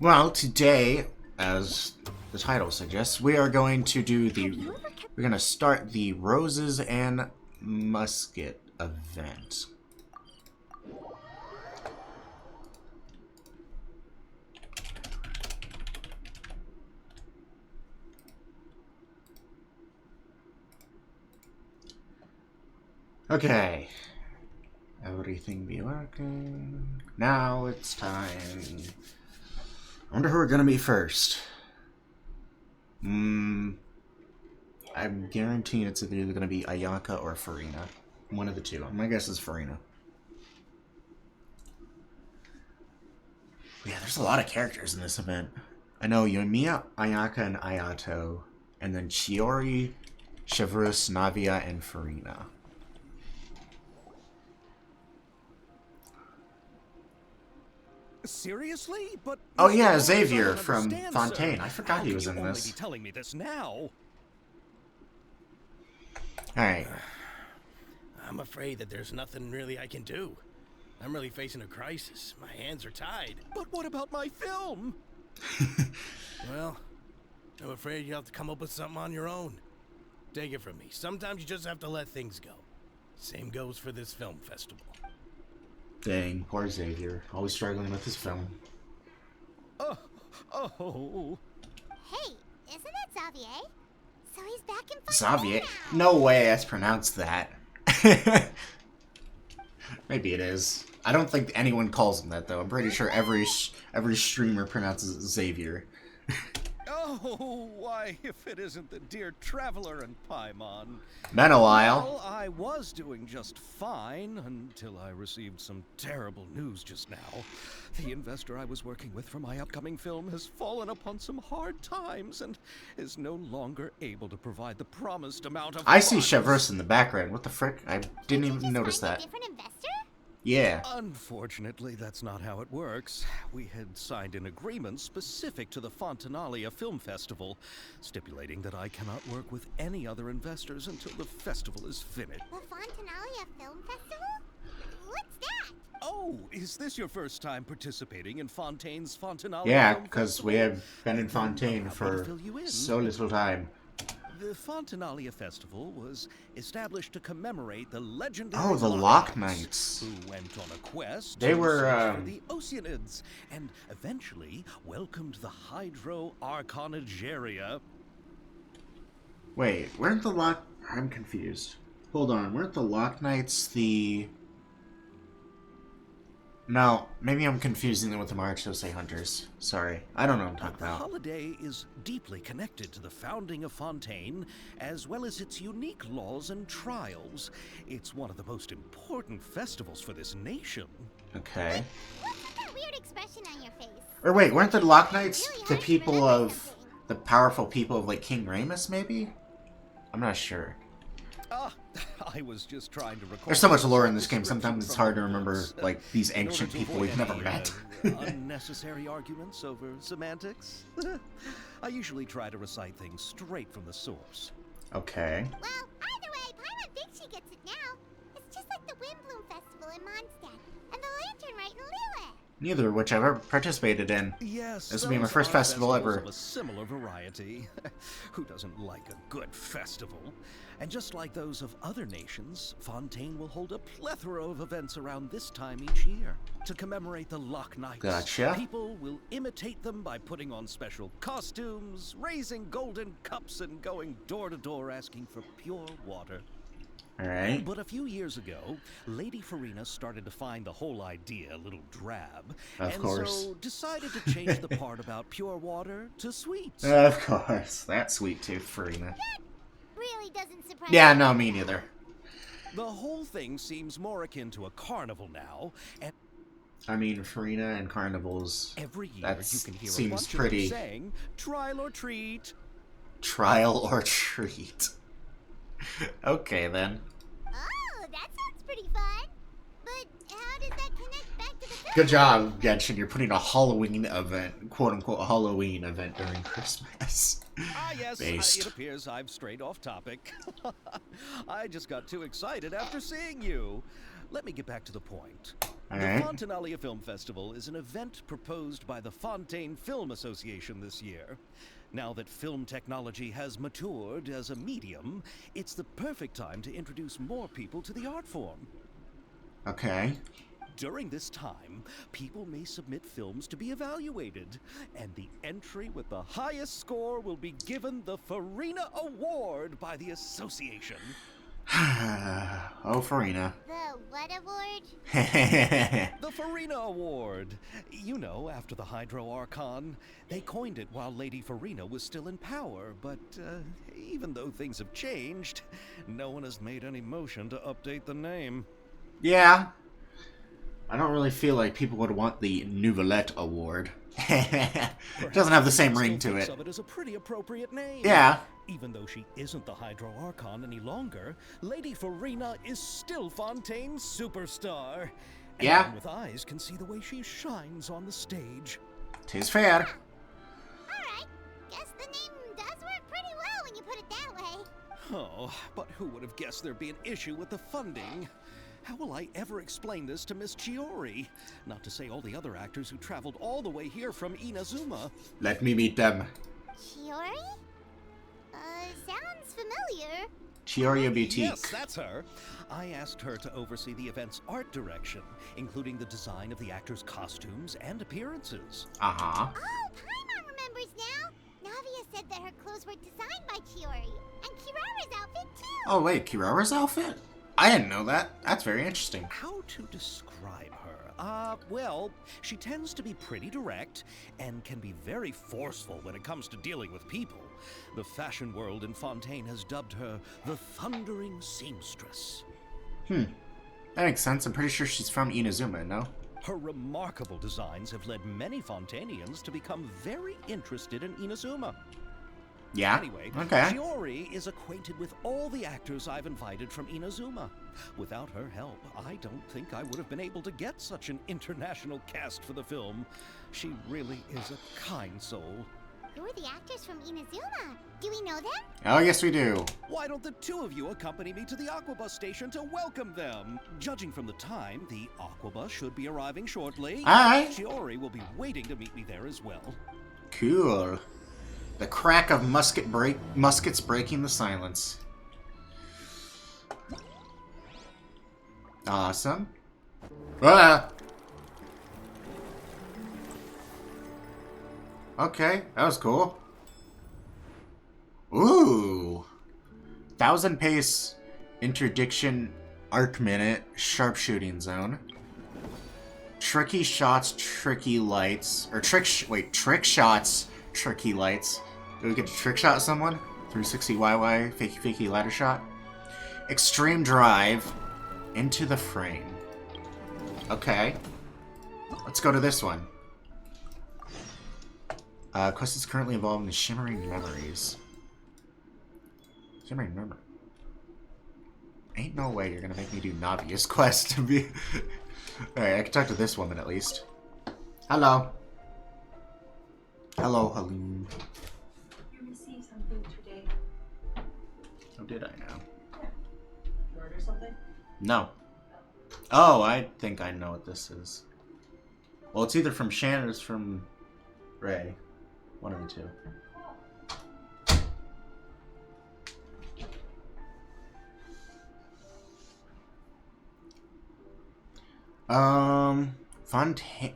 Well, today, as the title suggests, we are going to do we're going to start the Roses and Musket event. Okay. Everything be working. Now it's time. I wonder who we're gonna be first. I'm guaranteeing it's either gonna be Ayaka or Farina. One of the two. My guess is Farina. Yeah, there's a lot of characters in this event. I know Yoimiya, Ayaka, and Ayato, and then Chiori, Chevrus, Navia, and Farina. Seriously? But oh yeah, Xavier from Fontaine. I forgot he was in this. Be telling me this now? All right. I'm afraid that there's nothing really I can do. I'm really facing a crisis. My hands are tied. But what about my film? Well, I'm afraid you'll have to come up with something on your own. Take it from me. Sometimes you just have to let things go. Same goes for this film festival. Dang, poor Xavier. Always struggling with his film. Oh. Hey, isn't that Xavier? So he's back in Xavier? now. No way that's pronounced that. Maybe it is. I don't think anyone calls him that, though. I'm pretty sure every streamer pronounces it Xavier. Oh, why, if it isn't the dear Traveler and Paimon. Been a while. Well, I was doing just fine until I received some terrible news just now. The investor I was working with for my upcoming film has fallen upon some hard times and is no longer able to provide the promised amount of I see funds. Chevrus in the background. What the frick? I didn't even notice that. A different investor? Yeah. Unfortunately, that's not how it works. We had signed an agreement specific to the Fontanalia Film Festival, stipulating that I cannot work with any other investors until the festival is finished. The Fontanalia Film Festival? What's that? Oh, is this your first time participating in Fontaine's Fontanalia Yeah, Film because Festival? we have been in Fontaine for so little time. The Fontanalia Festival was established to commemorate the legendary Oh, the Lock Knights. who went on a quest They to were, search for the Oceanids and eventually welcomed the Hydro Arconageria. Wait, weren't the Lock... I'm confused. Hold on, weren't the Lock Knights the... No, maybe I'm confusing them with the Marachose Hunters. Sorry, I don't know what I'm talking The about. holiday is deeply connected to the founding of Fontaine, as well as its unique laws and trials. It's one of the most important festivals for this nation. Okay. What's that weird expression on your face? Or wait, weren't the Lock Knights Really the hard to people remember of... something. the powerful people of, like, King Ramus, maybe? I'm not sure. I was just trying to recall. There's so much lore in this game, description sometimes it's from hard the to remember, books, like, these in order ancient to people avoid we've never any, met. unnecessary arguments over semantics. I usually try to recite things straight from the source. Okay. Well, either way, Paimon thinks she gets it now. It's just like the Windbloom Festival in Mondstadt and the Lantern Rite in Lille. Neither of which I've ever participated in. Yes, This will be my those first are festival festivals ever. Of a similar variety. Who doesn't like a good festival? And just like those of other nations, Fontaine will hold a plethora of events around this time each year. To commemorate the Lock Knights, Gotcha. people will imitate them by putting on special costumes, raising golden cups, and going door to door asking for pure water. Alright. But a few years ago, Lady Farina started to find the whole idea a little drab. Of course. So decided to change the part about pure water to sweet. Of course. That sweet tooth, Farina. Really doesn't surprise Yeah, me. no, me neither. The whole thing seems more akin to a carnival now, and I mean, Farina and carnivals. every year That you can hear a seems bunch pretty... of them saying, "Trial or treat." trial or treat. Okay, then. Oh, that sounds pretty fun. But how does that connect back to the film? Good job, Genshin. You're putting a Halloween event, quote-unquote Halloween event during Christmas. Ah, yes, Based. it appears I've strayed off topic. I just got too excited after seeing you. Let me get back to the point. The Alright. Fontanalia Film Festival is an event proposed by the Fontaine Film Association this year. Now that film technology has matured as a medium, it's the perfect time to introduce more people to the art form. Okay. During this time, people may submit films to be evaluated, and the entry with the highest score will be given the Farina Award by the association. Oh, Farina. The what award? The Farina Award. You know, after the Hydro Archon. They coined it while Lady Farina was still in power, but even though things have changed, no one has made any motion to update the name. Yeah. I don't really feel like people would want the Nouvellette Award. It doesn't have the same ring to it. Of it is a pretty appropriate name. Yeah. Even though she isn't the Hydro Archon any longer, Lady Farina is still Fontaine's superstar. Yeah. Anyone with eyes can see the way she shines on the stage. 'Tis fair. Alright, guess the name does work pretty well when you put it that way. Oh, but who would have guessed there'd be an issue with the funding? How will I ever explain this to Miss Chiori? Not to say all the other actors who traveled all the way here from Inazuma. Let me meet them. Chiori? Sounds familiar. Chioria Boutique. Yes, that's her. I asked her to oversee the event's art direction, including the design of the actors' costumes and appearances. Uh-huh. Oh, Paimon remembers now. Navia said that her clothes were designed by Chiori, and Kirara's outfit too. Oh, wait, Kirara's outfit? I didn't know that. That's very interesting. How to describe her? Well, she tends to be pretty direct and can be very forceful when it comes to dealing with people. The fashion world in Fontaine has dubbed her the Thundering Seamstress. That makes sense. I'm pretty sure she's from Inazuma, no? Her remarkable designs have led many Fontainians to become very interested in Inazuma. Yeah? Anyway, Okay. Chiori is acquainted with all the actors I've invited from Inazuma. Without her help, I don't think I would have been able to get such an international cast for the film. She really is a kind soul. Who are the actors from Inazuma? Do we know them? Oh, yes, we do. Why don't the two of you accompany me to the Aquabus station to welcome them? Judging from the time, the Aquabus should be arriving shortly. Alright. Chiori will be waiting to meet me there as well. Cool. The crack of muskets breaking the silence. Awesome. Ah! Okay, that was cool. Ooh! 1,000 pace interdiction arc minute sharpshooting zone. Tricky shots, tricky lights. Or trick shots, tricky lights. Do we get to trick shot someone? 360 YY, fakey ladder shot. Extreme drive into the frame. Okay. Let's go to this one. Quest is currently involved in the Shimmering Memories. Shimmering Memory. Ain't no way you're gonna make me do Navia's quest to be... Alright, I can talk to this woman at least. Hello. Hello, Helene. You received something today. Oh, did I now? Yeah. You order something? No. Oh, I think I know what this is. Well, it's either from Shan or it's from Ray. One of the two.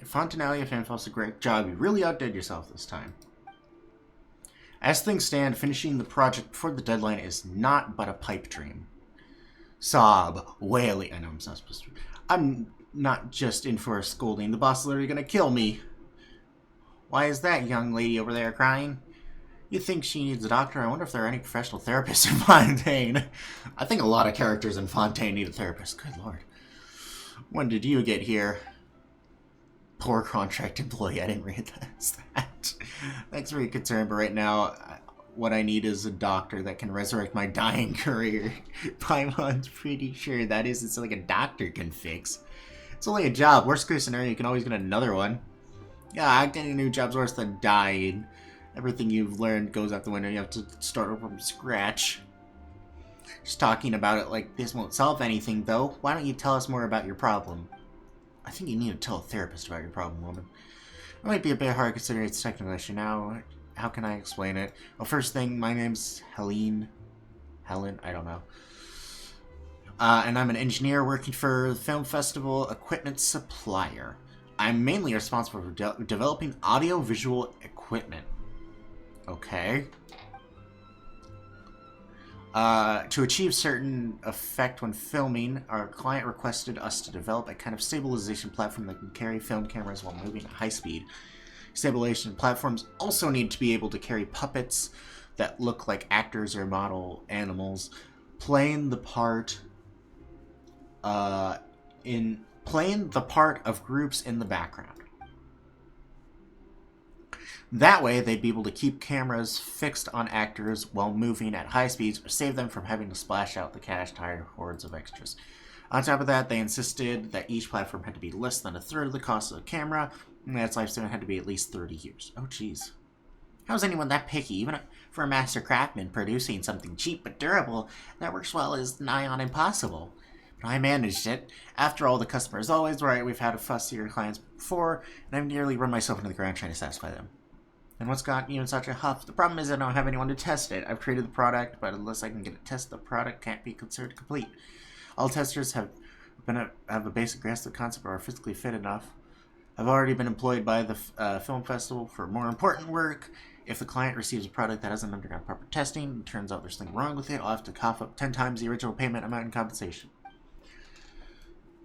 Fontanalia Fan Fest, a great job. You really outdid yourself this time. As things stand, finishing the project before the deadline is not but a pipe dream. Sob, wailing. I know I'm not supposed to. I'm not just in for a scolding. The boss is literally gonna kill me. Why is that young lady over there crying? You think she needs a doctor? I wonder if there are any professional therapists in Fontaine. I think a lot of characters in Fontaine need a therapist. Good lord. When did you get here? Poor contract employee. I didn't realize that. Thanks for your concern, but right now, what I need is a doctor that can resurrect my dying career. Paimon's pretty sure that isn't something a doctor can fix. It's only a job. Worst case scenario, you can always get another one. Yeah, getting a new job's worse than dying. Everything you've learned goes out the window. You have to start over from scratch. Just talking about it like this won't solve anything, though. Why don't you tell us more about your problem? I think you need to tell a therapist about your problem, woman. It might be a bit hard considering it's a technical issue now. How can I explain it? Well, first thing, my name's Helen, I don't know. And I'm an engineer working for the Film Festival Equipment Supplier. I'm mainly responsible for developing audio-visual equipment. Okay. To achieve certain effect when filming, our client requested us to develop a kind of stabilization platform that can carry film cameras while moving at high speed. Stabilization platforms also need to be able to carry puppets that look like actors or model animals, playing the part of groups in the background. That way, they'd be able to keep cameras fixed on actors while moving at high speeds, or save them from having to splash out the cash to hire hordes of extras. On top of that, they insisted that each platform had to be less than a third of the cost of the camera, and that its lifespan had to be at least 30 years. Oh, jeez. How's anyone that picky? Even for a master craftsman, producing something cheap but durable that works well is nigh on impossible. But I managed it. After all, the customer is always right. We've had fussier clients before, and I've nearly run myself into the ground trying to satisfy them. And what's got you in such a huff? The problem is I don't have anyone to test it. I've created the product, but unless I can get it tested, the product can't be considered complete. All testers have a basic grasp of the concept or are physically fit enough. I've already been employed by the film festival for more important work. If the client receives a product that hasn't undergone proper testing and turns out there's something wrong with it, I'll have to cough up 10 times the original payment amount in compensation.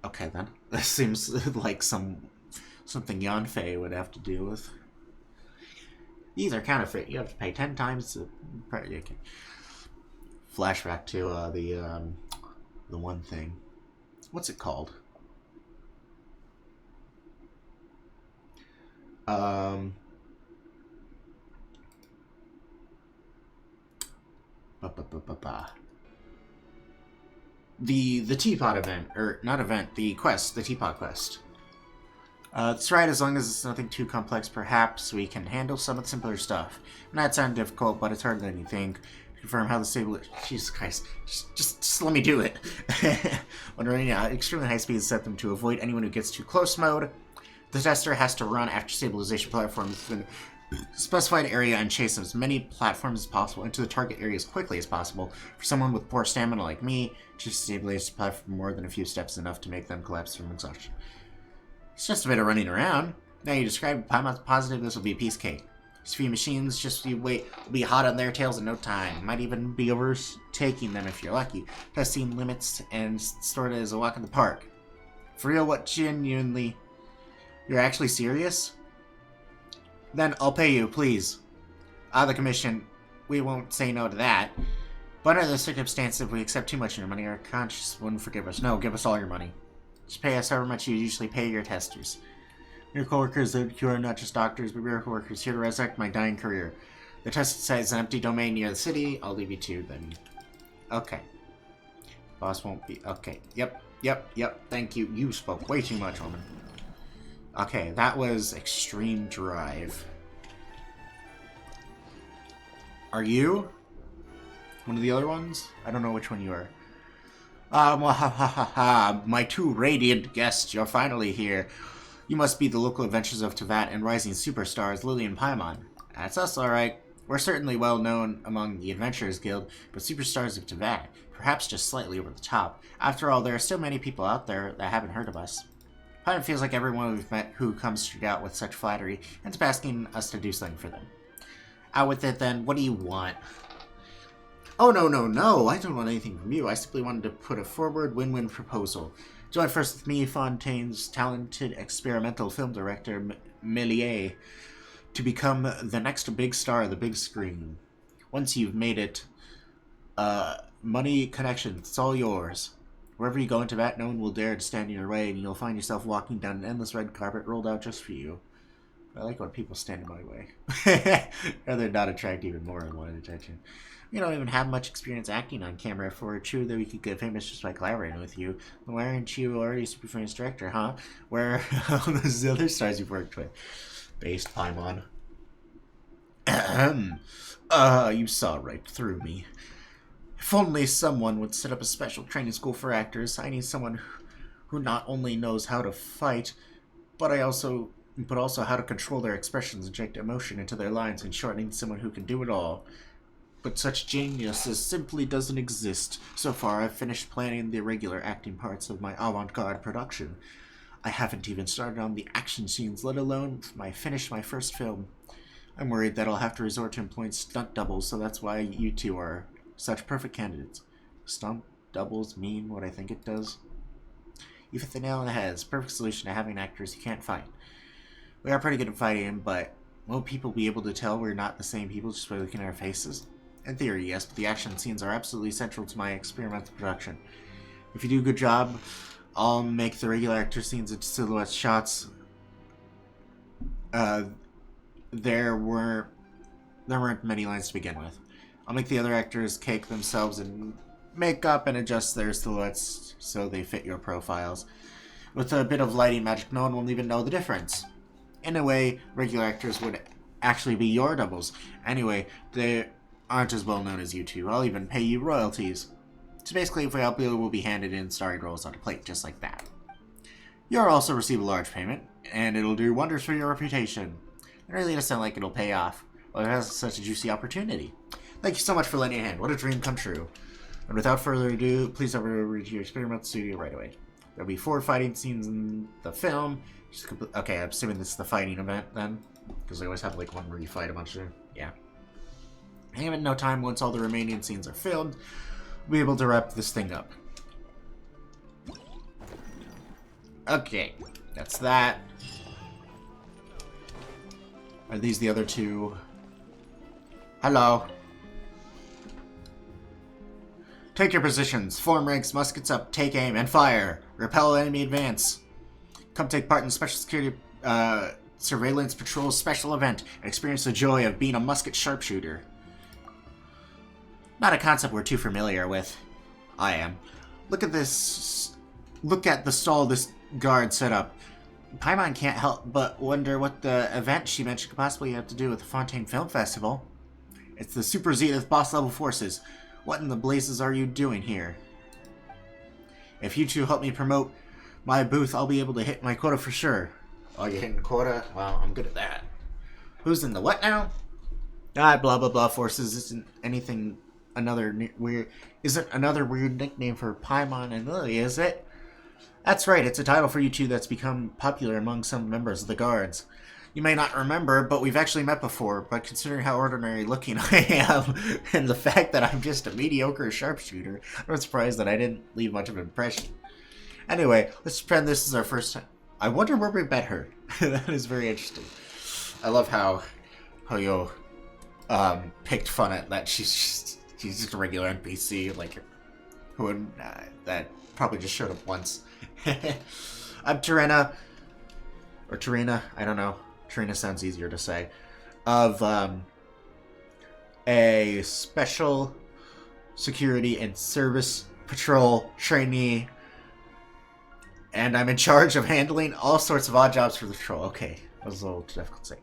Okay, then. This seems like something Yanfei would have to deal with. These are counterfeit. You have to pay 10 times the price. Okay. Flashback to the one thing. What's it called? The teapot event, or not event, the quest, the teapot quest. That's right, as long as it's nothing too complex, perhaps we can handle some of the simpler stuff. Not sound difficult, but it's harder than you think. Confirm how the stable... Jesus Christ. Just let me do it. When running at extremely high speeds, set them to avoid anyone who gets too close mode. The tester has to run after stabilization platforms within a specified area and chase as many platforms as possible into the target area as quickly as possible. For someone with poor stamina like me, just stabilize the platform more than a few steps enough to make them collapse from exhaustion. It's just a bit of running around. Now you describe it, I'm positive this will be a piece of cake. These few machines, just you wait, will be hot on their tails in no time. Might even be overtaking them if you're lucky. Testing limits and sorta as a walk in the park. For real, what genuinely... You're actually serious? Then I'll pay you, please. The commission, we won't say no to that. But under the circumstances, if we accept too much of your money, our conscience wouldn't forgive us. No, give us all your money. Just pay us however much you usually pay your testers. Your coworkers who are not just doctors, but miracle workers here to resurrect my dying career. The testing site is an empty domain near the city. I'll leave you to then. Okay. Boss won't be... Okay. Yep. Thank you. You spoke way too much, woman. Okay, that was Extreme Drive. Are you one of the other ones? I don't know which one you are. My two radiant guests, you're finally here. You must be the local adventures of Tevat and rising superstars Lily and Paimon. That's us, alright. We're certainly well known among the Adventurers Guild, but superstars of Tevat, perhaps just slightly over the top. After all, there are still many people out there that haven't heard of us. Paimon feels like everyone we've met who comes straight out with such flattery ends up asking us to do something for them. Out with it then, what do you want? Oh, no, I don't want anything from you. I simply wanted to put a forward win-win proposal. Join first with me, Fontaine's talented experimental film director, Méliès, to become the next big star of the big screen. Once you've made it, money, connections, it's all yours. Wherever you go into that, no one will dare to stand in your way, and you'll find yourself walking down an endless red carpet rolled out just for you. I like when people stand in my way. Rather not attract even more unwanted attention. We don't even have much experience acting on camera. If it were true that we could get famous just by collaborating with you, then why aren't you already a super famous director, huh? Where are all those other stars you've worked with? Based Paimon. You saw right through me. If only someone would set up a special training school for actors. I need someone who not only knows how to fight, but also how to control their expressions, inject emotion into their lines. In short, I need someone who can do it all. But such genius simply doesn't exist. So far, I've finished planning the irregular acting parts of my avant-garde production. I haven't even started on the action scenes, let alone finish my first film. I'm worried that I'll have to resort to employing stunt doubles, so that's why you two are such perfect candidates. Stunt doubles mean what I think it does? You hit the nail on the head. It's a perfect solution to having actors you can't fight. We are pretty good at fighting, but won't people be able to tell we're not the same people just by looking at our faces? In theory, yes, but the action scenes are absolutely central to my experimental production. If you do a good job, I'll make the regular actor scenes into silhouette shots. There weren't many lines to begin with. I'll make the other actors cake themselves in makeup and adjust their silhouettes so they fit your profiles. With a bit of lighting magic, no one will even know the difference. In a way, regular actors would actually be your doubles. Anyway, they aren't as well known as you two. I'll even pay you royalties. So basically, if we help you, we'll be handed in starring roles on a plate, just like that. You'll also receive a large payment, and it'll do wonders for your reputation. It really does sound like it'll pay off. Well, it has such a juicy opportunity. Thank you so much for lending a hand. What a dream come true. And without further ado, please over to your experimental studio right away. There'll be 4 fighting scenes in the film. Okay, I'm assuming this is the fighting event then, because they always have like one where you fight a bunch of... yeah. And in no time, once all the remaining scenes are filmed, we'll be able to wrap this thing up. Okay, that's that. Are these the other 2? Hello. Take your positions. Form ranks, muskets up, take aim, and fire. Repel enemy advance. Come take part in the Special Security Surveillance Patrol special event and experience the joy of being a musket sharpshooter. Not a concept we're too familiar with. I am. Look at this. Look at the stall this guard set up. Paimon can't help but wonder what the event she mentioned could possibly have to do with the Fontaine Film Festival. It's the Super Zenith boss level forces. What in the blazes are you doing here? If you two help me promote my booth, I'll be able to hit my quota for sure. Oh, you're hitting quota? Well, I'm good at that. Who's in the what now? Blah blah blah forces isn't another weird nickname for Paimon and Lily, is it? That's right, it's a title for you two that's become popular among some members of the guards. You may not remember, but we've actually met before, but considering how ordinary looking I am, and the fact that I'm just a mediocre sharpshooter, I'm not surprised that I didn't leave much of an impression. Anyway, let's pretend this is our first time. I wonder where we met her. That is very interesting. I love how you picked fun at that she's just a regular NPC, like, who would, that probably just showed up once. I'm Tarina, or Tarina, I don't know. Tarina sounds easier to say. Of a special security and service patrol trainee, and I'm in charge of handling all sorts of odd jobs for the patrol. Okay, that was a little too difficult to say.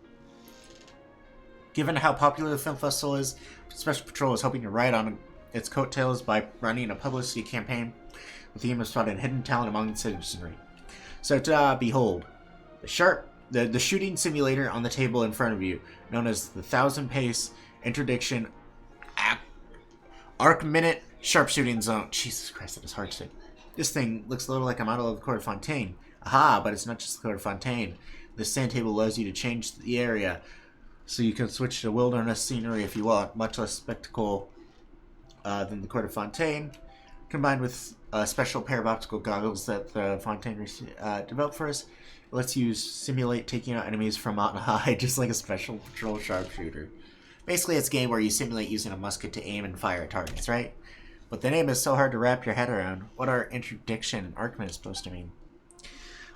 Given how popular the film festival is, Special Patrol is hoping to ride on its coattails by running a publicity campaign with the aim of spotting hidden talent among the citizenry. So, behold, the shooting simulator on the table in front of you, known as the 1000-pace interdiction arc minute sharpshooting zone. Jesus Christ, that is hard to say. This thing looks a little like a model of the Court of Fontaine. Aha, but it's not just the Court of Fontaine. This sand table allows you to change the area, so you can switch to wilderness scenery if you want. Much less spectacle than the Court of Fontaine, combined with a special pair of optical goggles that the Fontaine developed for us. It lets you simulate taking out enemies from mountain high, just like a special patrol sharpshooter. Basically, it's a game where you simulate using a musket to aim and fire at targets, right? But the name is so hard to wrap your head around. What are interdiction and arc minute supposed to mean?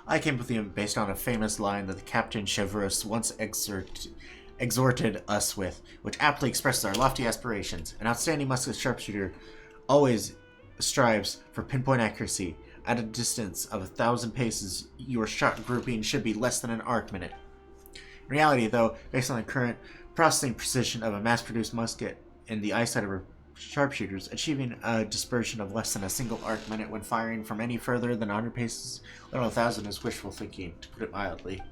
I came up with them based on a famous line that the Captain Chevreuse once exhorted us with, which aptly expresses our lofty aspirations. An outstanding musket sharpshooter always strives for pinpoint accuracy. At a distance of 1,000 paces, your shot grouping should be less than an arc minute. In reality, though, based on the current processing precision of a mass-produced musket and the eyesight of sharpshooters, achieving a dispersion of less than a single arc minute when firing from any further than 100 paces, let alone 1,000 is wishful thinking, to put it mildly.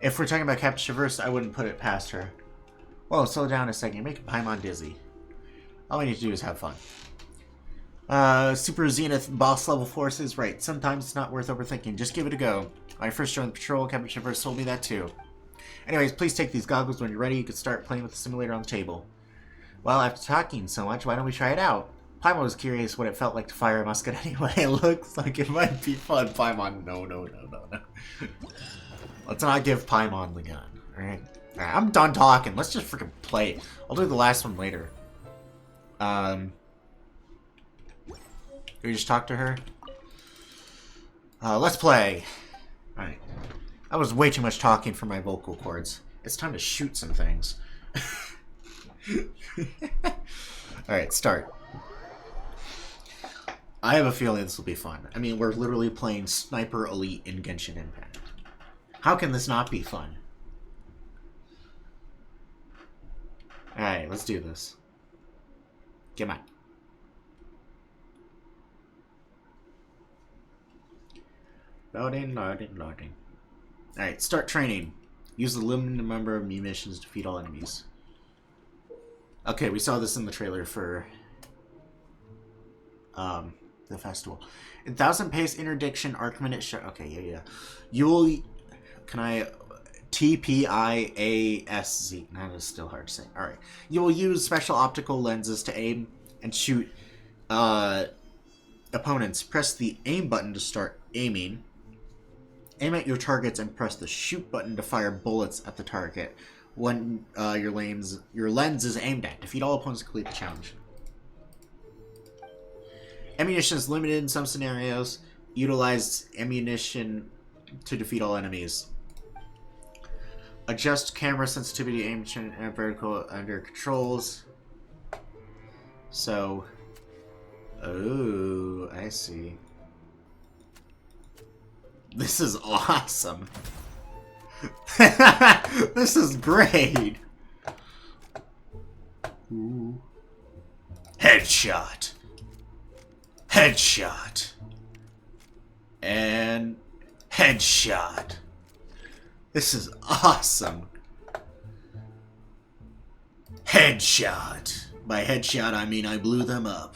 If we're talking about Captain Traverse, I wouldn't put it past her. Whoa, slow down a second. You're making Paimon dizzy. All we need to do is have fun. Super Zenith boss level forces, right. Sometimes it's not worth overthinking. Just give it a go. When I first joined the patrol, Captain Traverse told me that too. Anyways, please take these goggles when you're ready. You can start playing with the simulator on the table. Well, after talking so much, why don't we try it out? Paimon was curious what it felt like to fire a musket anyway. It looks like it might be fun. Paimon, no. Let's not give Paimon the gun. Alright? Alright, I'm done talking. Let's just freaking play. I'll do the last one later. Do we just talk to her? Let's play. Alright. That was way too much talking for my vocal cords. It's time to shoot some things. Alright, start. I have a feeling this will be fun. I mean, we're literally playing Sniper Elite in Genshin Impact. How can this not be fun? Alright, let's do this. Come on. Loading. Alright, start training. Use the limited number of munitions to defeat all enemies. Okay, we saw this in the trailer for the festival. In 1,000 pace interdiction arc minute shot. Okay, yeah. You will. Can I? TPIASZ. That is still hard to say. Alright. You will use special optical lenses to aim and shoot opponents. Press the aim button to start aiming. Aim at your targets and press the shoot button to fire bullets at the target when your lens is aimed at. Defeat all opponents to complete the challenge. Ammunition is limited in some scenarios. Utilize ammunition to defeat all enemies. Adjust camera sensitivity, aim and vertical under controls. So, oh, I see. This is awesome. This is great. Ooh. Headshot. Headshot. And headshot. This is awesome. Headshot. By headshot, I mean I blew them up.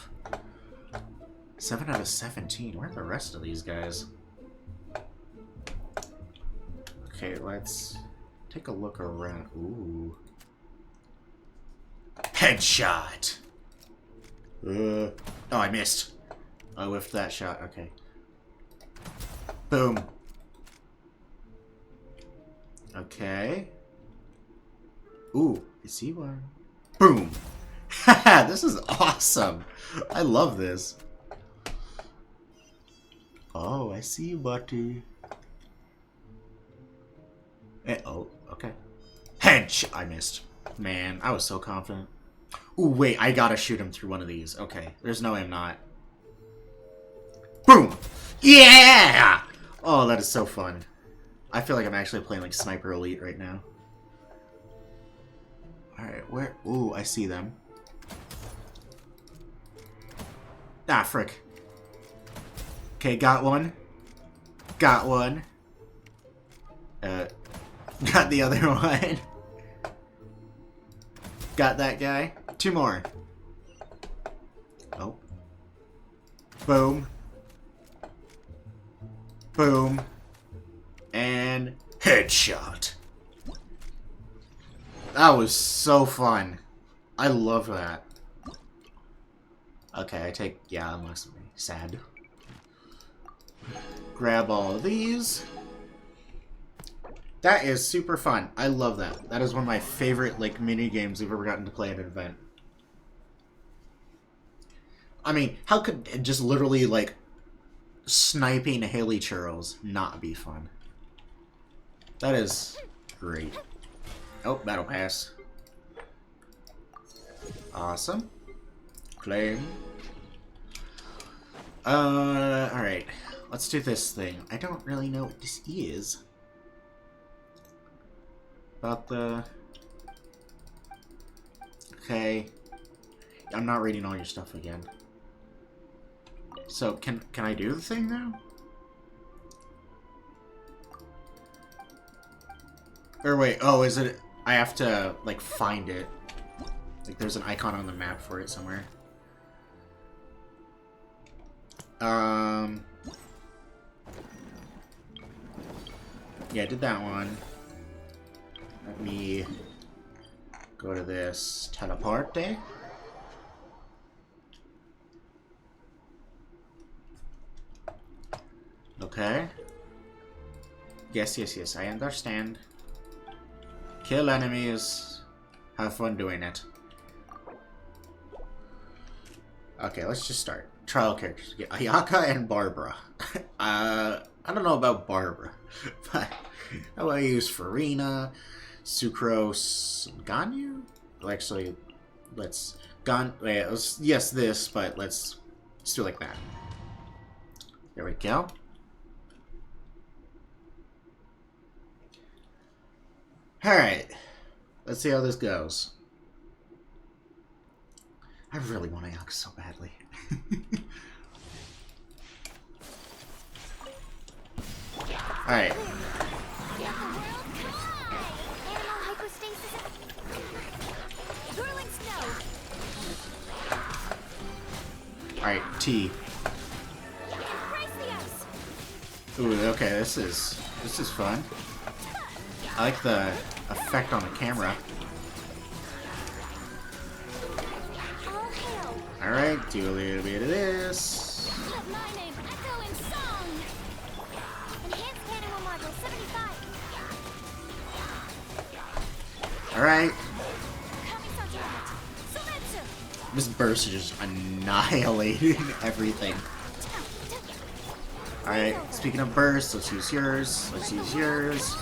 7 out of 17. Where are the rest of these guys? Okay, let's take a look around. Ooh. Headshot. Oh, I missed. I whiffed that shot. Okay. Boom. Okay. Ooh, I see one. Boom. Haha, this is awesome. I love this. Oh, I see you, buddy. Oh, okay. Hedge! I missed. Man, I was so confident. Ooh, wait, I gotta shoot him through one of these. Okay, there's no way I'm not. Boom! Yeah! Oh, that is so fun. I feel like I'm actually playing like Sniper Elite right now. Alright, where? Ooh, I see them. Ah, frick. Okay, got one. Got one. Got the other one. Got that guy. 2 more. Oh. Boom. Boom. And headshot. That was so fun. I love that. Okay, I take... Yeah, that must be sad. Grab all of these. That is super fun. I love that. That is one of my favorite, like, mini games we've ever gotten to play at an event. I mean, how could just literally, like, sniping Haley Churros not be fun? That is great. Oh, battle pass. Awesome. Claim. Alright. Let's do this thing. I don't really know what this is. About the... Okay. I'm not reading all your stuff again. So, can I do the thing now? Or wait, oh, is it... I have to, like, find it. Like, there's an icon on the map for it somewhere. Yeah, I did that one. Let me go to this teleporte. Okay. Yes, yes, yes, I understand. Kill enemies. Have fun doing it. Okay, let's just start. Trial characters. Get Ayaka and Barbara. I don't know about Barbara, but how about I use Farina, Sucrose, Ganyu? Well, actually, let's yes, this, but let's do it like that. There we go. Alright. Let's see how this goes. I really want Ayaka so badly. Alright. Alright, T. Ooh, okay, this is fun. I like the effect on the camera. Alright, do a little bit of this. Alright. This burst is just annihilating everything. Alright, speaking of bursts, let's use yours. Let's use yours.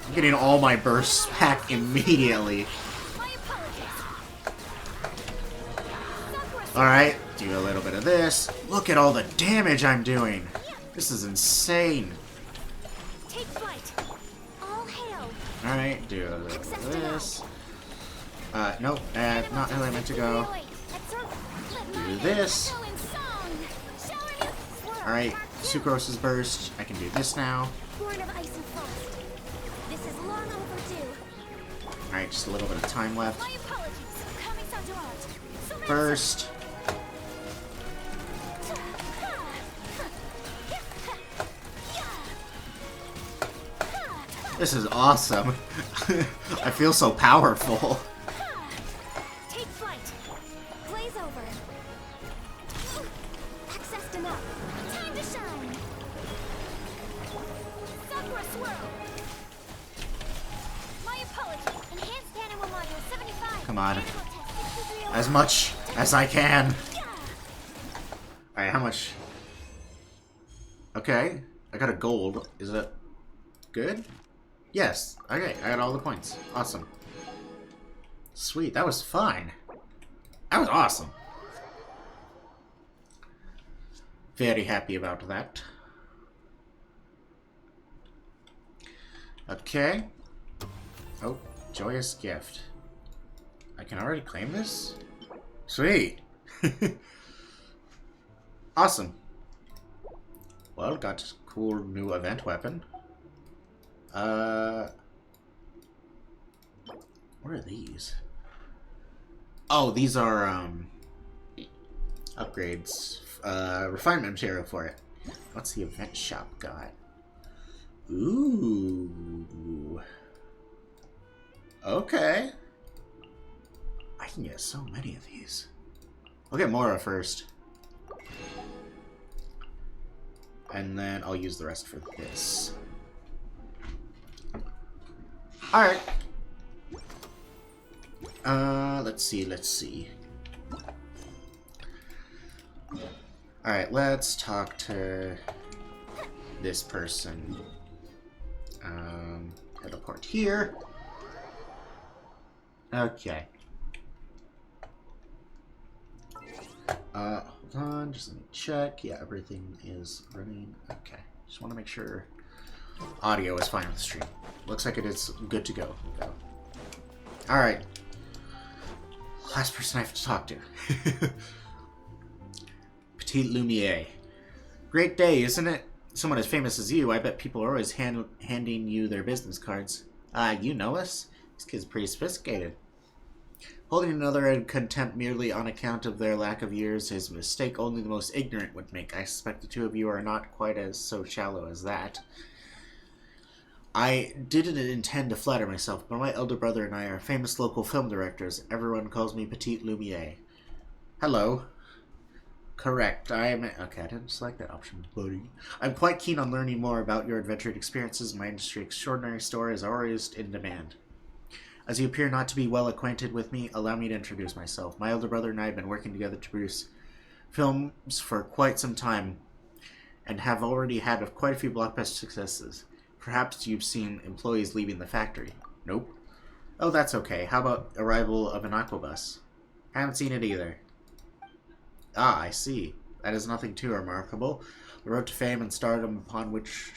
I'm getting all my bursts back immediately. Alright, do a little bit of this. Look at all the damage I'm doing. This is insane. Alright, do a little bit of this. Nope, not where I meant to go. Do this. Alright, Sucrose's burst. I can do this now. Alright, just a little bit of time left. Burst. This is awesome. I feel so powerful. Take flight. Glaze over. Accessed enough. Time to shine. Sakura swirl. My apologies. Enhanced animal module 75. Come on. As much as I can. Alright, how much? Okay. I got a gold. Is it good? Yes. Okay, I got all the points. Awesome. Sweet, that was fun. That was awesome. Very happy about that. Okay. Oh, joyous gift. I can already claim this? Sweet. Awesome. Well, got a cool new event weapon. What are these? Oh, these are, upgrades. Refinement material for it. What's the event shop got? Ooh. Okay. I can get so many of these. I'll get Mora first. And then I'll use the rest for this. Alright. Let's see. Alright, let's talk to this person. Teleport here. Okay. Hold on, just let me check. Yeah, everything is running. Okay. Just want to make sure audio is fine on the stream. Looks like it is good to go. Alright. Last person I have to talk to. Petite Lumiere. Great day, isn't it? Someone as famous as you, I bet people are always handing you their business cards. You know us? This kid's pretty sophisticated. Holding another in contempt merely on account of their lack of years is a mistake only the most ignorant would make. I suspect the two of you are not quite as so shallow as that. I didn't intend to flatter myself, but my elder brother and I are famous local film directors. Everyone calls me Petite Lumiere. Hello. Correct. Okay, I didn't select that option, buddy. I'm quite keen on learning more about your adventurous experiences. My industry extraordinary story is always in demand. As you appear not to be well acquainted with me, allow me to introduce myself. My elder brother and I have been working together to produce films for quite some time, and have already had quite a few blockbuster successes. Perhaps you've seen employees leaving the factory. Nope. Oh, that's okay. How about arrival of an aquabus? Haven't seen it either. Ah, I see. That is nothing too remarkable. The road to fame and stardom upon which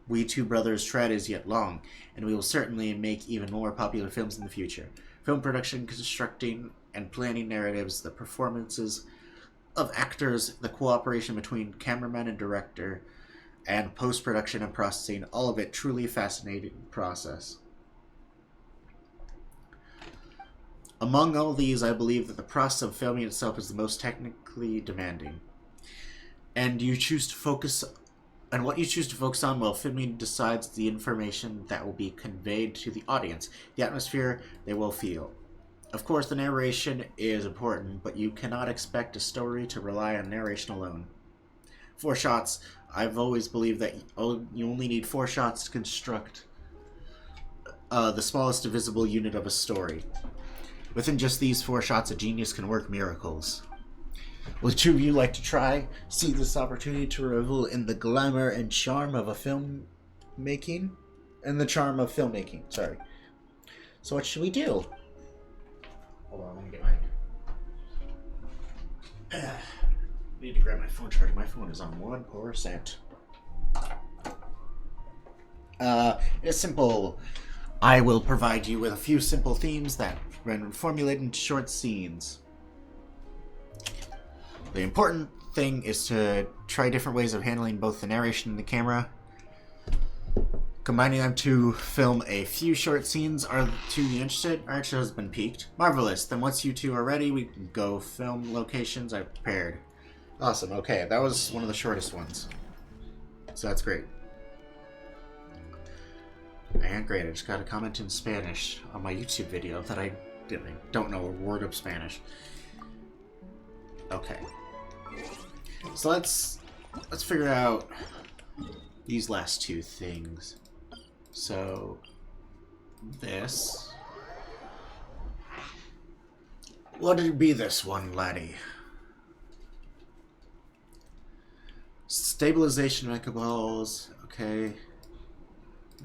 we two brothers tread is yet long, and we will certainly make even more popular films in the future. Film production, constructing and planning narratives, the performances of actors, the cooperation between cameraman and director, and post-production and processing, all of it truly fascinating process. Among all these, I believe that the process of filming itself is the most technically demanding. And you choose to focus And what you choose to focus on while filming decides the information that will be conveyed to the audience, the atmosphere they will feel. Of course, the narration is important, but you cannot expect a story to rely on narration alone. 4 shots. I've always believed that you only need 4 shots to construct the smallest divisible unit of a story. Within just these 4 shots, a genius can work miracles. Would two of you like to try? See this opportunity to revel in the glamour and charm of filmmaking? Sorry. So what should we do? Hold on, let me get my... I need to grab my phone charger. My phone is on 1%. It's simple. I will provide you with a few simple themes that have been formulated into short scenes. The important thing is to try different ways of handling both the narration and the camera. Combining them to film a few short scenes. Are the two of you interested? Our interest has been piqued. Marvelous. Then once you two are ready, we can go film locations I've prepared. Awesome. Okay, that was one of the shortest ones. So that's great. And great, I just got a comment in Spanish on my YouTube video that I don't know a word of Spanish. Okay. So let's figure out these last 2 things. So this. What did it be this one, laddie? Stabilization mecha balls. Okay.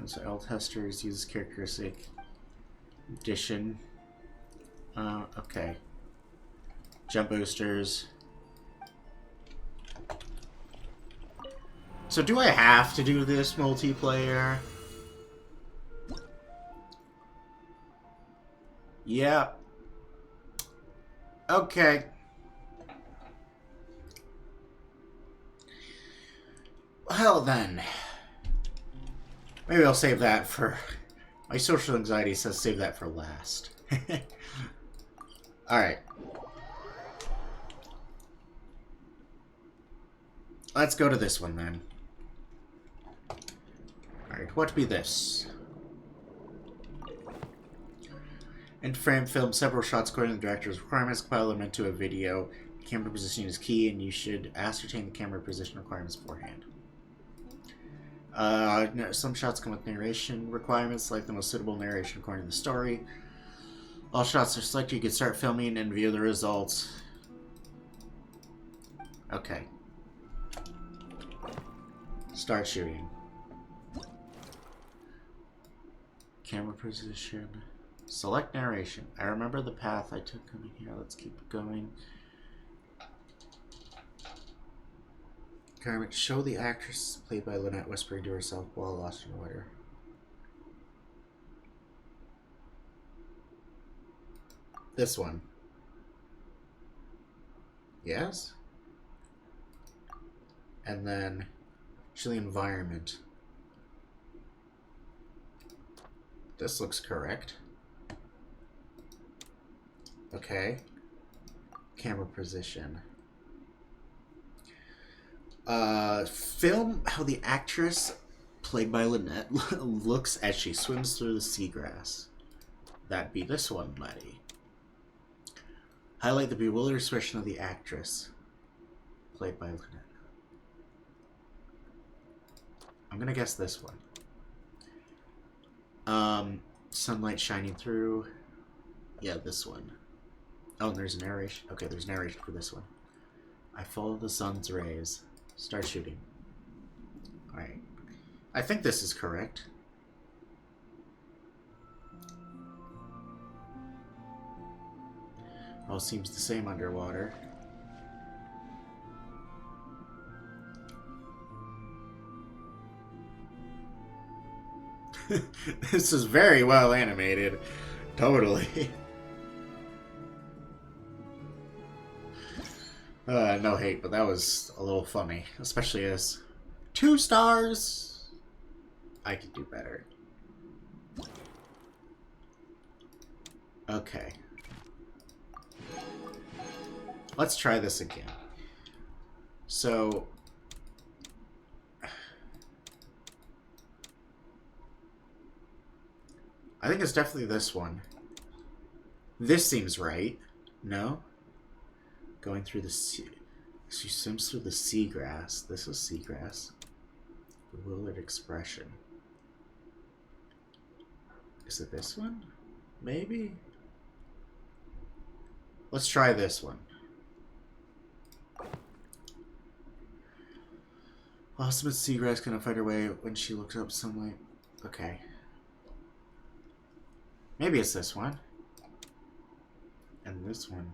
So L testers uses characteristic addition. Okay. Jump boosters. So do I have to do this multiplayer? Yeah. Okay. Well then. Maybe I'll save that for... My social anxiety says save that for last. Alright. Let's go to this one then. Alright, what be this? Into frame, film several shots according to the director's requirements, compile them into a video. Camera positioning is key, and you should ascertain the camera position requirements beforehand. Some shots come with narration requirements, like the most suitable narration according to the story. All shots are selected. You can start filming and view the results. Okay. Start shooting. Camera position. Select narration. I remember the path I took coming here. Let's keep going. Requirement: show the actress played by Lynette whispering to herself while lost in water. This one. Yes? And then actually environment. This looks correct. Okay. Camera position. Film how the actress, played by Lynette, looks as she swims through the seagrass. That'd be this one, laddie. Highlight the bewildered expression of the actress, played by Lynette. I'm gonna guess this one. Sunlight shining through. Yeah, this one. Oh, and there's narration. Okay, there's narration for this one. I follow the sun's rays. Start shooting. Alright. I think this is correct. All seems the same underwater. This is very well animated. Totally. No hate, but that was a little funny. Especially as 2 stars. I could do better. Okay. Let's try this again. So... I think it's definitely this one. This seems right. No? Going through the sea... She swims through the seagrass. This is seagrass. Bewildered expression. Is it this one? Maybe? Let's try this one. Lost amid seagrass cannot find her way when she looks up sunlight. Okay. Maybe it's this one. And this one.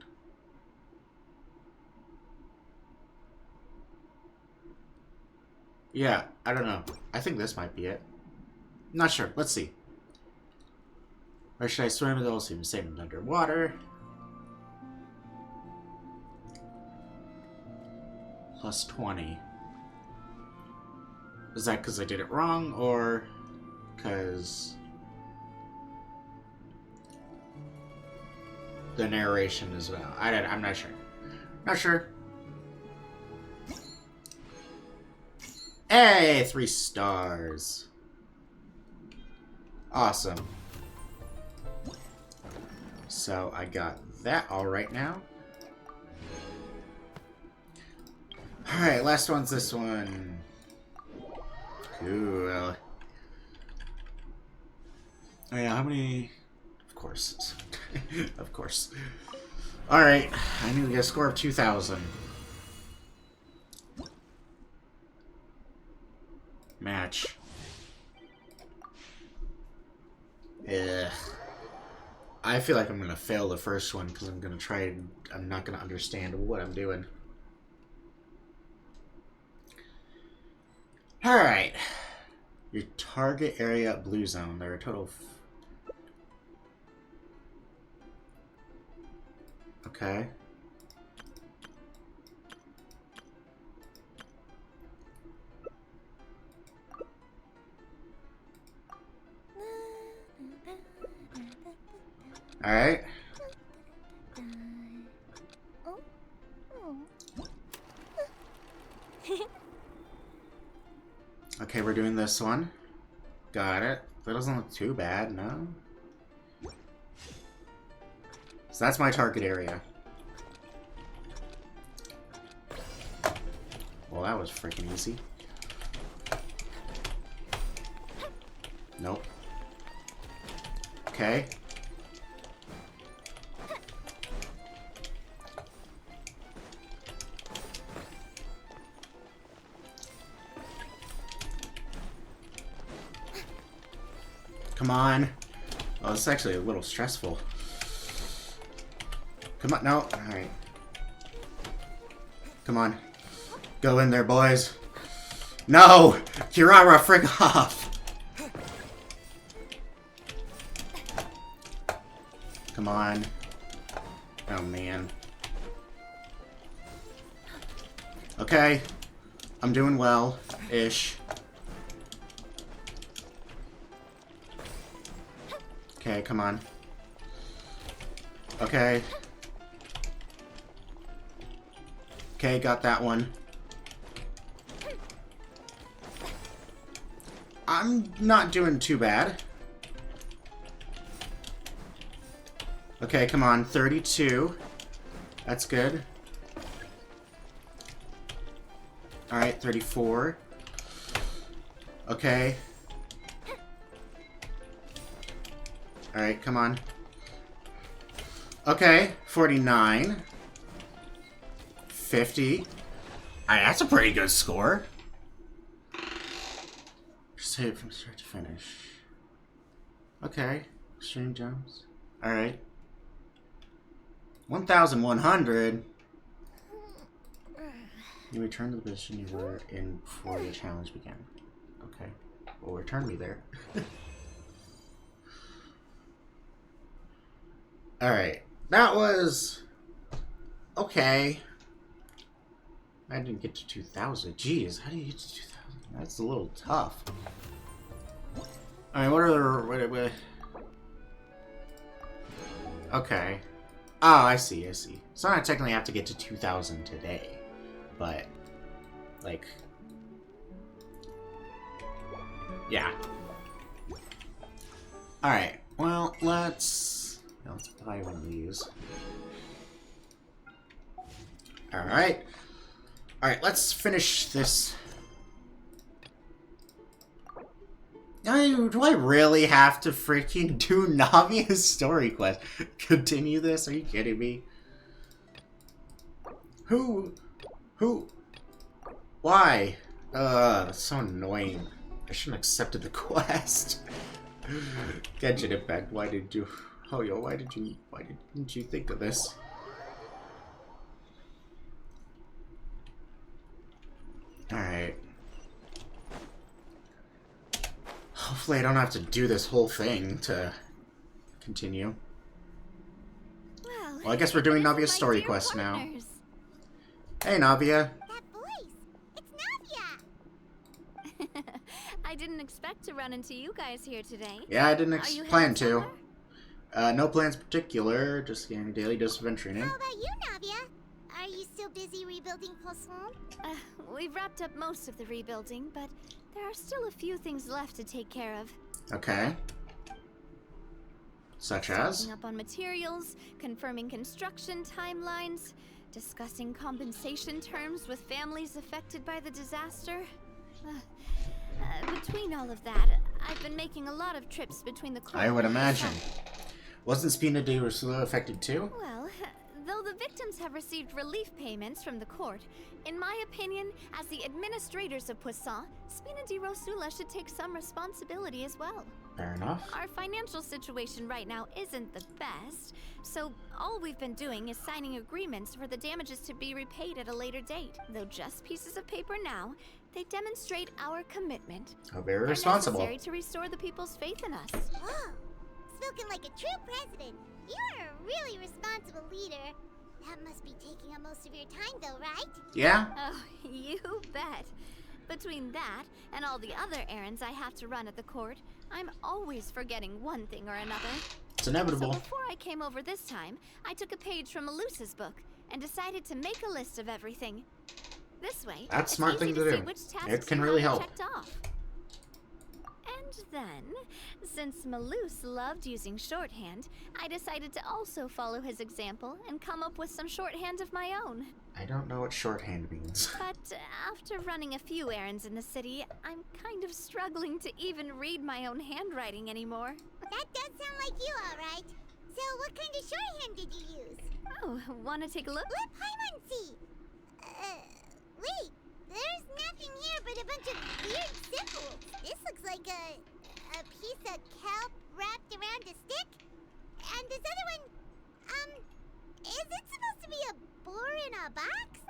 Yeah, I don't know. I think this might be it. Not sure. Let's see. Or should I swim? It all seems the same underwater. Plus 20. Is that because I did it wrong, or because the narration as well? I'm not sure. Not sure. Hey, 3 stars. Awesome. So I got that all right now. All right, last one's this one. Cool. Oh yeah, how many? Of course. Of course. Alright, I need to get a score of 2,000. Match. Ugh. I feel like I'm gonna fail the first one because I'm gonna try. I'm not gonna understand what I'm doing. Alright. Your target area blue zone. There are a total of... Okay. Alright. Okay, we're doing this one. Got it. That doesn't look too bad, no? So that's my target area. Well, that was freaking easy. Nope. Okay. Come on. Oh, this is actually a little stressful. Come on, no. Alright. Come on. Go in there, boys. No! Kirara, frig off! Come on. Oh, man. Okay. I'm doing well-ish. Okay, come on. Okay. Okay, got that one. I'm not doing too bad. Okay, come on. 32. That's good. Alright, 34. Okay. Alright, come on. Okay, 49. 50. Alright, that's a pretty good score. Save from start to finish. Okay. Extreme jumps. Alright. 1,100. You return to the position you were in before the challenge began. Okay. Well, return me there. Alright. That was... okay. I didn't get to 2,000. Jeez, how do you get to 2,000? That's a little tough. I mean, what are the... Okay. Oh, I see, I see. So I technically have to get to 2,000 today. But, like... yeah. Alright, well, let's buy one of these. Alright. Alright, let's finish this. Do I really have to freaking do Navia's story quest? Continue this? Are you kidding me? Who? Why? That's so annoying. I shouldn't have accepted the quest. Genshin Impact, why did you... oh, yo, why didn't you think of this? Alright. Hopefully I don't have to do this whole thing to continue. Well, I guess we're doing Navia's story quest now. Hey, Navia. That voice! It's Navia! I didn't expect to run into you guys here today. Yeah, I didn't plan to. Somewhere? No plans particular, just getting a daily dose of adventuring. How about you, Navia? Are you still busy rebuilding Poisson? We've wrapped up most of the rebuilding, but there are still a few things left to take care of. Okay. Such as? Stocking up on materials, confirming construction timelines, discussing compensation terms with families affected by the disaster. Between all of that, I've been making a lot of trips between the court. I would imagine. Wasn't Spina di Rosula affected too? Well, though the victims have received relief payments from the court, in my opinion, as the administrators of Poisson, Spina di Rosula should take some responsibility as well. Fair enough. Our financial situation right now isn't the best, so all we've been doing is signing agreements for the damages to be repaid at a later date. Though just pieces of paper now, they demonstrate our commitment. How very They're responsible. necessary to restore the people's faith in us. Whoa! Spoken like a true president. You're a really responsible leader. That must be taking up most of your time, though, right? Yeah? Oh, you bet. Between that and all the other errands I have to run at the court, I'm always forgetting one thing or another. It's inevitable. So before I came over this time, I took a page from Melusa's book and decided to make a list of everything. This way, That's a it's smart easy thing to to see do. which tasks It can you really have help. checked off. And then, since Melus loved using shorthand, I decided to also follow his example and come up with some shorthand of my own. I don't know what shorthand means. But after running a few errands in the city, I'm kind of struggling to even read my own handwriting anymore. That does sound like you, all right. So what kind of shorthand did you use? Oh, wanna take a look? Let Paimon see. Wait. There's nothing here but a bunch of weird symbols. This looks like a piece of kelp wrapped around a stick. And this other one, is it supposed to be a boar in a box?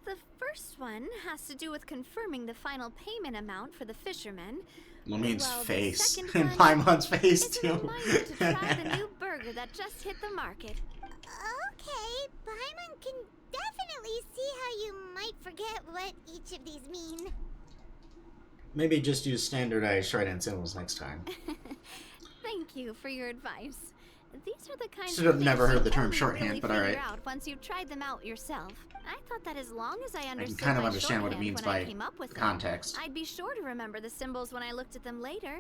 The first one has to do with confirming the final payment amount for the fishermen. Lumine's Well, the face. second And one Paimon's face, It's a too. reminder to try the new burger that just hit the market. Okay, Paimon can definitely see how you might forget what each of these mean. Maybe just use standardized shorthand symbols next time. Thank you for your advice. These are the kinds Should of have things never heard you the term only shorthand, really but figure alright. out once you've tried them out yourself. I thought that as long as I understood kind of my understand what it shorthand means when I by came up with them, context. I'd be sure to remember the symbols when I looked at them later.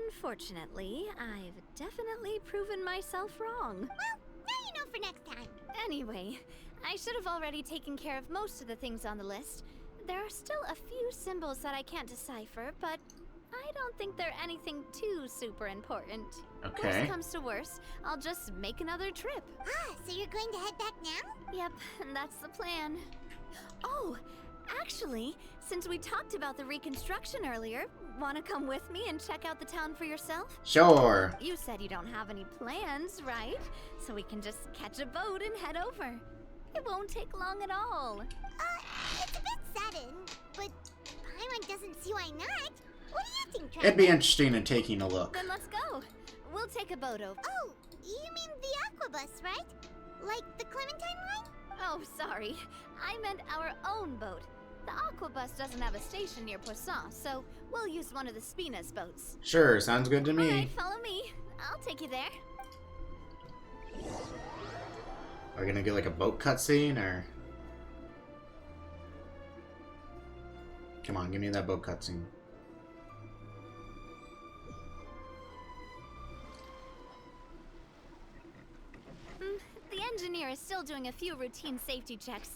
Unfortunately, I've definitely proven myself wrong. Well, now you know for next time. Anyway, I should have already taken care of most of the things on the list. There are still a few symbols that I can't decipher, but I don't think they're anything too super important. Okay. Worst comes to worst, I'll just make another trip. Ah, so you're going to head back now? Yep, that's the plan. Oh, actually, since we talked about the reconstruction earlier, want to come with me and check out the town for yourself? Sure. You said you don't have any plans, right? So we can just catch a boat and head over. It won't take long at all. It's a bit sudden, but Paimon doesn't see why not. What do you think, Travis? It'd be interesting in taking a look. Then let's go. We'll take a boat over. Oh, you mean the Aquabus, right? Like the Clementine line? Oh, sorry. I meant our own boat. The Aquabus doesn't have a station near Poisson, so we'll use one of the Spina's boats. Sure, sounds good to me. Alright, follow me. I'll take you there. Are we gonna get like a boat cutscene or? Come on, give me that boat cutscene. The engineer is still doing a few routine safety checks.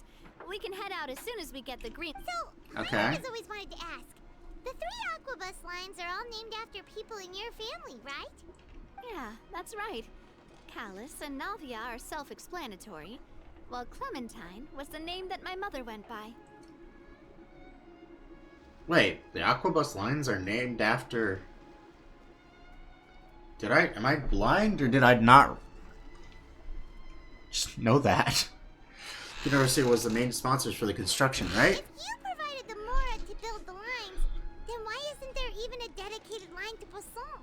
We can head out as soon as we get the green. So, Okay. I always wanted to ask. The 3 Aquabus lines are all named after people in your family, right? Yeah, that's right. Callus and Navia are self-explanatory, while Clementine was the name that my mother went by. Wait, the Aquabus lines are named after... Am I blind or did I not just know that? University was the main sponsors for the construction, right? If you provided the Mora to build the lines, then why isn't there even a dedicated line to Poisson?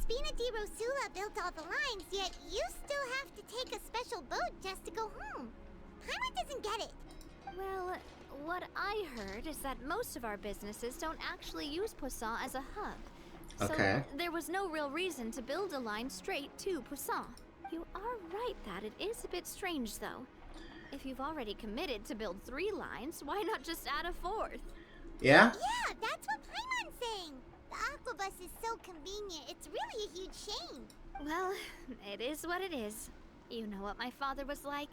Spina di Rosula built all the lines, yet you still have to take a special boat just to go home. Paimon doesn't get it. Well, what I heard is that most of our businesses don't actually use Poisson as a hub. Okay. So there was no real reason to build a line straight to Poisson. You are right that it is a bit strange, though. If you've already committed to build 3 lines, why not just add a 4th? Yeah? Yeah, that's what Paimon's saying. The Aquabus is so convenient, it's really a huge shame. Well, it is what it is. You know what my father was like.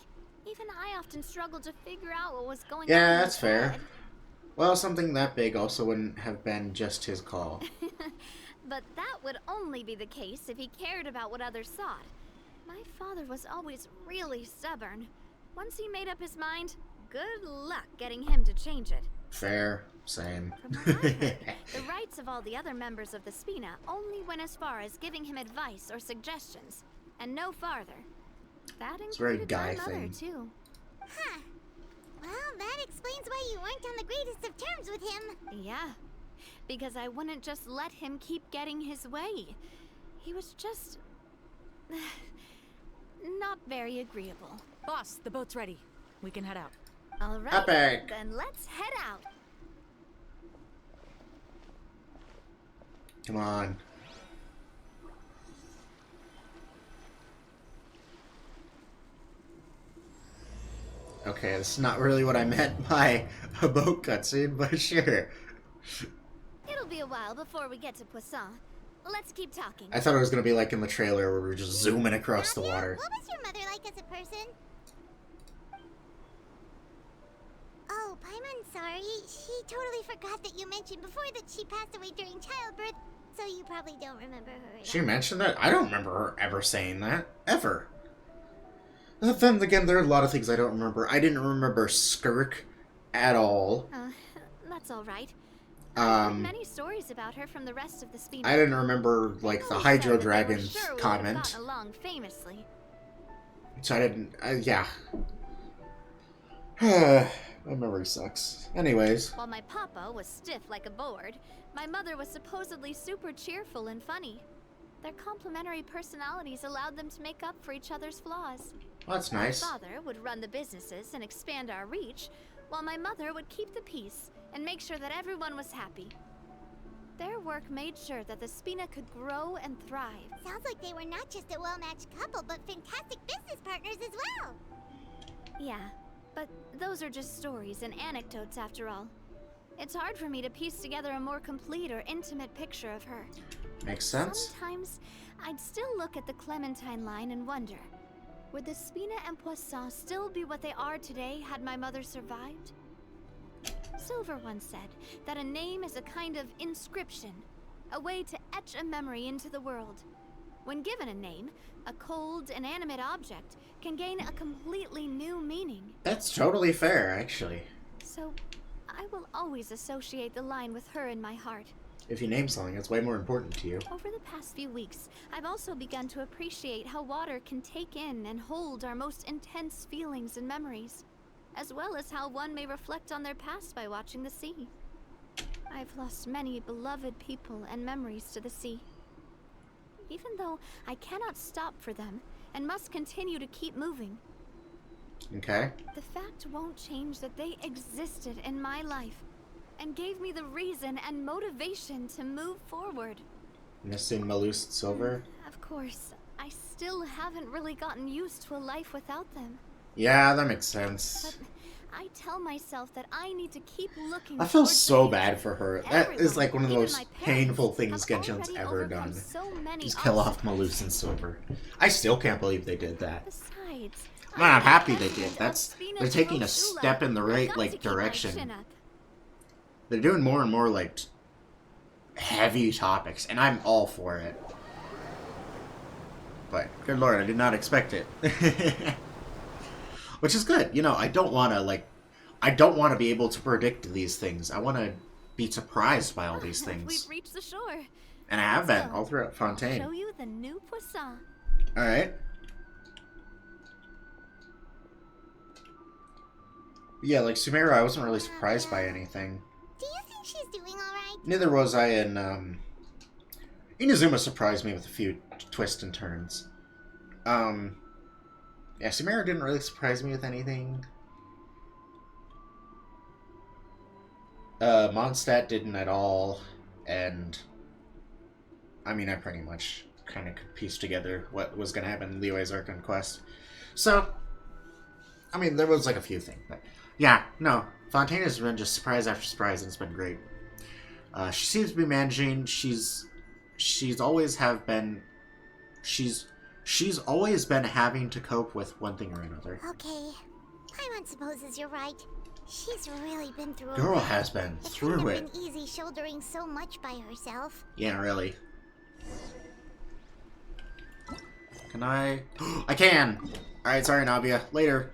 Even I often struggled to figure out what was going on. Yeah, in that's his fair. head. Well, something that big also wouldn't have been just his call. But that would only be the case if he cared about what others thought. My father was always really stubborn. Once he made up his mind, good luck getting him to change it. Fair. Same. From what I heard, the rights of all the other members of the Spina only went as far as giving him advice or suggestions, and no farther. That It's a very included guy my mother, thing. too. Huh. Well, that explains why you weren't on the greatest of terms with him. Yeah, because I wouldn't just let him keep getting his way. He was just... not very agreeable. Boss, the boat's ready. We can head out. All right, Epic. then let's head out. Come on. Okay, that's not really what I meant by a boat cutscene, but sure. It'll be a while before we get to Poisson. Let's keep talking. I thought it was gonna be like in the trailer where we were just zooming across the Navia, water. What was your mother like as a person? Oh, Paimon's sorry. She totally forgot that you mentioned before that she passed away during childbirth, so you probably don't remember her at She all. mentioned that? I don't remember her ever saying that. Ever. Then again, there are a lot of things I don't remember. I didn't remember Skirk at all. That's all right. I've heard Um, many stories about her from the rest of the Spina. I didn't remember, like, the Always Hydro said that they were Dragon's sure we would've comment. gotten along famously. So I didn't, yeah. My memory sucks. Anyways. While my papa was stiff like a board, my mother was supposedly super cheerful and funny. Their complementary personalities allowed them to make up for each other's flaws. Well, that's nice. My father would run the businesses and expand our reach, while my mother would keep the peace and make sure that everyone was happy. Their work made sure that the Spina could grow and thrive. Sounds like they were not just a well-matched couple, but fantastic business partners as well. Yeah, but those are just stories and anecdotes after all. It's hard for me to piece together a more complete or intimate picture of her. Makes sense. Sometimes, I'd still look at the Clementine line and wonder, would the Spina and Poisson still be what they are today had my mother survived? Silver once said that a name is a kind of inscription, a way to etch a memory into the world. When given a name, a cold, inanimate object can gain a completely new meaning. That's totally fair, actually. So, I will always associate the line with her in my heart. If you name something, it's way more important to you. Over the past few weeks, I've also begun to appreciate how water can take in and hold our most intense feelings and memories, as well as how one may reflect on their past by watching the sea. I've lost many beloved people and memories to the sea. Even though I cannot stop for them and must continue to keep moving, Okay. the fact won't change that they existed in my life and gave me the reason and motivation to move forward. Missing Malus and Silver? Of course, I still haven't really gotten used to a life without them. Yeah, that makes sense. But I tell myself that I need to keep looking. I feel towards so the bad future. for her. That is like one of the Everyone, most even my parents, painful things have Genshin's already ever overcome done. so many Just kill off obstacles. Malus and Silver. I still can't believe they did that. Besides, I'm happy they president did. That's of they're taking a Spina step in the I've right got to like keep my direction. chin up. They're doing more and more like heavy topics, and I'm all for it. But good lord, I did not expect it. Which is good. You know, I don't want to be able to predict these things. I want to be surprised by all these things. We've reached the shore. And I have been Let's go. all throughout I'll Fontaine. show you the new Poisson. All right. Yeah, like Sumeru, I wasn't really surprised by anything. Do you think she's doing alright? Neither was I in, Inazuma surprised me with a few twists and turns. Yeah, Sumeru didn't really surprise me with anything. Mondstadt didn't at all, and I mean, I pretty much kind of could piece together what was going to happen in Liyue's Archon Quest. So, I mean, there was like a few things, but yeah, no, Fontaine has been just surprise after surprise, and it's been great. She seems to be managing. She's always always been having to cope with one thing or another. Okay. Paimon supposes you're right. She's really been through Girl a lot. has been It through couldn't it. have been easy shouldering so much by herself. Yeah, really. Can I? I can! Alright, sorry, Navia. Later.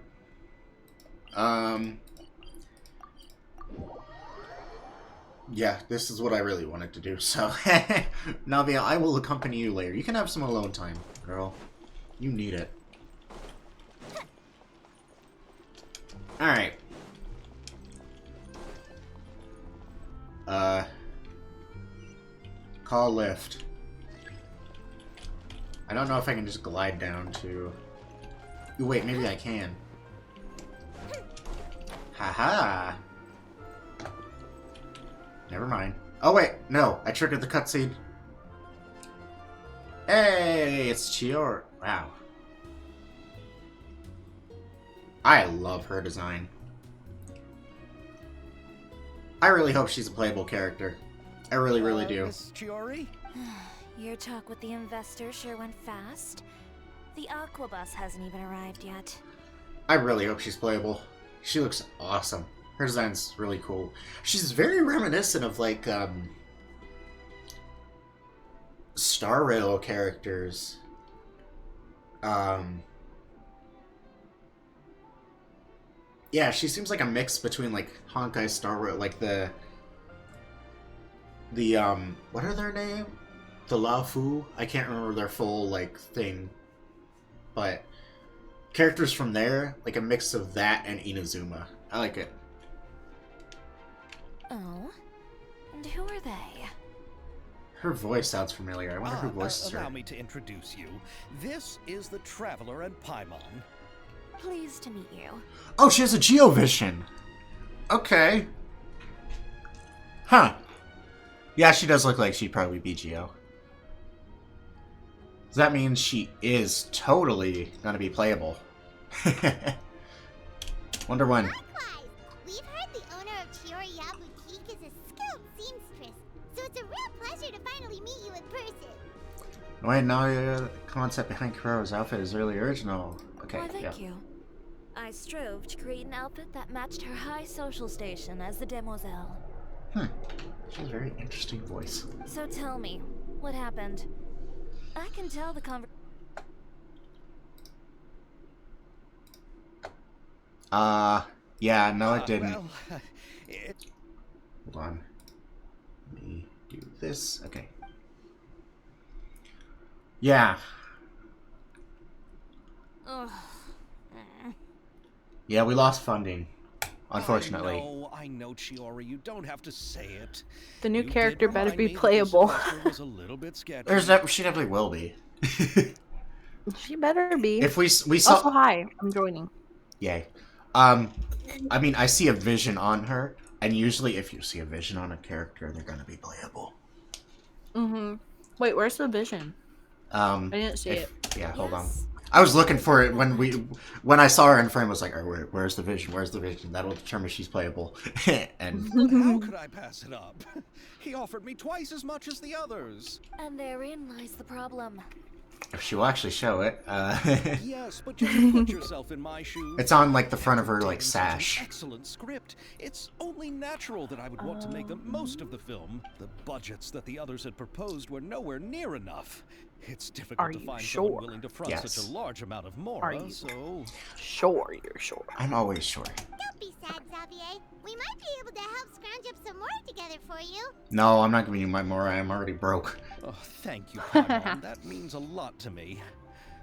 Yeah, this is what I really wanted to do, so... Navia, I will accompany you later. You can have some alone time, girl. You need it. Alright. Call lift. I don't know if I can just glide down to... Ooh, wait, maybe I can. Haha! Never mind. Oh wait, no, I triggered the cutscene. Hey, it's Chior. Wow. I love her design. I really hope she's a playable character. I really, really do. Miss Chiori? Your talk with the investor sure went fast. The Aquabus hasn't even arrived yet. I really hope she's playable. She looks awesome. Her design's really cool. She's very reminiscent of, like, Star Rail characters. Yeah, she seems like a mix between, like, Honkai Star Rail, like the, what are their name? The Lafu? I can't remember their full, like, thing. But characters from there, like a mix of that and Inazuma. I like it. Oh? And who are they? Her voice sounds familiar. I wonder who voices Allow her. me to introduce you. This is the Traveler and Paimon. Pleased to meet you. Oh, she has a Geovision. Okay. Huh. Yeah, she does look like she'd probably be Geo. So that means she is totally gonna be playable. Wonder when. Likewise, we've heard the owner of Chioriya Boutique is a skilled seamstress, so it's a real pleasure to finally meet you in person. Wait, no, the concept behind Kuro's outfit is really original. Okay, Why, yeah. thank you. I strove to create an outfit that matched her high social station as the demoiselle. She has a very interesting voice. So tell me, what happened? I can tell the Yeah, no, it didn't. Well, Hold on. Let me do this. Okay. Yeah. Ugh. Yeah, we lost funding. Unfortunately. I know, Chiori. You don't have to say it. The new You character did better remind be me that this playable. investor was a little bit sketchy. She definitely will be. She better be. If we saw. Also, hi, I'm joining. Yay. I mean, I see a vision on her, and usually if you see a vision on a character, they're gonna be playable. Wait, where's the vision? I I didn't see it. Yeah, hold on. Yes. I was looking for it when I saw her in frame. I was like, oh, where's the vision? Where's the vision? That'll determine if she's playable. And But how could I pass it up? He offered me twice as much as the others. And therein lies the problem. if she will actually show it, Yes, but just put yourself in my shoes. it's on like the front of her After like taking such an sash. excellent script. It's only natural that I would want to make the most of the film. The budgets that the others had proposed were nowhere near enough. It's difficult Are to you find sure? someone willing to front Yes. such a large amount of Are mora, you- so Sure, you're sure. I'm always sure. Don't be sad, Xavier. We might be able to help scrounge up some more together for you. No, I'm not giving you my more. I'm already broke. oh, thank you, Paimon. That means a lot to me.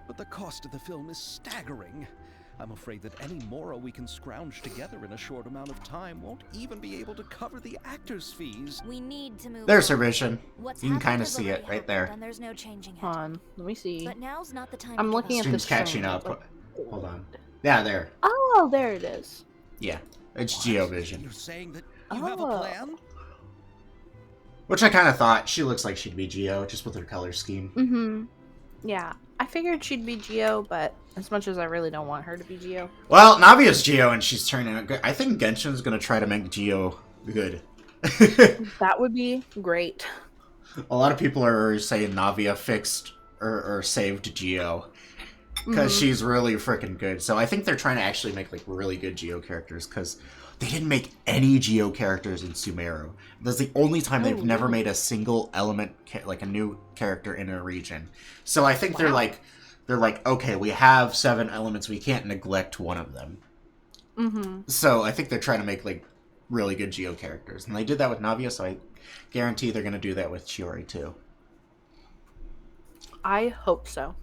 But the cost of the film is staggering. I'm afraid that any mora we can scrounge together in a short amount of time won't even be able to cover the actors' fees. We need to move There's her on. vision. What's You can happened kind of has see it already right there. happened, And there's no changing it. Hold on, let me see. But now's not the time. I'm to looking give at up. the Stream's catching stream, up. like- Hold on. Yeah, there. Oh, there it is. Yeah, it's Geovision. You're saying that you have a plan? Which I kind of thought. She looks like she'd be Geo, just with her color scheme. Yeah, I figured she'd be Geo, but as much as I really don't want her to be Geo. Well, Navia's Geo, and she's turning out good. I think Genshin's gonna try to make Geo good. That would be great. A lot of people are saying Navia fixed or saved Geo. Because she's really freaking good. So I think they're trying to actually make like really good Geo characters, because they didn't make any Geo characters in Sumeru. That's the only time they've never made a single element, like a new character in a region. So I think they're like, okay, we have 7 elements, we can't neglect one of them. So I think they're trying to make like really good Geo characters, and they did that with Navia. So I guarantee they're gonna do that with Chiori too. I hope so.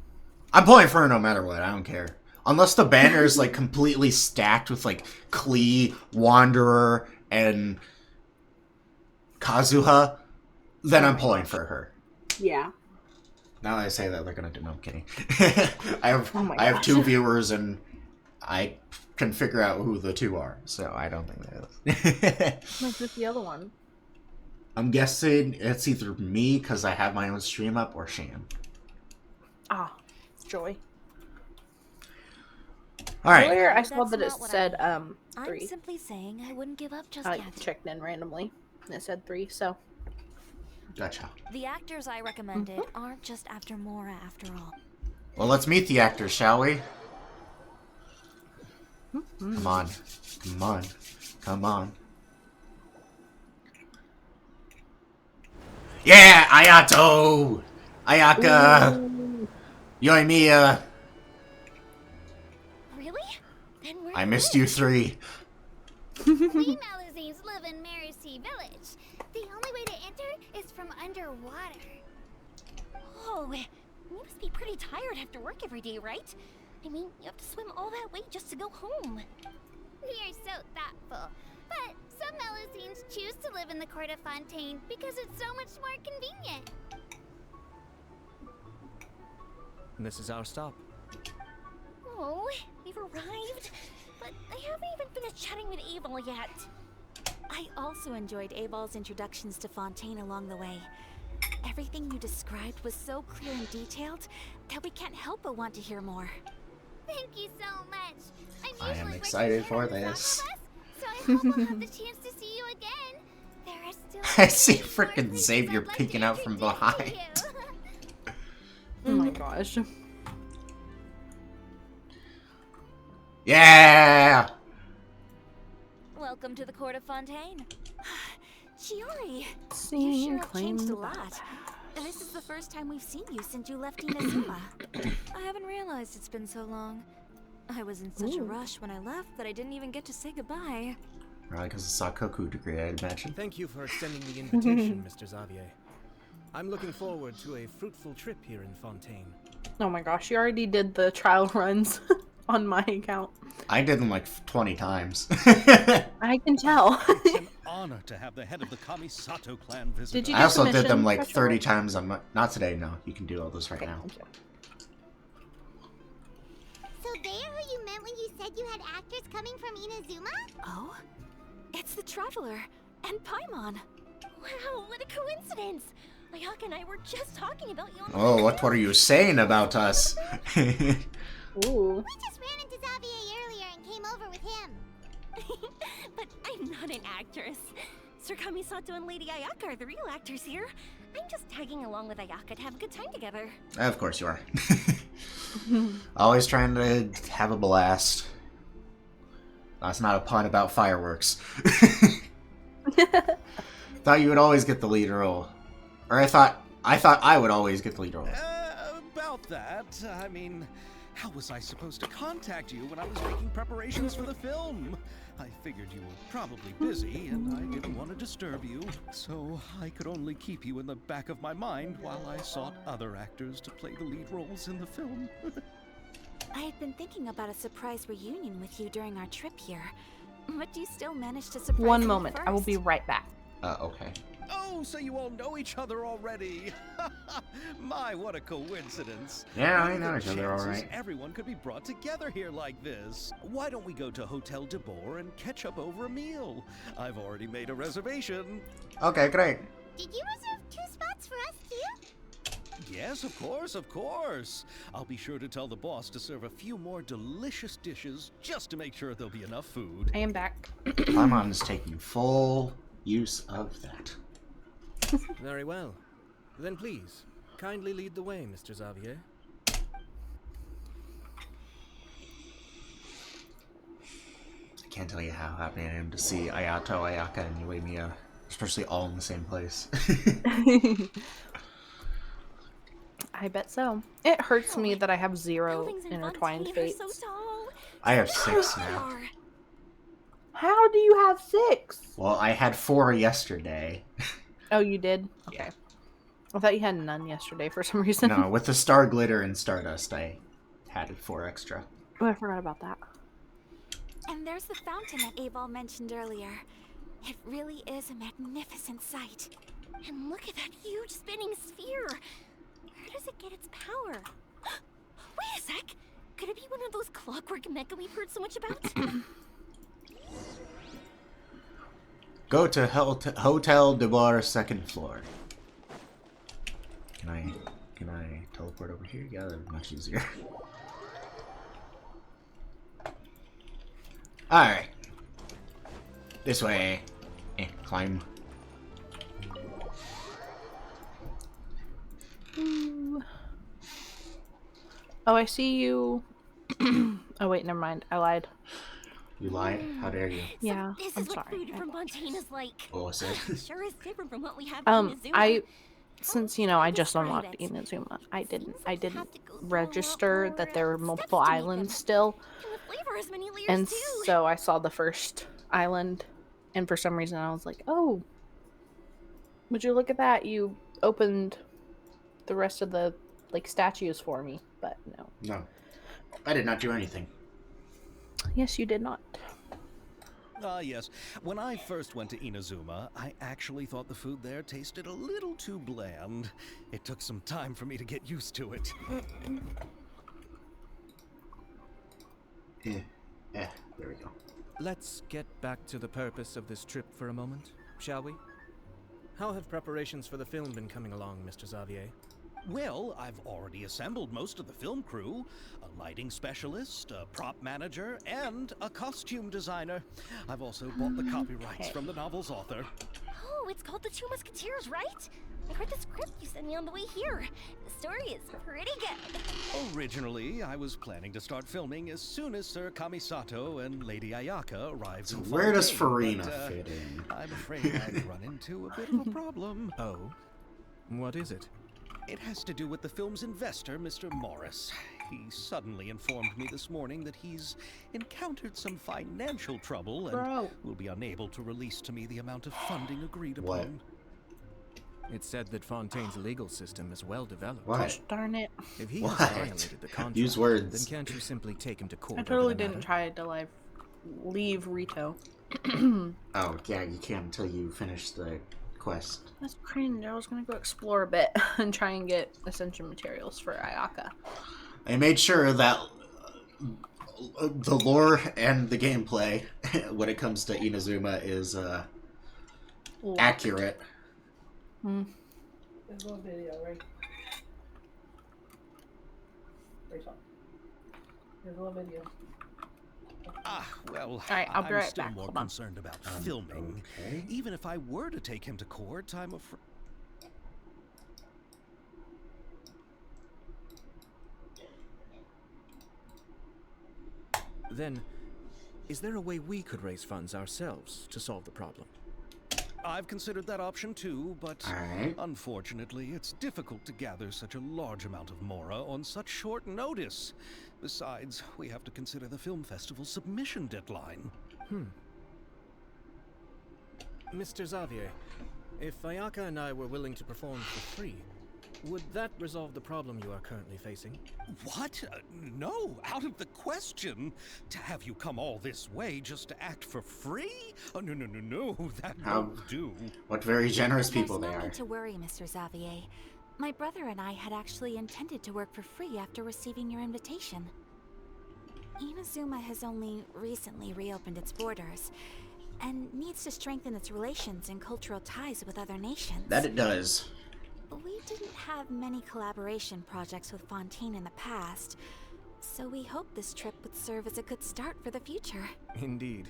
I'm pulling for her no matter what. I don't care. Unless the banner is like completely stacked with like Klee, Wanderer, and Kazuha, then I'm pulling for her. Yeah. Now that I say that, they're gonna do. No, I'm kidding. I have Oh my I have gosh. 2 viewers, and I can figure out who the 2 are. So I don't think that is. What's with the other one? I'm guessing it's either me because I have my own stream up, or Sham. Ah, Joy. All right. Earlier I That's saw that it not what I said mean. 3. I'm simply saying I wouldn't give up just I yet. checked in randomly and it said 3, so Gotcha. The actors I recommended aren't just after Mora after all. Well, let's meet the actors, shall we? Come on. Come on. Come on. Yeah! Ayato! Ayaka! Yoimiya! Really? Then we're I missed you 3. We Malazines live in Marcy Village. The only way to enter is from underwater. Oh, you must be pretty tired after work every day, right? I mean, you have to swim all that way just to go home. You're so thoughtful. But some Malazines choose to live in the Court of Fontaine because it's so much more convenient. And this is our stop. Oh, we've arrived, but I haven't even finished chatting with Abel yet. I also enjoyed Abal's introductions to Fontaine along the way. Everything you described was so clear and detailed that we can't help but want to hear more. Thank you so much. I'm I am usually excited working for here on the this. soccer bus, so I hope I'll have the chance to see you again. There are still I see many more frickin' places Xavier I'd like peeking to out from introduce behind. to you. Oh my gosh. Yeah! Welcome to the court of Fontaine. Chiori, you Seeing sure have claimed changed a about lot. that. This is the first time we've seen you since you left Inazuma. I haven't realized it's been so long. I was in such a rush when I left that I didn't even get to say goodbye. Probably because of Sakoku degree, I'd imagine. Thank you for extending the invitation, Mr. Xavier. I'm looking forward to a fruitful trip here in Fontaine. Oh my gosh, you already did the trial runs on my account. I did them like 20 times. I can tell. It's an honor to have the head of the Kamisato clan visit Did you us. I do also did them submission, like Pressure? 30 times. Not today, no. You can do all this right Okay, now. thank you. So they're who you meant when you said you had actors coming from Inazuma? Oh? It's the Traveler and Paimon. Wow, what a coincidence! Ayaka and I were just talking about you on the Oh, what are you saying about us? Ooh. We just ran into Xavier earlier and came over with him. But I'm not an actress. Sir Kamisato and Lady Ayaka are the real actors here. I'm just tagging along with Ayaka to have a good time together. Of course you are. Always trying to have a blast. That's not a pun about fireworks. Thought you would always get the lead role. Or I thought I would always get the lead role. About that, I mean, how was I supposed to contact you when I was making preparations for the film? I figured you were probably busy, and I didn't want to disturb you, so I could only keep you in the back of my mind while I sought other actors to play the lead roles in the film. I had been thinking about a surprise reunion with you during our trip here. But you still managed to surprise One me moment. I will first. be right back. Okay. Oh, so you all know each other already? My, what a coincidence. Yeah, I What are know the each other chances alright. everyone could be brought together here like this? Why don't we go to Hotel de Boer and catch up over a meal? I've already made a reservation. Okay, great. Did you reserve 2 spots for us too? Yes, of course, of course. I'll be sure to tell the boss to serve a few more delicious dishes just to make sure there'll be enough food. I am back. Paimon is taking full use of that. Very well. Then please, kindly lead the way, Mr. Xavier. I can't tell you how happy I am to see Ayato, Ayaka, and Uemia, especially all in the same place. I bet so. It hurts me that I have 0 Buildings in intertwined Fontaine are fates. so tall. I have 6 now. Are. How do you have 6? Well, I had 4 yesterday. Oh, you did? Yeah. Okay. I thought you had none yesterday for some reason. No, with the Star Glitter and Stardust, I had 4 extra. Oh, I forgot about that. And there's the fountain that Abel mentioned earlier. It really is a magnificent sight. And look at that huge spinning sphere. Where does it get its power? Wait a sec. Could it be one of those clockwork mecha we've heard so much about? Go to Hotel de Boer, 2nd floor. Can I teleport over here? Yeah, that'd be much easier. Alright. This way. Climb. Ooh. Oh, I see you. Oh, wait, never mind. I lied. You lied? How dare you? Yeah, So this I'm is what sorry. food from Fontaine is like. What was it? Sure is different from what we have in Inazuma. I since you know I just Describe unlocked it. Inazuma, I Seems didn't like you have to go through a lot register more that there were steps multiple to make islands them. still, And the flavor has many layers and too. so I saw the first island, and for some reason I was like, oh, would you look at that? You opened the rest of the like statues for me, but no. No. I did not do anything. Yes, you did not. Ah, yes. When I first went to Inazuma, I actually thought the food there tasted a little too bland. It took some time for me to get used to it. There we go. Let's get back to the purpose of this trip for a moment, shall we? How have preparations for the film been coming along, Mr. Xavier? Well, I've already assembled most of the film crew. A lighting specialist, a prop manager, and a costume designer. I've also bought the copyrights from the novel's author. Oh, it's called The Two Musketeers, right? I read the script you sent me on the way here. The story is pretty good. Originally, I was planning to start filming as soon as Sir Kamisato and Lady Ayaka arrived. So in where does Fontaine, Farina but, fit in? I'm afraid I've run into a bit of a problem. Oh? What is it? It has to do with the film's investor, Mr. Morris. He suddenly informed me this morning that he's encountered some financial trouble and will be unable to release to me the amount of funding agreed What? upon. It's said that Fontaine's legal system is well developed. What? Gosh darn it. If he has What? violated the contract, Use words. then can't you simply take him to court? I over totally the didn't matter? try to leave Rito. Oh, yeah, you can't until you finish the quest. That's cringe. I was gonna go explore a bit and try and get ascension materials for Ayaka. I made sure that the lore and the gameplay, when it comes to Inazuma, is accurate. Hmm. There's a little video, right? There's a little video. Well, Alright, I'll be I'm right still back. more Hold on. concerned about filming. Okay. Even if I were to take him to court, I'm afraid... Then, is there a way we could raise funds ourselves to solve the problem? I've considered that option too, but Alright. unfortunately, it's difficult to gather such a large amount of mora on such short notice. Besides, we have to consider the film festival's submission deadline. Mr. Xavier, if Ayaka and I were willing to perform for free, would that resolve the problem you are currently facing? What? No, out of the question. To have you come all this way just to act for free? Oh, no, that How- won't do. What very generous people There's they no are. need to worry, Mr. Xavier. My brother and I had actually intended to work for free after receiving your invitation. Inazuma has only recently reopened its borders, and needs to strengthen its relations and cultural ties with other nations. That it does. We didn't have many collaboration projects with Fontaine in the past, so we hoped this trip would serve as a good start for the future. Indeed.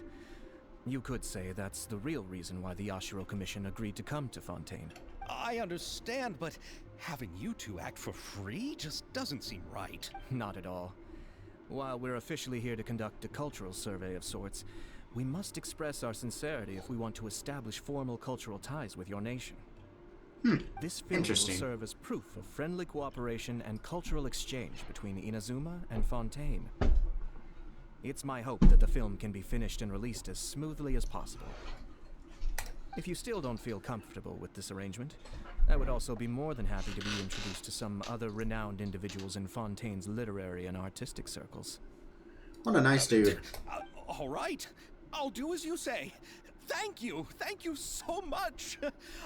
You could say that's the real reason why the Yashiro Commission agreed to come to Fontaine. I understand, but having you two act for free just doesn't seem right. Not at all. While we're officially here to conduct a cultural survey of sorts, we must express our sincerity if we want to establish formal cultural ties with your nation. This film will Interesting. serve as proof of friendly cooperation and cultural exchange between Inazuma and Fontaine. It's my hope that the film can be finished and released as smoothly as possible. If you still don't feel comfortable with this arrangement, I would also be more than happy to be introduced to some other renowned individuals in Fontaine's literary and artistic circles. What a nice dude. All right, I'll do as you say. Thank you so much.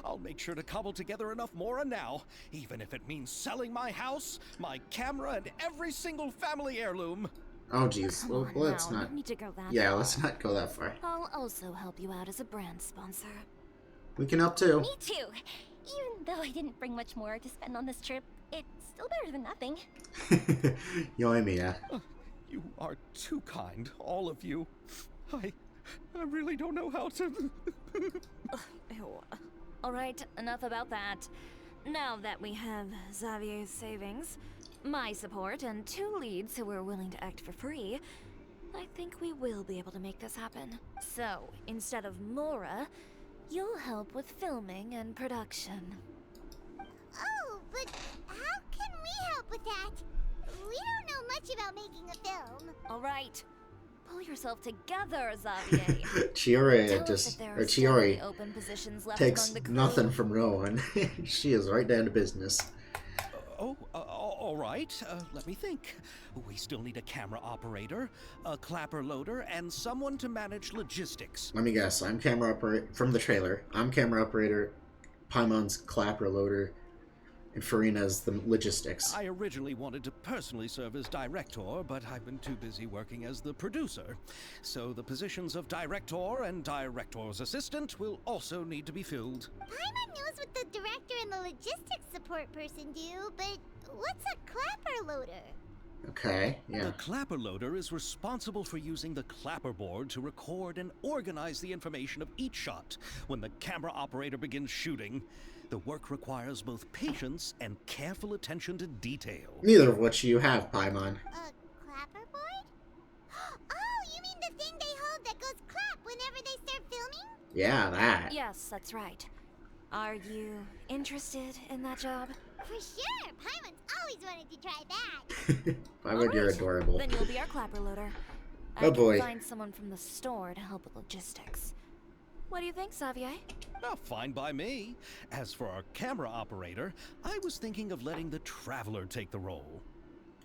I'll make sure to cobble together enough mora now, even if it means selling my house, my camera, and every single family heirloom. Oh, jeez. Well, Come on let's now, not. no need to go that Yeah, far. let's not go that far. I'll also help you out as a brand sponsor. We can help too. Me too. Even though I didn't bring much more to spend on this trip, it's still better than nothing. Yoimiya. You are too kind, all of you. I really don't know how to... Ew. Alright, enough about that. Now that we have Xavier's savings, my support, and 2 leads who are willing to act for free, I think we will be able to make this happen. So, instead of Mora, you'll help with filming and production. Oh, but how can we help with that? We don't know much about making a film. Alright, pull yourself together, Xavier. Chiori Tell us just, if there or are still any Chiori open positions left takes among the crew. nothing from no one. She is right down to business. All right. Let me think. We still need a camera operator, a clapper loader, and someone to manage logistics. Let me guess. I'm camera operator from the trailer. I'm camera operator. Paimon's clapper loader. And Farina's the logistics. I originally wanted to personally serve as director, but I've been too busy working as the producer. So the positions of director and director's assistant will also need to be filled. Paimon knows what the director and the logistics support person do, but what's a clapper loader? Okay, yeah. The clapper loader is responsible for using the clapperboard to record and organize the information of each shot when the camera operator begins shooting. The work requires both patience and careful attention to detail. Neither of which you have, Paimon. A clapperboard? Oh, you mean the thing they hold that goes clap whenever they start filming? Yeah, that. Yes, that's right. Are you interested in that job? For sure! Paimon's always wanted to try that. Paimon, you're adorable. Then you'll be our clapper loader. Oh, I boy. can find someone from the store to help with logistics. What do you think, Xavier? Oh, fine by me. As for our camera operator, I was thinking of letting the Traveler take the role.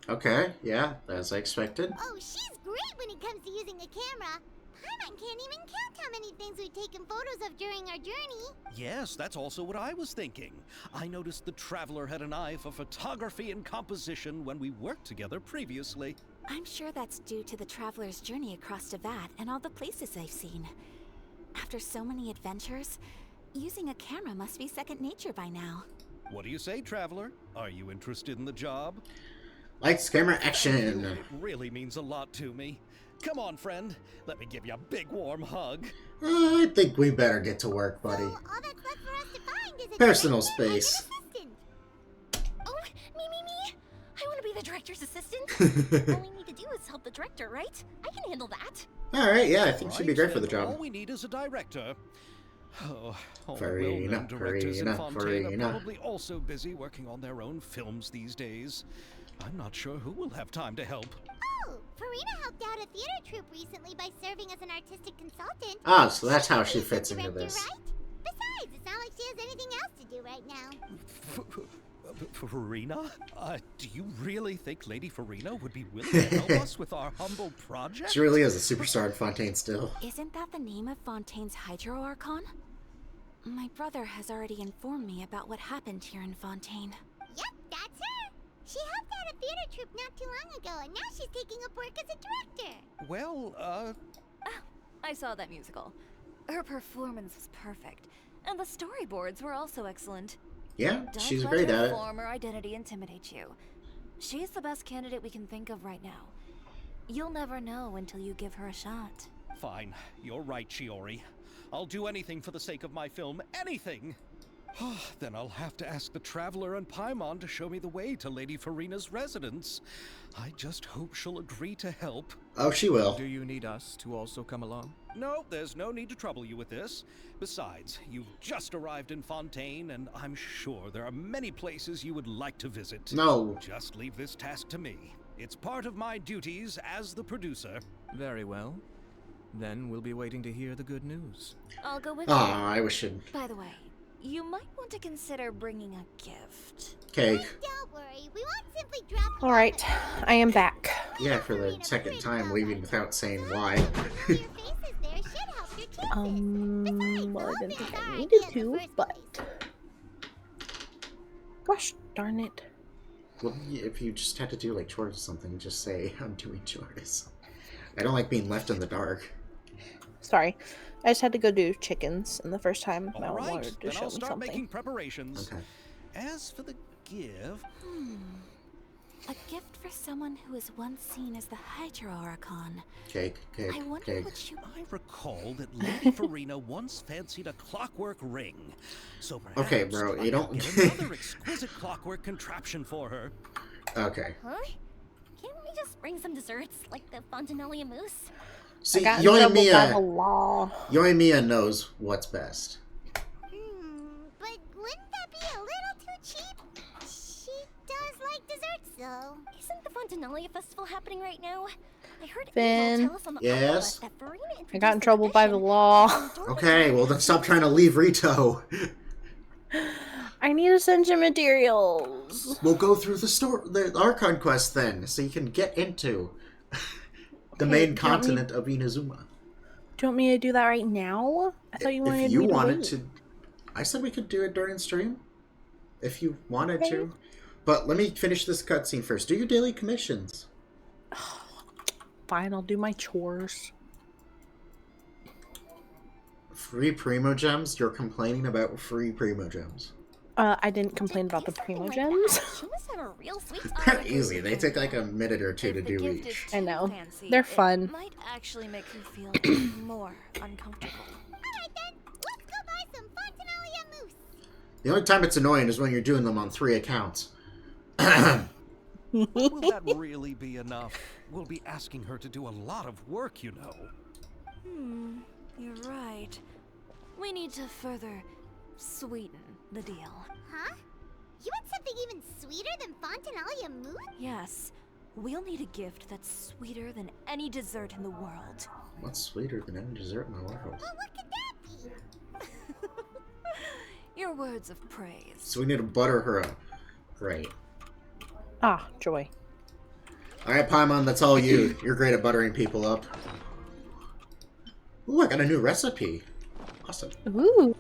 Okay, yeah, as I expected. Oh, she's great when it comes to using a camera. Paimon can't even count how many things we've taken photos of during our journey. Yes, that's also what I was thinking. I noticed the Traveler had an eye for photography and composition when we worked together previously. I'm sure that's due to the traveler's journey across Teyvat and all the places they've seen. After so many adventures, using a camera must be second nature by now. What do you say, Traveler? Are you interested in the job? Lights, camera, action. It really means a lot to me. Come on, friend. Let me give you a big warm hug. I think we better get to work, buddy. So all that's left for us to find is a Personal director and an space. assistant. Oh, me. I want to be the director's assistant. All we need to do is help the director, right? I can handle that. Alright, yeah, I think she'd be Right, great for the then job. All we need is a director. Oh, all the Farina, well-known directors in Farina, Fontaine Farina. are probably also busy working on their own films these days. I'm not sure who will have time to help. Oh, Farina helped out a theater troupe recently by serving as an artistic consultant. Ah, so that's how she She's a fits into director, this. Right? Besides, it's not like she has anything else to do right now. Farina? Do you really think Lady Farina would be willing to help us with our humble project? She really is a superstar in Fontaine still. Isn't that the name of Fontaine's Hydro Archon? My brother has already informed me about what happened here in Fontaine. Yep, that's her. She helped out a theater troupe not too long ago, and now she's taking up work as a director. Well, I saw that musical. Her performance was perfect, and the storyboards were also excellent. Yeah, Don't she's let great her at it. former identity intimidate you. She's the best candidate we can think of right now. You'll never know until you give her a shot. fine. You're right, Shiori. I'll do anything for the sake of my film. Anything! Then I'll have to ask the Traveler and Paimon to show me the way to Lady Farina's residence. I just hope she'll agree to help. Oh, she will. Do you need us to also come along? No, there's no need to trouble you with this. Besides, you've just arrived in Fontaine, and I'm sure there are many places you would like to visit. No. Just leave this task to me. It's part of my duties as the producer. Very well. Then we'll be waiting to hear the good news. I'll go with Ah, I wish it. you. By the way, you might want to consider bringing a gift. Cake. Don't worry, we won't simply drop you Alright, off I am back. Yeah, for the second time leaving without saying why. Well, I didn't think I needed to, but... Gosh darn it. Well, if you just had to do like chores or something, just say, I'm doing chores. I don't like being left in the dark. Sorry. I just had to go do chickens, and the first time my All mom right, wanted to then show I'll me start something. making preparations. Okay. As for the gift, A gift for someone who was once seen as the Hydro Archon. Cake, cake, I wonder cake. what you... I recall that Lady Farina once fancied a clockwork ring. So perhaps Okay, bro, I you could don't- get another exquisite clockwork contraption for her. Okay. Huh? Can't we just bring some desserts, like the Fontanalia mousse? See, I got in trouble by the Yoimiya, law. Yoimiya knows what's best. But wouldn't that be a little too cheap? She does like desserts, though. Isn't the Fontanalia festival happening right now? I heard Finn. Eva tell us on the Yes? audiobook that Farina I got in introduced the trouble by the tradition. law. Okay, well then stop trying to leave Rito. I need essential materials. We'll go through the Archon quest then, so you can get into the Okay, main do you want me- continent of Inazuma. Do you want me to do that right now? I thought you wanted If you me to wanted wait. to, I said we could do it during stream. if you wanted Okay. to. But let me finish this cutscene first. Do your daily commissions. Fine, I'll do my chores. Free Primo Gems? You're complaining about free Primo Gems. I didn't complain about the Primo Gems. She must have a real sweet They're easy. They take like a minute or two to If the do gift is each. I too know. fancy, They're it fun. might actually make you feel more uncomfortable. Alright then, let's go buy some Fontinalia mousse. The only time it's annoying is when you're doing them on 3 accounts. Will that really be enough? We'll be asking her to do a lot of work, you know. You're right. We need to further sweeten the deal. Huh? You want something even sweeter than Fontinalia mousse? Yes, we'll need a gift that's sweeter than any dessert in the world. What's sweeter than any dessert in the world? Well, what could that be? Your words of praise. So we need to butter her up. Great. Ah, joy. Alright, Paimon, that's all you. You're great at buttering people up. Ooh, I got a new recipe. Awesome. Ooh.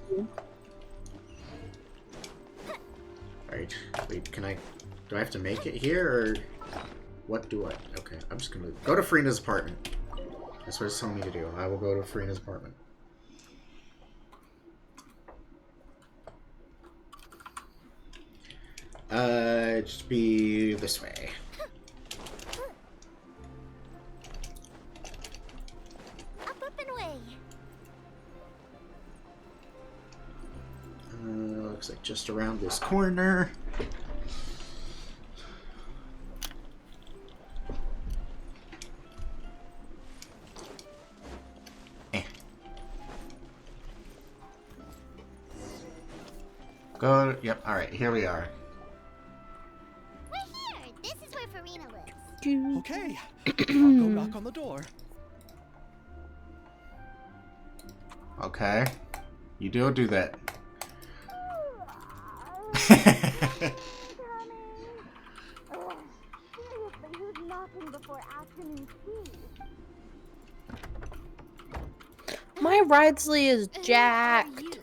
Alright, wait, can I... Do I have to make it here, or... What do I... Okay, I'm just gonna... Go to Freena's apartment. That's what it's telling me to do. I will go to Freena's apartment. Just be this way. Up and away. Looks like just around this corner. Go. Yep. All right. Here we are. We're here. This is where Farina lives. Okay, I'll go knock on the door. Okay. You do that. Seriously, who's knocking before afternoon tea? My Ridesley is jacked.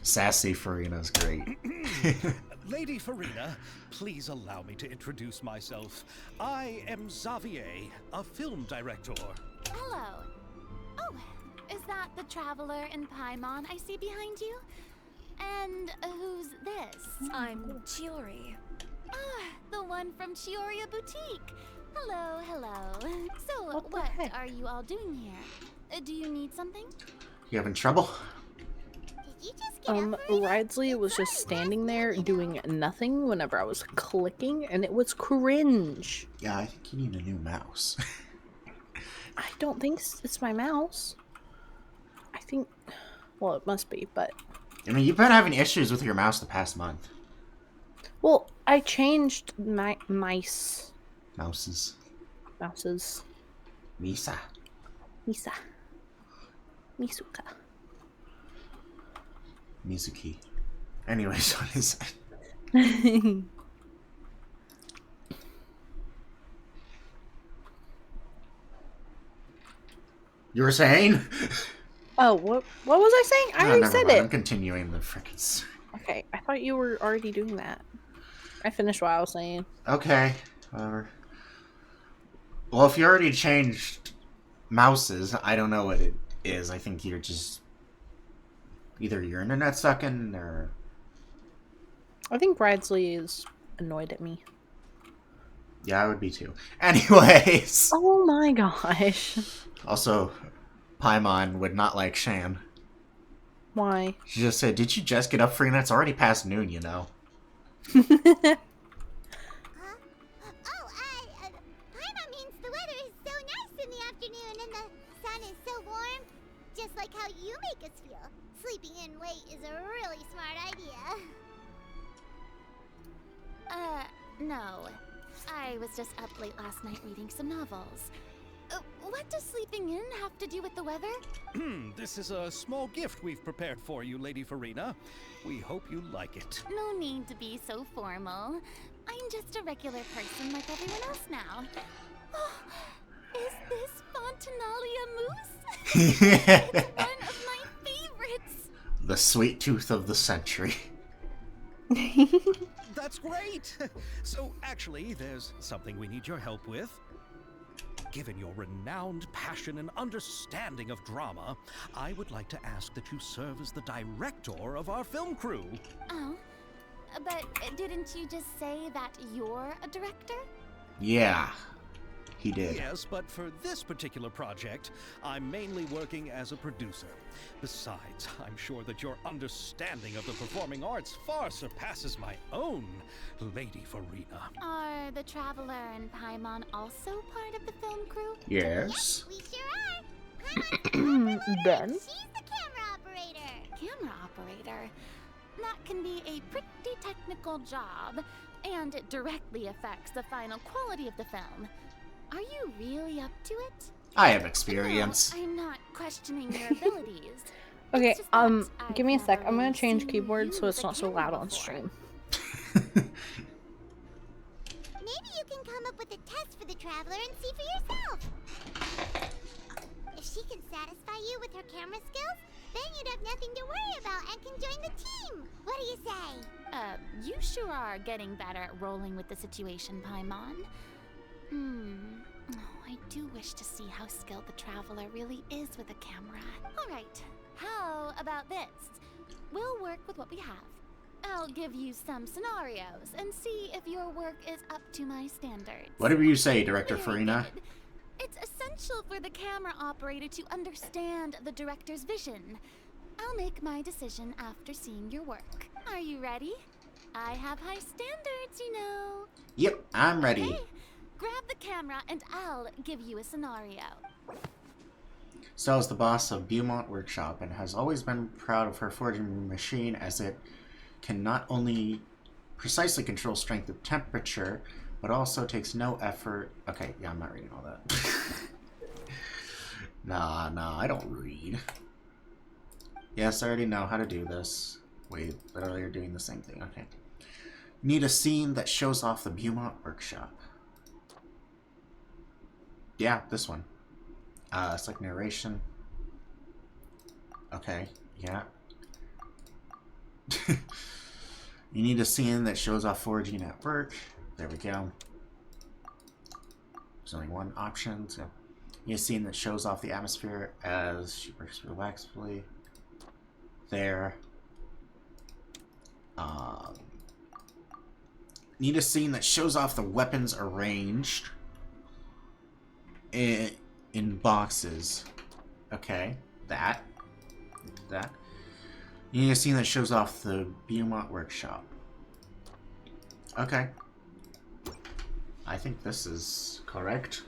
Sassy Farina's great. Lady Farina, please allow me to introduce myself. I am Xavier, a film director. Hello. Oh, is that the traveler in Paimon I see behind you? And who's this? I'm Chiori. Ah, the one from Chioria Boutique. Hello, hello. So, What the what heck? are you all doing here? Do you need something? You having trouble? Did you just get up, Farina? Ridesley was just standing there doing nothing whenever I was clicking, and it was cringe. Yeah, I think you need a new mouse. I don't think it's my mouse. I think, well, it must be, but I mean, you've been having issues with your mouse the past month. well, I changed my mouses. Misa. Misa. Misuka. Mizuki. Anyways, what is it? You were saying? Oh, what was I saying? I Oh, already never said mind. it. I'm continuing the frickin' Okay, I thought you were already doing that. I finished what I was saying. Okay, whatever. Well, if you already changed mouses, I don't know what it is. I think you're just... Either your internet's sucking, or... I think Ridesley is annoyed at me. Yeah, I would be too. Anyways! Oh my gosh. Also, Paimon would not like Shan. Why? She just said, did you just get up, Farina? It's already past noon, you know. Huh? Oh, Paimon means the weather is so nice in the afternoon and the sun is so warm. Just like how you make us feel. Sleeping in late is a really smart idea. No. I was just up late last night reading some novels. What does sleeping in have to do with the weather? This is a small gift we've prepared for you, Lady Farina. We hope you like it. No need to be so formal. I'm just a regular person like everyone else now. Oh, is this Fontinalia mousse? It's one of my favorites. The sweet tooth of the century. That's great! So, actually, there's something we need your help with. Given your renowned passion and understanding of drama, I would like to ask that you serve as the director of our film crew. Oh, but didn't you just say that you're a director? Yeah, he did. Yes, but for this particular project, I'm mainly working as a producer. Besides, I'm sure that your understanding of the performing arts far surpasses my own, Lady Farina. Are the Traveler and Paimon also part of the film crew? Yes. We sure are. Ben? She's the camera operator. Camera operator. That can be a pretty technical job, and it directly affects the final quality of the film. Are you really up to it? I have experience. No, I'm not questioning your abilities. Okay, It's just that I've give me a sec. never I'm gonna really change seen keyboard you so it's with a not so camera loud on before. stream. Maybe you can come up with a test for the Traveler and see for yourself. If she can satisfy you with her camera skills, then you'd have nothing to worry about and can join the team. What do you say? You sure are getting better at rolling with the situation, Paimon. Oh, I do wish to see how skilled the Traveler really is with a camera. Alright, how about this? We'll work with what we have. I'll give you some scenarios and see if your work is up to my standards. Whatever you say, Director Very Farina. good. It's essential for the camera operator to understand the director's vision. I'll make my decision after seeing your work. Are you ready? I have high standards, you know. Yep, I'm ready. Okay, grab the camera and I'll give you a scenario. Sel is the boss of Beaumont Workshop and has always been proud of her forging machine, as it can not only precisely control strength and temperature, but also takes no effort. Okay, yeah, I'm not reading all that. Nah, I don't read. Yes, I already know how to do this. Wait, literally you're doing the same thing. Okay. Need a scene that shows off the Beaumont Workshop. Yeah, this one. It's like narration. Okay, yeah. You need a scene that shows off foraging at work. There we go. There's only one option. So you need a scene that shows off the atmosphere as she works relaxedly. There. Need a scene that shows off the weapons arranged in boxes. Okay, that. You need a scene that shows off the Beaumont Workshop. Okay. I think this is correct.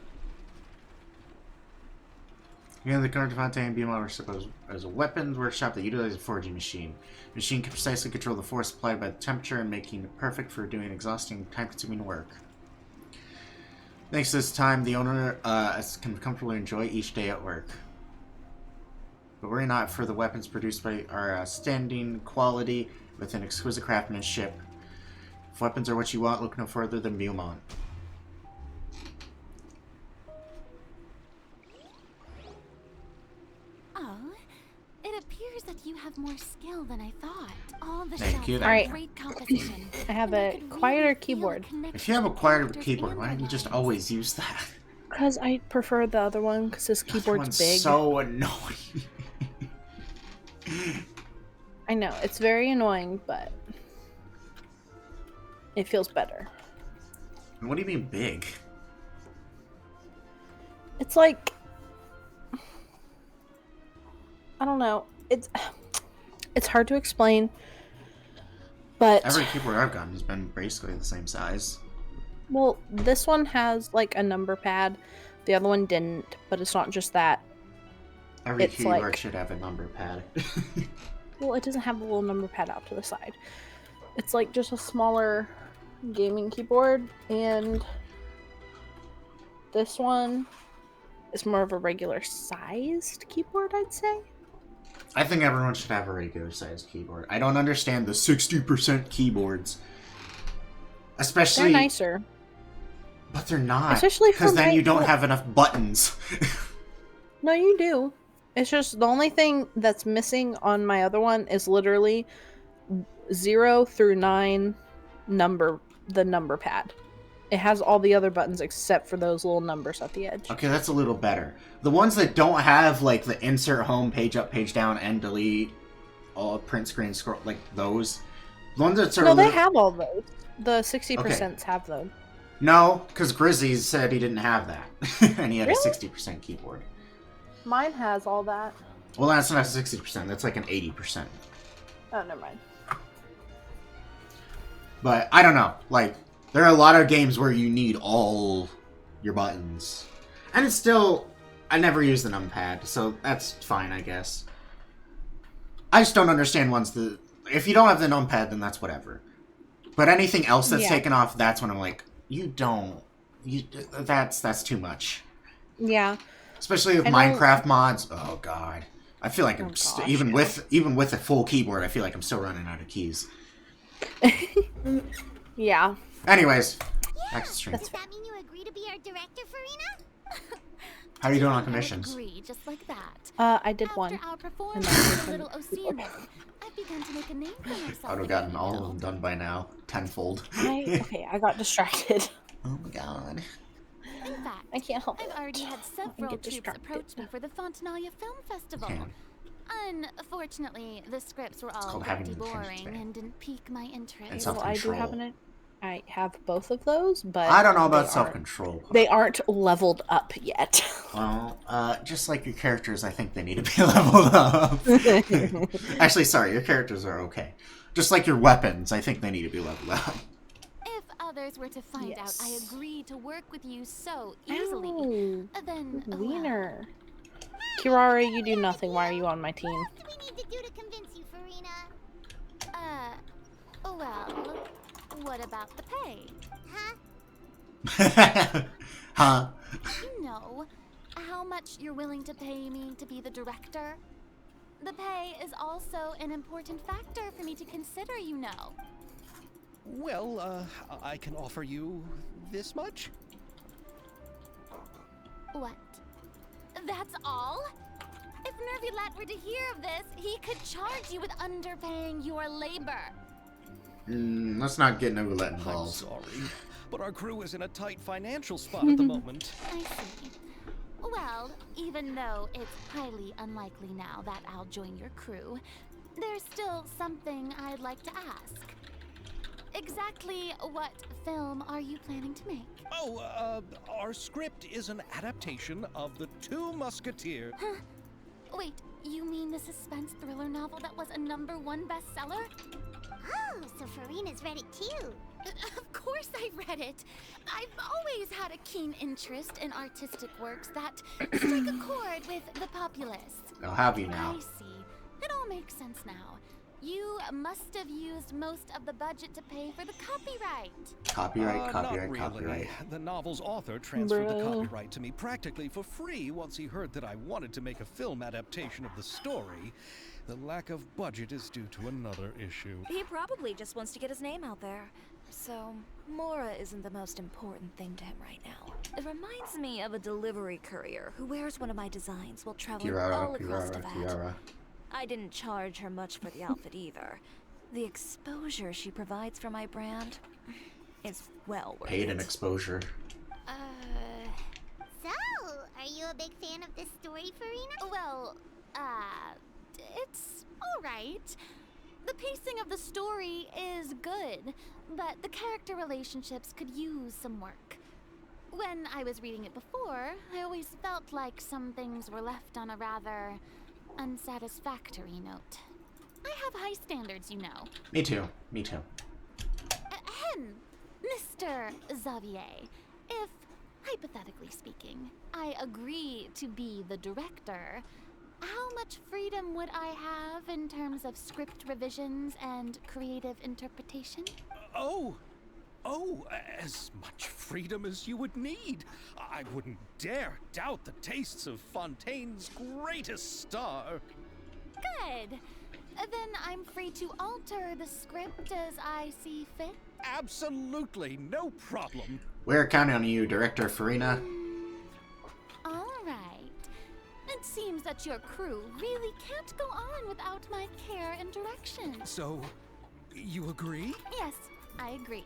The current Fontaine Beaumont Workshop as a weapons workshop that utilizes a foraging machine. The machine can precisely control the force applied by the temperature and making it perfect for doing exhausting, time-consuming work. Thanks to this time, the owner can comfortably enjoy each day at work. But worry not, for the weapons produced by are standing quality with an exquisite craftsmanship. If weapons are what you want, look no further than Beaumont. Oh, it appears that you have more skill than I thought. All the Thank shots you, are thank you. great composition. I have And a could really quieter feel the keyboard. If you have a connection quieter between keyboard, characters why and don't you just their always use that? Because I prefer the other one, because this The other keyboard's one's big. so annoying. I know, it's very annoying, but it feels better. What do you mean big? It's like, I don't know. It's hard to explain, but Every keyboard I've gotten has been basically the same size. well, this one has like a number pad. The other one didn't, but it's not just that. Every It's keyboard like- should have a number pad. Well, it doesn't have a little number pad out to the side. It's like just a smaller gaming keyboard, and this one is more of a regular sized keyboard, I'd say. I think everyone should have a regular sized keyboard. I don't understand the 60% keyboards. Especially... They're nicer. But they're not. Especially for because then my- you don't well- have enough buttons. No, you do. It's just the only thing that's missing on my other one is literally 0 through 9 the number pad. It has all the other buttons except for those little numbers at the edge. Okay, that's a little better. The ones that don't have, like, the insert home, page up, page down, and delete, all print screen, scroll, like, those. The ones that No, they have all those. The 60% have those. No, because Grizzly said he didn't have that. And he had Really? a 60% keyboard. Mine has all that. Well, that's not 60%. That's like an 80%. Oh, never mind. But, I don't know. Like, there are a lot of games where you need all your buttons. And it's still... I never use the numpad, so that's fine, I guess. I just don't understand ones that... If you don't have the numpad, then that's whatever. But anything else that's taken off, that's when I'm like, you don't... That's too much. Yeah. Especially with Minecraft mods. Oh, God. I feel like I'm even with a full keyboard, I feel like I'm still running out of keys. Yeah. Anyways, back to the stream. Does that mean you agree to be our director, Farina? How are you doing on commissions? Agree, just like that. I did one. After our performance of the Little Ocean, I've begun to make a name for myself. I would have gotten all of them done by now, tenfold. I got distracted. Oh my god. In fact, I can't help I've it. already had several troops approach me for the Fontanalia Film Festival. Damn. Unfortunately, the scripts were all called having pretty an attention boring span. and didn't pique my interest. And Well, I have both of those, but I don't know about self-control. They aren't leveled up yet. Well, just like your characters, I think they need to be leveled up. Actually, sorry, your characters are okay. Just like your weapons, I think they need to be leveled up. If others were to find out I agreed to work with you so easily, then Wiener. Kirara, you do nothing. Why are you on my team? What do we need to do to convince you, Farina? Well, what about the pay? Huh? Huh? You know, how much you're willing to pay me to be the director? The pay is also an important factor for me to consider, you know. Well, I can offer you this much. What? That's all? If Nervulat were to hear of this, he could charge you with underpaying your labor. Let's not get Nervulat I'm involved. sorry, but our crew is in a tight financial spot at the moment. I see. Well, even though it's highly unlikely now that I'll join your crew, there's still something I'd like to ask. Exactly what film are you planning to make? Oh, our script is an adaptation of The Two Musketeers. Huh? Wait, you mean the suspense thriller novel that was a #1 bestseller? Oh, so Farina's read it too. Of course I read it. I've always had a keen interest in artistic works that strike a chord with the populace. I'll have you now. I see. It all makes sense now. You must have used most of the budget to pay for the copyright. Copyright. Not really. The novel's author transferred the copyright to me practically for free once he heard that I wanted to make a film adaptation of the story. The lack of budget is due to another issue. He probably just wants to get his name out there. So, Mora isn't the most important thing to him right now. It reminds me of a delivery courier who wears one of my designs while traveling all across Nevada. I didn't charge her much for the outfit either. The exposure she provides for my brand is well worth it. Paid an exposure. So, are you a big fan of this story, Farina? Well, it's alright. The pacing of the story is good, but the character relationships could use some work. When I was reading it before, I always felt like some things were left on a rather unsatisfactory note. I have high standards, you know. Me too. Me too. Ahem, Mr. Xavier, if, hypothetically speaking, I agree to be the director, how much freedom would I have in terms of script revisions and creative interpretation? Oh, as much freedom as you would need. I wouldn't dare doubt the tastes of Fontaine's greatest star. Good. Then I'm free to alter the script as I see fit. Absolutely, no problem. We're counting on you, Director Farina. All right. It's seems that your crew really can't go on without my care and direction. So, you agree? Yes, I agree.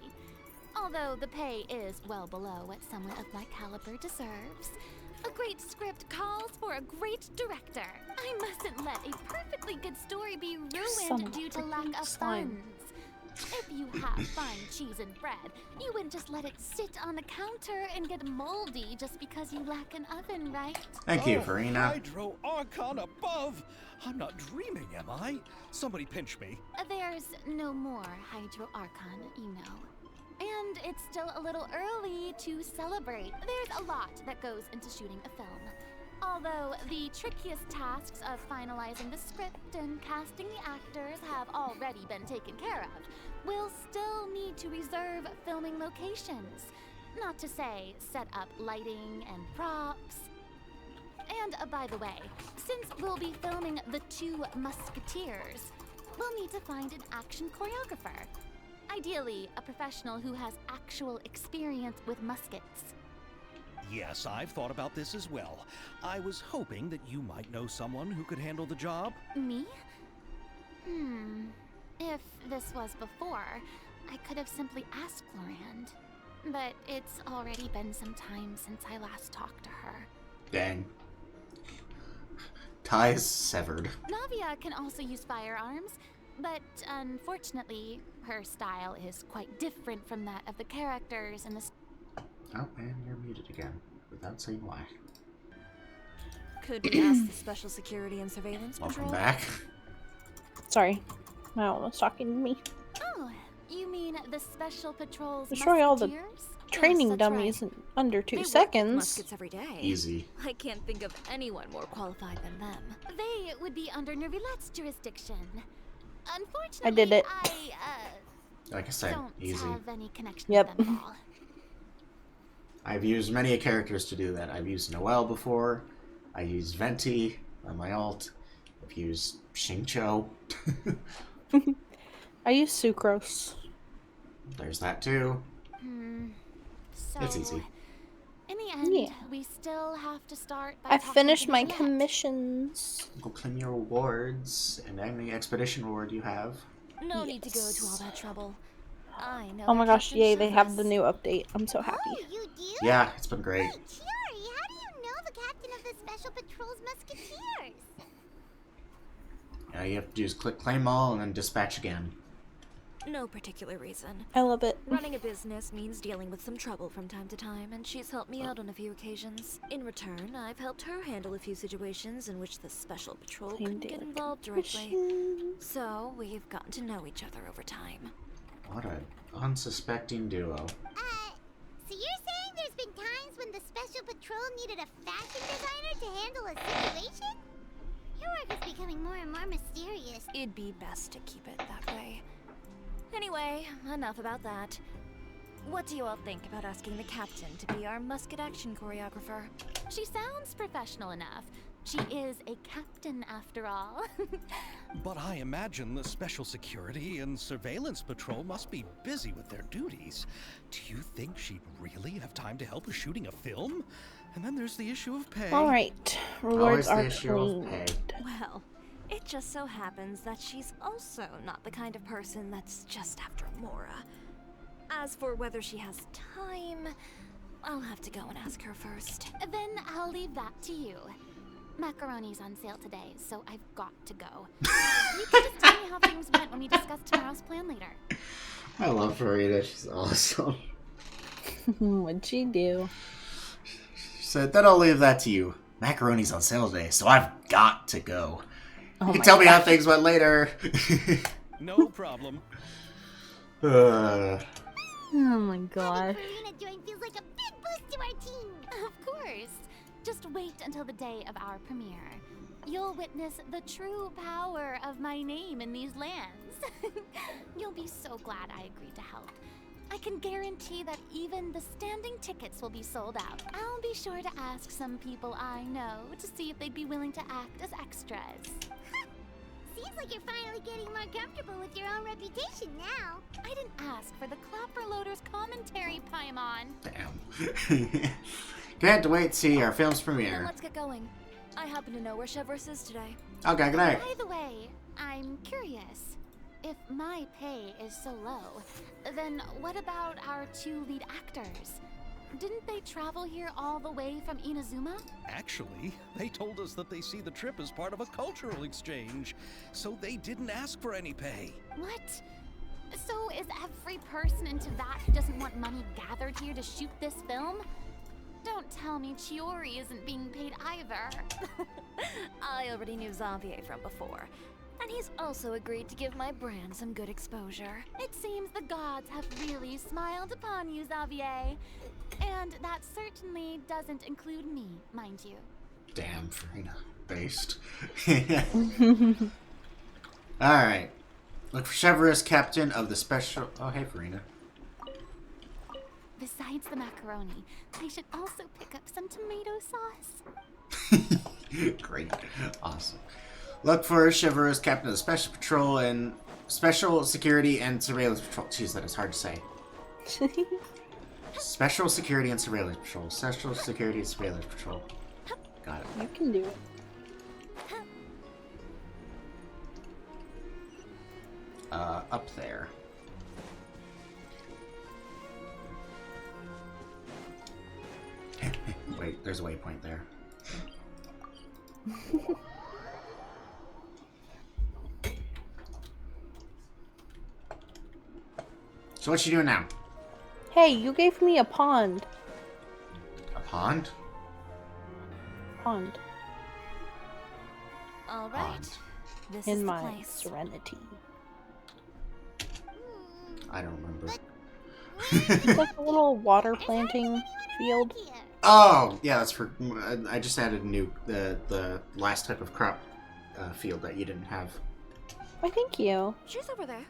Although the pay is well below what someone of my caliber deserves. A great script calls for a great director. I mustn't let a perfectly good story be ruined due to lack of funds. If you have fine cheese and bread, you wouldn't just let it sit on the counter and get moldy just because you lack an oven, right? Thank you, Farina. Hydro Archon above! I'm not dreaming, am I? Somebody pinch me. There's no more Hydro Archon, you know. And it's still a little early to celebrate. There's a lot that goes into shooting a film. Although the trickiest tasks of finalizing the script and casting the actors have already been taken care of, we'll still need to reserve filming locations. Not to say set up lighting and props. And by the way, since we'll be filming the 2 Musketeers, we'll need to find an action choreographer. Ideally, a professional who has actual experience with muskets. Yes, I've thought about this as well. I was hoping that you might know someone who could handle the job. Me? If this was before, I could have simply asked Florand. But it's already been some time since I last talked to her. Dang. Ties severed. Navia can also use firearms, but unfortunately, her style is quite different from that of the characters in the... Oh, and you're muted again, without saying why. Could we ask the Special Security and Surveillance Welcome Patrol? back. Sorry, my own was talking to me. Oh, you mean the Special Patrol's Destroy all the Musketeers? training Yes, that's dummies right. in under 2 They work with seconds. Muskets every day. Easy. I can't think of anyone more qualified than them. They would be under Nervilette's jurisdiction. Unfortunately, I did it. Like I said, don't easy. have any connection Yep. with them at all. I've used many characters to do that. I've used Noelle before. I used Venti on my alt. I've used Xingqiu. I use sucrose. There's that too. So, It's easy. in the end, Yeah. we still have to start by I talking finished to my Nervilette. commissions. Go claim your rewards and any expedition reward you have. No need to go to all Yes. that trouble. I know. Oh my their gosh, Captain yay, they have Surface. the new update. I'm so Oh, happy. you do? Yeah, it's been great. Hey, Chiari, how do you know the captain of the Special Patrol's Musketeers? All you have to do is click claim all and then dispatch again. No particular reason. I love it. Running a business means dealing with some trouble from time to time, and she's helped me out on a few occasions. In return, I've helped her handle a few situations in which the Special Patrol couldn't get involved directly. Commissions. So, we've gotten to know each other over time. What an unsuspecting duo. So you're saying there's been times when the Special Patrol needed a fashion designer to handle a situation? Your work is becoming more and more mysterious. It'd be best to keep it that way. Anyway, enough about that. What do you all think about asking the captain to be our musket action choreographer? She sounds professional enough. She is a captain after all. But I imagine the Special Security and Surveillance Patrol must be busy with their duties. Do you think she'd really have time to help with shooting a film? And then there's the issue of pay. Alright, rewards Always the are issue of pay. cleaned. Well, it just so happens that she's also not the kind of person that's just after Mora. As for whether she has time, I'll have to go and ask her first. Then I'll leave that to you. Macaroni's on sale today, so I've got to go. You can just tell me how things went when we discuss tomorrow's plan later. I love Farina. She's awesome. What'd she do? She said, then I'll leave that to you. Macaroni's on sale today, so I've got to go. Oh You can my tell me how gosh. things went later. No problem. uh, Oh my gosh. Farina join feels like a big boost to our team. Of course. Just wait until the day of our premiere. You'll witness the true power of my name in these lands. You'll be so glad I agreed to help. I can guarantee that even the standing tickets will be sold out. I'll be sure to ask some people I know to see if they'd be willing to act as extras. Seems like you're finally getting more comfortable with your own reputation now. I didn't ask for the Clapper Loaders commentary, Paimon. damn. Can't wait to see our film's Then premiere. let's get going. I happen to know where Chevreuse is today. Okay, good night. By the way, I'm curious. If my pay is so low, then what about our 2 lead actors? Didn't they travel here all the way from Inazuma? Actually, they told us that they see the trip as part of a cultural exchange, so they didn't ask for any pay. What? So is every person into that who doesn't want money gathered here to shoot this film? Don't tell me Chiori isn't being paid either. I already knew Xavier from before, and he's also agreed to give my brand some good exposure. It seems the gods have really smiled upon you, Xavier. And that certainly doesn't include me, mind you. Damn, Farina. Based. Alright. Look for Chevreuse, captain of the special... Oh, hey, Farina. Besides the macaroni, I should also pick up some tomato sauce. Great. Awesome. Look for Chevreuse, captain of the special patrol and special security and surveillance patrol. Jeez, that is hard to say. Special security and surveillance patrol. Special security and surveillance patrol. Got it. You can do it. Up there. Wait, there's a waypoint there. So what you doing now? Hey, you gave me a pond. A pond? Pond. All right. Pond. This In is the my place. serenity. I don't remember. It's like a little water planting field. Oh, yeah, that's for... I just added a new... The last type of crop field that you didn't have. Why, thank you. She's over there.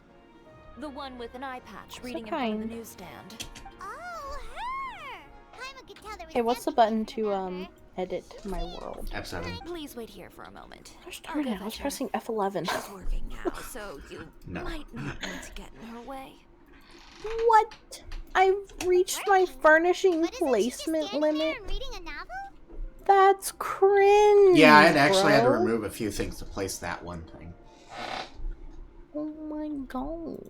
The one with an eye patch reading in kind. front of the newsstand. Oh, her! Paimon could tell there was Hey, what's the something button different to edit my world? F7. Please wait here for a moment. Gosh I'll darn go it, I was fetch her. pressing F11. She's working now, so you No. might not want to get in her way. What? I've reached my furnishing But isn't she just placement standing there limit. and reading a novel? That's cringe. Yeah, I'd actually had to bro. remove a few things to place that one thing. Oh my god.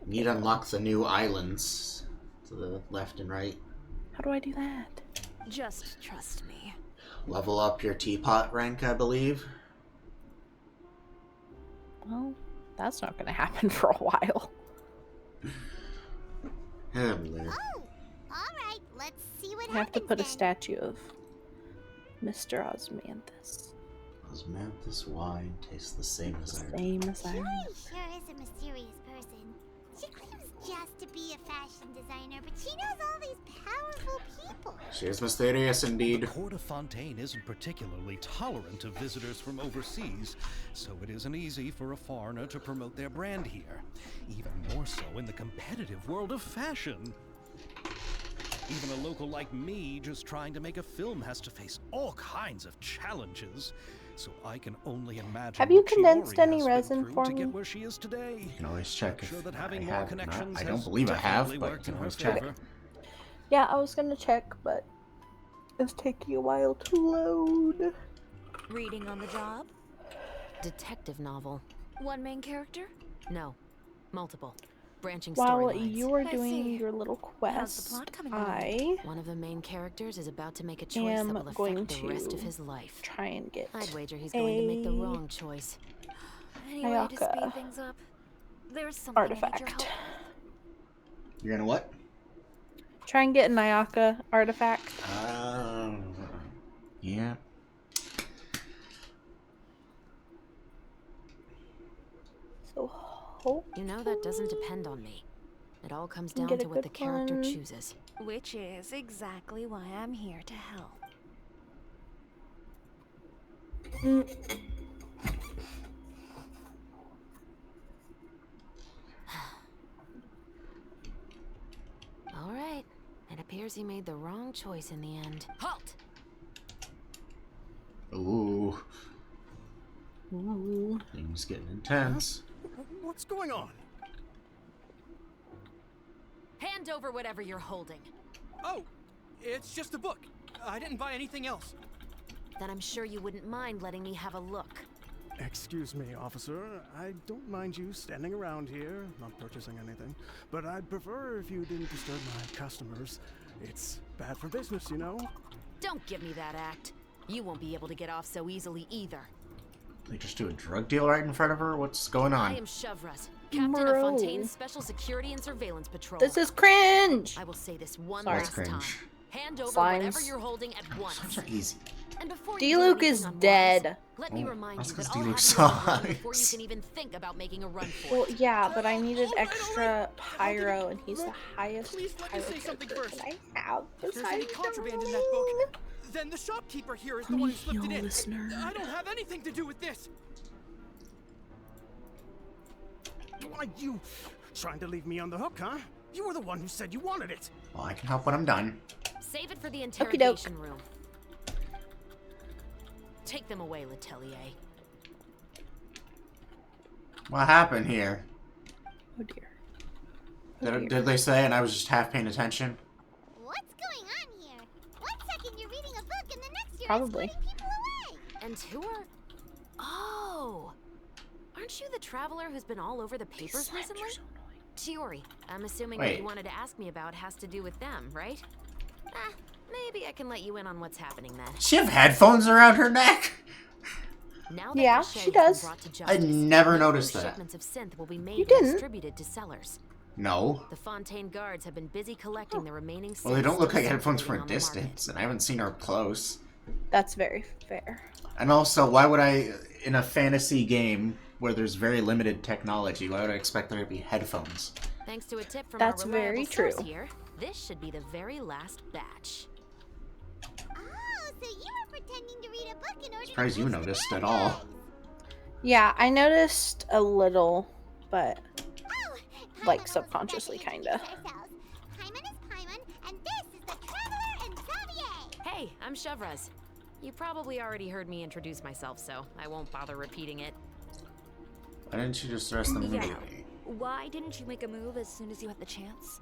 Need to unlock the new islands to the left and right. How do I do that? Just trust me. Level up your teapot rank, I believe. Well, that's not gonna happen for a while. Hello. Oh, alright, let's see what I have to happens put a then. statue of Mr. Osmanthus. Osmanthus wine tastes the same as I Same as I. Chiori sure is a mysterious person. She claims just to be a fashion designer, but she knows all these powerful people. She is mysterious indeed. The court of Fontaine isn't particularly tolerant of visitors from overseas, so it isn't easy for a foreigner to promote their brand here. Even more so in the competitive world of fashion. Even a local like me just trying to make a film has to face all kinds of challenges. So I can only imagine. Have you what condensed Chiori any has been resin through for to me? get where she is today. You can always check I'm sure if that I having more have or connections not. I don't has believe I have, definitely but you worked can in her always check. favor. Yeah, I was gonna check, but it's taking a while to load. Reading on the job? Detective novel. One main character? No. Multiple. Branching While storylines. you are I doing see. your little How's the quest, plot coming along? I One of the main characters is about to make a choice am that will going affect the rest to of his life. try and get I'd wager he's going to make the a wrong choice. Any way to Ayaka speed things up? There's something I need your artifact. help. You're gonna what? Try and get an Ayaka artifact. Yeah. So hope You know that doesn't depend on me. It all comes Can down get a to what the good character one. chooses. Which is exactly why I'm here to help. All right. It appears he made the wrong choice in the end. Halt! Ooh. Ooh. Things getting intense. What's going on? Hand over whatever you're holding. Oh, it's just a book. I didn't buy anything else. then I'm sure you wouldn't mind letting me have a look. Excuse me, officer. I don't mind you standing around here, not purchasing anything, but I'd prefer if you didn't disturb my customers. It's bad for business, you know? Don't give me that act. You won't be able to get off so easily either. They just do a drug deal right in front of her? What's going on? I am Chevras, captain of Fontaine's Special Security and Surveillance Patrol. This is cringe! I will say this one Sorry. last time. Hand over Slimes. whatever you're holding at once. Slimes are easy. And before D-Luke you do is anything dead. unwise, let me remind that's you 'cause that I'll D-Luke have you on the run sucks. before you can even think about making a run for Well, it. yeah, but I needed extra pyro, and he's the highest Please let me pyro say something character first. that I have. If there's any besides contraband in the that book, ring. then the shopkeeper here is Let the one me who slipped it heal in. this nerd. I don't have anything to do with this. Why, you trying to leave me on the hook, huh? You were the one who said you wanted it. Well, I can help when I'm done. Save it for the Okey-doke. interrogation room. Take them away, Letelier. What happened here? Oh dear. Oh dear. Did they say and I was just half paying attention? What's going on here? 1 second you're reading a book and the next you're Probably. escorting people away. And who are... Oh! Aren't you the traveler who's been all over the papers These slimes recently? are so annoying. Chiori, I'm assuming what Wait. you wanted to ask me about has to do with them, right? Maybe I can let you in on what's happening then. Does she have headphones around her neck? Now that Yeah, Cachet she has been does. brought to I justice, never no noticed more that. Shipments of synth will be made You and didn't? distributed to sellers. No. The Fontaine guards have been busy collecting the remaining. Well, they don't look like synths headphones from circulating a on the market. distance, and I haven't seen her up close. That's very fair. And also, why would I, in a fantasy game where there's very limited technology, why would I expect there to be headphones? Thanks to a tip from That's our reliable very source true. here, this should be the very last batch. Oh, so you were pretending to read a book in order Surprised to you catch the noticed bad at all. guys. Yeah, I noticed a little, but Oh, like Paimon subconsciously, almost forgot kinda. to introduce ourselves. Paimon is Paimon, and this is the Traveler and Xavier. Hey, I'm Chevras. You probably already heard me introduce myself, so I won't bother repeating it. Why didn't you just arrest them Yeah. immediately? Why didn't you make a move as soon as you had the chance?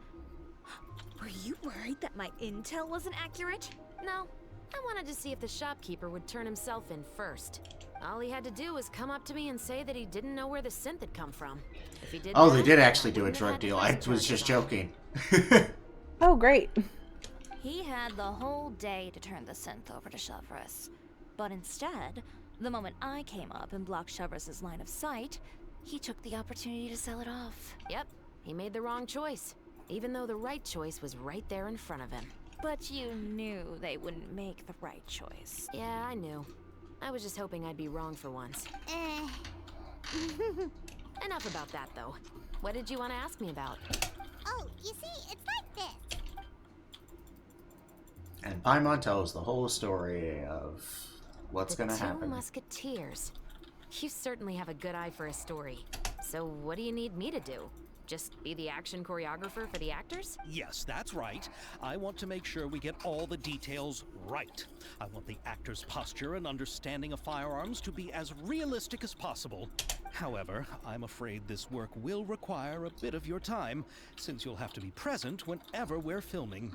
Were you worried that my intel wasn't accurate? No, I wanted to see if the shopkeeper would turn himself in first. All he had to do was come up to me and say that he didn't know where the synth had come from. If he did Oh, that, they did I actually do a wouldn't have drug had to deal. press I was just charges on him. joking. oh great. He had the whole day to turn the synth over to Chevras. But instead, the moment I came up and blocked Chevras' line of sight, he took the opportunity to sell it off. Yep, he made the wrong choice, even though the right choice was right there in front of him. But you knew they wouldn't make the right choice. Yeah, I knew. I was just hoping I'd be wrong for once. Enough about that, though. What did you want to ask me about? Oh, you see, it's like this. And Paimon tells the whole story of what's The gonna two happen. Musketeers. You certainly have a good eye for a story. So what do you need me to do? Just be the action choreographer for the actors? Yes, that's right. I want to make sure we get all the details right. I want the actor's posture and understanding of firearms to be as realistic as possible. However, I'm afraid this work will require a bit of your time, since you'll have to be present whenever we're filming.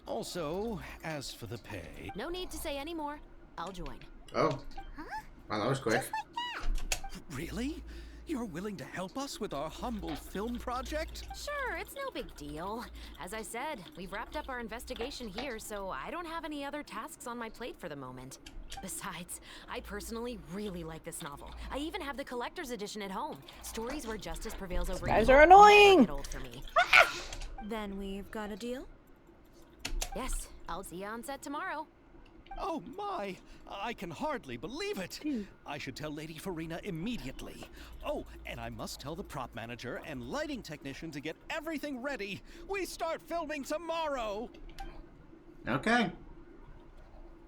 Also, as for the pay... No need to say any more. I'll join. Oh. Wow, that was quick. Really? You're willing to help us with our humble film project? Sure, it's no big deal. As I said, we've wrapped up our investigation here, so I don't have any other tasks on my plate for the moment. Besides, I personally really like this novel. I even have the collector's edition at home. Stories where justice prevails over Guys evil are annoying. never get old for me. Then we've got a deal? Yes, I'll see you on set tomorrow. Oh my! I can hardly believe it! I should tell Lady Farina immediately. Oh, and I must tell the prop manager and lighting technician to get everything ready. We start filming tomorrow! Okay.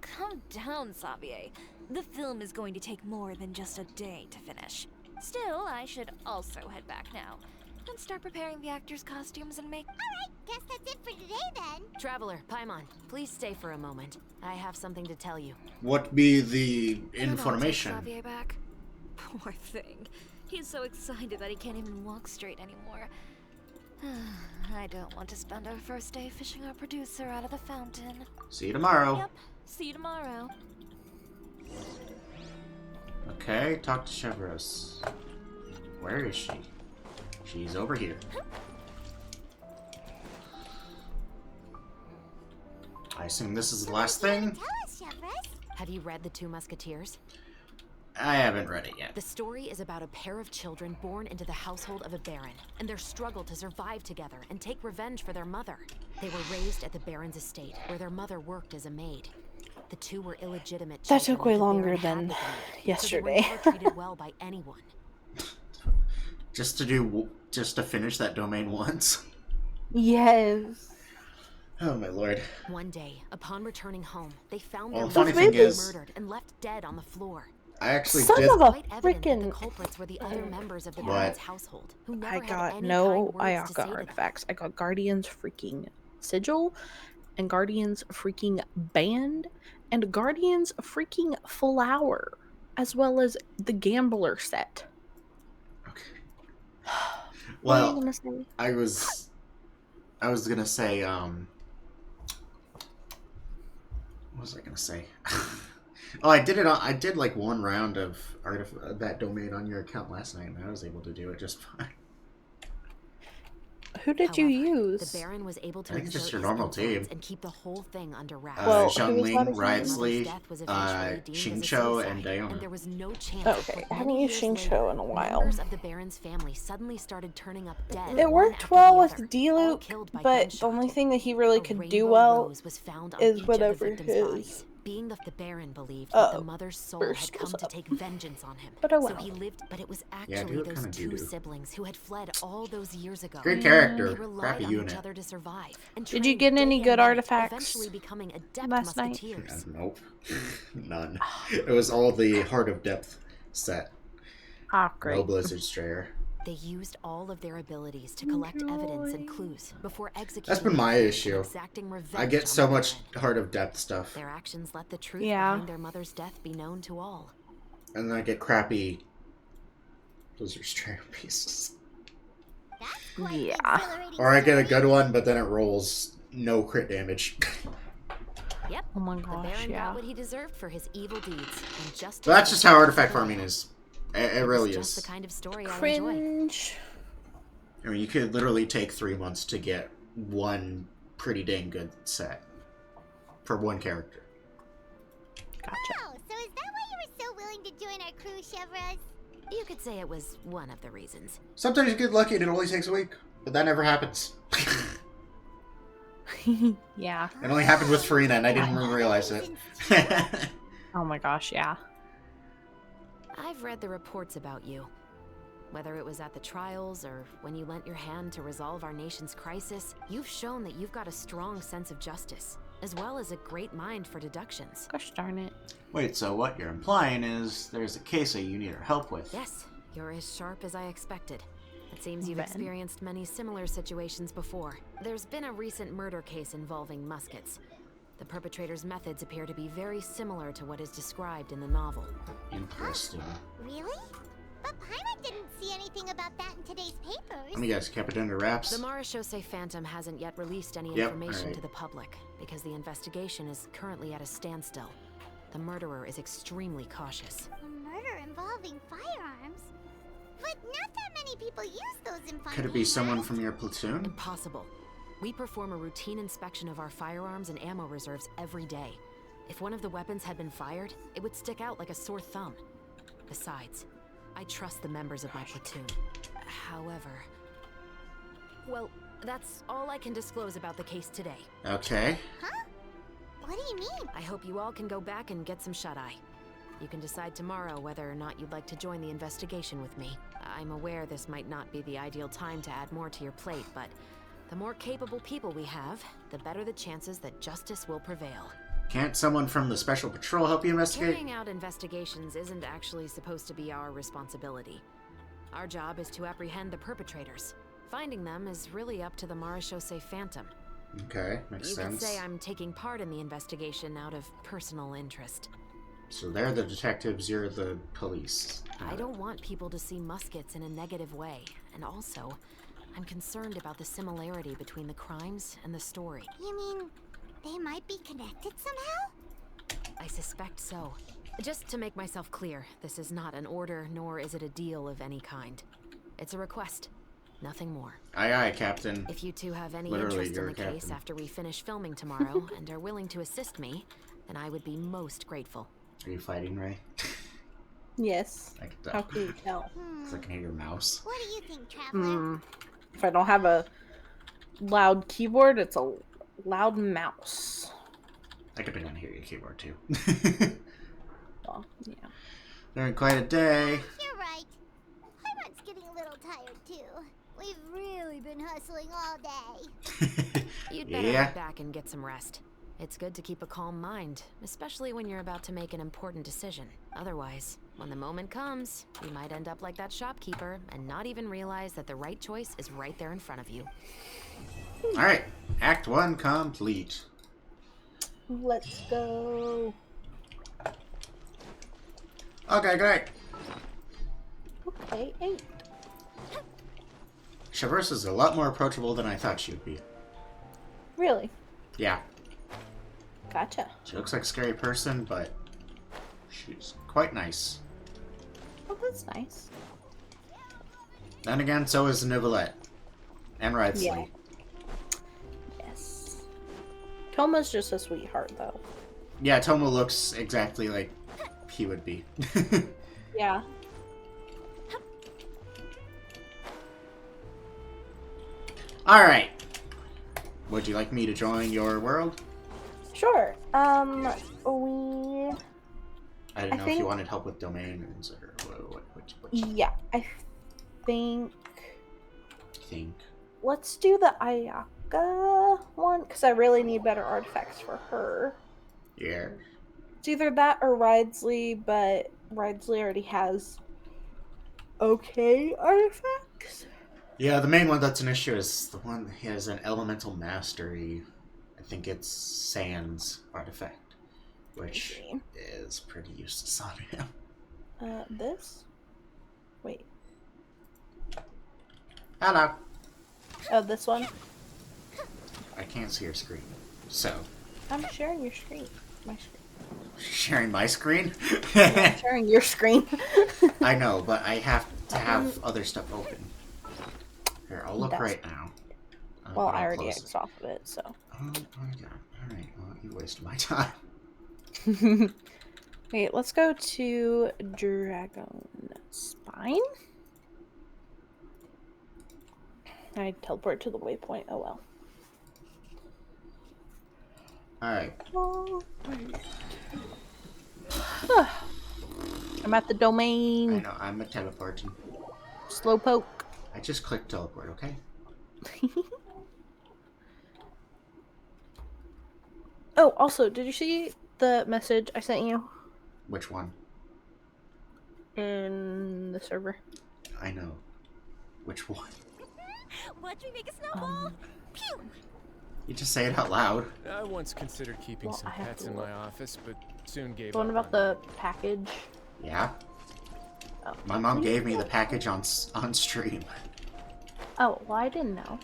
Calm down, Xavier. The film is going to take more than just a day to finish. Still, I should also head back now and start preparing the actors' costumes and make... Alright, guess that's it for today then. Traveler, Paimon, please stay for a moment. I have something to tell you. What be the Can I take information? Xavier back? Poor thing. He's so excited that he can't even walk straight anymore. I don't want to spend our first day fishing our producer out of the fountain. See you tomorrow. Yep. See you tomorrow. Okay, talk to Chevros. Where is she? She's over here. I assume this is the last thing. Tell us, Chevros. Have you read The Two Musketeers? I haven't read it yet. The story is about a pair of children born into the household of a baron, and their struggle to survive together and take revenge for their mother. They were raised at the baron's estate, where their mother worked as a maid. The two were illegitimate That children took way the baron longer had than with them, yesterday. So they were never treated well by anyone. Just to finish that domain once. Yes. Oh my lord. One day, upon returning home, they found Well, their the funny mother thing is, murdered and left dead on the floor. I actually Son did. of a Quite evident that the freaking. culprits were the other members of the What? baron's household, who never I had got any no kind words to say Ayaka to them. artifacts. I got Guardian's freaking sigil, and Guardian's freaking band, and Guardian's freaking flower, as well as the gambler set. Okay. What are you Well, gonna say? I was gonna say, what was I gonna say? Oh, I did like one round of that domain on your account last night, and I was able to do it just fine. Who did you use? The Baron was able to I think it's just exert your his normal influence team. and keep the whole thing under wraps. Well, Xiangling, who's Wriothesley, Death was eventually deemed as a Xingqiu, and suicide, Diona. and there was no chance. Okay, I haven't Many used years Xingqiu later, in a while. Members of the Baron's family suddenly started turning up dead. It one worked after well the with other, D all Luke, killed by but gunshot. the only thing that he really A could rainbow do well rose was found on is each of whatever the victims' his bodies. Being the Baron believed that the mother's soul had burst come was to up. take vengeance on him. But oh So well. he lived, but it was Yeah, actually dude, those kinda two doo-doo. siblings who had fled all those years ago. Great character. They relied Crappy on unit. each other to survive. And Did you trained get any day good and night, artifacts eventually becoming adept last night? musketeers. Nope. None. It was all the Heart of Depth set. Ah, great. No Blizzard Strayer. They used all of their abilities to collect evidence and clues before executing. That's been my their plan and issue. exacting I revenge get on so the much Baron. Heart of Depth stuff, Their actions let the truth Yeah. behind their mother's death be known to all. and then I get crappy Blizzard Strayer pieces. Yeah. Or I get a good one, but then it rolls no crit damage. Yep. Oh my The gosh, Baron yeah. got what he deserved for his evil deeds, and just So that's just how artifact farming is. It really just is. the kind of story I enjoy. Cringe. I mean, you could literally take 3 months to get one pretty dang good set for one character. Gotcha. Oh, so is that why you were so willing to join our crew, Chevros? You could say it was one of the reasons. Sometimes you get lucky and it only takes a week, but that never happens. Yeah. It only happened with Farina, and I didn't even realize it. Oh my gosh, yeah. I've read the reports about you. Whether it was at the trials or when you lent your hand to resolve our nation's crisis, you've shown that you've got a strong sense of justice, as well as a great mind for deductions. Gosh darn it. Wait, so what you're implying is there's a case that you need our help with? Yes, you're as sharp as I expected. It seems you've Ben. experienced many similar situations before. There's been a recent murder case involving Muskets. The perpetrator's methods appear to be very similar to what is described in the novel. Interesting. Really? But Paimon didn't see anything about that in today's papers. Let me guess, kept it under wraps? The Marechaussee Phantom hasn't yet released any Yep, information alright. to the public because the investigation is currently at a standstill. The murderer is extremely cautious. A murder involving firearms? But not that many people use those in Fontaine. Could it be someone from your platoon? Impossible. We perform a routine inspection of our firearms and ammo reserves every day. If one of the weapons had been fired, it would stick out like a sore thumb. Besides, I trust the members of my platoon. However... Well, that's all I can disclose about the case today. Okay. Huh? What do you mean? I hope you all can go back and get some shut-eye. You can decide tomorrow whether or not you'd like to join the investigation with me. I'm aware this might not be the ideal time to add more to your plate, but the more capable people we have, the better the chances that justice will prevail. Can't someone from the Special Patrol help you investigate? Carrying out investigations isn't actually supposed to be our responsibility. Our job is to apprehend the perpetrators. Finding them is really up to the Marechaussee Phantom. Okay, makes You sense. could say I'm taking part in the investigation out of personal interest. So they're the detectives, you're the police. I don't want people to see Muskets in a negative way, and also, I'm concerned about the similarity between the crimes and the story. You mean they might be connected somehow? I suspect so. Just to make myself clear, this is not an order, nor is it a deal of any kind. It's a request. Nothing more. Aye, aye, Captain. If you two have any Literally, interest in the you're a case captain. after we finish filming tomorrow and are willing to assist me, then I would be most grateful. Are you fighting, Ray? Yes. I can tell. How can you tell? Because I can hear your mouse. What do you think, Traveler? If I don't have a loud keyboard, it's a loud mouse. I could kind of hear your keyboard too. Well, yeah. They're quite a day. You're right. Heimat's getting a little tired too. We've really been hustling all day. You'd better Yeah. head back and get some rest. It's good to keep a calm mind, especially when you're about to make an important decision. Otherwise, when the moment comes, you might end up like that shopkeeper and not even realize that the right choice is right there in front of you. Alright, Act 1 complete. Let's go. Okay, great. Okay, 8. Traverse is a lot more approachable than I thought she would be. Really? Yeah. Gotcha. She looks like a scary person, but she's quite nice. Oh, that's nice. Then again, so is Nicolette. And Wrightsley. Yeah. Yes. Toma's just a sweetheart, though. Yeah, Toma looks exactly like he would be. Yeah. Alright. Would you like me to join your world? Sure. We... I didn't know if you wanted help with domains or what Yeah, I think... think. Let's do the Ayaka one, because I really need better artifacts for her. Yeah. It's either that or Wrightsley, but Wrightsley already has okay artifacts. Yeah, the main one that's an issue is the one that has an elemental mastery. I think it's Sans artifact, which is pretty useless on him. This? Wait. Hello. Oh, this one? I can't see your screen, so. I'm sharing your screen. My screen. Sharing my screen? I'm sharing your screen. I know, but I have to have other stuff open. Here, I'll look That's right now. Well, but I I'll already close X'd off of it, so. Oh my god. Alright, well, you wasted my time. Wait, let's go to Dragon Spine. I teleport to the waypoint. Oh well. Alright. I'm at the domain. I know, I'm a teleporting. Slowpoke. I just clicked teleport, okay? Oh, also, did you see the message I sent you Which one? in the server? I know. Which one? Watch me make a snowball. Pew! You just say it out loud. I once considered keeping Well, some I have pets to in look. my office, but soon gave The one up about on the package. Yeah? Oh. My mom gave me the package on stream. Oh, well, I didn't know.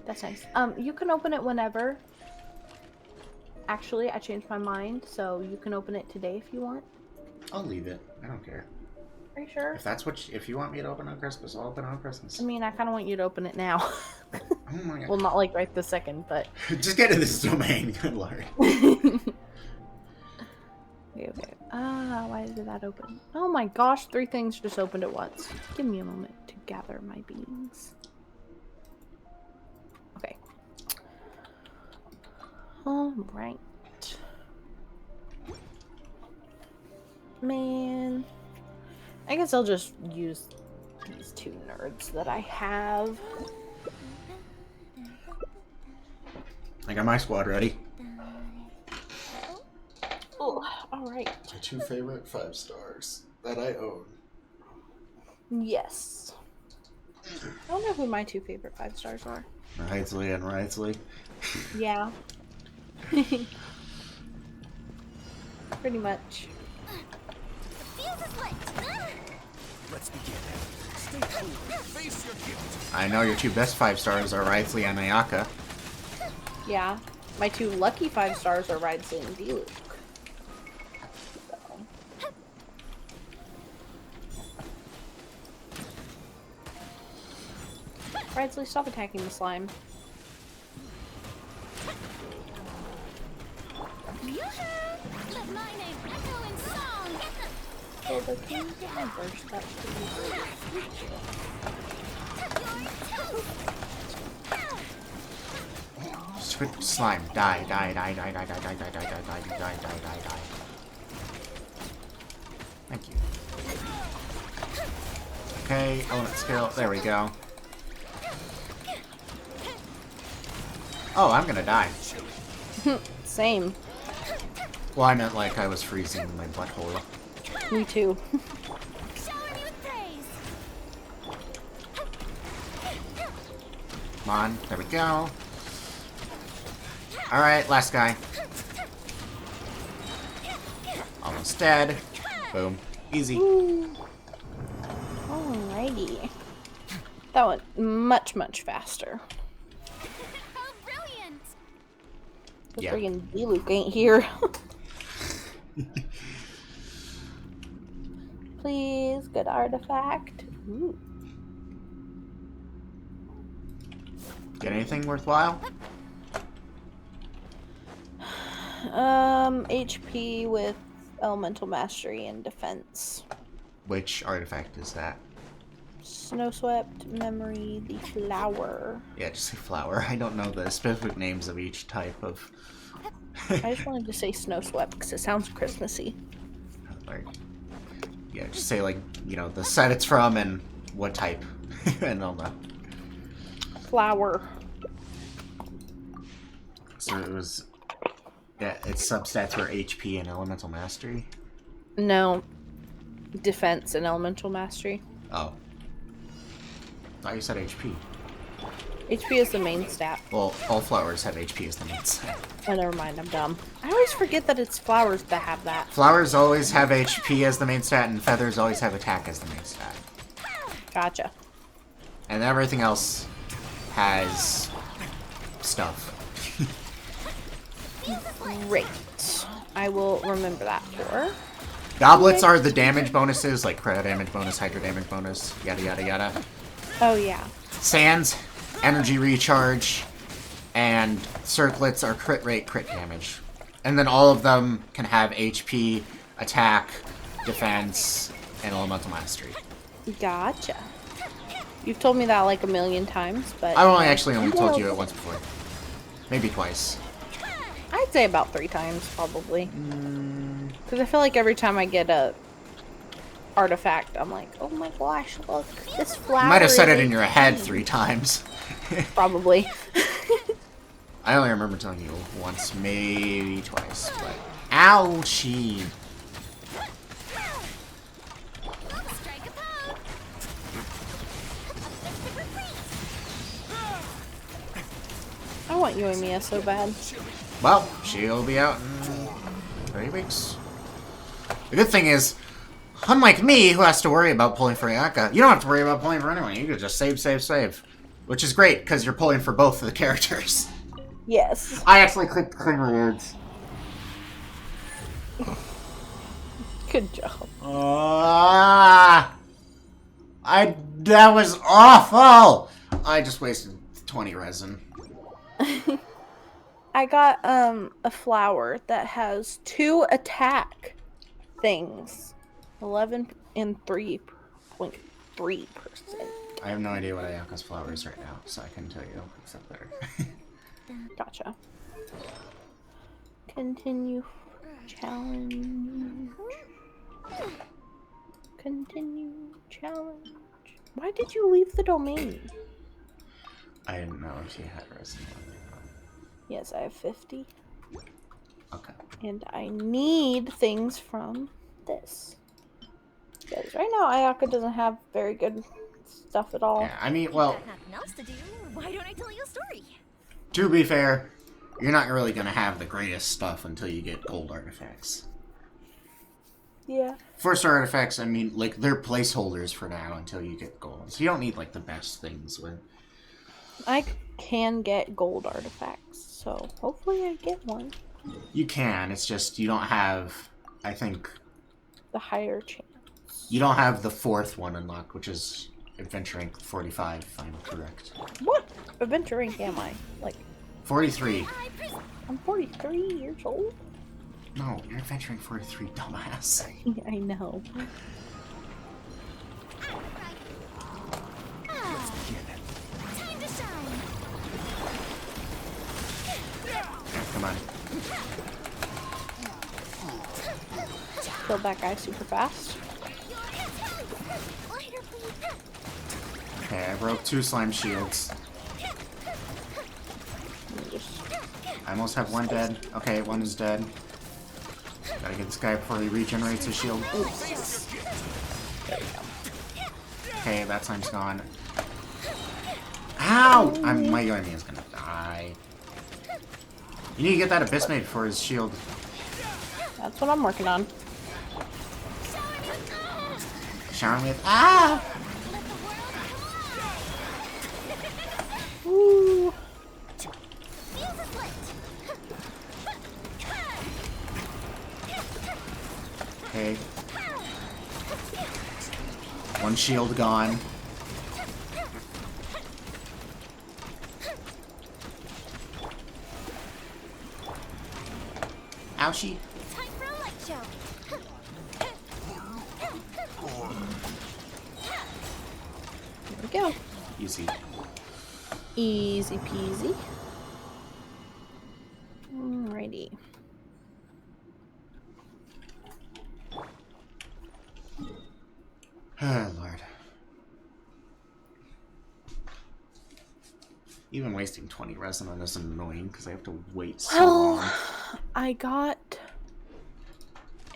That's nice. You can open it whenever. Actually, I changed my mind, so you can open it today if you want. I'll leave it. I don't care. Are you sure? If that's what if you want me to open on Christmas, I'll open on Christmas. I mean, I kind of want you to open it now. Oh my god. Well, not like right this second, but... Just get in this domain, good lord. Okay. Why did that open? Oh my gosh, 3 things just opened at once. Give me a moment to gather my beans. Okay. Alright. Man. I guess I'll just use these 2 nerds that I have. I got my squad ready. Oh, alright. My 2 favorite 5 stars that I own. Yes. I don't know who my 2 favorite 5 stars are. Wrightsley and Wrightsley. Yeah. Pretty much. Let's begin. Stay cool. Face your guilt. I know your 2 best 5 stars are Wrightsley and Ayaka. Yeah. My 2 lucky 5 stars are Wrightsley and D-Luke. Bridesly, stop attacking the slime. Let my name echo in song. Hilda, can you get my burst up, please? Stupid slime. Die, die, die, die, die, die, die, die, die, die, die, die, die, die. Thank you. Okay, element skill. There we go. Oh, I'm gonna die. Same. Well, I meant like I was freezing in my butthole. Me too. Come on, there we go. Alright, last guy. Almost dead. Boom. Easy. Ooh. Alrighty. That went much, much faster. How brilliant! The Yeah. friggin' D-Luke ain't here. Please, good artifact. Ooh. Get anything worthwhile? HP with elemental mastery and defense. Which artifact is that? Snowswept, memory, the flower. Yeah, just say flower. I don't know the specific names of each type of... I just wanted to say snowswept because it sounds Christmassy. Like, yeah, just say like, you know, the set it's from and what type. And all that. Flower. So it was... Yeah, its substats were HP and elemental mastery? No. Defense and elemental mastery. Oh. Thought you said HP. HP is the main stat. Well, all flowers have HP as the main stat. Oh, never mind, I'm dumb. I always forget that it's flowers that have that. Flowers always have HP as the main stat, and feathers always have attack as the main stat. Gotcha. And everything else has stuff. Great. I will remember that for. Goblets are the damage bonuses, like credit damage bonus, hydro damage bonus, yada yada yada. Oh, yeah. Sands, energy recharge, and circlets are crit rate, crit damage. And then all of them can have HP, attack, defense, and elemental mastery. Gotcha. You've told me that like a million times, but... I've only told you it once before. Maybe twice. I'd say about 3 times, probably. Because I feel like every time I get a artifact, I'm like, oh my gosh, look, this flower. You might have said is it in your head 3 times. Probably. I only remember telling you once, maybe twice, but... Ouchie! I want you and Mia so bad. Well, she'll be out in 3 weeks. The good thing is, unlike me, who has to worry about pulling for Ayaka, you don't have to worry about pulling for anyone. You can just save, save, save. Which is great, because you're pulling for both of the characters. Yes. I actually clicked clean rewards. Good job. That was awful! I just wasted 20 resin. I got a flower that has 2 attack things. 11 and 3.3%. I have no idea what Ayaka's flower is right now, so I couldn't tell you, except there. Gotcha. Continue challenge. Continue challenge. Why did you leave the domain? I didn't know if she had resin. Yes, I have 50. Okay. And I need things from this. Because right now Ayaka doesn't have very good stuff at all. Yeah, I mean, well... Nothing else to do. Why don't I tell you a story? To be fair, you're not really gonna have the greatest stuff until you get gold artifacts. Yeah. First artifacts, I mean, like, they're placeholders for now until you get gold. So you don't need, like, the best things with... I can get gold artifacts, so hopefully I get one. You can, it's just you don't have, I think... The higher chance. You don't have the 4th one unlocked, which is adventure rank 45, if I'm correct. What adventure rank am I? Like 43. I'm 43 years old. No, you're adventure rank 43, dumbass. I know. Time to shine. Come on. Killed that guy super fast. Okay, I broke 2 slime shields. I almost have 1 dead. Okay, 1 is dead. Gotta get this guy before he regenerates his shield. Oops. There we go. Okay, that slime's gone. Ow! My enemy is gonna die. You need to get that Abyss Mate for his shield. That's what I'm working on. Shower with. Ah! Woo! Okay. 1 shield gone. Ouchie. Time for a light show. There we go. Easy. Easy peasy. Alrighty. Oh, Lord. Even wasting 20 resin on this is annoying because I have to wait so long. I got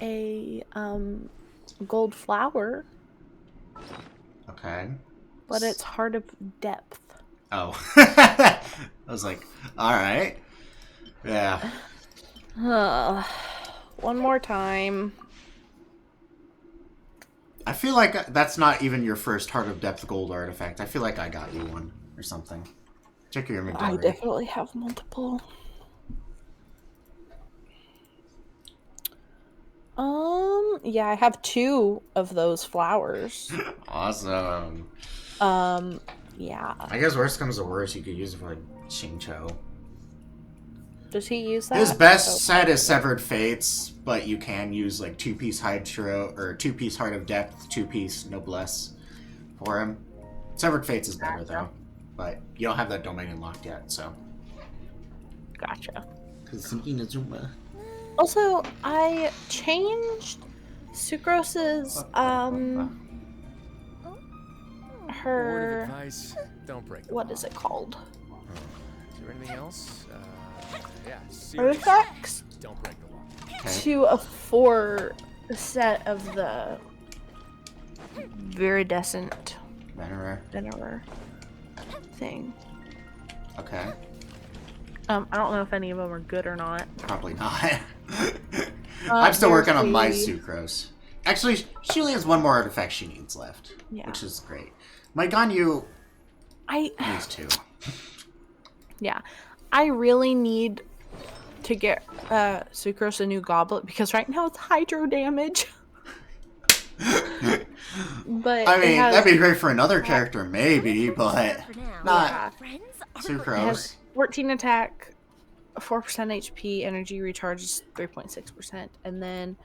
a gold flower. Okay. But it's Heart of Depth. Oh. I was like, alright. Yeah. One more time. I feel like that's not even your first Heart of Depth gold artifact. I feel like I got you one or something. Check your inventory. I definitely have multiple. Yeah, I have 2 of those flowers. Awesome. Yeah. I guess worst comes to worst, you could use it for like Xingqiu. Does he use that? His best set is Severed Fates, but you can use like 2-piece Hydro or 2-piece Heart of Depth, 2-piece Noblesse for him. Severed Fates is better though, but you don't have that domain unlocked yet, so. Gotcha. Because it's an Inazuma. Also, I changed Sucrose's her Word of advice, don't break the what law. is it called? Is there anything else? Yeah, Artifacts don't break the law. Okay. to a 4 set of the viridescent Venerer thing. Okay. I don't know if any of them are good or not. Probably not. I'm still working on my there's Sucrose. Actually, she only has 1 more artifact she needs left, which is great. My Ganyu needs 2. Yeah, I really need to get Sucrose a new goblet because right now it's hydro damage. But I mean, that'd be great for another character, maybe, but not Sucrose. It has 14 attack, 4% HP, energy recharges 3.6%, and then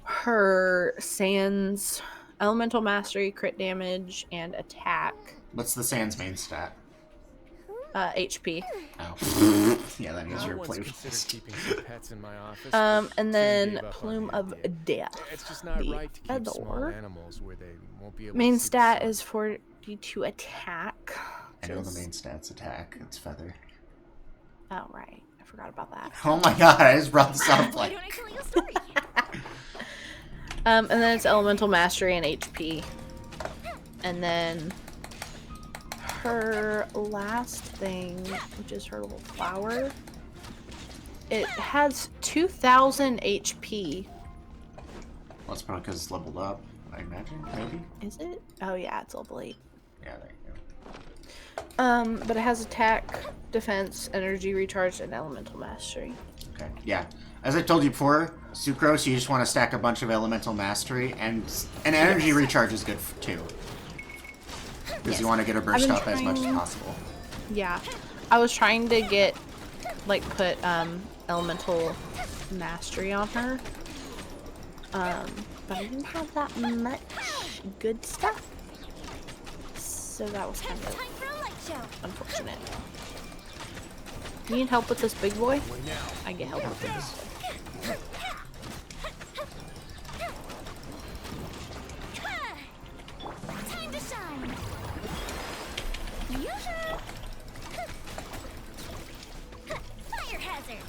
her Sans elemental mastery, crit damage, and attack. What's the Sans main stat? HP. Oh. Yeah, that needs I your once play. considered keeping some pets in my office. And then Plume of Death. It's just not right to keep small animals where they won't be able Main to see the stat sun. is 42 attack. I know the main stat's attack. It's feather. Oh, right. I forgot about that. Oh my god, I just brought this up like... And then it's elemental mastery and HP. And then her last thing, which is her little flower, it has 2,000 HP. Well, it's probably because it's leveled up, I imagine, maybe? Is it? Oh yeah, it's level 8. Yeah, there you go. But it has attack, defense, energy recharge, and elemental mastery. Okay, yeah. As I told you before, Sucrose, you just want to stack a bunch of elemental mastery, and an energy recharge is good too. Because you want to get her burst up as much as possible. Yeah. I was trying to get, like, put elemental mastery on her. But I didn't have that much good stuff. So that was kind of unfortunate. You need help with this big boy? I get help with this boy. Time to shine. Fire hazard.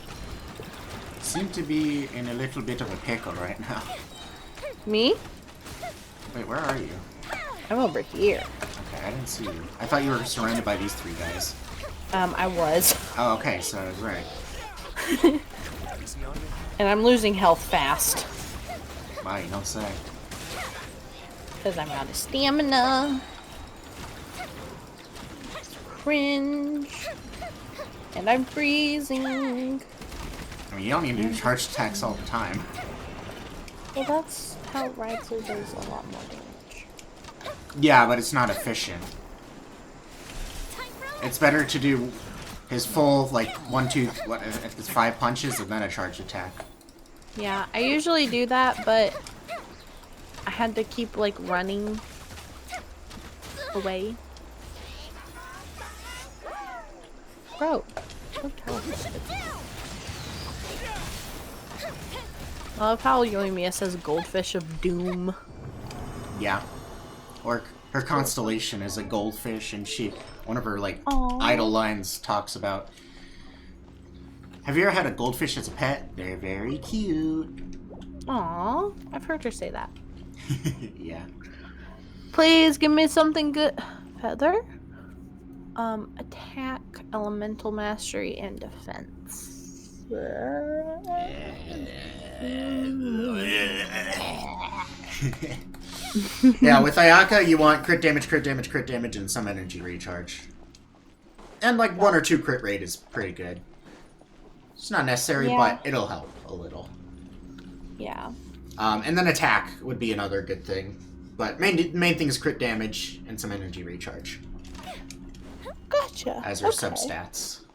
Seem to be in a little bit of a pickle right now. Me? Wait, where are you? I'm over here. Okay, I didn't see you. I thought you were surrounded by these three guys. I was. Oh, okay, so I was right. And I'm losing health fast. Wow, you don't say. Because I'm out of stamina. Cringe. And I'm freezing. I mean, you don't need to do charge attacks all the time. Well, that's how Reitzel does a lot more damage. Yeah, but it's not efficient. It's better to do his full, like, 1, 2, what, it's 5 punches and then a charge attack. Yeah, I usually do that, but I had to keep, like, running away. Bro, so talented. I love how Yoimiya says Goldfish of Doom. Yeah. Or her constellation is a goldfish, and one of her, like, Aww. idle lines talks about, have you ever had a goldfish as a pet? They're very cute. Aww, I've heard her say that. Yeah. Please give me something good. Feather? Attack, elemental mastery, and defense. Yeah, with Ayaka, you want crit damage, and some energy recharge. And, like, 1 or 2 crit rate is pretty good. It's not necessary, but it'll help a little. Yeah. And then attack would be another good thing. But main thing is crit damage and some energy recharge. Gotcha. As her substats.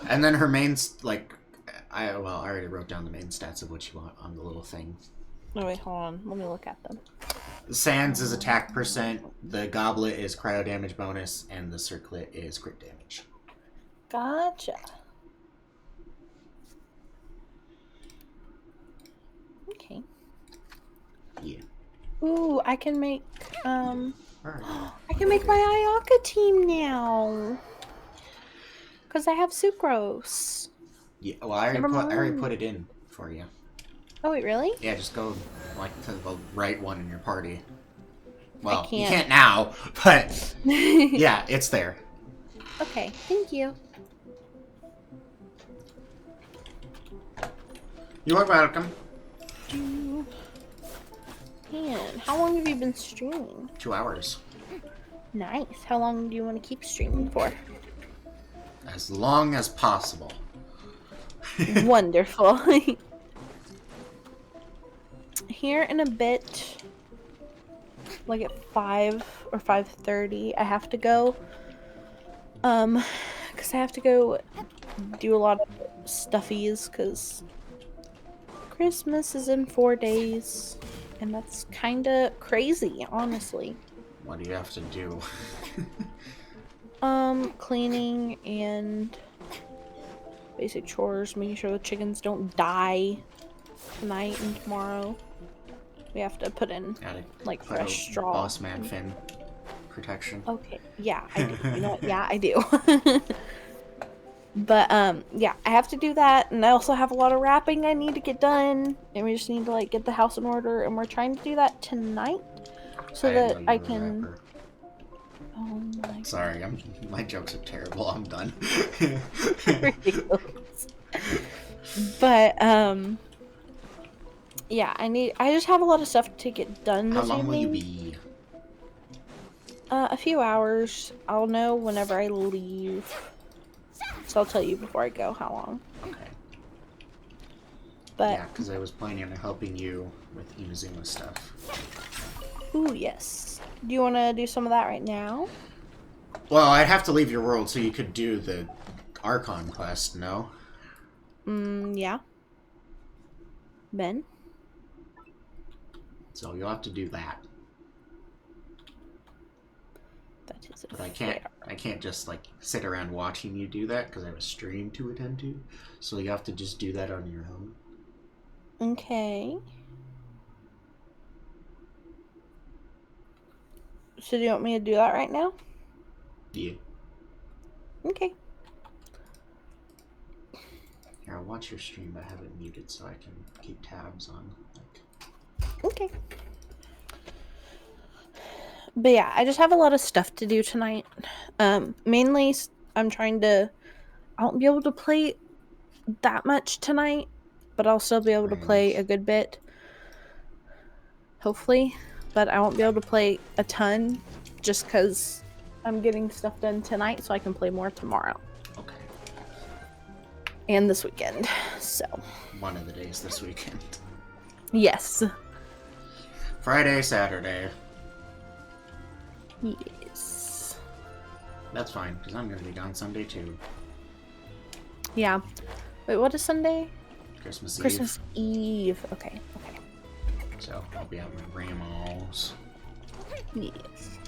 And then her main, like, I already wrote down the main stats of what you want on the little thing. Oh, wait, hold on. Let me look at them. The Sands is attack percent, the Goblet is cryo damage bonus, and the Circlet is crit damage. Gotcha. Okay. Yeah. Ooh, I can make, I can make my Ayaka team now. Because I have Sucrose. Yeah, well, I already put it in for you. Oh, wait, really? Yeah, just go, like, to the right one in your party. Well, can't. you can't now, but yeah, it's there. Okay, thank you. You are welcome. Man, how long have you been streaming? 2 hours. Nice. How long do you want to keep streaming for? As long as possible. Wonderful. Here in a bit, like at 5 or 5:30, I have to go. Because I have to go do a lot of stuffies, because Christmas is in 4 days, and that's kind of crazy, honestly. What do you have to do? Cleaning and basic chores, making sure the chickens don't die tonight and tomorrow. We have to put in, like, fresh straw. Boss man Finn protection. Okay, yeah, I do. You know what? Yeah, I do. But, yeah, I have to do that, and I also have a lot of wrapping I need to get done, and we just need to, like, get the house in order, and we're trying to do that tonight, so that I can... Oh my God. Sorry, my jokes are terrible. I'm done. Ridiculous. But, yeah, I just have a lot of stuff to get done this evening. How long will you be? A few hours. I'll know whenever I leave. So I'll tell you before I go how long. Okay. But yeah, because I was planning on helping you with Inazuma stuff. Ooh, yes. Do you want to do some of that right now? Well, I'd have to leave your world so you could do the Archon quest, no? Yeah. Ben? So you'll have to do that. That is But I can't just like sit around watching you do that because I have a stream to attend to. So you have to just do that on your own. Okay. So do you want me to do that right now? Yeah. Okay. Here, I'll watch your stream, but I have it muted so I can keep tabs on. Okay. But yeah, I just have a lot of stuff to do tonight. Mainly, I won't be able to play that much tonight, but I'll still be able to play a good bit. Hopefully. But I won't be able to play a ton just because I'm getting stuff done tonight so I can play more tomorrow. Okay. And this weekend, so. One of the days this weekend. Yes. Friday, Saturday. Yes. That's fine, because I'm going to be gone Sunday too. Yeah. Wait, what is Sunday? Christmas Eve. Christmas Eve. Okay, okay. So, I'll be out with grandma's. Yes.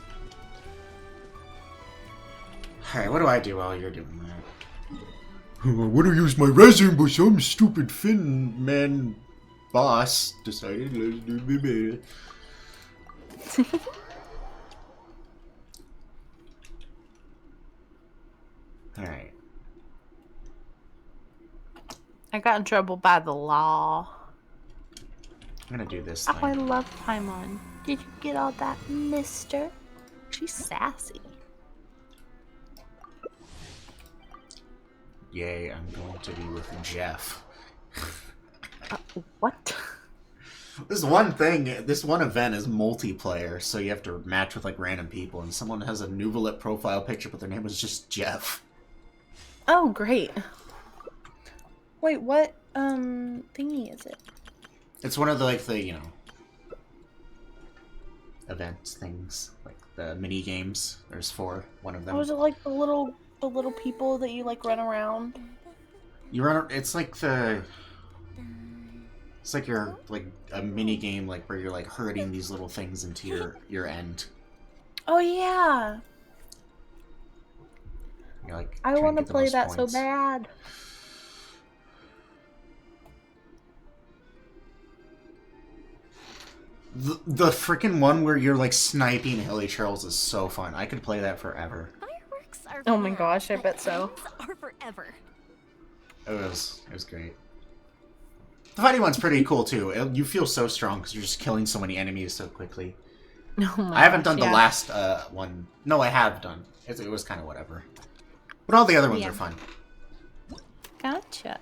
Alright, what do I do while you're doing that? I want to use my resin, but some stupid Finn man boss decided let's do it. Alright. I got in trouble by the law. I'm gonna do this Oh, thing. I love Paimon. Did you get all that, mister? She's sassy. Yay, I'm going to be with Jeff. What? This one event is multiplayer, so you have to match with like random people, and someone has a Nuvalit profile picture, but their name is just Jeff. Oh, great. Wait, what thingy is it? It's one of the events things, like the mini games. There's 4, one of them. Oh, is it like the little people that you like run around? You run. It's like you're like a mini game, like where you're like herding these little things into your end. Oh yeah. You're like. I want to play that so bad. The freaking one where you're like sniping Hilly Charles is so fun. I could play that forever. Fireworks are Oh my fun, gosh, I but bet so. games are forever. It was great. The fighting one's pretty cool too. You feel so strong because you're just killing so many enemies so quickly. Oh my I haven't gosh, done the last one. No, I have done. It was kind of whatever. But all the other ones are fun. Gotcha.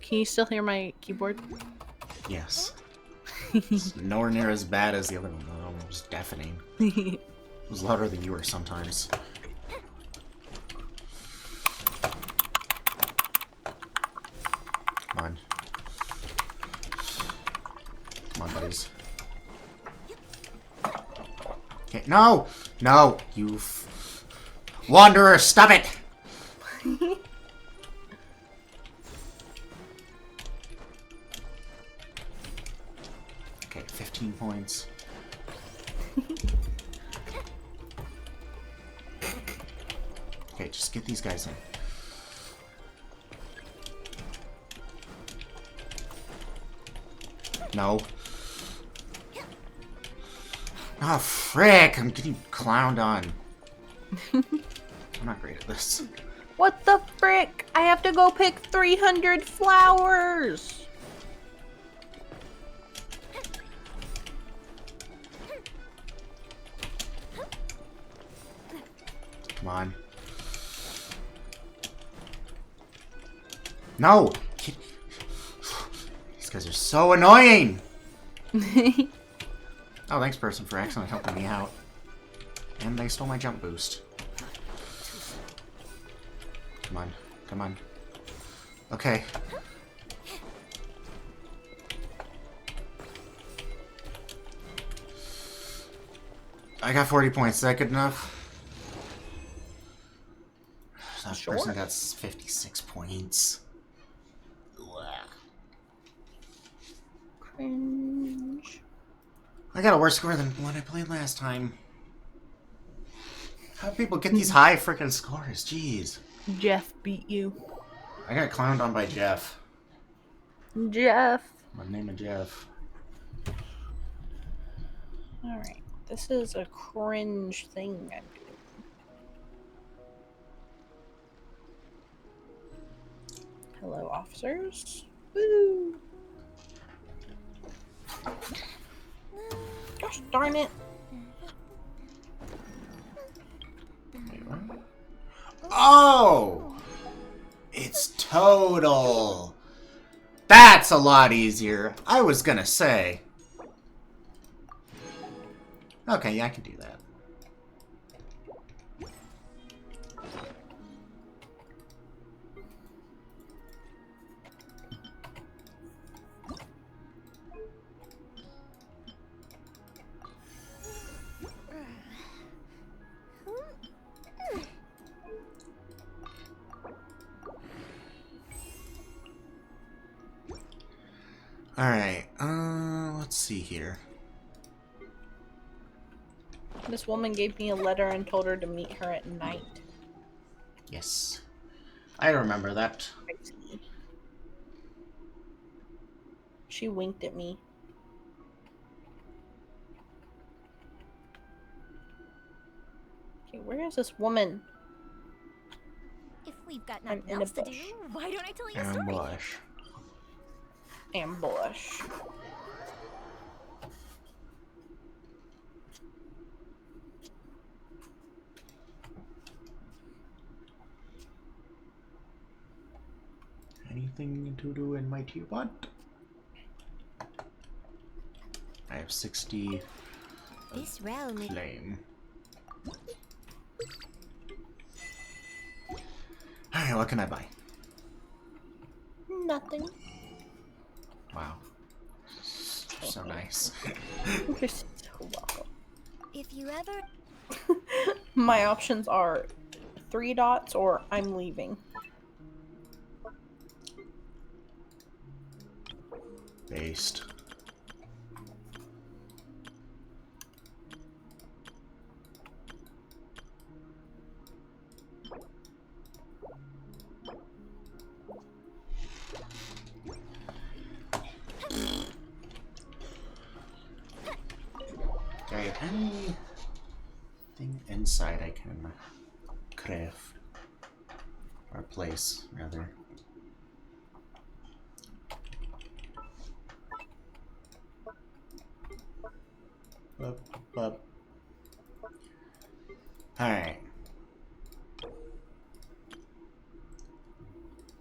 Can you still hear my keyboard? Yes. It's nowhere near as bad as the other one, though. It was deafening. It was louder than you were sometimes. Come on. Come on, buddies. Okay, no! No! You Wanderer, stop it! Okay, 15 points. Okay, just get these guys in. No. Oh, frick! I'm getting clowned on. I'm not great at this. What the frick? I have to go pick 300 flowers! Come on. No! These guys are so annoying! Oh, thanks, person, for accidentally helping me out. And they stole my jump boost. Come on. Come on. Okay. I got 40 points. Is that good enough? That Sure. person got 56 points. Cringe. I got a worse score than what I played last time. How do people get these high freaking scores? Jeez. Jeff beat you. I got clowned on by Jeff. Jeff. My name is Jeff. Alright. This is a cringe thing I'm doing. Hello, officers. Woo! Gosh darn it. Wait, what? Oh! It's total. That's a lot easier. I was gonna say. Okay, yeah, I can do that. Alright, let's see here. This woman gave me a letter and told her to meet her at night. Yes. I remember that. She winked at me. Okay, where is this woman? If we've got I'm nothing in a else to do, bush. why don't I tell you a story? Ambush. Ambush. Anything to do in my teapot? I have 60 This realm is flame. Alright, what can I buy? Nothing. Wow. So nice. You're so welcome. if you ever My options are 3 dots or I'm leaving. Based. Okay, anything inside I can craft. Or place, rather. Up. Alright.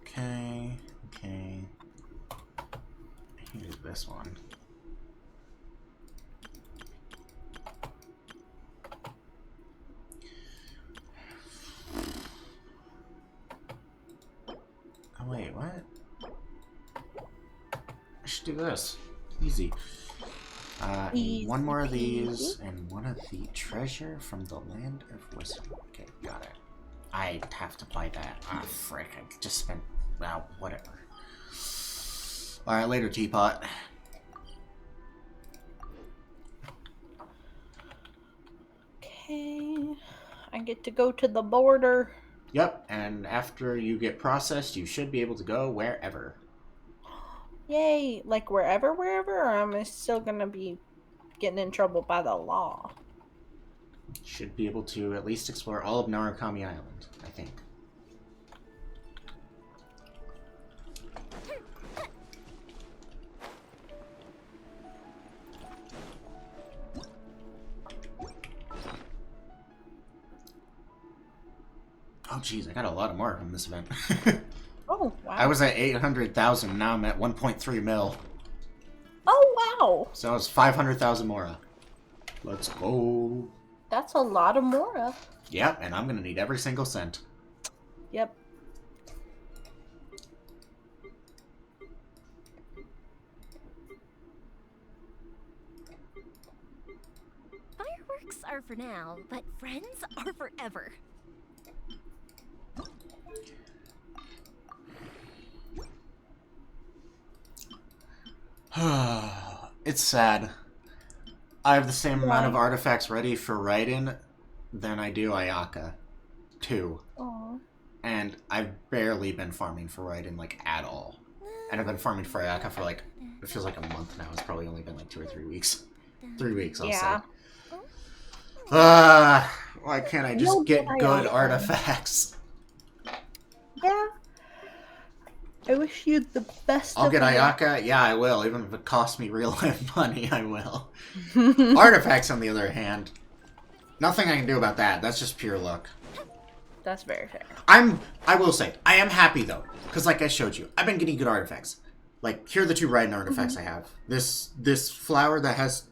Okay. Here's this one. Oh wait, what? I should do this. Easy. Easy one more of peasy. these, and one of the treasure from the land of wisdom. Okay, got it. I have to buy that. Ah, frick. I just spent... Well, whatever. Alright, later, teapot. Okay. I get to go to the border. Yep, and after you get processed, you should be able to go wherever. Yay! Like wherever, or am I still gonna be getting in trouble by the law? Should be able to at least explore all of Narukami Island, I think. Oh jeez, I got a lot of more from this event. Oh, wow. I was at 800,000, now I'm at 1.3 mil. Oh, wow! So I was 500,000 Mora. Let's go. That's a lot of Mora. Yep, and I'm gonna need every single cent. Yep. Tasks are for now, but friends are forever. It's sad. I have the same amount of Why? artifacts ready for Raiden than I do Ayaka. 2. Aw. And I've barely been farming for Raiden, like, at all. And I've been farming for Ayaka for, like, it feels like a month now. It's probably only been, like, 2 or 3 weeks. 3 weeks, I'll say. Why can't I just get good artifacts? Yeah. I wish you the best I'll of get luck. Ayaka? Yeah, I will. Even if it costs me real life money, I will. Artifacts, on the other hand, nothing I can do about that. That's just pure luck. That's very fair. I will say, I am happy, though. Because, like I showed you, I've been getting good artifacts. Like, here are the 2 Raiden artifacts I have. This flower that has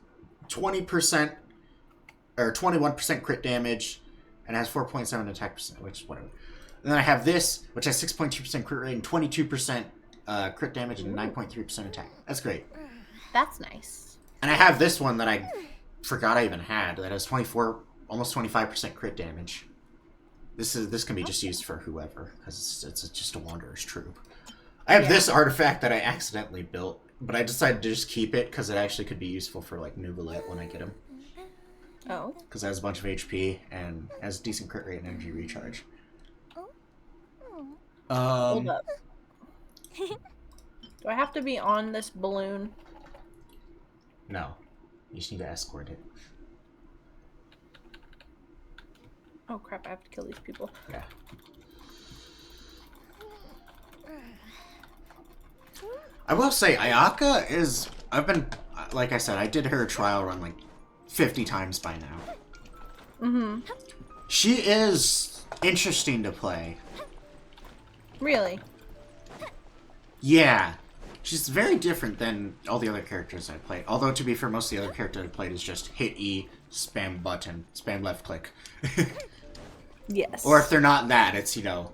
20% or 21% crit damage and has 4.7 attack percent, which whatever. And then I have this, which has 6.2% crit rate and 22% crit damage and 9.3% attack. That's great. That's nice. And I have this one that I forgot I even had that has 24, almost 25% crit damage. This can be just used for whoever because it's just a Wanderer's Troop. I have this artifact that I accidentally built, but I decided to just keep it because it actually could be useful for like Nuvalet when I get him. Oh. Because it has a bunch of HP and has decent crit rate and energy recharge. Hold up. Do I have to be on this balloon? No. You just need to escort it. Oh crap, I have to kill these people. Yeah. I will say, Ayaka is... I've been... Like I said, I did her trial run like 50 times by now. Mm-hmm. She is interesting to play. Really? Yeah. She's very different than all the other characters I played. Although, to be fair, most of the other characters I played is just hit E, spam button, spam left click. Yes. Or if they're not that, it's, you know...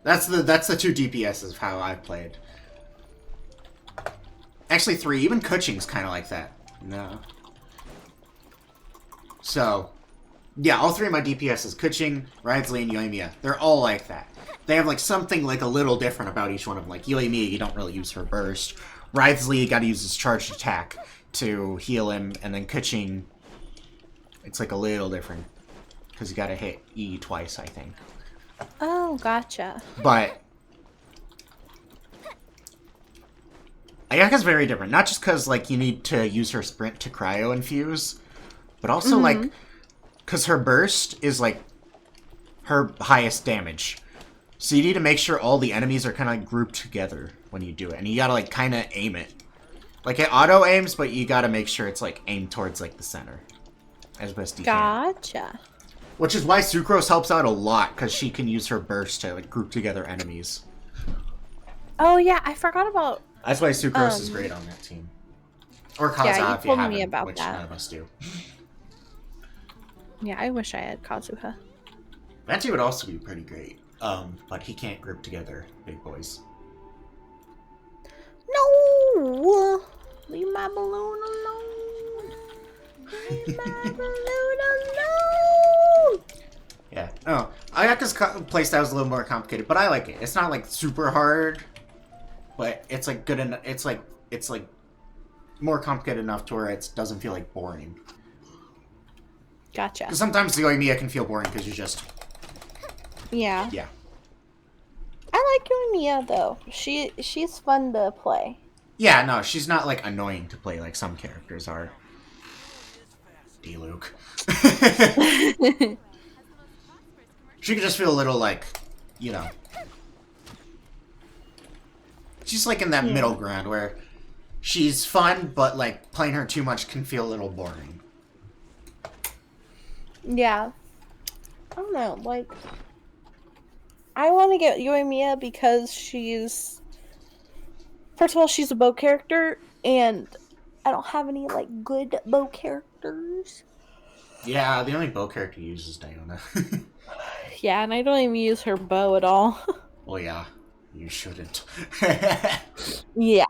That's the 2 DPSs of how I've played. Actually, 3. Even Kuching's kind of like that. No. So, yeah, all 3 of my DPSs, Kuching, Ridsley, and Yoimiya, they're all like that. They have, like, something, like, a little different about each one of them. Like, Yoimiya, you don't really use her burst. Ridsley, you gotta use his charged attack to heal him. And then Kuching, it's, like, a little different. Because you gotta hit E twice, I think. Oh, gotcha. But Ayaka's very different. Not just because, like, you need to use her sprint to cryo infuse, but also, like, because her burst is, like, her highest damage. So you need to make sure all the enemies are kind of, like, grouped together when you do it. And you gotta, like, kind of aim it. Like, it auto-aims, but you gotta make sure it's, like, aimed towards, like, the center. As best you can. Gotcha. Which is why Sucrose helps out a lot, because she can use her burst to, like, group together enemies. Oh, yeah, I forgot about... That's why Sucrose is great on that team. Or Kaza, yeah, if you haven't, me about which that. none of us do. Yeah, I wish I had Kazuha. Venti would also be pretty great, but he can't group together big boys. No! Leave my balloon alone! Leave my balloon alone! Yeah. Oh, Ayaka's playstyle is a little more complicated, but I like it. It's not, like, super hard, but it's, like, good enough. It's, like, more complicated enough to where it doesn't feel, like, boring. Gotcha. Because sometimes the Yoimiya can feel boring because you just... Yeah. Yeah. I like Yoimiya, though. She's fun to play. Yeah, no, she's not, like, annoying to play like some characters are. D-Luke. She could just feel a little, like, you know... She's, like, in that middle ground where she's fun, but, like, playing her too much can feel a little boring. Yeah. I don't know, like... I want to get Yoimiya because she's... First of all, she's a bow character, and I don't have any, like, good bow characters. Yeah, the only bow character you use is Diona. Yeah, and I don't even use her bow at all. Well, yeah, you shouldn't. Yeah.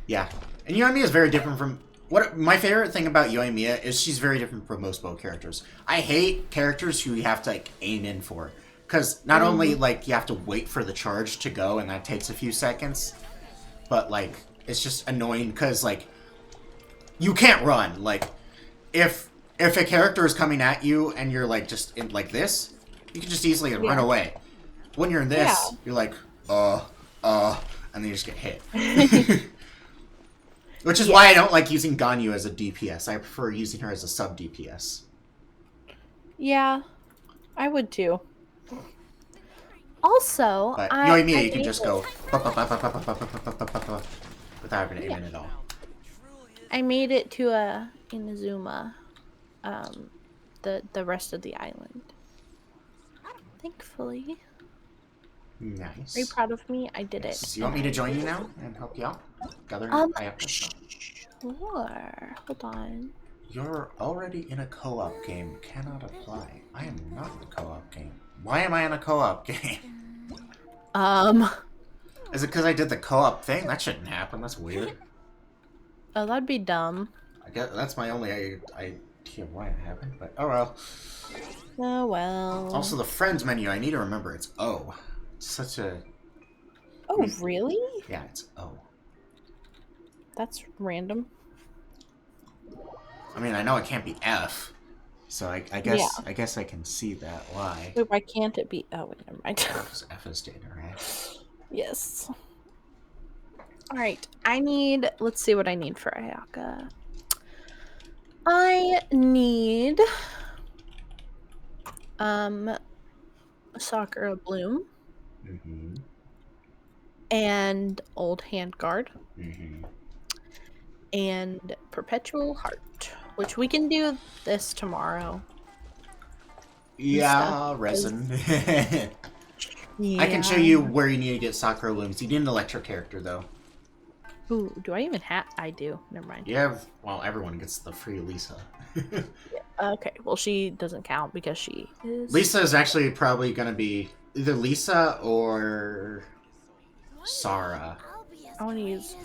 Yeah. And Yoimiya is very different from... what my favorite thing about Yoimiya is she's very different from most bow characters. I hate characters who you have to like aim in for, because not only like you have to wait for the charge to go and that takes a few seconds, but like it's just annoying because like you can't run. Like if a character is coming at you and you're like just in like this, you can just easily run away. When you're in this, you're like and then you just get hit. Which is why I don't like using Ganyu as a DPS. I prefer using her as a sub DPS. Yeah, I would too. Also, but Yoimiya, you can just go without even aiming at all. I made it to Inazuma, the rest of the island. Thankfully. Nice. Are you proud of me? I did it. So you want me to join you now and help you out? Gather Sure. Hold on. You're already in a co-op game. Cannot apply. I am not in a co-op game. Why am I in a co-op game? Is it because I did the co-op thing? That shouldn't happen. That's weird. Oh, that'd be dumb. I guess that's my only idea why it happened, but oh well. Oh well. Also, the friends menu, I need to remember it's O. It's such a... Oh, really? Yeah, it's O. That's random. I mean, I know it can't be F, so I guess I can see that. Why? Wait, why can't it be? Oh, wait, never mind. Because F is data, right? Yes. Alright, let's see what I need for Ayaka. I need Sakura Bloom. And Old Handguard. And Perpetual Heart, which we can do this tomorrow. Yeah, resin. Yeah. I can show you where you need to get Sakura Blooms. You need an electro character, though. Ooh, do I even have... I do. Never mind. You have... Well, everyone gets the free Lisa. Okay, well, she doesn't count because she is... Lisa is actually probably going to be either Lisa or... Sarah. I want to use...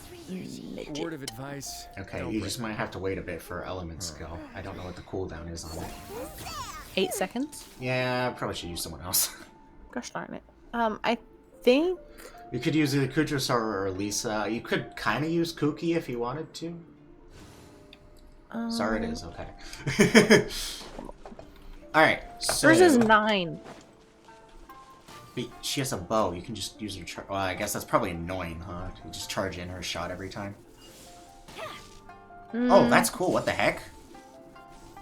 Word of advice. Okay, you just might have to wait a bit for elements to go. I don't know what the cooldown is on it. 8 seconds? Yeah, I probably should use someone else. Gosh darn it. I think... You could use either Kuchosara or Lisa. You could kind of use Kuki if you wanted to. Sorry, it is. Okay. Alright, so... Hers is 9. But she has a bow. You can just use her... Well, I guess that's probably annoying, huh? You just charge in her shot every time. Oh, that's cool. What the heck?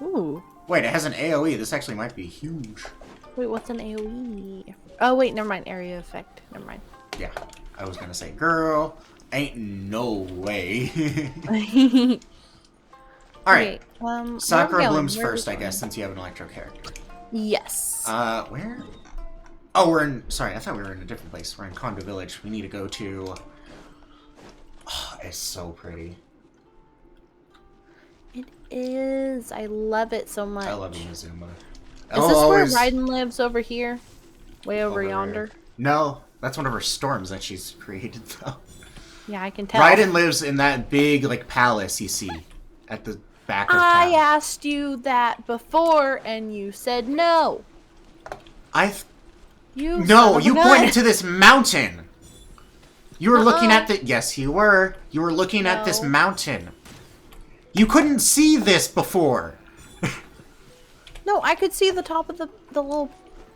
Ooh. Wait, it has an AoE. This actually might be huge. Wait, what's an AoE? Oh, wait, never mind. Area effect. Never mind. Yeah, I was gonna say, girl, ain't no way. Alright, Sakura Blooms first, I guess, since you have an electro character. Yes. Where? Oh, we're in... Sorry, I thought we were in a different place. We're in Kondo Village. We need to go to... Oh, it's so pretty. It is. I love it so much. I love Inazuma. Is this where Raiden lives over here? Way over yonder? No, that's one of her storms that she's created, though. Yeah, I can tell. Raiden lives in that big, like, palace you see at the back of town. I asked you that before, and you said no. You pointed to this mountain. You were looking at the... Yes, you were. You were looking at this mountain. You couldn't see this before. No, I could see the top of the little...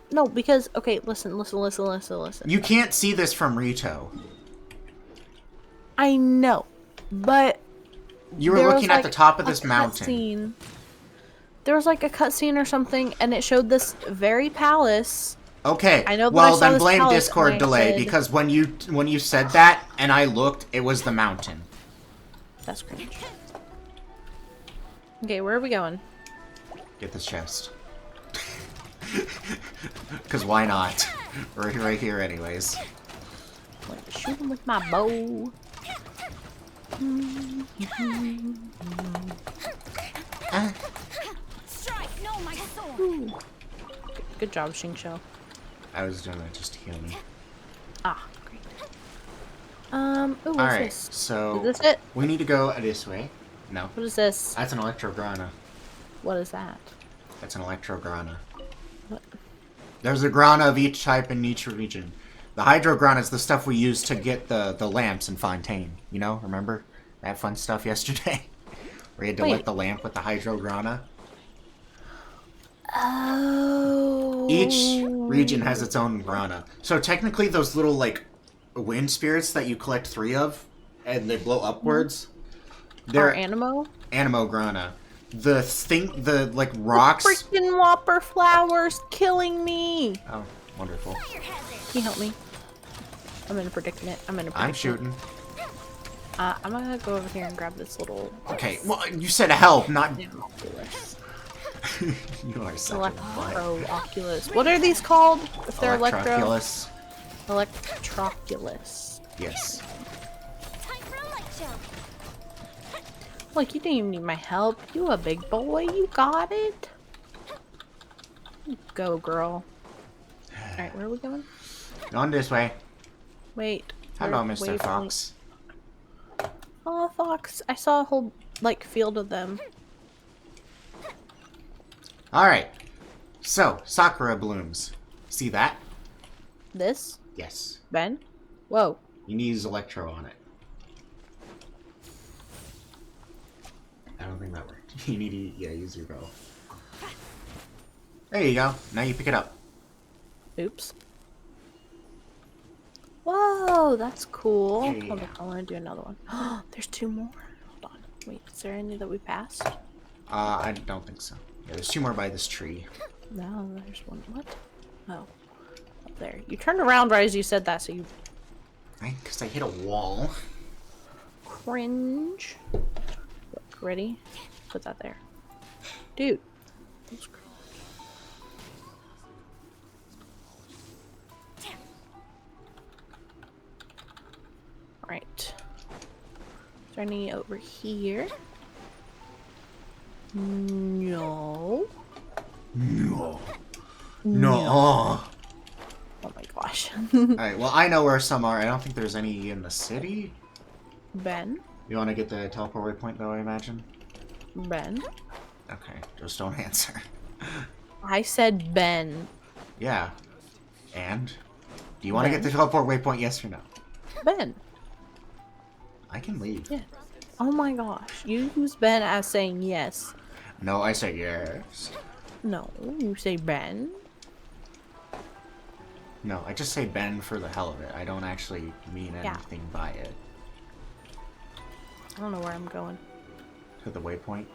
No, because... Okay, listen. You can't see this from Rito. I know, but... You were looking at the top of this mountain. There was like a cutscene or something, and it showed this very palace... Okay, I know well then blame Discord delay, because when you said that, and I looked, it was the mountain. That's cringe. Okay, where are we going? Get this chest. Because why not? We're right here anyways. Shoot him with my bow. Strike, no, my sword. Good job, Xingqiu. I was doing that just to heal me. Ah, great. Ooh, what's Alright, this? so is this it? we need to go this way. No. What is this? That's an Electrograna. What is that? That's an Electrograna. What? There's a grana of each type in each region. The Hydrograna is the stuff we use to get the lamps in Fontaine. You know, remember? That fun stuff yesterday? Where you had to lit the lamp with the Hydrograna. Oh. Each region has its own grana. So technically those little, like, wind spirits that you collect 3 of, and they blow upwards, they're... Animo? Animo grana. The like, rocks... The freaking whopper flowers killing me! Oh, wonderful. Can you help me? I'm in a predicament. I'm shooting. I'm gonna go over here and grab this little... Okay, well, you said help, not... You are such a butt. Electro-oculus. What are these called? If they're Electroculus. Electroculus. Yes. Look, you didn't even need my help. You a big boy. You got it. Go, girl. Alright, where are we going? Going this way. Wait. Hello, Mr. Fox. Oh, Fox. I saw a whole, like, field of them. Alright. So, Sakura blooms. See that? This? Yes. Ben? Whoa. You need to use Electro on it. I don't think that worked. You need to, yeah, use your bow. There you go. Now you pick it up. Oops. Whoa, that's cool. Yeah. Hold on, I want to do another one. There's 2 more. Hold on. Wait, is there any that we passed? I don't think so. Yeah, there's 2 more by this tree. No, there's one. What? Oh. Up there. You turned around right as you said that, so you... Right? Because I hit a wall. Cringe. Look, ready? Put that there. Dude. Alright. Is there any over here? No. No. No. Oh my gosh. Alright, well, I know where some are. I don't think there's any in the city. Ben? You want to get the teleport waypoint, though, I imagine? Ben? Okay, just don't answer. I said Ben. Yeah. And? Do you want to get the teleport waypoint, yes or no? Ben. I can leave. Yeah. Oh my gosh. You use Ben as saying yes. No, I say yes. No, you say Ben. No, I just say Ben for the hell of it. I don't actually mean anything by it. I don't know where I'm going. To the waypoint.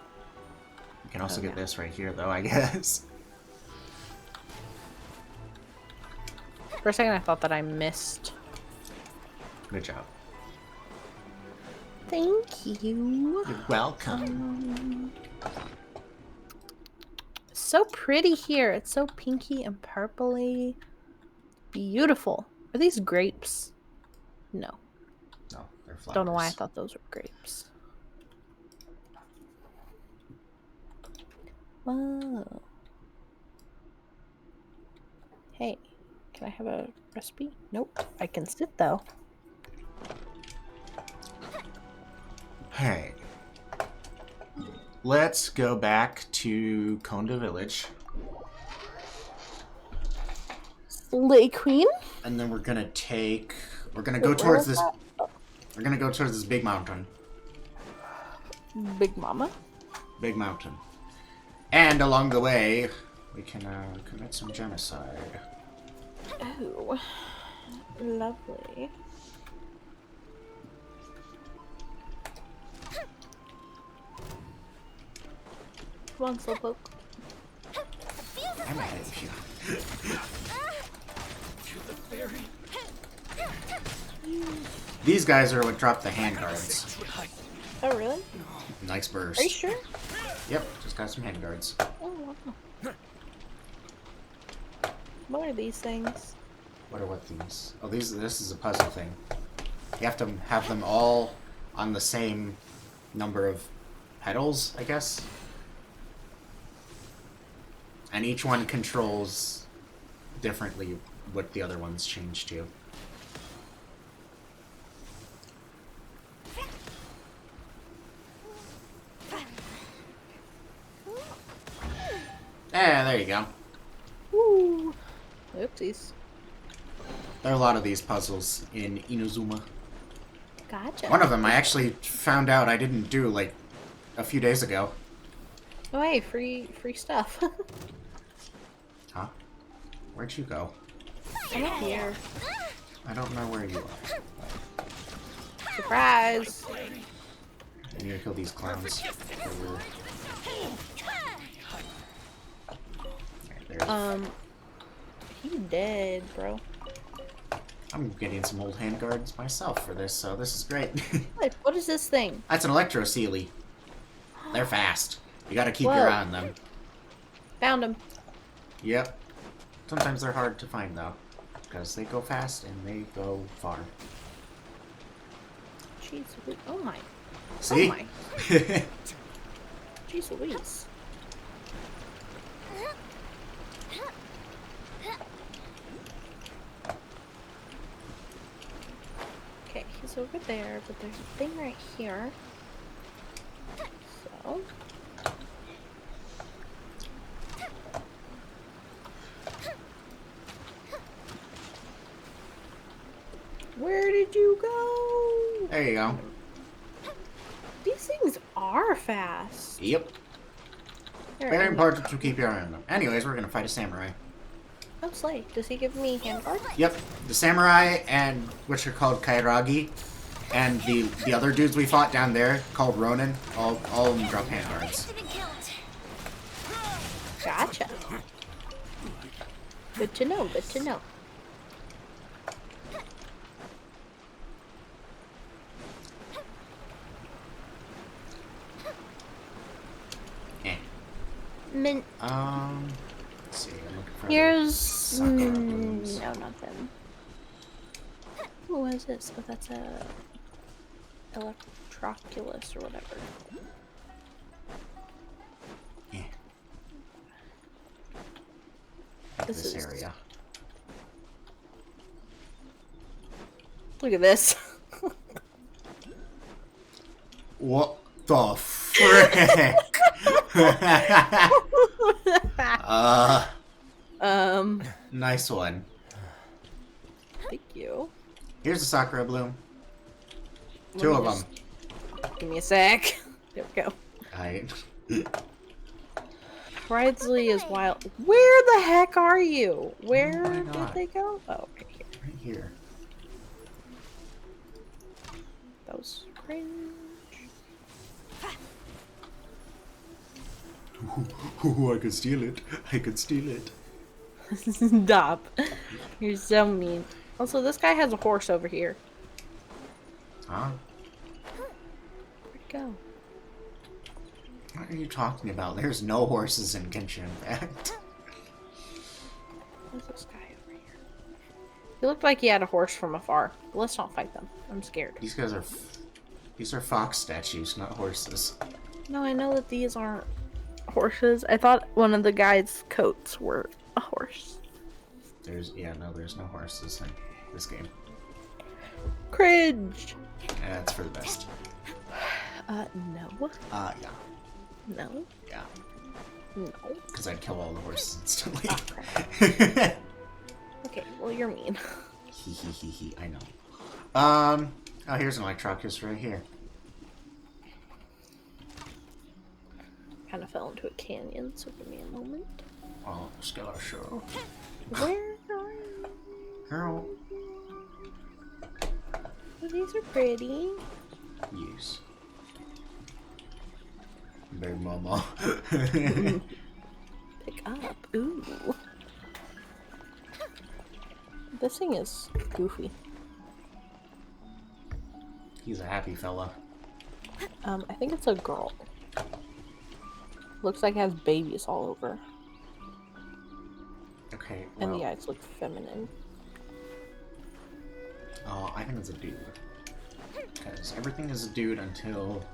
You can also get this right here, though, I guess. For a second, I thought that I missed. Good job. Thank you. You're welcome. So pretty here. It's so pinky and purpley. Beautiful. Are these grapes? No. No, they're flowers. Don't know why I thought those were grapes. Whoa. Hey, can I have a recipe? Nope. I can sit though. Hey. Let's go back to Konda Village. Slay Queen? And then we're gonna go towards this... We're gonna go towards this big mountain. Big Mama? Big mountain. And along the way, we can commit some genocide. Oh. Lovely. Come on, Slowpoke. I'm ahead of you. These guys are what drop the handguards. Oh, really? Nice burst. Are you sure? Yep, just got some handguards. Oh, wow. What are these things? What these? Oh, this is a puzzle thing. You have to have them all on the same number of petals, I guess. And each one controls differently what the other ones change to. Yeah, there you go. Woo! Oopsies. There are a lot of these puzzles in Inazuma. Gotcha. One of them I actually found out I didn't do, like, a few days ago. Oh, hey, free stuff. Huh? Where'd you go? I'm up here. I don't know where you are. Surprise! I need to kill these clowns. He dead, bro. I'm getting some old handguards myself for this, so this is great. What is this thing? That's an electro Sealy. They're fast. You gotta keep your eye on them. Found him. Yep. Sometimes they're hard to find, though. Because they go fast and they go far. Jeez, oh my. See? Oh my. Jeez Louise. Okay, he's over there, but there's a thing right here. So. Where did you go? There you go. These things are fast. Yep. Very important to keep your eye on them. Anyways, we're gonna fight a samurai. Oh, slay. Does he give me hand guard? Yep. The samurai and which are called Kairagi, and the other dudes we fought down there called Ronin, all of them drop hand guards. Gotcha. Good to know, good to know. Mint. Let's see. I'm looking for Here's blues. no, not them. What is this? Oh, that's a Electroculus or whatever. Yeah. This This area. Look at this. What the frick? Nice one. Thank you. Here's a Sakura bloom. Two of them. Give me a sec. There we go. Alright. Cridesley is wild. Where the heck are you? Where did they go? Oh, okay, here. Right here. That was cringe. Ooh, I could steal it. I could steal it. Stop. You're so mean. Also, this guy has a horse over here. Huh? Where'd it go? What are you talking about? There's no horses in Genshin, in fact. Where's this guy over here? He looked like he had a horse from afar. But let's not fight them. I'm scared. These guys are... These are fox statues, not horses. No, I know that these aren't horses. I thought one of the guy's coats were a horse. There's no horses in this game. Cringe! That's for the best. No. Yeah. No. Yeah. No. Because I'd kill all the horses instantly. Oh, okay, well, you're mean. Hee, I know. Oh, here's an Electroculus right here. Kind of fell into a canyon, so give me a moment. Oh, Skiller Show. Where are you? Girl. Oh, these are pretty. Yes. Big mama. Pick up. Ooh. This thing is goofy. He's a happy fella. I think it's a girl. Looks like it has babies all over. Okay, And well, the eyes look feminine. Oh, I think it's a dude. Because everything is a dude until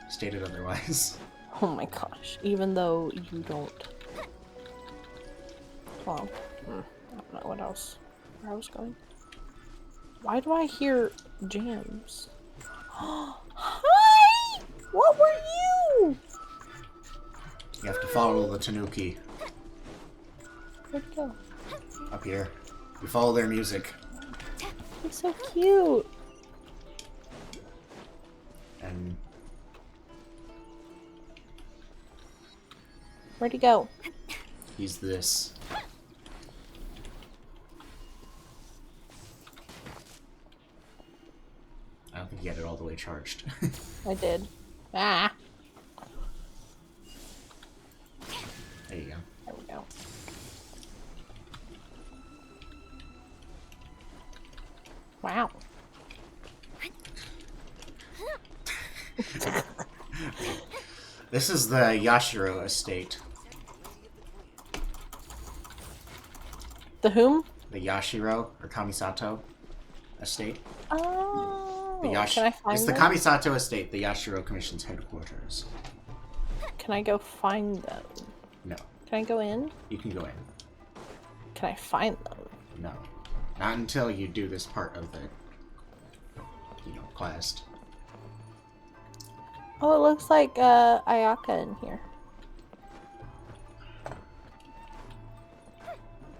stated otherwise. Oh my gosh. Even though you don't... Well, I don't know what else. Where I was going. Why do I hear jams? Hi! What were you? You have to follow the Tanuki. Where'd it go? Up here. We follow their music. It's so cute. And Where'd he go? he's this. I don't think he had it all the way charged. I did. Ah. There you go. There we go. Wow. This is the Yashiro estate. The whom? The Yashiro or Kamisato estate. Oh. The Can I find It's the them? Kamisato estate, the Yashiro Commission's headquarters. Can I go find them? No. Can I go in? You can go in. Can I find them? No. Not until you do this part of the, quest. Oh, it looks like Ayaka in here.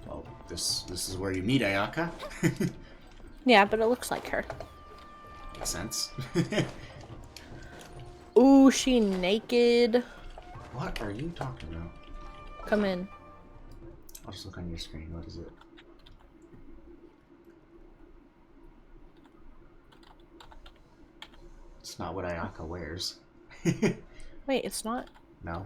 Well, this is where you meet Ayaka. Yeah, but it looks like her. Makes sense. Ooh, she naked. What are you talking about? Come in. I'll just look on your screen. What is it? It's not what Ayaka wears. Wait, it's not? No.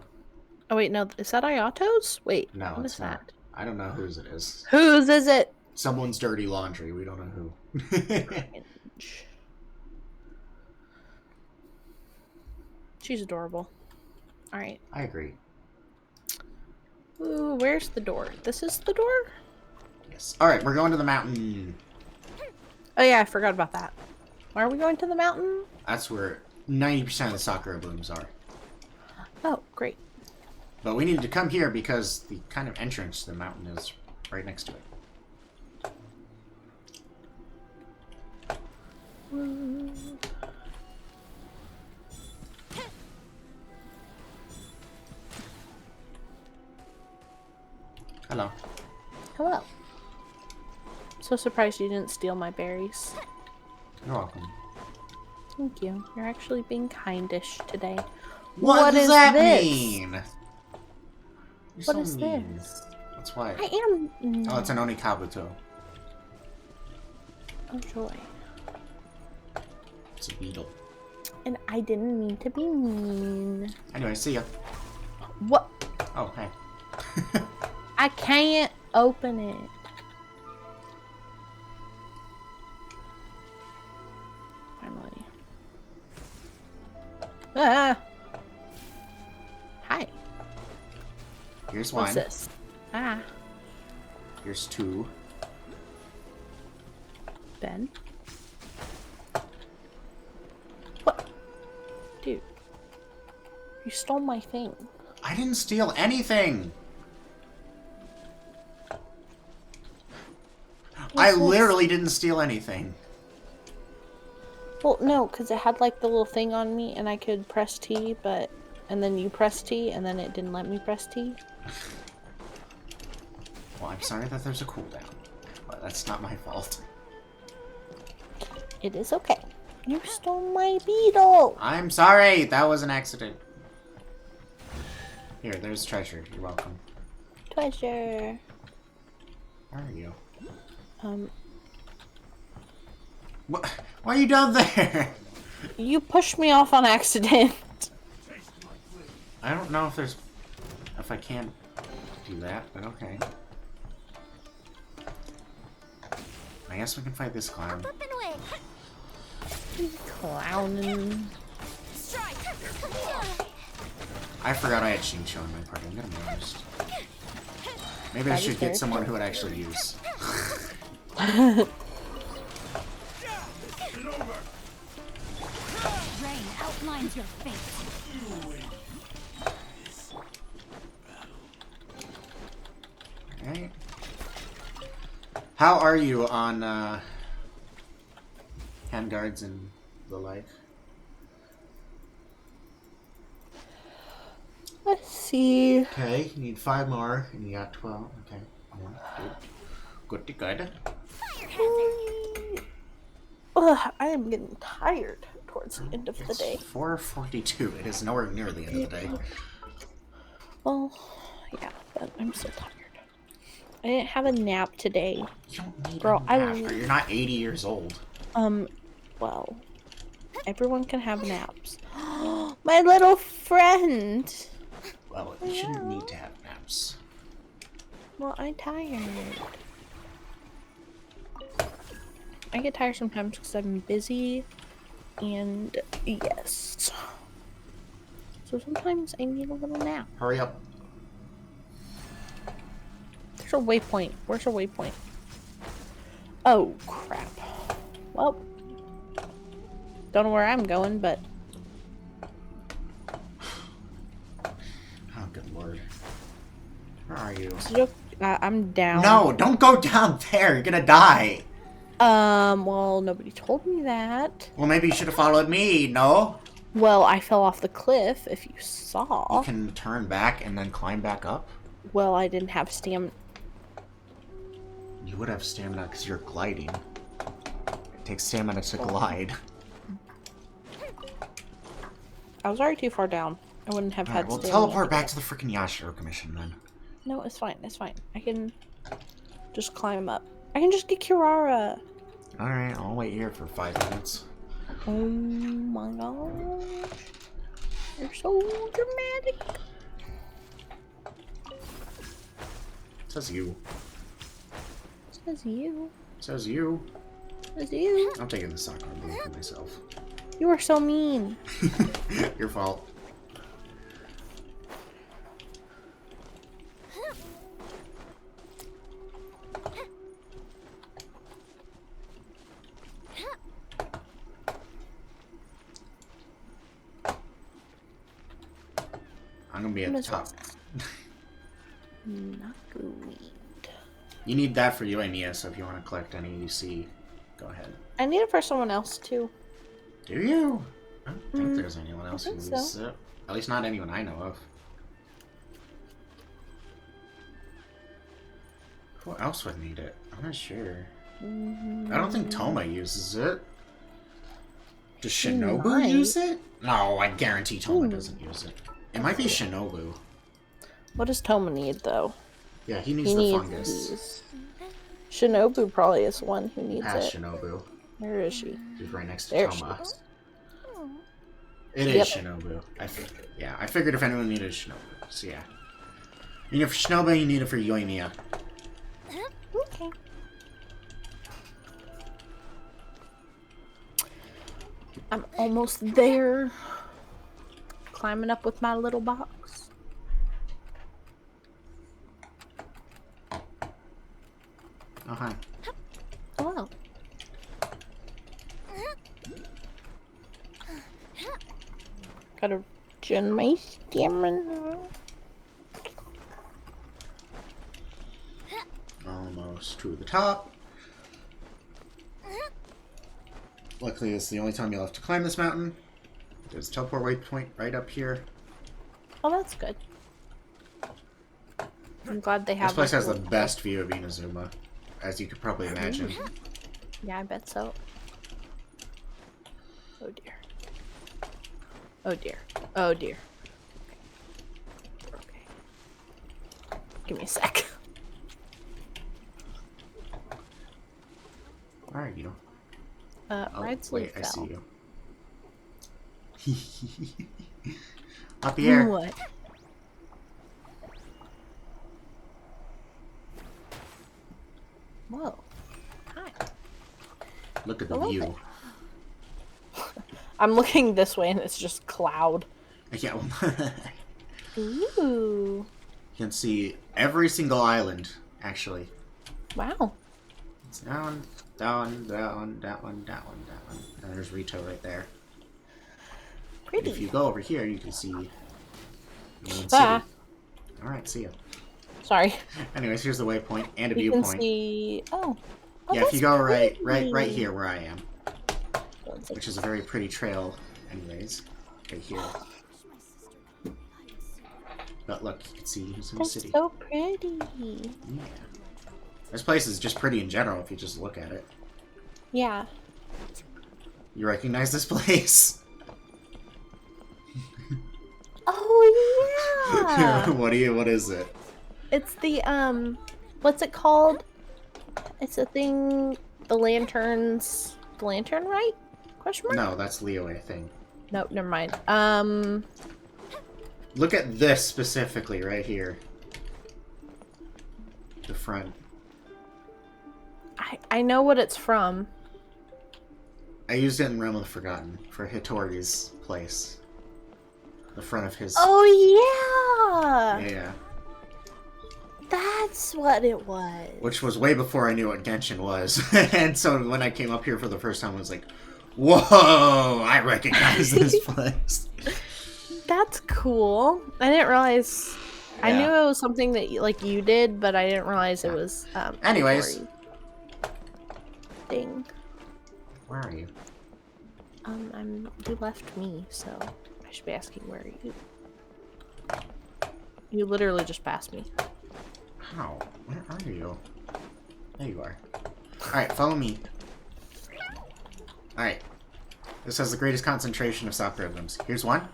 Oh, wait, no. Is that Ayato's? Wait, No, what it's is not. that? I don't know whose it is. Whose is it? Someone's dirty laundry. We don't know who. She's adorable. Alright. I agree. Ooh, where's the door? This is the door? Yes. Alright, we're going to the mountain. Oh yeah, I forgot about that. Why are we going to the mountain? That's where 90% of the Sakura blooms are. Oh, great. But we needed to come here because the kind of entrance to the mountain is right next to it. Hello. Hello. So surprised you didn't steal my berries. You're welcome. Thank you. You're actually being kindish today. What does is that this? mean? You're What so is mean. this? That's why. I am. Oh, it's an Onikabuto. Oh joy. It's a beetle. And I didn't mean to be mean. Anyway, see ya. What? Oh, hey. I can't open it. Finally. Ah! Hi. Here's What's one. this? Ah. Here's two. Ben? What? Dude. You stole my thing. I didn't steal anything. I literally didn't steal anything. Well, no, because it had like the little thing on me and I could press T, but... And then you press T and then it didn't let me press T. Well, I'm sorry that there's a cooldown. But that's not my fault. It is okay. You stole my beetle! I'm sorry! That was an accident. Here, there's treasure. You're welcome. Treasure. Where are you? What? Why are you down there? You pushed me off on accident. I don't know if I can do that, but okay. I guess we can fight this clown. Clowning. I forgot I had Shincho in my party. I'm gonna be honest. Maybe I should get someone who would actually use. Rain outlines your fate. Alright. How are you on handguards and the like? Let's see. Okay, you need 5 more, and you got 12. Okay. Good to good. Ugh, I am getting tired towards the end of the day. 4:42. It is nowhere near the end of the day. Well, yeah, but I'm still tired. I didn't have a nap today. You don't need Girl, a nap. You're not 80 years old. Well, everyone can have naps. My little friend! Well, you shouldn't need to have naps. Well, I'm tired. I get tired sometimes because I'm busy, and yes. So sometimes I need a little nap. Hurry up. There's a waypoint. Where's a waypoint? Oh, crap. Well, don't know where I'm going, but... Oh, good lord. Where are you? I'm down. No, don't go down there. You're gonna die. Well, nobody told me that. Well, maybe you should have followed me, no? Well, I fell off the cliff, if you saw. You can turn back and then climb back up? Well, I didn't have stamina. You would have stamina because you're gliding. It takes stamina to glide. I was already too far down. I wouldn't have had Well, stamina. teleport back to the freaking Yashiro Commission then. No, it's fine. It's fine. I can just climb up. I can just get Kirara. Alright, I'll wait here for 5 minutes. Oh my gosh. You're so dramatic. Says you. Says you. Says you. Says you. I'm taking the soccer and for myself. You are so mean. Your fault. I'm gonna be at the top. You need that for you, Ania, so if you want to collect any you see, go ahead. I need it for someone else too. Do you? I don't think there's anyone else who think uses so. it. At least not anyone I know of. Who else would need it? I'm not sure. I don't think Toma uses it. Does Shinobu use it? No, I guarantee Toma doesn't use it. It might be Shinobu. What does Toma need though? Yeah, he needs the fungus. These. Shinobu probably is the one who needs Past it. Shinobu. Where is she? She's right next to There Toma. she is. It is Shinobu. I figured if anyone needed Shinobu. So yeah. You need it for Shinobu, you need it for Yoimiya. Okay. I'm almost there. Climbing up with my little box. Oh, hi. Hello. Gotta gen my stamina. Almost to the top. Luckily, this is the only time you'll have to climb this mountain. There's a teleport waypoint right up here. Oh, that's good. I'm glad they have. This place has the best view of Inazuma, as you could probably imagine. Yeah, I bet so. Oh dear. Oh dear. Oh dear. Okay. Give me a sec. Where are you? Red wait, sleeve I see fell. you. Up here. What? Whoa. Hi. Look at the I love view. I'm looking this way and it's just cloud. Yeah. Ooh. You can see every single island, actually. Wow. It's down, down, down, that one, that one, that one. And there's Rito right there. Pretty. If you go over here, you can see Main Ah. City. Alright, see ya. Sorry. Anyways, here's the waypoint and a You can viewpoint. see. Oh. Yeah, if you go right pretty. here where I am, which is a very pretty trail, anyways, right here. But look, you can see Inazuma That's City. so pretty. Yeah. This place is just pretty in general if you just look at it. Yeah. You recognize this place? Oh yeah. What is it? It's the what's it called? It's a thing. The lanterns. The lantern, right? Question mark? No, that's Leo, I think. Nope, never mind. Look at this specifically right here. The front. I know what it's from. I used it in Realm of the Forgotten for Hitori's place. The front of his. Oh yeah. Yeah. That's what it was. Which was way before I knew what Genshin was. And so when I came up here for the first time, I was like, whoa, I recognize this place. That's cool. I didn't realize. Yeah. I knew it was something that you did, but I didn't realize it was. Anyways. Thing. Where are you? You left me, so I should be asking where are you. You literally just passed me. How? Where are you? There you are. Alright, follow me. Alright. This has the greatest concentration of sock rhythms. Here's one.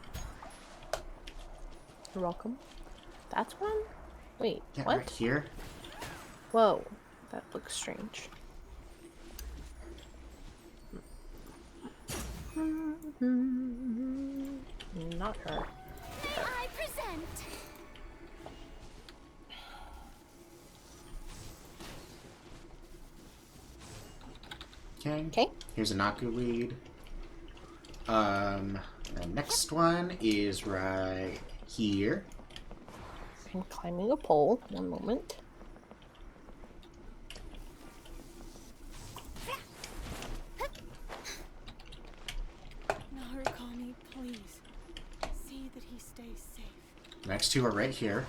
You're welcome. That's one? Wait, Yeah, what? right here. Whoa. That looks strange. Not her. I present. Okay. Here's a Naku lead. The next one is right here. I'm climbing a pole. One moment. Narukami, please. See that he stays safe. The next two are right here.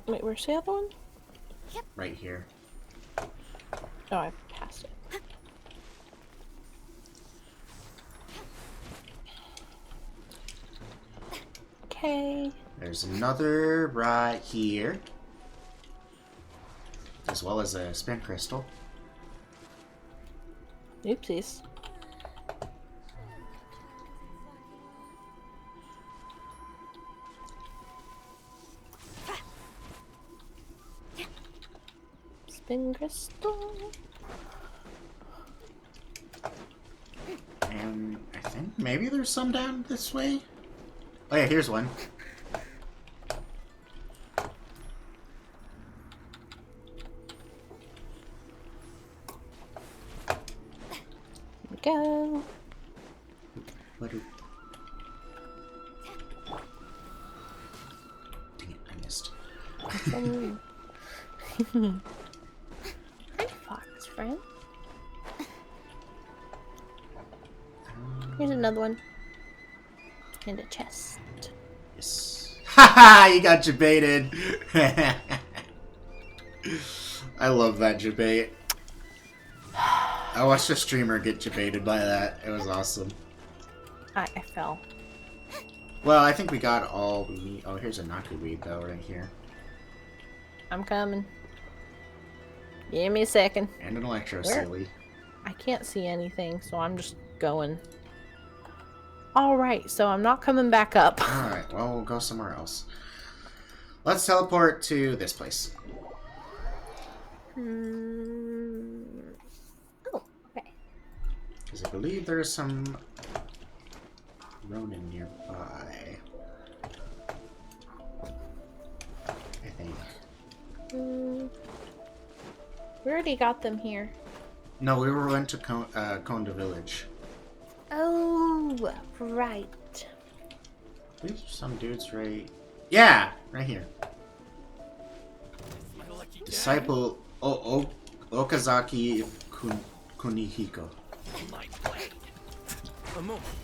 Wait, where's the other one? Right here. Oh, I passed it. Okay. There's another right here. As well as a spin crystal. Oopsies. Spin crystal. And I think maybe there's some down this way. Oh yeah, here's one. Go. What do... Dang it, I missed. Hi, fox friend. Here's another one. And a chest. Yes. Haha, you got jebaited. I love that jebait. I watched a streamer get jebaited by that. It was awesome. I fell. Well, I think we got all we need. Oh, here's a Naku weed though, right here. I'm coming. Give me a second. And an electro Where? silly. I can't see anything, so I'm just going. Alright, so I'm not coming back up. Alright, well, we'll go somewhere else. Let's teleport to this place. Oh, okay. Because I believe there's some Ronin nearby. I think. We already got them here. No, we went to Konda Village. Oh, right. There's some dudes right... Yeah! Right here. Disciple Okazaki Kunihiko.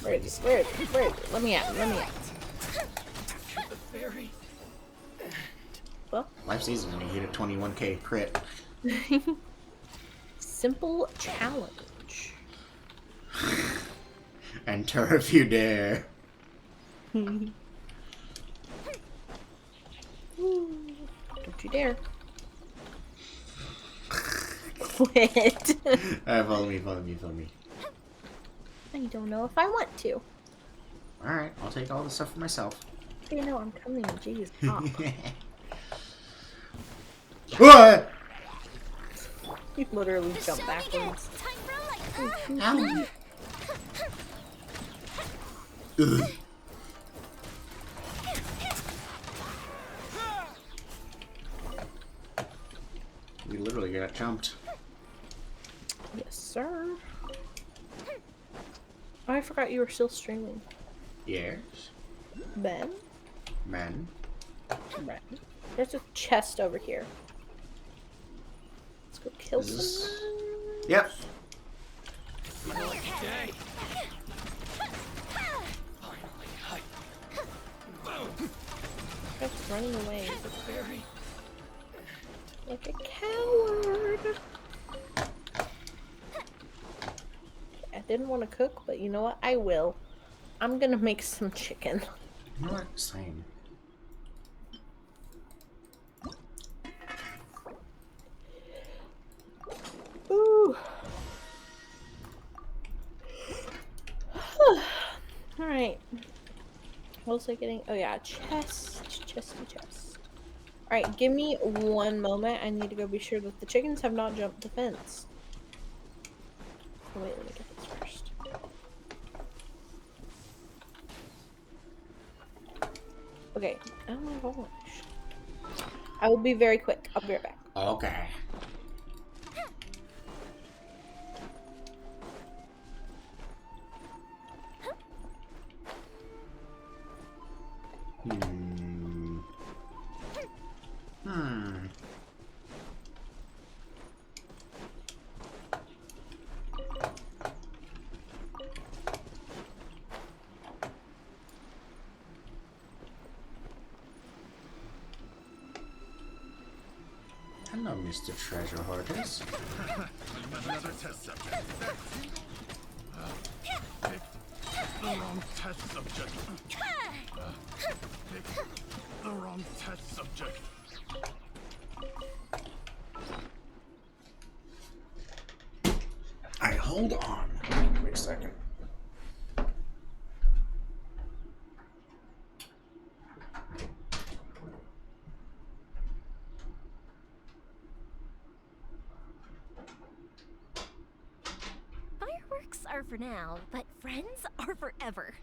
Where is it? Let me at. Well, Life's easy when you hit a 21k crit. simple challenge. Enter if you dare. Don't you dare. Quit. Follow me, follow me, follow me. I don't know if I want to. Alright, I'll take all the stuff for myself. You know I'm coming. Jeez. Stop. What? You literally jumped backwards. Ow. Ugh. We literally got jumped. Yes, sir. Oh, I forgot you were still streaming. Yes. Ben? Men. Ben. There's a chest over here. Let's go kill Is this- some. Yep. Just running away. Like a coward. I didn't want to cook, but you know what? I will. I'm gonna make some chicken. You know what? Same. Ooh. Alright. What was I getting? Oh yeah, chest. Chesty chest. Alright, give me one moment. I need to go be sure that the chickens have not jumped the fence. Oh, wait, let me get this first. Okay. Oh my gosh. I will be very quick. I'll be right back. Okay. Hello, Mr. Treasure Hoarders. Another test subject. Picked the wrong test subject. Picked the wrong test subject. Alright, hold on. Wait a second. Fireworks are for now, but friends are forever.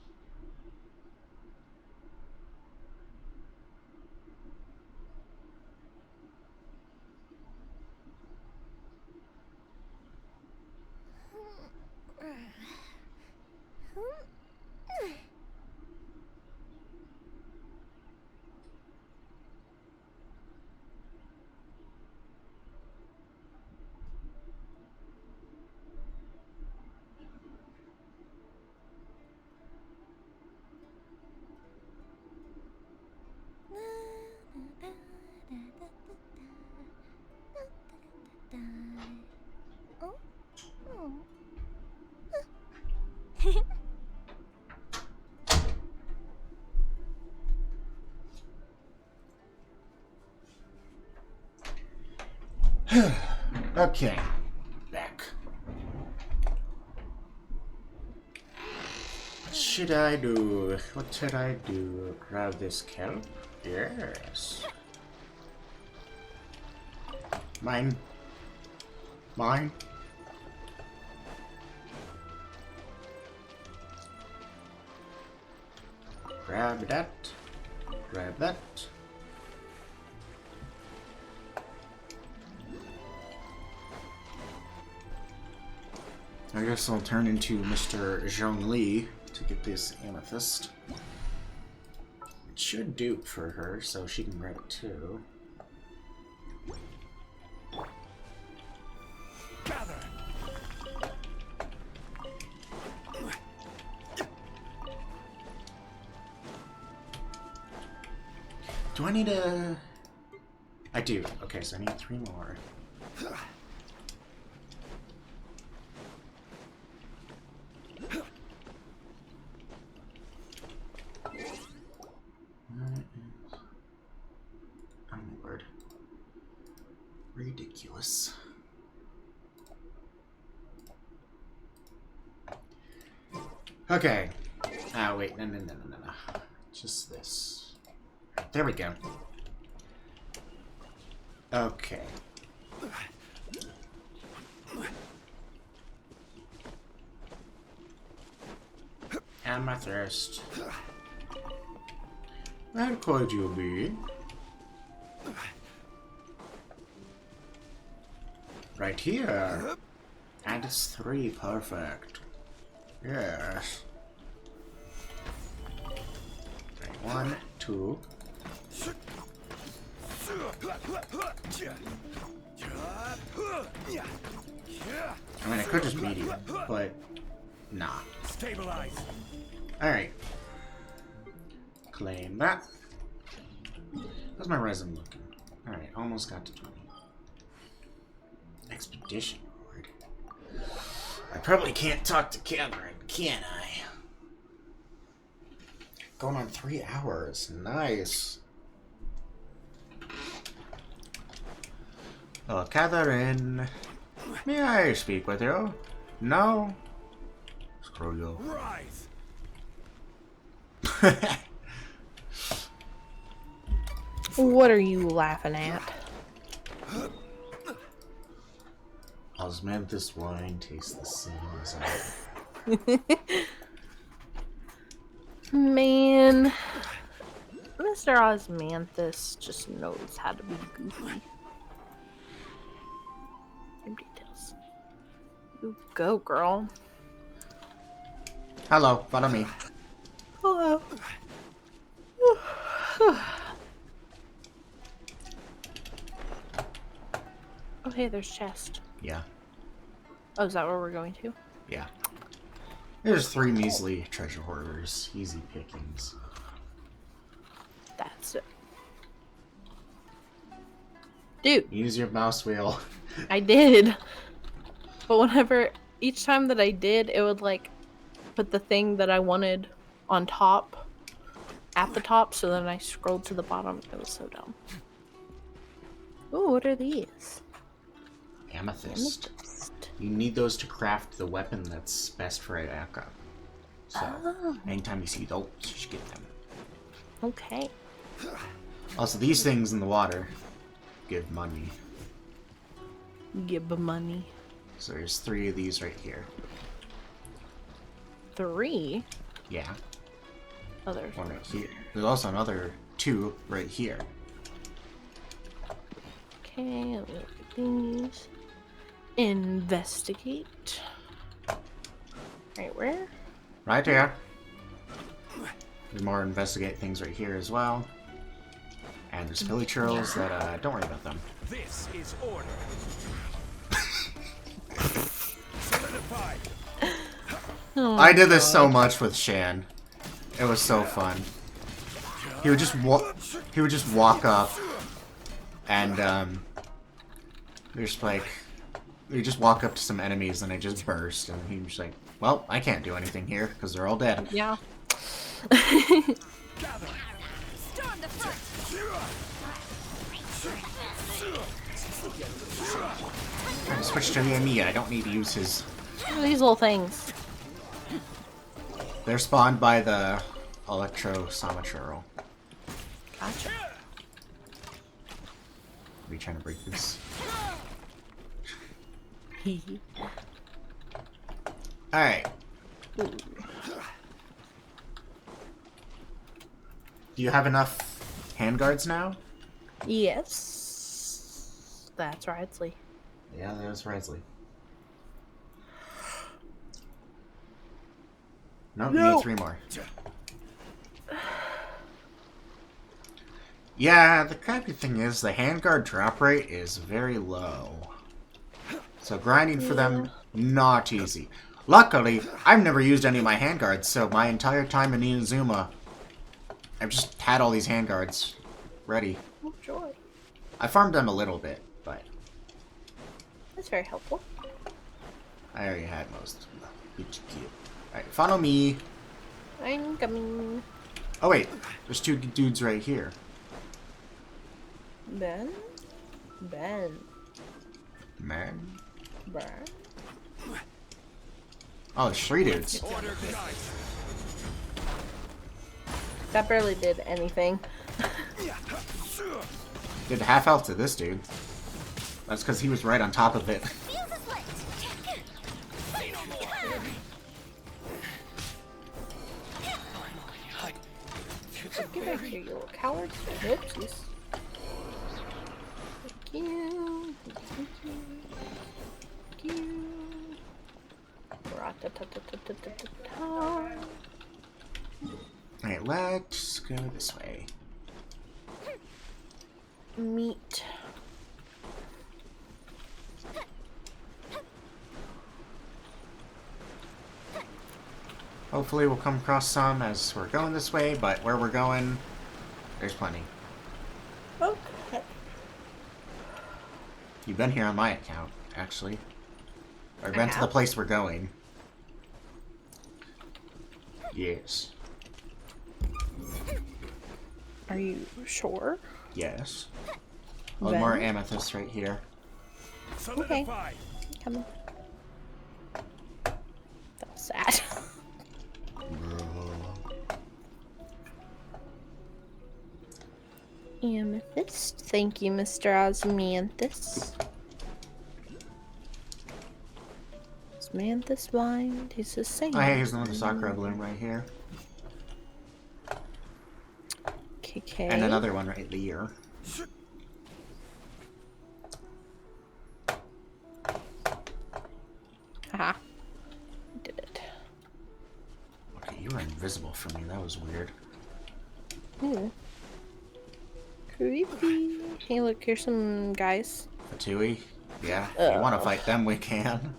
Okay. Back. What should I do? What should I do? Grab this kelp? Yes. Mine. Mine. Grab that. Grab that. I guess I'll turn into Mr. Zhongli to get this amethyst. It should dupe for her, so she can grab it too. Gather. Do I need a... I do. Okay, so I need 3 more. ridiculous. Okay. Ah, wait. No. Just this. There we go. Okay. Amethyst. That could you be? Right here. And it's 3, perfect. Yes. Right, 1, 2. I mean, I could just beat you, but nah. Stabilize. Alright. Claim that. How's my resin looking? Alright, almost got to 20. Expedition Lord. I probably can't talk to Catherine, can I? Going on 3 hours. Nice. Oh, Catherine. May I speak with you? No? Screw you. Rise. What are you laughing at? Osmanthus wine tastes the same as Man, Mr. Osmanthus just knows how to be goofy. Same details. You go, girl. Hello, follow me. Hello. Oh, hey, there's chest. Yeah. Oh, is that where we're going to? Yeah. There's 3 measly treasure hoarders. Easy pickings. That's it. Dude. Use your mouse wheel. I did. But each time that I did, it would like put the thing that I wanted on top, at the top, so then I scrolled to the bottom. It was so dumb. Ooh, what are these? Amethyst. You need those to craft the weapon that's best for Ayaka. So, anytime you see those, you should get them. Okay. Also, these things in the water give money. Give money. So there's 3 of these right here. 3? Yeah. Oh, there's one right here. There's also another 2 right here. Okay, let me look at these. Investigate. Right where? Right here. There's more investigate things right here as well. And there's Philly churls that, don't worry about them. This is order. Solidified. Oh, I did this so much with Shan. It was so fun. He would just walk up and we just walk up to some enemies and they just burst and he was like, well, I can't do anything here because they're all dead. Yeah. I switched to Navia. I don't need to use his. These little things. They're spawned by the Electro Samachurl. Gotcha. Are we trying to break this? Alright. Do you have enough handguards now? Yes. That's Ridley. Yeah, that's Ridley. Nope, you need 3 more. Yeah, the crappy thing is the handguard drop rate is very low. So grinding for them, not easy. Luckily, I've never used any of my handguards, so my entire time in Inazuma, I've just had all these handguards ready. Oh, joy. I farmed them a little bit, but That's very helpful. I already had most of them. Alright, follow me. I'm coming. Oh wait, there's 2 dudes right here. Ben? Man. Bruh. Oh, there's 3 dudes. That barely did anything. Did half health to this dude. That's because he was right on top of it. Get back here, you little cowards. Oopsies. Thank you. Thank you. Thank you. Ra-ta-ta-ta-ta-ta-ta-ta. Alright, let's go this way. Meat. Hopefully we'll come across some as we're going this way, but where we're going, there's plenty. Okay. You've been here on my account, actually. Or been to the place we're going. Yes. Are you sure? Yes. Oh, more amethyst right here. Okay. Come on. That was sad. Amethyst. Thank you, Mr. Osmanthus. Osmanthus blind. He's the same. Oh, hey, here's another Sakura bloom right here. Okay. And another one right there. Haha. Did it. Okay, you were invisible for me. That was weird. Ooh. Creepy. Hey, look, here's some guys. Fatui? Yeah, if you want to fight them, we can.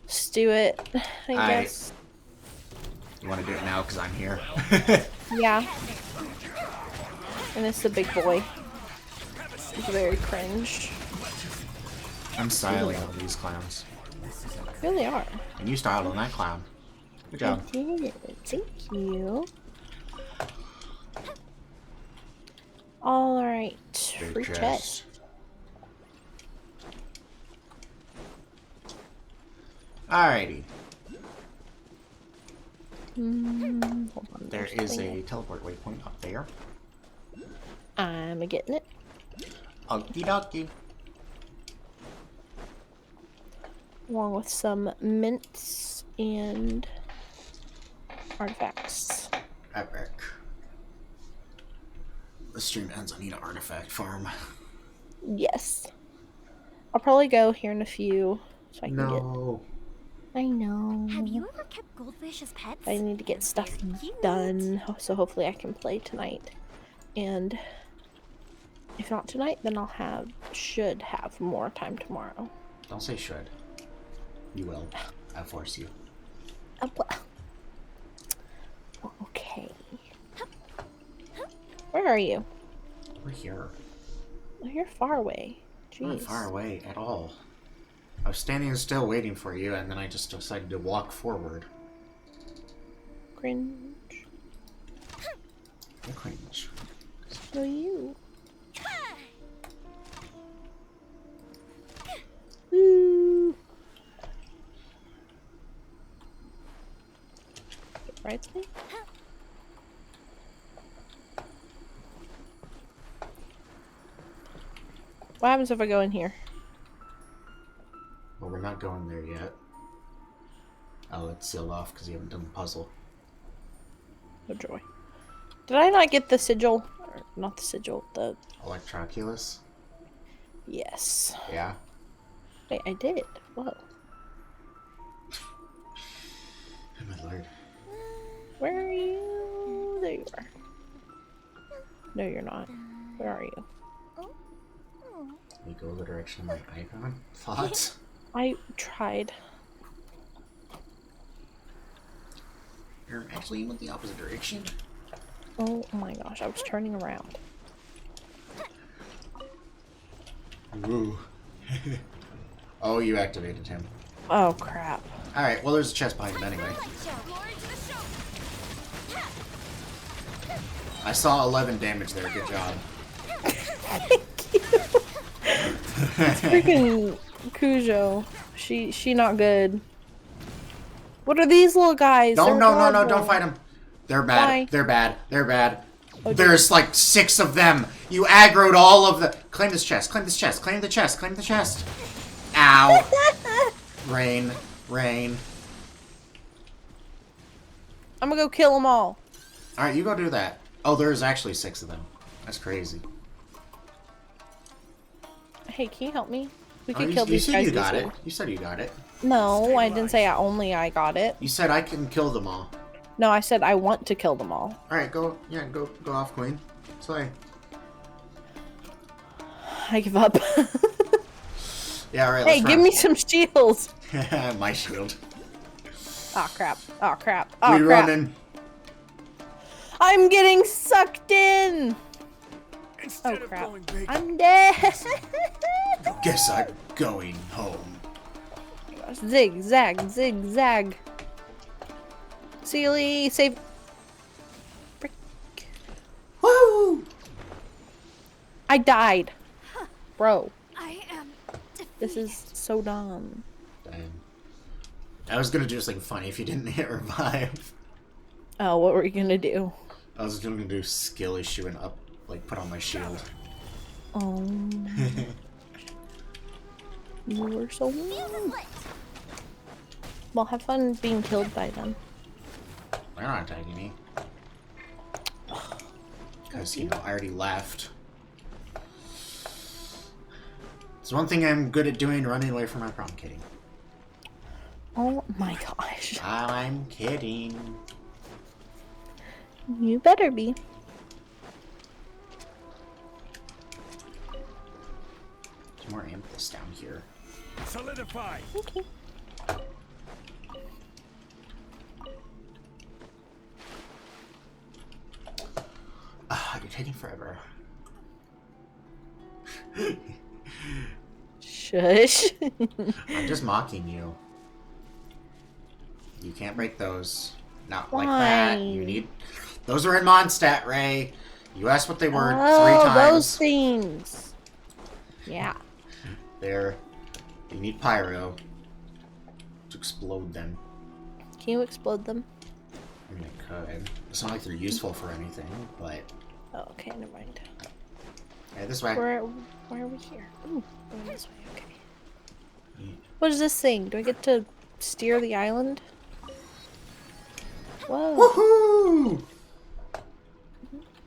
Let's do it, I guess. You want to do it now because I'm here? Yeah. And it's the big boy. It's very cringe. I'm styling on these clowns. Really are. And you styled on that clown. Good job. I did. Thank you. Alright. Free chest. Alrighty. Hold on. There is a teleport waypoint up there. I'm getting it. Okie dokie. Along with some mints and artifacts. Epic. The stream ends. I need an artifact farm. Yes. I'll probably go here in a few so I can No. I know. Have you ever kept goldfish as pets? I need to get stuff done, so hopefully I can play tonight. And if not tonight, then should have more time tomorrow. Don't say should. You will. I force you. Okay. Where are you? We're here. Oh, you're far away. I'm not Jeez. far away at all. I was standing still waiting for you, and then I just decided to walk forward. Cringe. You're cringe. So you. Woo. Right thing? What happens if I go in here? Well, we're not going there yet. Oh, it's sealed off because you haven't done the puzzle. Oh joy. Did I not get the sigil? Or not the sigil, the... Electroculus? Yes. Yeah? Wait, I did. Whoa. Oh my lord. Where are you? There you are. No, you're not. Where are you? You go the direction of my icon? Thoughts? I tried. You're actually in the opposite direction. Oh my gosh, I was turning around. Ooh. Oh, you activated him. Oh crap. Alright, well there's a chest behind him anyway. I saw 11 damage there, good job. Thank you. It's freaking Cujo. She not good. What are these little guys? No, They're no, adorable. don't fight them. They're bad. Why? They're bad. They're bad. Oh, There's like 6 of them. You aggroed all of the... Claim this chest. Claim this chest. Claim the chest. Claim the chest. Ow. Rain. Rain. I'm gonna go kill them all. Alright, you go do that. Oh, there's actually 6 of them. That's crazy. Hey, can you help me? We Oh, can you, kill you these said guys you got easily. it. You said you got it. No, I didn't say I got it. You said I can kill them all. No, I said I want to kill them all. Alright, go. Yeah, go off, Queen. Slay. I give up. Yeah, alright, Hey, let's give run. me some shields. My shield. Oh crap. Oh crap. Oh We crap. running. I'm getting sucked in. Oh crap. I'm dead. Guess I'm going home. Zigzag, zigzag. Sealy, save. Frick. Woo! I died. Bro. I am This is so dumb. Damn. I was gonna do something funny if you didn't hit revive. Oh, what were you gonna do? I was gonna do skill issue and up, like, put on my shield. Oh. You were so mean. Well, have fun being killed by them. They're not attacking me. Because, you know, I already left. It's one thing I'm good at doing, running away from my prom. I'm kidding. Oh my gosh. I'm kidding. You better be. There's more amethyst down here. Solidify. Okay. You're taking forever. Shush. I'm just mocking you. You can't break those. Not like Why? that. You need... Those are in Mondstadt, Ray. You asked what they were 3 Oh, times. those things. Yeah. There. You need pyro to explode them. Can you explode them? I mean, I could. It's not like they're useful for anything, but... Oh, okay, never mind. Yeah, this way. Where are we here? Ooh, going this way, okay. What is this thing? Do I get to steer the island? Whoa. Woohoo!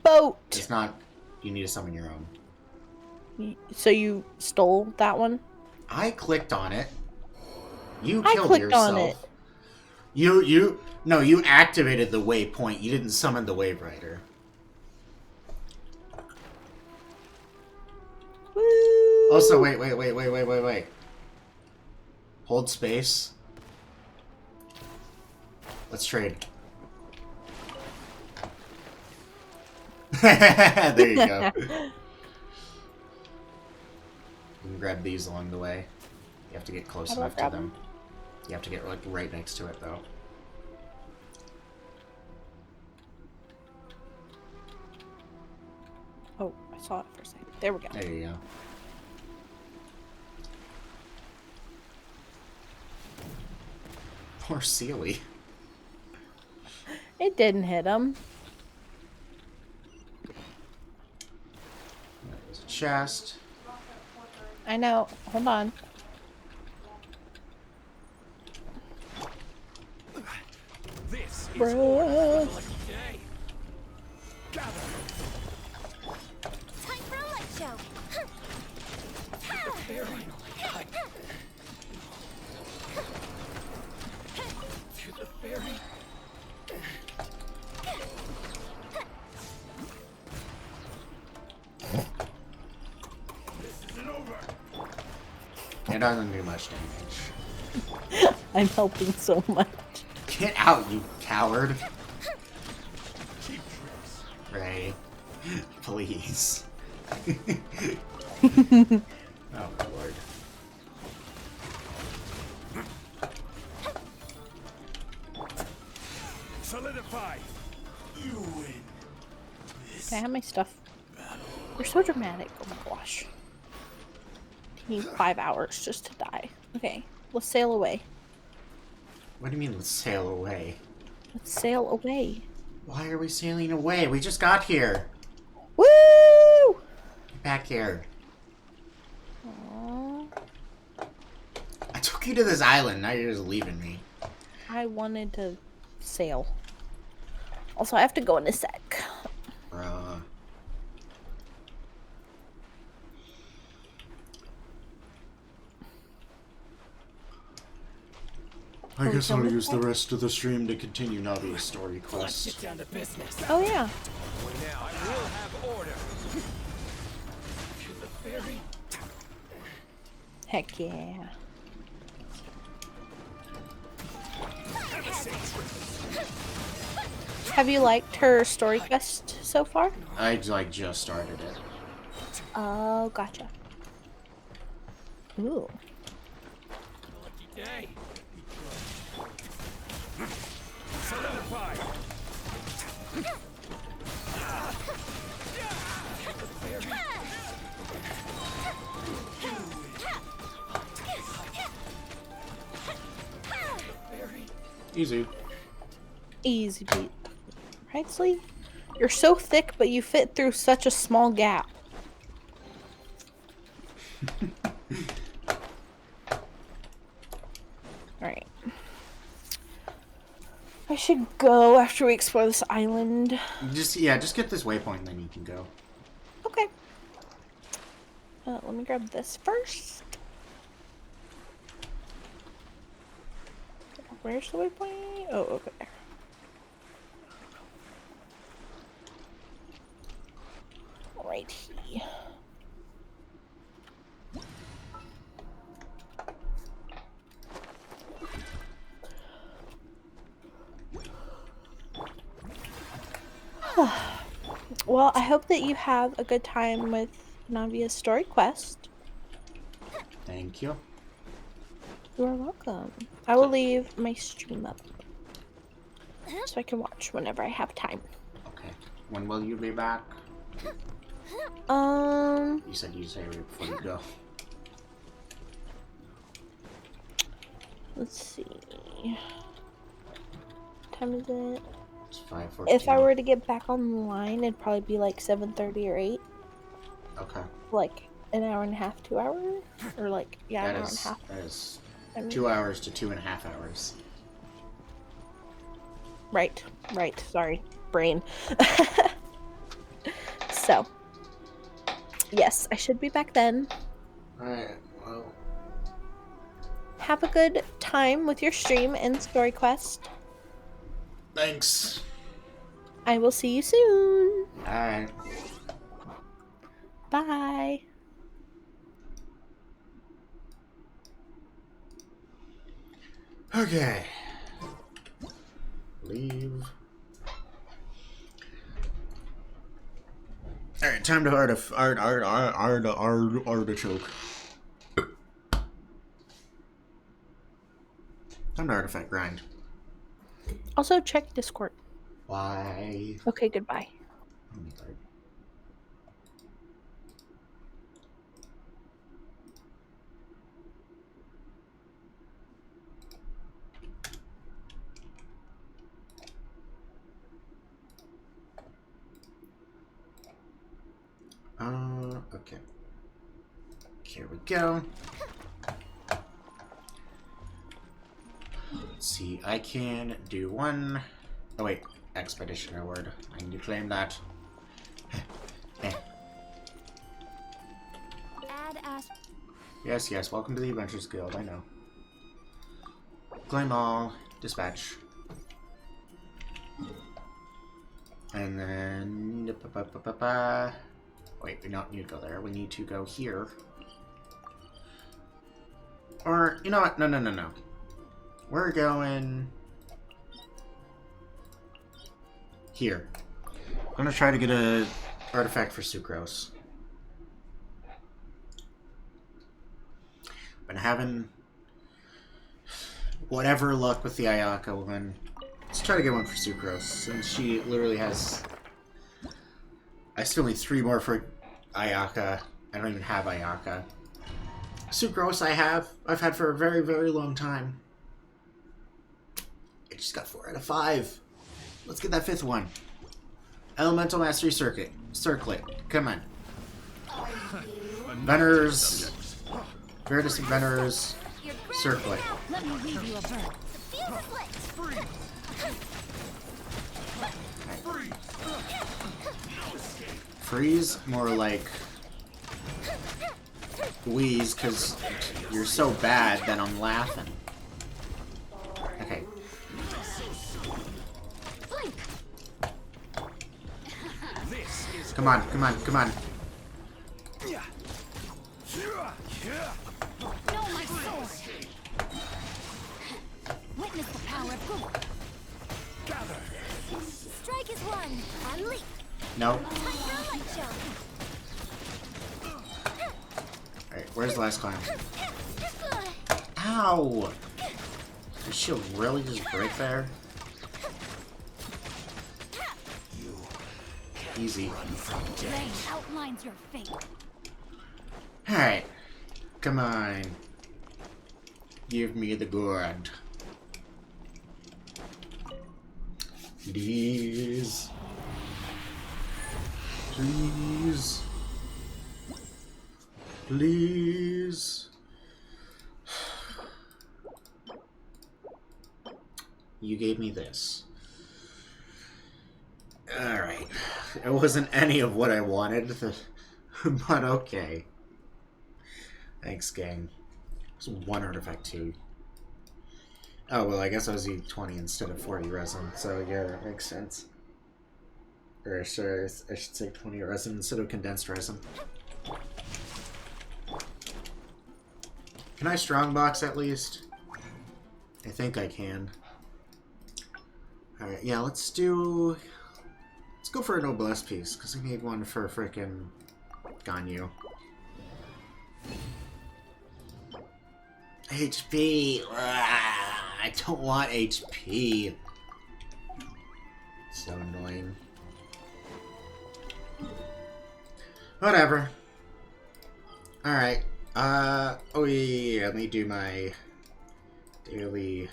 Boat! It's not... You need to summon your own. So you stole that one? I clicked on it. You I killed clicked yourself. on it. No, you activated the waypoint. You didn't summon the Wave Rider. Woo! Also, wait. Hold space. Let's trade. There you go. You can grab these along the way. You have to get close How do I enough to grab them. You have to get like right next to it, though. Oh, I saw it for a second. There we go. There you go. Poor Sealy. It didn't hit him. There's a chest. I know. Hold on. This is Bro. Time for a light show. It doesn't do much damage. I'm helping so much. Get out, you coward. Ray. Please. Oh, Lord. Solidify. You win. Can I have my stuff? You're so dramatic. Oh my gosh. You need 5 hours just to die. Okay, let's sail away. What do you mean, let's sail away? Let's sail away. Why are we sailing away? We just got here. Woo! Get back here. Aww. I took you to this island, now you're just leaving me. I wanted to sail. Also, I have to go in a sec. I guess I'll use the rest of the stream to continue Navia's story quest. Let's get down to business. Oh yeah. Now I will have order. To the ferry. Heck yeah. Have you liked her story quest so far? I like just started it. Oh, gotcha. Ooh. Lucky day. Solidify. Easy. Easy beat. Right, Slee? You're so thick, but you fit through such a small gap. Alright. I should go after we explore this island. Just get this waypoint and then you can go. Okay. Let me grab this first. Where's the waypoint? Oh, over there. Right here. Well, I hope that you have a good time with Navia's story quest. Thank you. You are welcome. I will leave my stream up so I can watch whenever I have time. Okay. When will you be back? You said you'd say right before you go. Let's see. What time is it? It's 5:14. If I were to get back online, it'd probably be like 7:30 or 8. Okay. Like an hour and a half, 2 hours? Or like, yeah, an hour and a half. That is I mean, 2 hours to 2.5 hours. Right. Sorry. Brain. So. Yes, I should be back then. Alright, well. Have a good time with your stream and story quest. Thanks. I will see you soon. Alright. Bye. Okay. Leave. Alright, time to artichoke. Time to artifact grind. Also, check Discord. Why? Okay, goodbye. Okay. Here we go. Let's see, I can do one. Oh wait, expedition award. I need to claim that. Yes, welcome to the Adventures Guild, I know. Claim all, dispatch. And then... Wait, we don't need to go there. We need to go here. Or, you know what? No. We're going... here. I'm gonna try to get a artifact for Sucrose. Been having whatever luck with the Ayaka one. Let's try to get one for Sucrose, since she literally has... I still need 3 more for Ayaka. I don't even have Ayaka. Sucrose I've had for a very, very long time. I just got 4 out of 5. Let's get that 5th one. Elemental Mastery Circlet. Come on. Veners. Veritas Veners. Circlet. Let me leave you a bird. Freeze? More like wheeze, because you're so bad that I'm laughing. Okay. Come on, come on, come on. No, my sword. Witness the power of Google. Strike is one. And leap. No. Time for a light jump. Alright, where's the last climb? Ow! Did she really just break there? Easy. Rain outlines your fate. Alright. Come on. Give me the gourd. Please. Please. Please. You gave me this. Alright. It wasn't any of what I wanted, but okay. Thanks, gang. It's 1 artifact too. Oh, well, I guess I was using 20 instead of 40 resin, so yeah, that makes sense. Or sorry, I should say 20 resin instead of condensed resin. Can I strongbox at least? I think I can. Alright, yeah, let's go for a noblesse piece, because I need one for frickin' Ganyu. HP! I don't want HP. So annoying. Whatever. Alright. Oh yeah, let me do my daily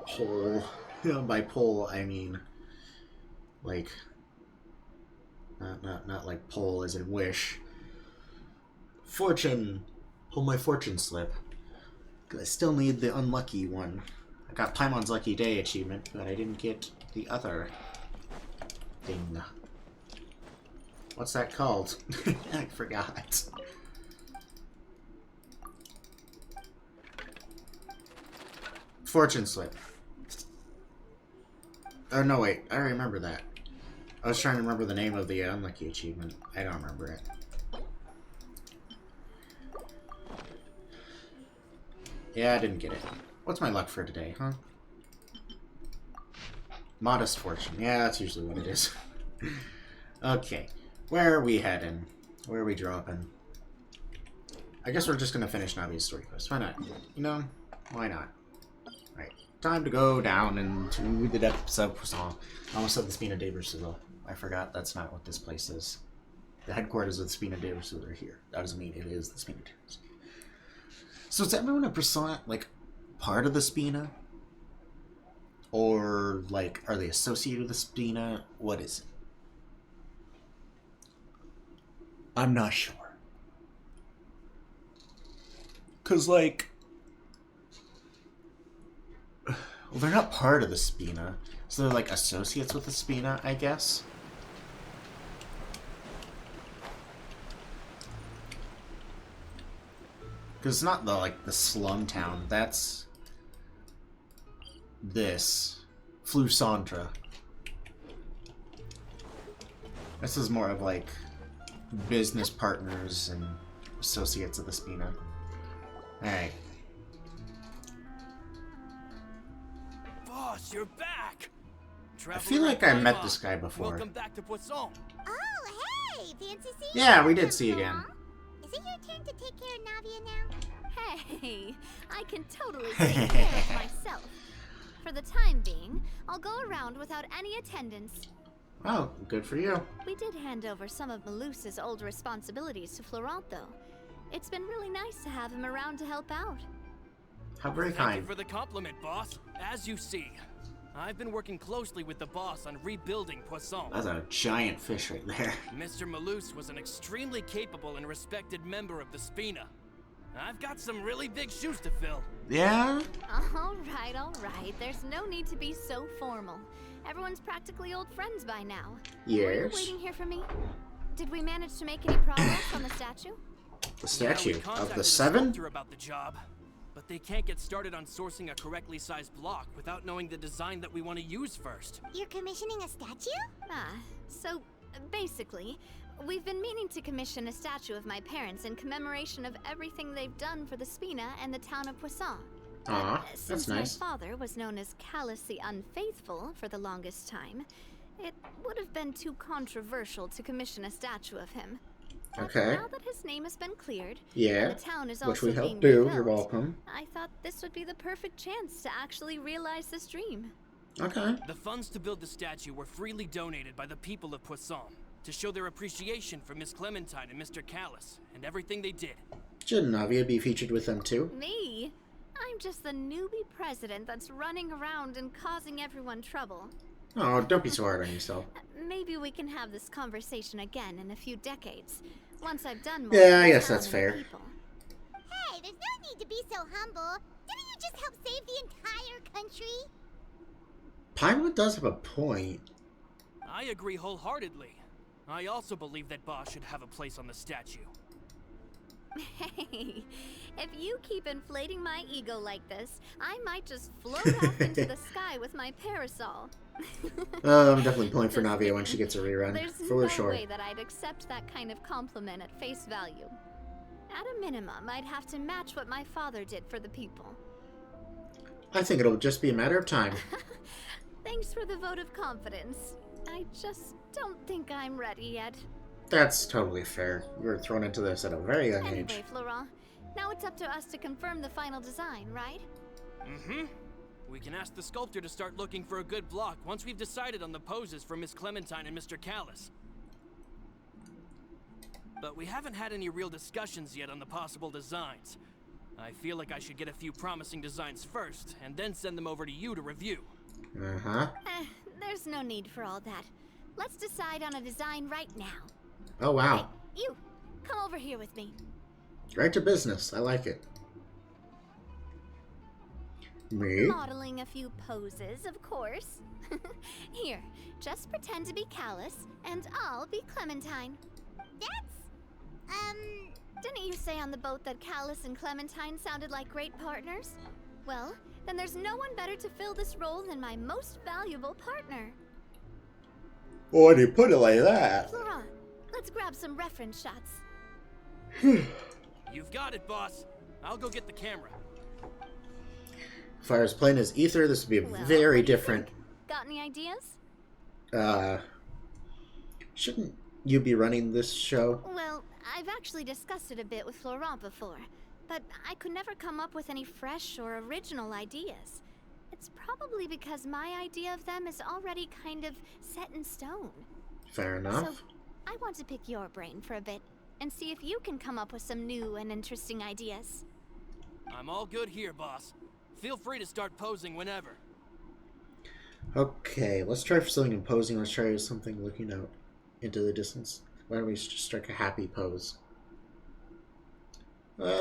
poll. By poll, I mean, like, not like poll as in wish. Fortune. Pull my fortune slip. Cause I still need the unlucky one. I got Paimon's Lucky Day achievement, but I didn't get the other thing. What's that called? I forgot. Fortune slip. Oh no, wait. I remember that. I was trying to remember the name of the unlucky achievement. I don't remember it. Yeah, I didn't get it. What's my luck for today, huh? Modest fortune. Yeah, that's usually what it is. Okay. Where are we heading? Where are we dropping? I guess we're just gonna finish Navia's story quest. Why not? You know? Why not? Right. Time to go down into the depths of Poisson. I almost said the Spina de Versulo. I forgot that's not what this place is. The headquarters of the Spina de Versulo are here. That doesn't mean it is the Spina de Versulo. So is everyone at Poisson, like, part of the Spina? Or, like, are they associated with the Spina? What is it? I'm not sure. Because, like... Well, they're not part of the Spina. So they're, like, associates with the Spina, I guess? Because it's not the, like, the slum town. That's... this. Flucentra. This is more of, like, business partners and associates of the Spina. Alright. Boss, you're back! I feel like I met this guy before. Welcome back to Poisson. Oh, hey! Fancy seeing Yeah, you. we did see again. Is it your turn to take care of Navia now? Hey, I can totally take care of myself. For the time being, I'll go around without any attendance. Oh, good for you. We did hand over some of Melusa's old responsibilities to Florent, though. It's been really nice to have him around to help out. How very Thank kind. you for the compliment, boss. As you see, I've been working closely with the boss on rebuilding Poisson. That's a giant fish right there. Mr. Malus was an extremely capable and respected member of the Spina. I've got some really big shoes to fill. Yeah? All right. There's no need to be so formal. Everyone's practically old friends by now. Were you Yes. waiting here for me? Did we manage to make any progress on the statue? The statue Yeah, we of contacted the 7? sculptor about the job, but they can't get started on sourcing a correctly sized block without knowing the design that we want to use first. You're commissioning a statue? So basically, we've been meaning to commission a statue of my parents in commemoration of everything they've done for the Spina and the town of Poisson. Aw, that's Since nice. my father was known as Callus the Unfaithful for the longest time, it would have been too controversial to commission a statue of him. But Okay. now that his name has been cleared, Yeah, and the town is which also we being helped do. rebuilt, You're welcome. I thought this would be the perfect chance to actually realize this dream. Okay. The funds to build the statue were freely donated by the people of Poisson to show their appreciation for Miss Clementine and Mr. Callus and everything they did. Shouldn't Navia be featured with them too? Me? I'm just the newbie president that's running around and causing everyone trouble. Oh, don't be so hard on yourself. Maybe we can have this conversation again in a few decades, once I've done more. Yeah, for I the guess town that's and the fair. people. Hey, there's no need to be so humble. Didn't you just help save the entire country? Pinewood does have a point. I agree wholeheartedly. I also believe that boss should have a place on the statue. Hey, if you keep inflating my ego like this, I might just float off into the sky with my parasol. I'm definitely pulling for Just Navia when kidding. she gets a rerun. There's For no sure. way that I'd accept that kind of compliment at face value. At a minimum, I'd have to match what my father did for the people. I think it'll just be a matter of time. Thanks for the vote of confidence. I just don't think I'm ready yet. That's totally fair. You were thrown into this at a very young age. Anyway, Florent, now it's up to us to confirm the final design, right? Mm-hmm. We can ask the sculptor to start looking for a good block once we've decided on the poses for Miss Clementine and Mr. Callus. But we haven't had any real discussions yet on the possible designs. I feel like I should get a few promising designs first, and then send them over to you to review. Uh-huh. There's no need for all that. Let's decide on a design right now. Oh, wow. Hey, you, come over here with me. Right to business. I like it. Me? Modeling a few poses, of course. Here, just pretend to be Callus, and I'll be Clementine. Didn't you say on the boat that Callus and Clementine sounded like great partners? Well, then there's no one better to fill this role than my most valuable partner. Why do you put it like that? Florent, let's grab some reference shots. You've got it, boss. I'll go get the camera. If I was playing as Ether, this would be a Well, very what do you different... think? Got any ideas? Shouldn't you be running this show? Well, I've actually discussed it a bit with Florent before, but I could never come up with any fresh or original ideas. It's probably because my idea of them is already kind of set in stone. Fair enough. So, I want to pick your brain for a bit, and see if you can come up with some new and interesting ideas. I'm all good here, boss. Feel free to start posing whenever. Okay, let's try for something imposing. Let's try something looking out into the distance. Why don't we just strike a happy pose?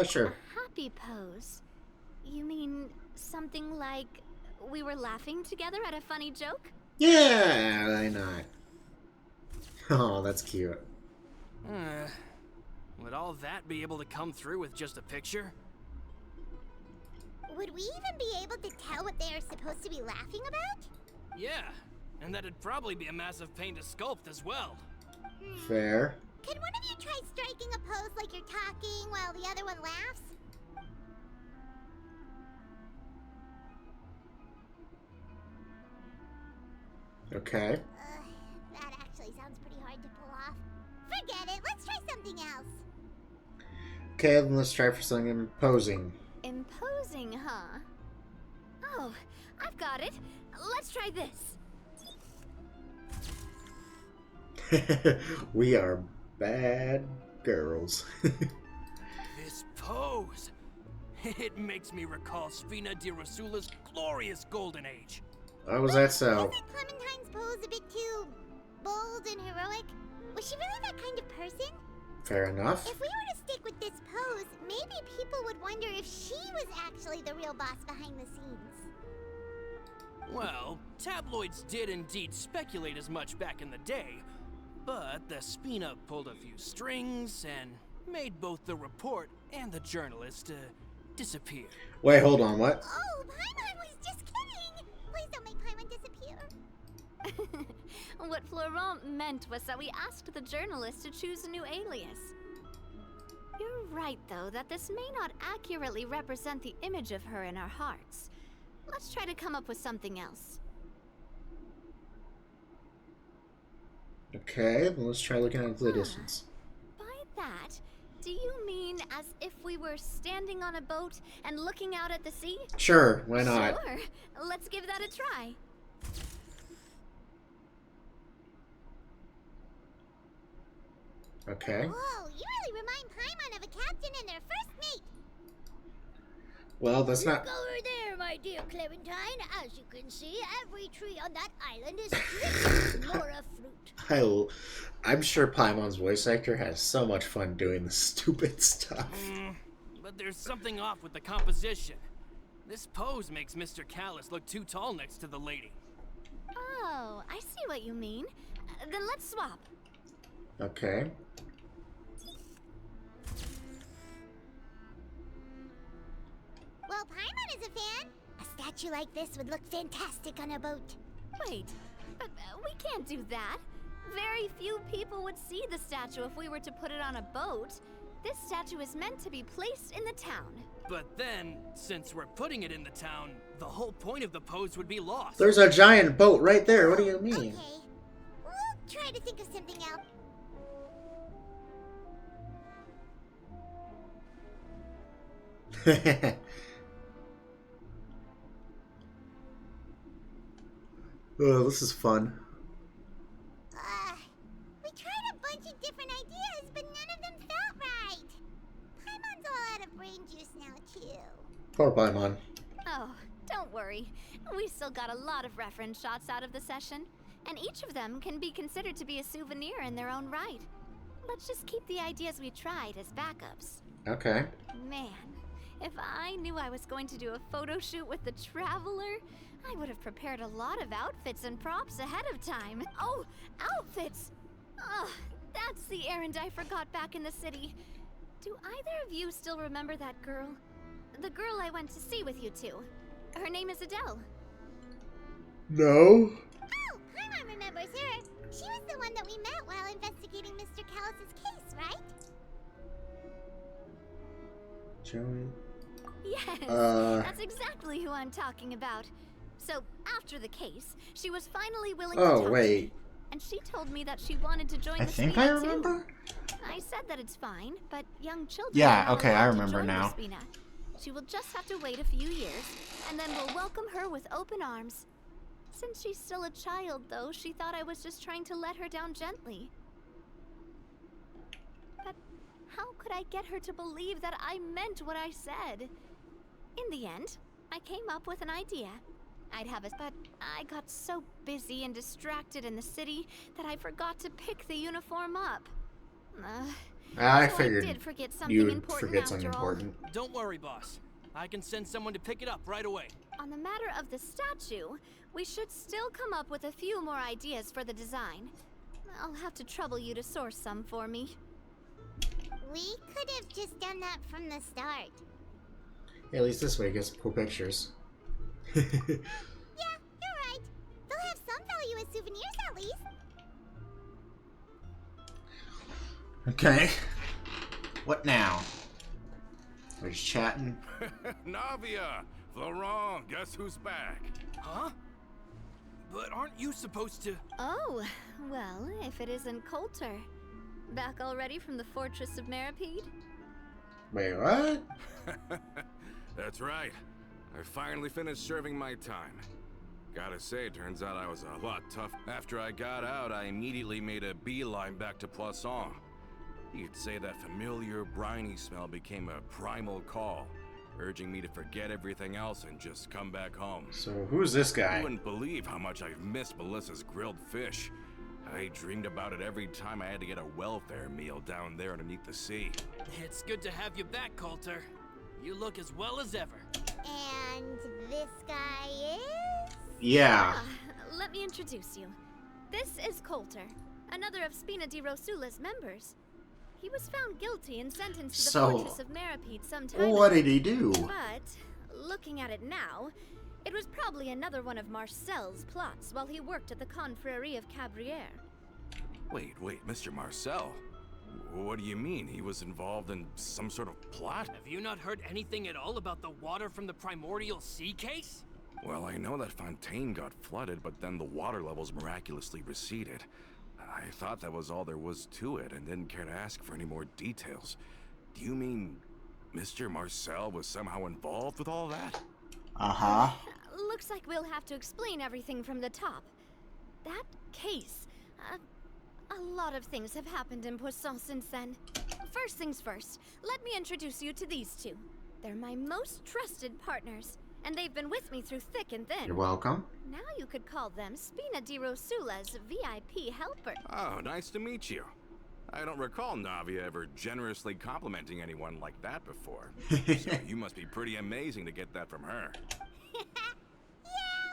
Sure. A happy pose? You mean something like we were laughing together at a funny joke? Yeah, why not? Oh, that's cute. Would all that be able to come through with just a picture? Would we even be able to tell what they are supposed to be laughing about? Yeah, and that'd probably be a massive pain to sculpt as well. Fair. Could one of you try striking a pose like you're talking while the other one laughs? Okay. That actually sounds pretty hard to pull off. Forget it, let's try something else. Okay, then let's try for something imposing. Imposing, huh? Oh, I've got it. Let's try this. We are bad girls. pose! It makes me recall Sfina di Rasula's glorious golden age. Why was that so? Isn't Clementine's pose a bit too bold and heroic? Was she really that kind of person? Fair enough. If we were to stick with this pose, maybe people would wonder if she was actually the real boss behind the scenes. Well, tabloids did indeed speculate as much back in the day, but the Spina pulled a few strings and made both the report and the journalist disappear. Wait, hold on, what? Oh, Paimon was just kidding! Please don't make Paimon disappear. What Florent meant was that we asked the journalist to choose a new alias. You're right, though, that this may not accurately represent the image of her in our hearts. Let's try to come up with something else. Okay, well, let's try looking at the distance. By that, do you mean as if we were standing on a boat and looking out at the sea? Sure, why not? Sure, let's give that a try. Okay. Whoa, you really remind Paimon of a captain and their first mate. Well, that's not... Look over there, my dear Clementine. As you can see, every tree on that island is dripping with Mora fruit. I'm sure Paimon's voice actor has so much fun doing this stupid stuff. But there's something off with the composition. This pose makes Mr. Callus look too tall next to the lady. Oh, I see what you mean. Then let's swap. Okay. Well, Paimon is a fan. A statue like this would look fantastic on a boat. Wait, but we can't do that. Very few people would see the statue if we were to put it on a boat. This statue is meant to be placed in the town. But then, since we're putting it in the town, the whole point of the pose would be lost. There's a giant boat right there. What do you mean? Okay. We'll try to think of something else. Oh, this is fun. We tried a bunch of different ideas, but none of them felt right. Paimon's all out of brain juice now, too. Poor Paimon. Oh, don't worry. We still got a lot of reference shots out of the session, and each of them can be considered to be a souvenir in their own right. Let's just keep the ideas we tried as backups. Okay. Man, if I knew I was going to do a photo shoot with the Traveler, I would have prepared a lot of outfits and props ahead of time. Oh, outfits! Ugh, that's the errand I forgot back in the city. Do either of you still remember that girl? The girl I went to see with you two. Her name is Adele. No. Oh, Paimon remembers her. She was the one that we met while investigating Mr. Callus's case, right? Joey. Yes, that's exactly who I'm talking about. So, after the case, she was finally willing to talk to me. And she told me that she wanted to join the Spina I remember. too. I said that it's fine, but young children Yeah, are not okay, I allowed to remember join the now. Spina. She will just have to wait a few years, and then we'll welcome her with open arms. Since she's still a child, though, she thought I was just trying to let her down gently. But how could I get her to believe that I meant what I said? In the end, I came up with an idea. I'd have but I got so busy and distracted in the city that I forgot to pick the uniform up. I so figured I did forget something you'd important forget something after all. important. Don't worry, boss. I can send someone to pick it up right away. On the matter of the statue, we should still come up with a few more ideas for the design. I'll have to trouble you to source some for me. We could have just done that from the start. Yeah, at least this way, get some cool pictures. Yeah, you're right. They'll have some value as souvenirs at least. Okay. What now? We're just chatting. Navia! Florent, guess who's back? Huh? But aren't you supposed to... Oh, well, if it isn't Coulter. Back already from the Fortress of Meripede? Wait, what? That's right. I finally finished serving my time. Gotta say, turns out I was a lot tough. After I got out, I immediately made a beeline back to Poisson. You'd say that familiar, briny smell became a primal call, urging me to forget everything else and just come back home. So who's this guy? You wouldn't believe how much I've missed Melissa's grilled fish. I dreamed about it every time I had to get a welfare meal down there underneath the sea. It's good to have you back, Coulter. You look as well as ever. And this guy is? Yeah. Let me introduce you. This is Coulter, another of Spina di Rosula's members. He was found guilty and sentenced to the Fortress of Meripede some time what ago. did he do? But, looking at it now, it was probably another one of Marcel's plots while he worked at the Confrérie of Cabrières. Wait, Mr. Marcel? What do you mean? He was involved in some sort of plot? Have you not heard anything at all about the water from the primordial sea case? Well, I know that Fontaine got flooded, but then the water levels miraculously receded. I thought that was all there was to it and didn't care to ask for any more details. Do you mean Mr. Marcel was somehow involved with all that? Uh-huh. Looks like we'll have to explain everything from the top. That case, a lot of things have happened in Poisson since then. First things first, let me introduce you to these two. They're my most trusted partners, and they've been with me through thick and thin. You're welcome. Now you could call them Spina di Rosula's VIP helper. Oh, nice to meet you. I don't recall Navia ever generously complimenting anyone like that before. So you must be pretty amazing to get that from her. Yeah,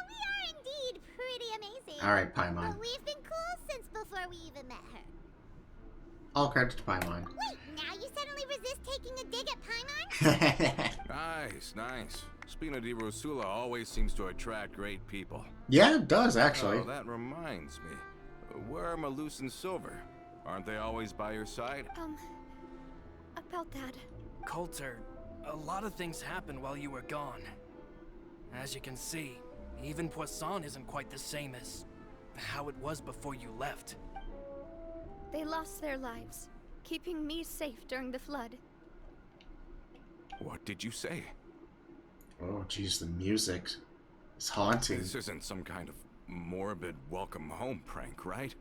we are indeed pretty amazing. All right, Paimon. But we've been cool since before we even met her. All credit to Paimon. Wait, now you suddenly resist taking a dig at Paimon? Nice. Spina di Rosula always seems to attract great people. Yeah, it does, actually. Oh, that reminds me. Where are Malus and Silver? Aren't they always by your side? About that. Coulter, a lot of things happened while you were gone. As you can see, even Poisson isn't quite the same as how it was before you left. They lost their lives, keeping me safe during the flood. What did you say? Oh, geez, the music is haunting. This isn't some kind of morbid welcome home prank, right?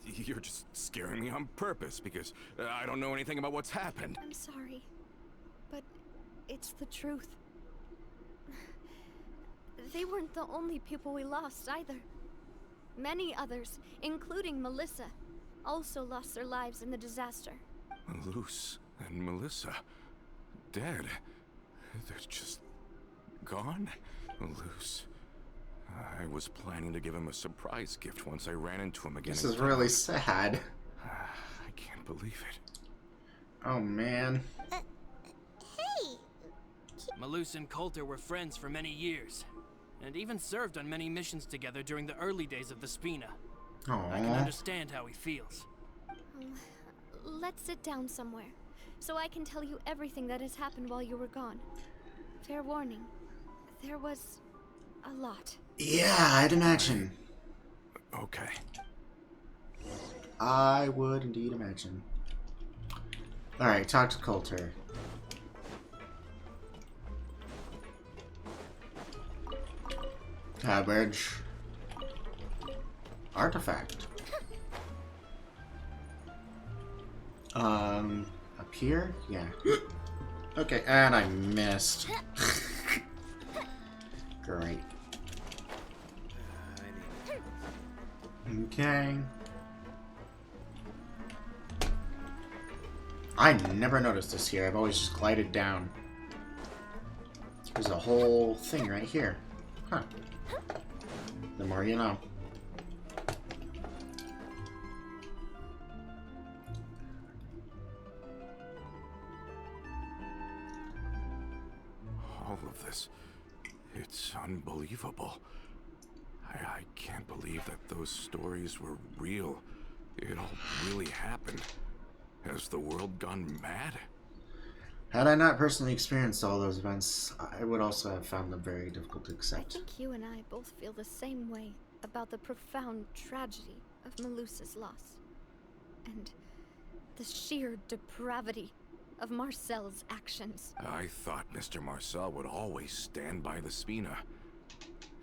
You're just scaring me on purpose because I don't know anything about what's happened. I'm sorry, but it's the truth. They weren't the only people we lost either. Many others, including Melissa, also lost their lives in the disaster. Malus and Melissa, dead. They're just gone? Malus. I was planning to give him a surprise gift once I ran into him again. This is really sad. I can't believe it. Oh, man. Hey! Malus and Coulter were friends for many years, and even served on many missions together during the early days of the Spina. I can understand how he feels. Let's sit down somewhere, so I can tell you everything that has happened while you were gone. Fair warning, there was a lot. Yeah, I'd imagine. Okay. I would indeed imagine. Alright, talk to Coulter. Cabbage. Artifact. Up here? Yeah. Okay, and I missed. Great. Okay. I never noticed this here. I've always just glided down. There's a whole thing right here. Huh. The more you know. All of this. It's unbelievable. I can't believe that those stories were real. It all really happened. Has the world gone mad? Had I not personally experienced all those events, I would also have found them very difficult to accept. I think you and I both feel the same way about the profound tragedy of Melusa's loss. And the sheer depravity of Marcel's actions. I thought Mr. Marcel would always stand by the Spina.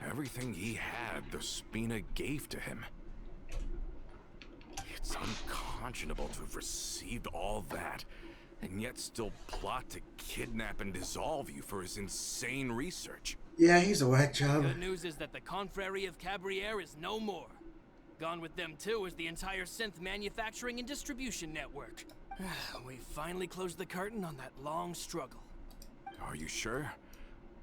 Everything he had, the Spina gave to him. It's unconscionable to have received all that, and yet still plot to kidnap and dissolve you for his insane research. Yeah, he's a whack job. Good news is that the Confrérie of Cabriere is no more. Gone with them too is the entire synth manufacturing and distribution network. We finally closed the curtain on that long struggle. Are you sure?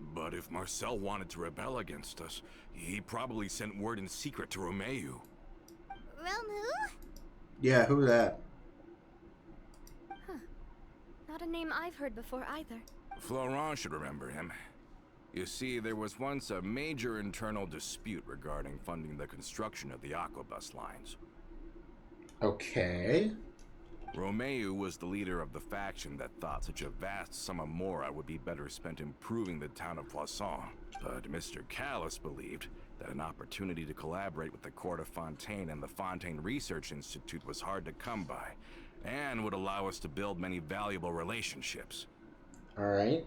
But if Marcel wanted to rebel against us, he probably sent word in secret to Romeu. Romu? Yeah, who that? Huh. Not a name I've heard before either. Florent should remember him. You see, there was once a major internal dispute regarding funding the construction of the Aquabus lines. Okay. Romeu was the leader of the faction that thought such a vast sum of mora would be better spent improving the town of Poisson. But Mr. Callis believed that an opportunity to collaborate with the court of Fontaine and the Fontaine Research Institute was hard to come by, and would allow us to build many valuable relationships. Alright.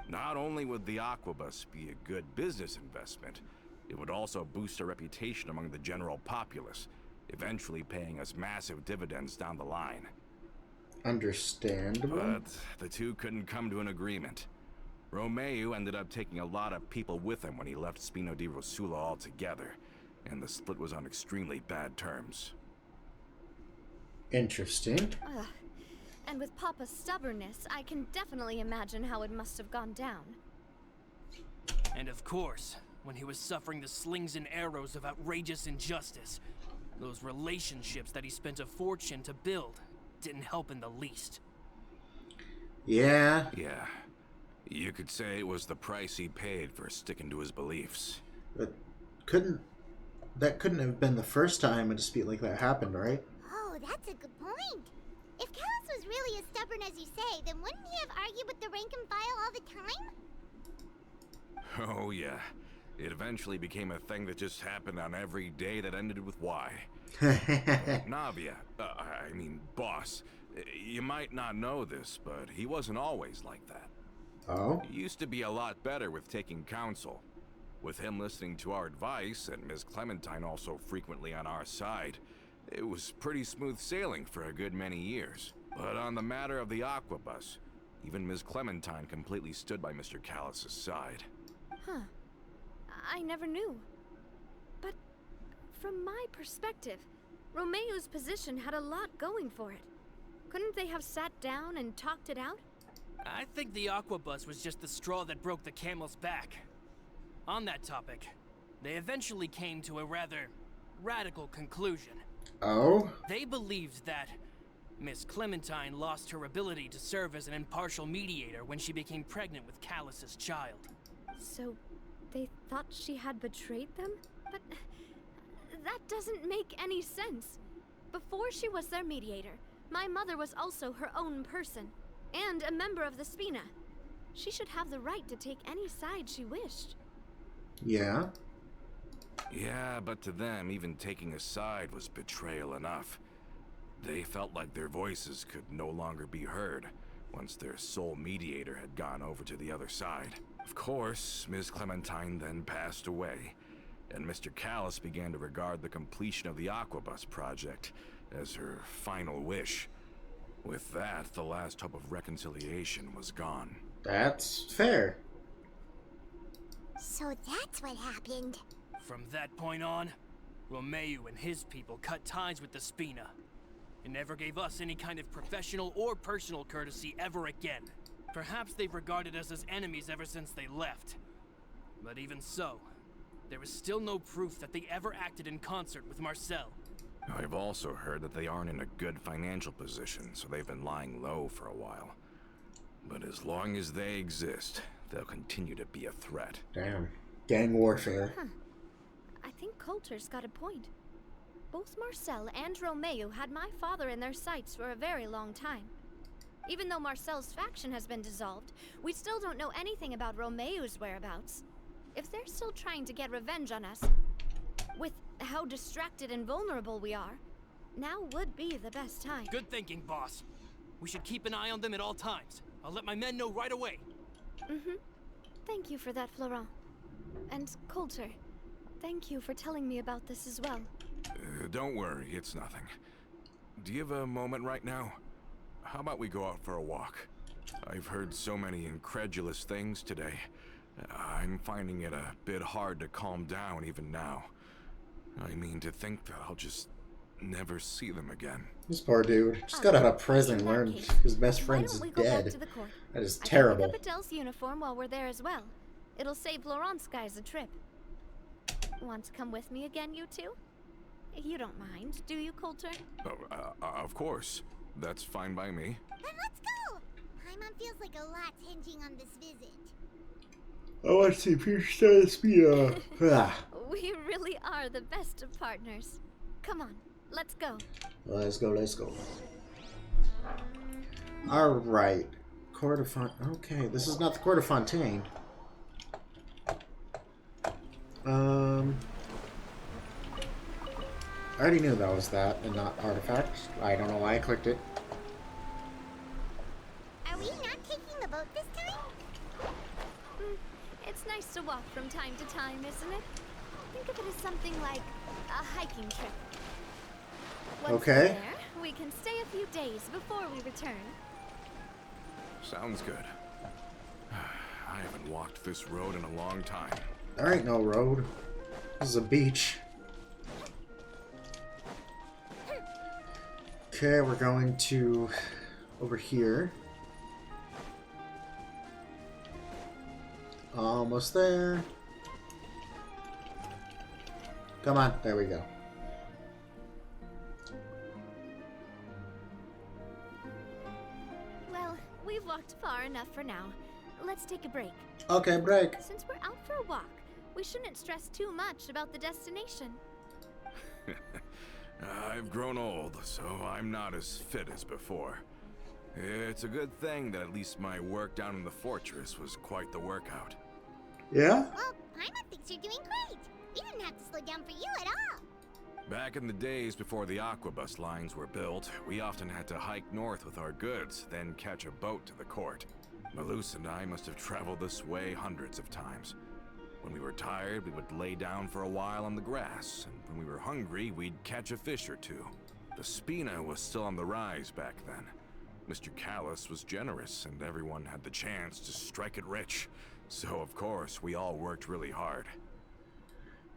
Not only would the Aquabus be a good business investment, it would also boost our reputation among the general populace, eventually paying us massive dividends down the line. Understandable. But the two couldn't come to an agreement. Romeu ended up taking a lot of people with him when he left Spino di Rosula altogether, and the split was on extremely bad terms. Interesting. And with Papa's stubbornness, I can definitely imagine how it must have gone down. And of course, when he was suffering the slings and arrows of outrageous injustice, those relationships that he spent a fortune to build didn't help in the least. Yeah. Yeah. You could say it was the price he paid for sticking to his beliefs. But that couldn't have been the first time a dispute like that happened, right? Oh, that's a good point. If Callis was really as stubborn as you say, then wouldn't he have argued with the rank and file all the time? Oh yeah. It eventually became a thing that just happened on every day that ended with Y. Navia, boss, you might not know this, but he wasn't always like that. Oh? He used to be a lot better with taking counsel. With him listening to our advice, and Ms. Clementine also frequently on our side, it was pretty smooth sailing for a good many years. But on the matter of the Aquabus, even Ms. Clementine completely stood by Mr. Callis' side. Huh. I never knew. But from my perspective, Romeu's position had a lot going for it. Couldn't they have sat down and talked it out? I think the Aquabus was just the straw that broke the camel's back. On that topic, they eventually came to a rather radical conclusion. Oh? They believed that Miss Clementine lost her ability to serve as an impartial mediator when she became pregnant with Callis's child. So, they thought she had betrayed them? But that doesn't make any sense. Before she was their mediator, my mother was also her own person, and a member of the Spina. She should have the right to take any side she wished. Yeah? Yeah, but to them, even taking a side was betrayal enough. They felt like their voices could no longer be heard once their sole mediator had gone over to the other side. Of course, Ms. Clementine then passed away, and Mr. Callis began to regard the completion of the Aquabus project as her final wish. With that, the last hope of reconciliation was gone. That's fair. So that's what happened. From that point on, Romeu and his people cut ties with the Spina, and never gave us any kind of professional or personal courtesy ever again. Perhaps they've regarded us as enemies ever since they left. But even so, there is still no proof that they ever acted in concert with Marcel. I've also heard that they aren't in a good financial position, so they've been lying low for a while. But as long as they exist, they'll continue to be a threat. Damn. Gang warfare. Huh. I think Coulter's got a point. Both Marcel and Romeu had my father in their sights for a very long time. Even though Marcel's faction has been dissolved, we still don't know anything about Romeu's whereabouts. If they're still trying to get revenge on us, with how distracted and vulnerable we are, now would be the best time. Good thinking, boss. We should keep an eye on them at all times. I'll let my men know right away. Thank you for that, Florent. And Coulter, thank you for telling me about this as well. Don't worry, it's nothing. Do you have a moment right now? How about we go out for a walk? I've heard so many incredulous things today. I'm finding it a bit hard to calm down even now. I mean, to think that I'll just never see them again. This poor dude just got out of prison, learned his best friend's dead. That is terrible. I can pick up Adele's uniform while we're there as well. It'll save Laurent's guys a trip. Want to come with me again, you two? You don't mind, do you, Coulter? Oh, of course. That's fine by me. Then let's go! Paimon feels like a lot's hinging on this visit. I want to see Peter Spear. We really are the best of partners. Come on, let's go. Let's go, let's go. Alright. Court of Okay, this is not the Court of Fontaine. I already knew that was that and not Artifact. I don't know why I clicked it. Are we not taking the boat this time? It's nice to walk from time to time, isn't it? Think of it as something like a hiking trip. Once we're there, we can stay a few days before we return. Sounds good. I haven't walked this road in a long time. There ain't no road. This is a beach. Okay, we're going to over here. Almost there. Come on, there we go. Well, we've walked far enough for now. Let's take a break. Okay, break. Since we're out for a walk, we shouldn't stress too much about the destination. I've grown old, so I'm not as fit as before. It's a good thing that at least my work down in the fortress was quite the workout. Yeah? Well, Paimon thinks you're doing great. We didn't have to slow down for you at all. Back in the days before the aquabus lines were built, we often had to hike north with our goods, then catch a boat to the court. Malus and I must have traveled this way hundreds of times. When we were tired, we would lay down for a while on the grass, and when we were hungry, we'd catch a fish or two. The Spina was still on the rise back then. Mr. Callus was generous, and everyone had the chance to strike it rich. So, of course, we all worked really hard.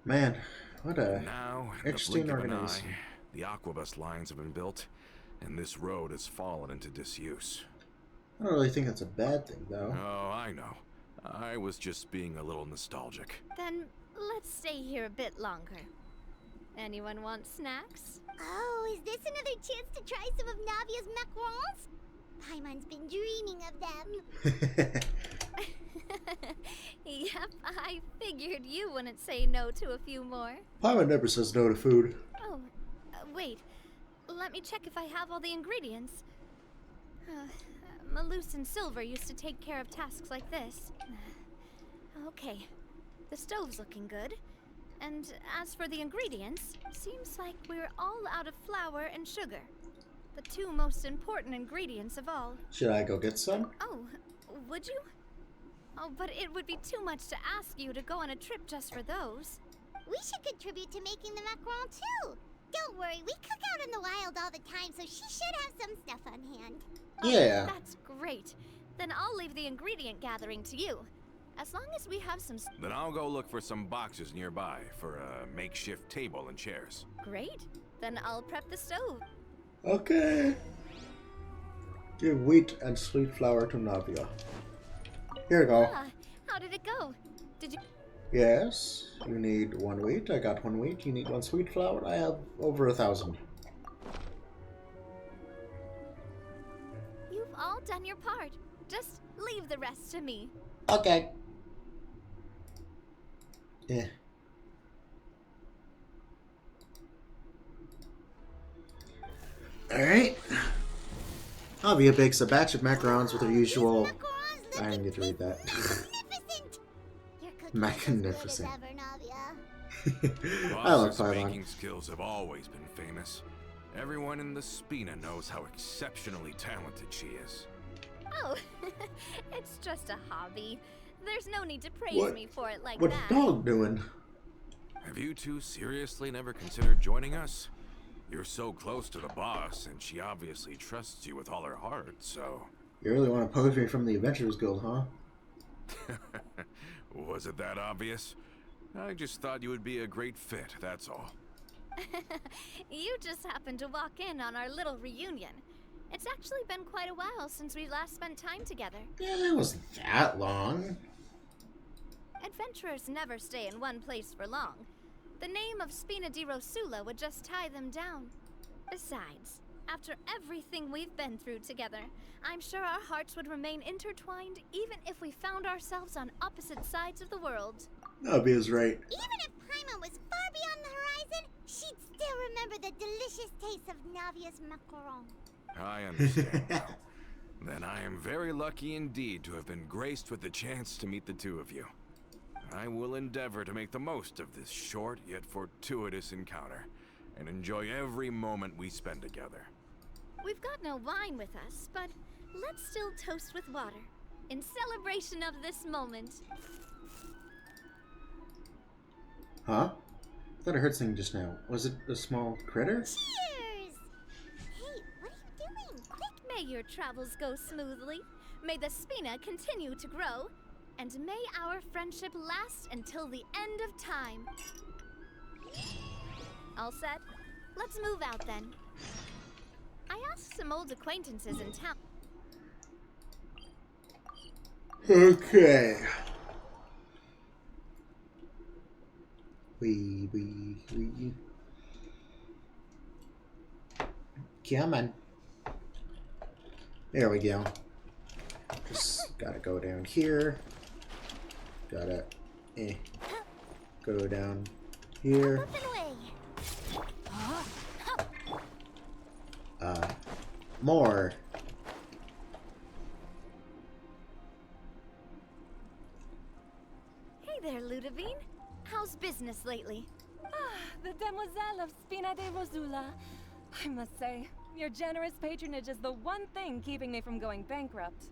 Man, what a now, interesting organization. The aquabus lines have been built, and this road has fallen into disuse. I don't really think that's a bad thing, though. Oh, I know. I was just being a little nostalgic. Then let's stay here a bit longer. Anyone want snacks? Oh, is this another chance to try some of Navia's macarons? Paimon's been dreaming of them. Yep, I figured you wouldn't say no to a few more. Paimon never says no to food. Oh, wait. Let me check if I have all the ingredients. Malus and Silver used to take care of tasks like this. Okay, the stove's looking good. And as for the ingredients, seems like we're all out of flour and sugar. The two most important ingredients of all. Should I go get some? Oh, would you? Oh, but it would be too much to ask you to go on a trip just for those. We should contribute to making the macaron too. Don't worry, we cook out in the wild all the time, so she should have some stuff on hand. Yeah. Oh, that's great. Then I'll leave the ingredient gathering to you. As long as we have some... Then I'll go look for some boxes nearby for a makeshift table and chairs. Great. Then I'll prep the stove. Okay. Give wheat and sweet flour to Navia. Here you go. How did it go? Did you... Yes. You need 1 wheat. I got 1 wheat. You need 1 sweet flour. I have over 1,000. You've all done your part. Just leave the rest to me. Okay. Yeah. Alright. Navia bakes a batch of macarons with her usual... I didn't get to read that. Magnificent. I like Paimon. Baking skills have always been famous. Everyone in the Spina knows how exceptionally talented she is. Oh, it's just a hobby. There's no need to praise me for it like What's that. dog doing? Have you two seriously never considered joining us? You're so close to the boss, and she obviously trusts you with all her heart, so... You really want to poach me from the Adventurers Guild, huh? Was it that obvious? I just thought you would be a great fit, that's all. You just happened to walk in on our little reunion. It's actually been quite a while since we last spent time together. Yeah, it wasn't that long. Adventurers never stay in one place for long. The name of Spina di Rosula would just tie them down. Besides, after everything we've been through together, I'm sure our hearts would remain intertwined even if we found ourselves on opposite sides of the world. Navia's right. Even if Paimon was far beyond the horizon, she'd still remember the delicious taste of Navia's macaron. I understand now. Then I am very lucky indeed to have been graced with the chance to meet the two of you. I will endeavor to make the most of this short yet fortuitous encounter, and enjoy every moment we spend together. We've got no wine with us, but let's still toast with water, in celebration of this moment. Huh? I thought I heard something just now. Was it a small critter? Cheers! Hey, what are you doing? Quick! May your travels go smoothly. May the Spina continue to grow. And may our friendship last until the end of time. All set? Let's move out then. I asked some old acquaintances in town. Okay. We. Come on. There we go. Just gotta go down here. Gotta go down here. More. Hey there, Ludovine. How's business lately? The Demoiselle of Spina de Rosula. I must say, your generous patronage is the one thing keeping me from going bankrupt.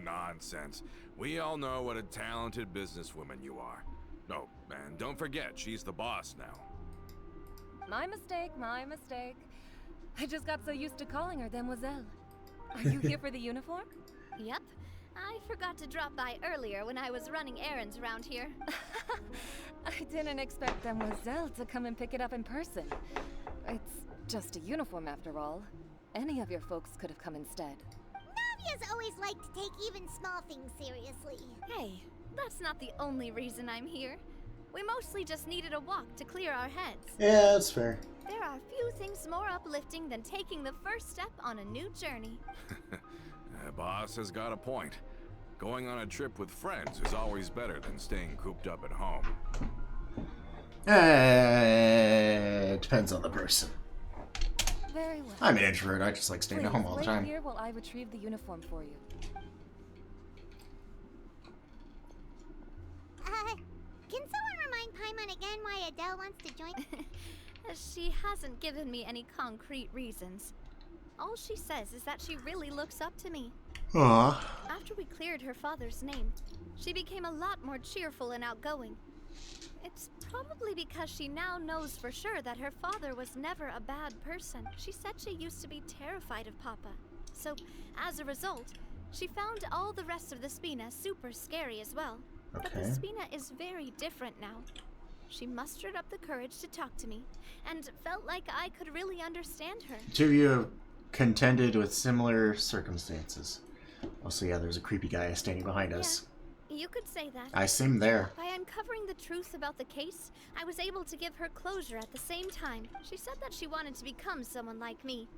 Nonsense. We all know what a talented businesswoman you are. Oh, and don't forget, she's the boss now. My mistake, my mistake. I just got so used to calling her Demoiselle. Are you here for the uniform? Yep. I forgot to drop by earlier when I was running errands around here. I didn't expect Demoiselle to come and pick it up in person. It's just a uniform after all. Any of your folks could have come instead. Navia's always liked to take even small things seriously. Hey, that's not the only reason I'm here. We mostly just needed a walk to clear our heads. Yeah, that's fair. There are few things more uplifting than taking the first step on a new journey. The boss has got a point. Going on a trip with friends is always better than staying cooped up at home. It depends on the person. Very well. I'm an introvert. I just like staying at home all the time. Wait here while I retrieve the uniform for you. Can someone remind Paimon again why Adele wants to join? She hasn't given me any concrete reasons. All she says is that she really looks up to me. Aww. After we cleared her father's name, she became a lot more cheerful and outgoing. It's probably because she now knows for sure that her father was never a bad person. She said she used to be terrified of Papa. So, as a result, she found all the rest of the Spina super scary as well. But the Spina is very different now. She mustered up the courage to talk to me, and felt like I could really understand her. Two of you have contended with similar circumstances. Also, yeah, there's a creepy guy standing behind us. You could say that. I see him there. By uncovering the truth about the case, I was able to give her closure at the same time. She said that she wanted to become someone like me.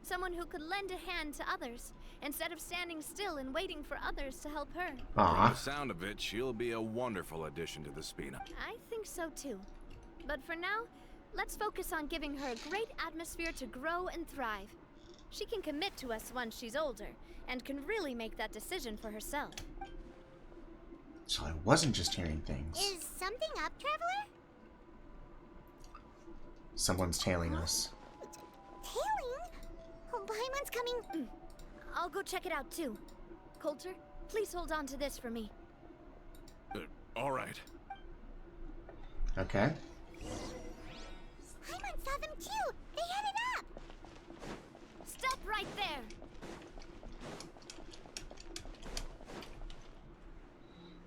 Someone who could lend a hand to others, instead of standing still and waiting for others to help her. From the sound of it, she'll be a wonderful addition to the Spina. I think so too. But for now, let's focus on giving her a great atmosphere to grow and thrive. She can commit to us once she's older, and can really make that decision for herself. So I wasn't just hearing things. Is something up, Traveler? Someone's tailing us. Tailing? Oh, Paimon's coming. I'll go check it out too. Coulter, please hold on to this for me. All right. Okay. Paimon saw them too! They headed up! Stop right there!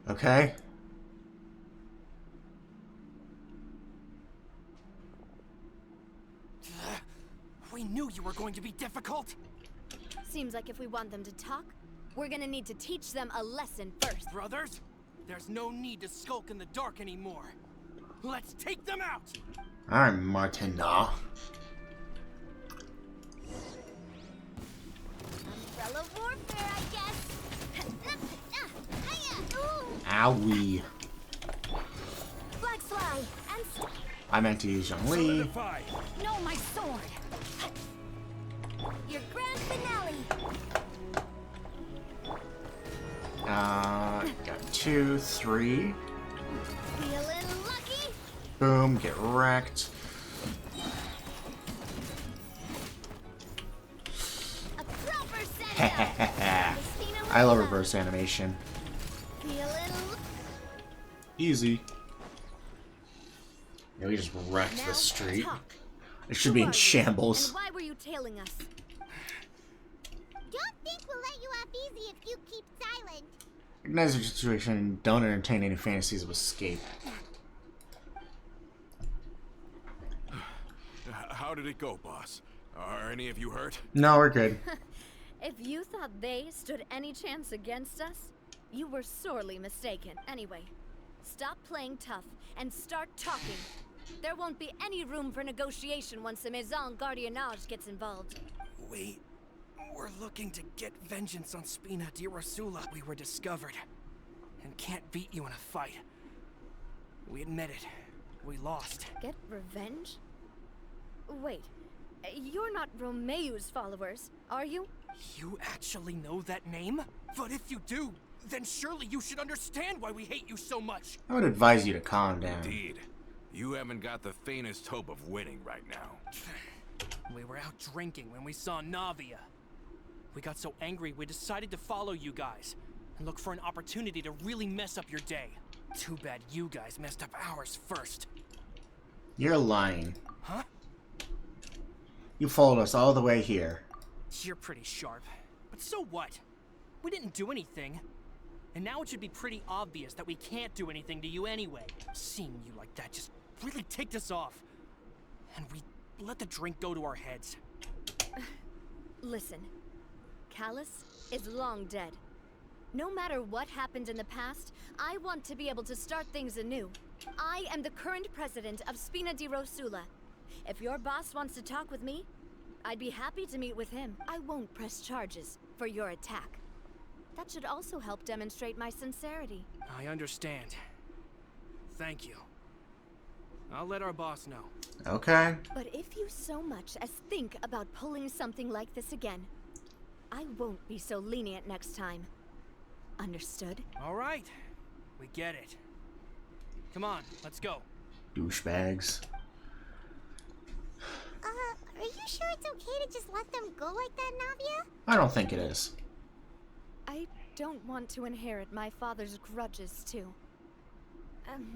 Okay. We knew you were going to be difficult. Seems like if we want them to talk, we're gonna need to teach them a lesson first. Brothers, there's no need to skulk in the dark anymore. Let's take them out! Alright, Martina. Umbrella warfare, I guess! Owie. Flag fly! And I meant to use Young Lee. no, my sword! Your grand finale! Got 2, 3. Feeling lucky? Boom, get wrecked. A proper send-out! I love reverse animation. Feeling Easy. Yeah, we just wrecked Now, the street. talk. It should Who be are in you, shambles. And why were you tailing us? Don't think we'll let you off easy if you keep silent. Recognize your situation and don't entertain any fantasies of escape. How did it go, boss? Are any of you hurt? No, we're good. If you thought they stood any chance against us, you were sorely mistaken. Anyway, stop playing tough and start talking. There won't be any room for negotiation once the Maison Gardiennage gets involved. We're looking to get vengeance on Spina di Rosula. We were discovered and can't beat you in a fight. We admit it. We lost. Get revenge? Wait, you're not Romeu's followers, are you? You actually know that name? But if you do, then surely you should understand why we hate you so much. I would advise you to calm down. Indeed. You haven't got the faintest hope of winning right now. We were out drinking when we saw Navia. We got so angry we decided to follow you guys and look for an opportunity to really mess up your day. Too bad you guys messed up ours first. You're lying. Huh? You followed us all the way here. You're pretty sharp. But so what? We didn't do anything. And now it should be pretty obvious that we can't do anything to you anyway. Seeing you like that just really ticked us off. And we let the drink go to our heads. Listen, Callus is long dead. No matter what happened in the past, I want to be able to start things anew. I am the current president of Spina di Rosula. If your boss wants to talk with me, I'd be happy to meet with him. I won't press charges for your attack. That should also help demonstrate my sincerity. I understand. Thank you. I'll let our boss know. Okay. But if you so much as think about pulling something like this again, I won't be so lenient next time. Understood? All right. We get it. Come on, let's go. Douchebags. Are you sure it's okay to just let them go like that, Navia? I don't think it is. I don't want to inherit my father's grudges, too.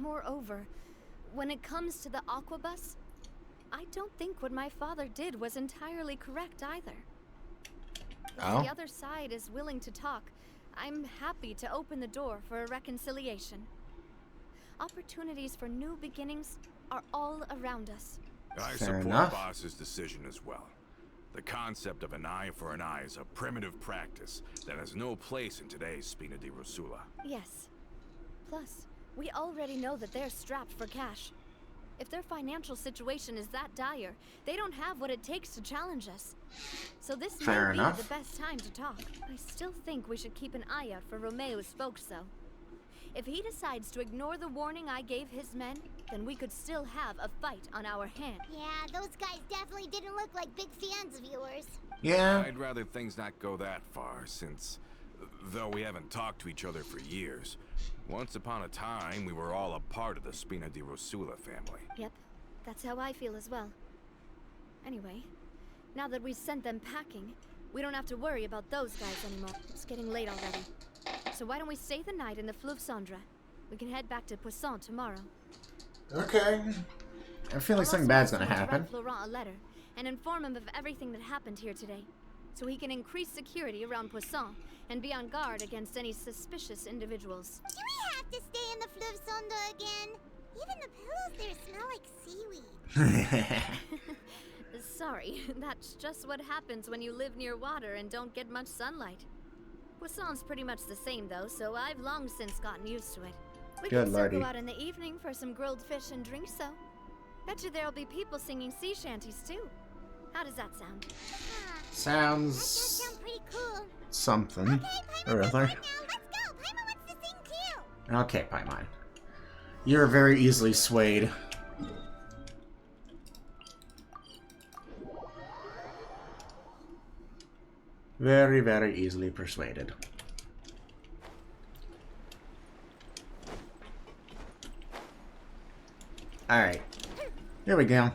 Moreover, when it comes to the Aquabus, I don't think what my father did was entirely correct either. If the other side is willing to talk, I'm happy to open the door for a reconciliation. Opportunities for new beginnings are all around us. I Fair support enough. Boss's decision as well. The concept of an eye for an eye is a primitive practice that has no place in today's Spina di Rosula. Yes. Plus, we already know that they're strapped for cash. If their financial situation is that dire, they don't have what it takes to challenge us. So this Fair may enough. be the best time to talk. I still think we should keep an eye out for Romeu's folks, though. If he decides to ignore the warning I gave his men, then we could still have a fight on our hands. Yeah, those guys definitely didn't look like big fans of yours. Yeah. I'd rather things not go that far, since, though we haven't talked to each other for years, once upon a time we were all a part of the Spina di Rosula family. Yep, that's how I feel as well. Anyway, now that we've sent them packing, we don't have to worry about those guys anymore. It's getting late already. So why don't we stay the night in the Fleuve Cendre? We can head back to Poisson tomorrow. Okay. I feel like something bad's gonna happen. Write Florent a letter and inform him of everything that happened here today, so he can increase security around Poisson and be on guard against any suspicious individuals. Do we have to stay in the Fleuve Sonde again? Even the pillows there smell like seaweed. Sorry, that's just what happens when you live near water and don't get much sunlight. Poisson's pretty much the same though, so I've long since gotten used to it. We Good can still lordy. go out in the evening for some grilled fish and drinks though. Bet you there'll be people singing sea shanties too. How does that sound? Sounds Sound pretty cool. something or other. Now, let's go. Paimon wants to sing too. Okay, Paimon. You're very easily swayed. Very, very easily persuaded. Alright. Here we go.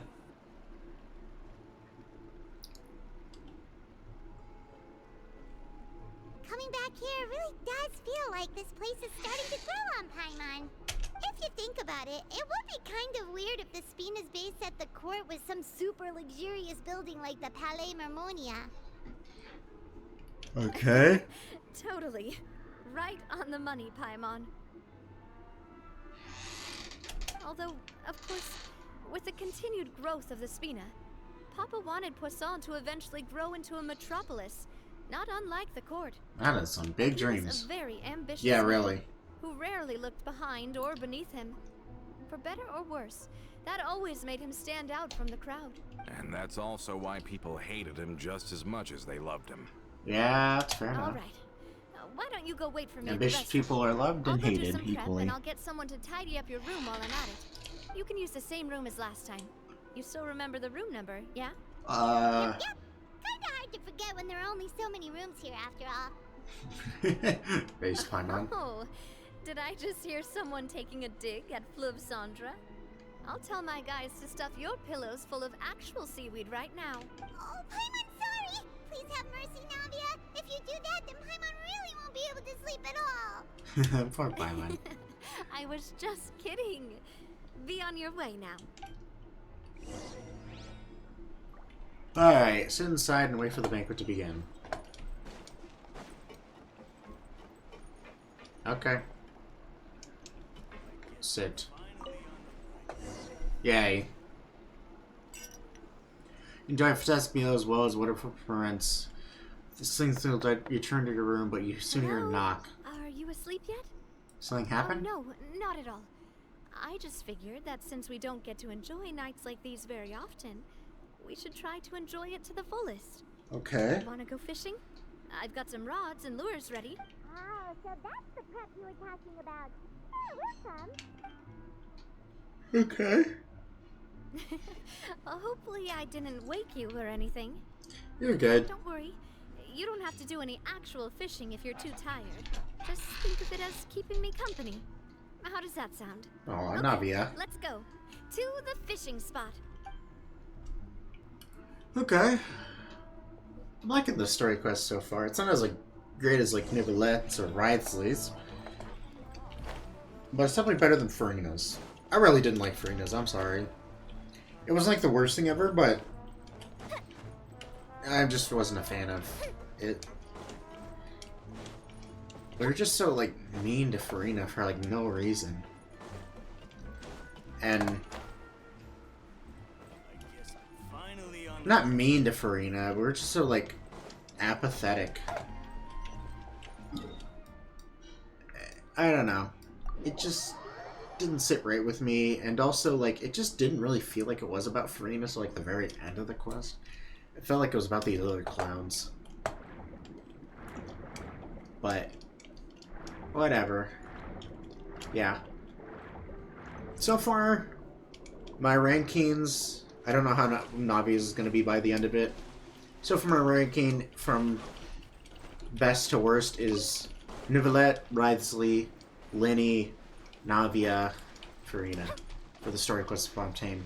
Coming back here really does feel like this place is starting to grow on Paimon. If you think about it, it would be kind of weird if the Spina's base at the court was some super luxurious building like the Palais Mermonia. Okay. Totally. Right on the money, Paimon. Although, of course, with the continued growth of the Spina, Papa wanted Poisson to eventually grow into a metropolis, not unlike the court. That is some big He was dreams. a very ambitious Yeah, man really. who rarely looked behind or beneath him. For better or worse, that always made him stand out from the crowd. And that's also why people hated him just as much as they loved him. Yeah, that's fair All enough. right. Why don't you go wait for me at the Ambitious restaurant? people are loved I'll and go do hated some prep equally. and I'll get someone to tidy up your room while I'm at it. You can use the same room as last time. You still remember the room number, yeah? Yep. Kinda hard to forget when there are only so many rooms here after all. Base Paimon. Oh, did I just hear someone taking a dig at Fleuve Sandra? I'll tell my guys to stuff your pillows full of actual seaweed right now. Oh, Paimon, sorry! Please have mercy, Navia. If you do that, then Paimon really won't be able to sleep at all. Poor Paimon. I was just kidding. Be on your way now. Alright, sit inside and wait for the banquet to begin. Okay. Sit. Yay. Enjoy fantastic meal as well as whatever prevents. This thing's still dead. You turn to your room, but you soon hear a knock. Are you asleep yet? Something happened? Oh, no, not at all. I just figured that since we don't get to enjoy nights like these very often, we should try to enjoy it to the fullest. Okay. Wanna go fishing? I've got some rods and lures ready. Oh, so that's the prep you were talking about. Oh, we'll come. Okay. Hopefully I didn't wake you or anything. You're good. Don't worry. You don't have to do any actual fishing if you're too tired. Just think of it as keeping me company. How does that sound? Oh, Okay, Navia. let's go. To the fishing spot. Okay. I'm liking the story quest so far. It's not as like great as like Nivelette's or Wriothesley's, but it's definitely better than Farina's. I really didn't like Farina's, I'm sorry. It wasn't like the worst thing ever, but I just wasn't a fan of it. They're just so like mean to Farina for like no reason. And not mean to Farina, we're just so like apathetic. I don't know. It just didn't sit right with me, and also like it just didn't really feel like it was about Farina. So like the very end of the quest, it felt like it was about these other clowns. But whatever. Yeah. So far, my rankings. I don't know how Navia's is going to be by the end of it. So for my ranking from best to worst is Nivelette, Wriothesley, Lenny, Navia, Farina for the story quest of Fontaine.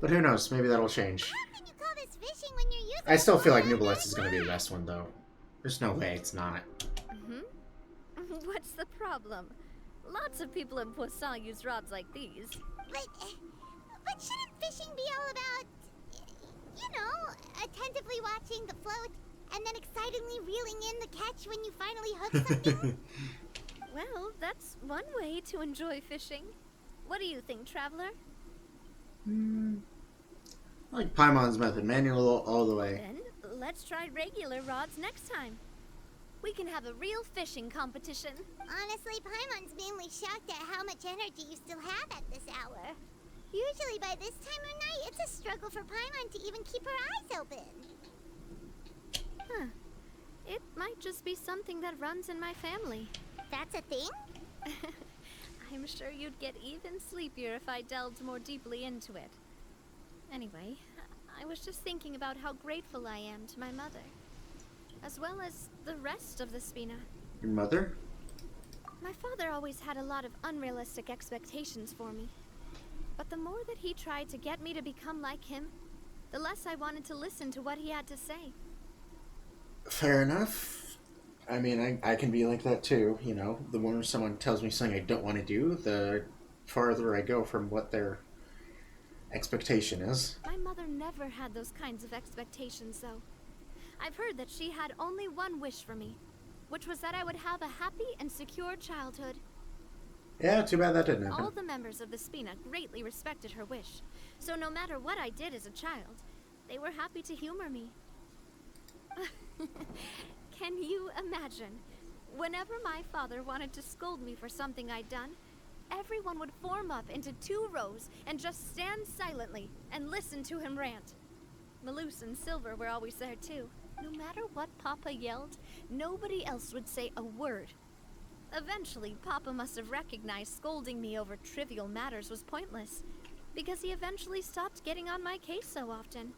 But who knows? Maybe that'll change. How can you call this fishing when you're using I still feel like Nivelette's is going to be the best one, though. There's no way it's not. Mm-hmm. What's the problem? Lots of people in Poisson use rods like these. But shouldn't fishing be all about, you know, attentively watching the float and then excitedly reeling in the catch when you finally hook something? Well, that's one way to enjoy fishing. What do you think, Traveler? I like Paimon's method, manual all the way. Then let's try regular rods next time. We can have a real fishing competition. Honestly, Paimon's mainly shocked at how much energy you still have at this hour. Usually by this time of night, it's a struggle for Paimon to even keep her eyes open. Huh. It might just be something that runs in my family. That's a thing? I'm sure you'd get even sleepier if I delved more deeply into it. Anyway, I was just thinking about how grateful I am to my mother, as well as the rest of the Spina. Your mother? My father always had a lot of unrealistic expectations for me. But the more that he tried to get me to become like him, the less I wanted to listen to what he had to say. Fair enough. I mean, I can be like that too, you know. The more someone tells me something I don't want to do, the farther I go from what their expectation is. My mother never had those kinds of expectations, though. I've heard that she had only one wish for me, which was that I would have a happy and secure childhood. Yeah, too bad that didn't happen. All the members of the Spina greatly respected her wish, so no matter what I did as a child, they were happy to humor me. Can you imagine? Whenever my father wanted to scold me for something I'd done, everyone would form up into 2 rows and just stand silently and listen to him rant. Malouse and Silver were always there too. No matter what Papa yelled, nobody else would say a word. Eventually, Papa must have recognized scolding me over trivial matters was pointless, because he eventually stopped getting on my case so often.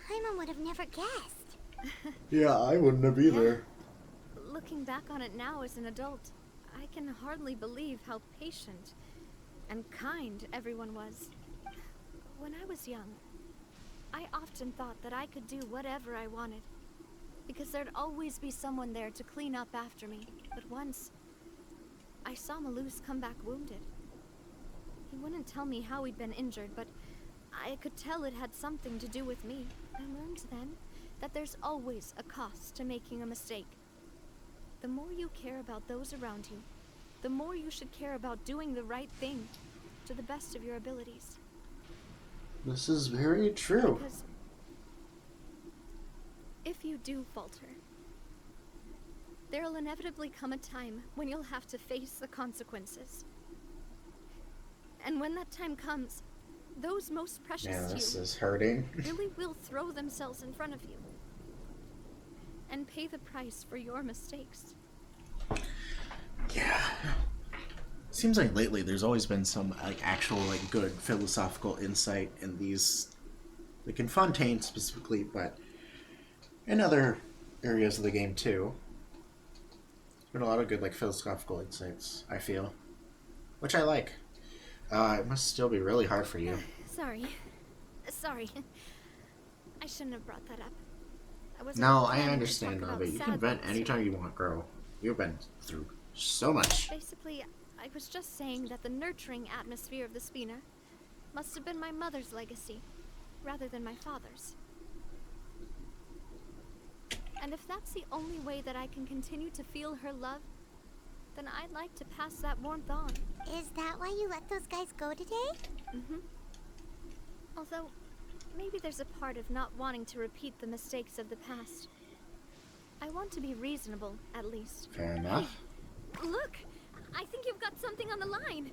Paimon would have never guessed. Yeah, I wouldn't have either. Yeah. Looking back on it now as an adult, I can hardly believe how patient and kind everyone was. When I was young, I often thought that I could do whatever I wanted, because there'd always be someone there to clean up after me. But once, I saw Malouse come back wounded. He wouldn't tell me how he'd been injured, but I could tell it had something to do with me. I learned then that there's always a cost to making a mistake. The more you care about those around you, the more you should care about doing the right thing to the best of your abilities. This is very true. Because if you do falter, there'll inevitably come a time when you'll have to face the consequences. And when that time comes, those most precious to you this is hurting. really will throw themselves in front of you and pay the price for your mistakes. Yeah. Seems like lately there's always been some actual good philosophical insight in these, like in Fontaine specifically, but in other areas of the game too. There's been a lot of good philosophical insights, I feel, which I like. It must still be really hard for you. Sorry. I shouldn't have brought that up. No, I understand, Navia. You can vent anytime you want, girl. You've been through so much. Basically, I was just saying that the nurturing atmosphere of the Spina must have been my mother's legacy, rather than my father's. And if that's the only way that I can continue to feel her love, then I'd like to pass that warmth on. Is that why you let those guys go today? Mm-hmm. Although, maybe there's a part of not wanting to repeat the mistakes of the past. I want to be reasonable, at least. Fair enough. Hey, look! I think you've got something on the line.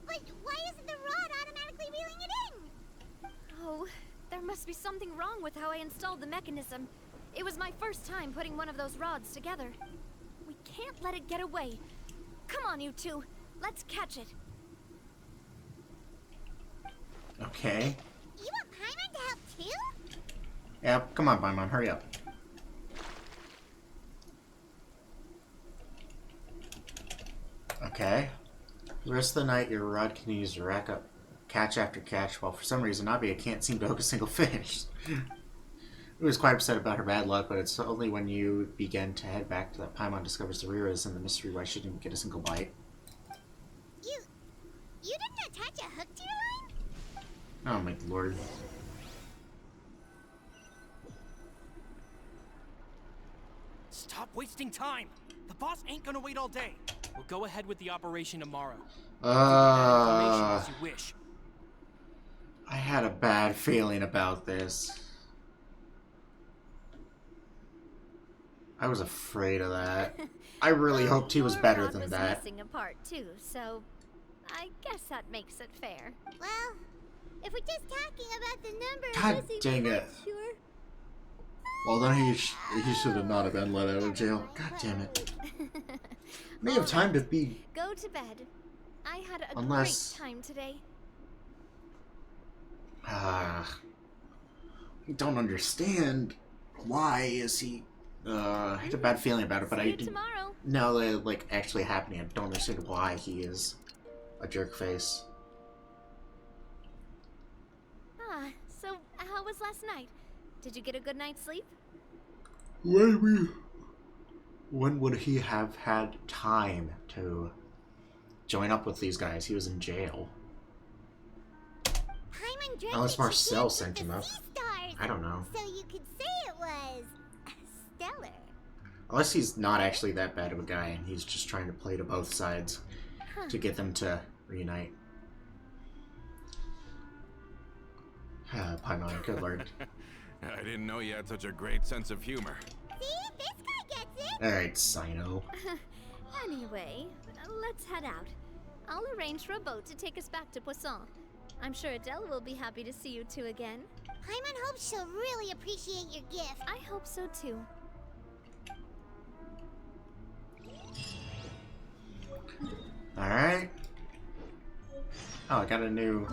But why isn't the rod automatically reeling it in? Oh, there must be something wrong with how I installed the mechanism. It was my first time putting one of those rods together. We can't let it get away. Come on, you two. Let's catch it. Okay. You want Paimon to help too? Yeah, come on, Paimon, hurry up. Okay. The rest of the night, your rod continues to rack up catch after catch, while for some reason Navia can't seem to hook a single fish. He was quite upset about her bad luck, but it's only when you begin to head back to that Paimon discovers the rear is and the mystery why she didn't get a single bite. You didn't attach a hook to your line? Oh my lord. Stop wasting time! The boss ain't gonna wait all day. We'll go ahead with the operation tomorrow. As you wish. I had a bad feeling about this. I was afraid of that. I really hoped he was better than that. Missing a part too, so I guess that makes it fair. Well, if we're just talking about the number God of missing dang it. parts, sure. Well, then he should have not have been let out of jail. God damn it. May have time to be. Go to bed. I had a Unless... great time today. I don't understand. Why is he... I had a bad feeling about it, but I didn't know that it, like, actually happening. I don't understand why he is a jerk face. So how was last night? Did you get a good night's sleep? When would he have had time to join up with these guys? He was in jail. Unless Marcel sent him up. I don't know. So you could say it was stellar. Unless he's not actually that bad of a guy and he's just trying to play to both sides to get them to reunite. Paimon, good lord. I didn't know you had such a great sense of humor. See? This guy gets it! Alright, Sino. Anyway, let's head out. I'll arrange for a boat to take us back to Poisson. I'm sure Adele will be happy to see you two again. Paimon hopes she'll really appreciate your gift. I hope so too. Alright. Oh, I got a new...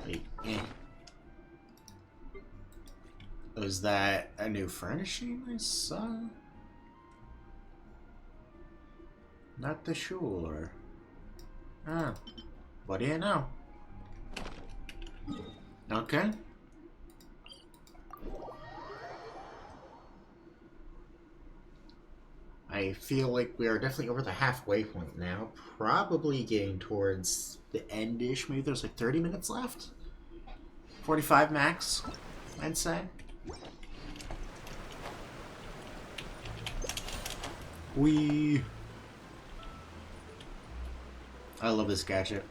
Wait, Was that a new furnishing I saw? Not the sure. Ah, what do you know? Okay. I feel like we are definitely over the halfway point now. Probably getting towards the end-ish. Maybe there's like 30 minutes left? 45 max, I'd say. I love this gadget.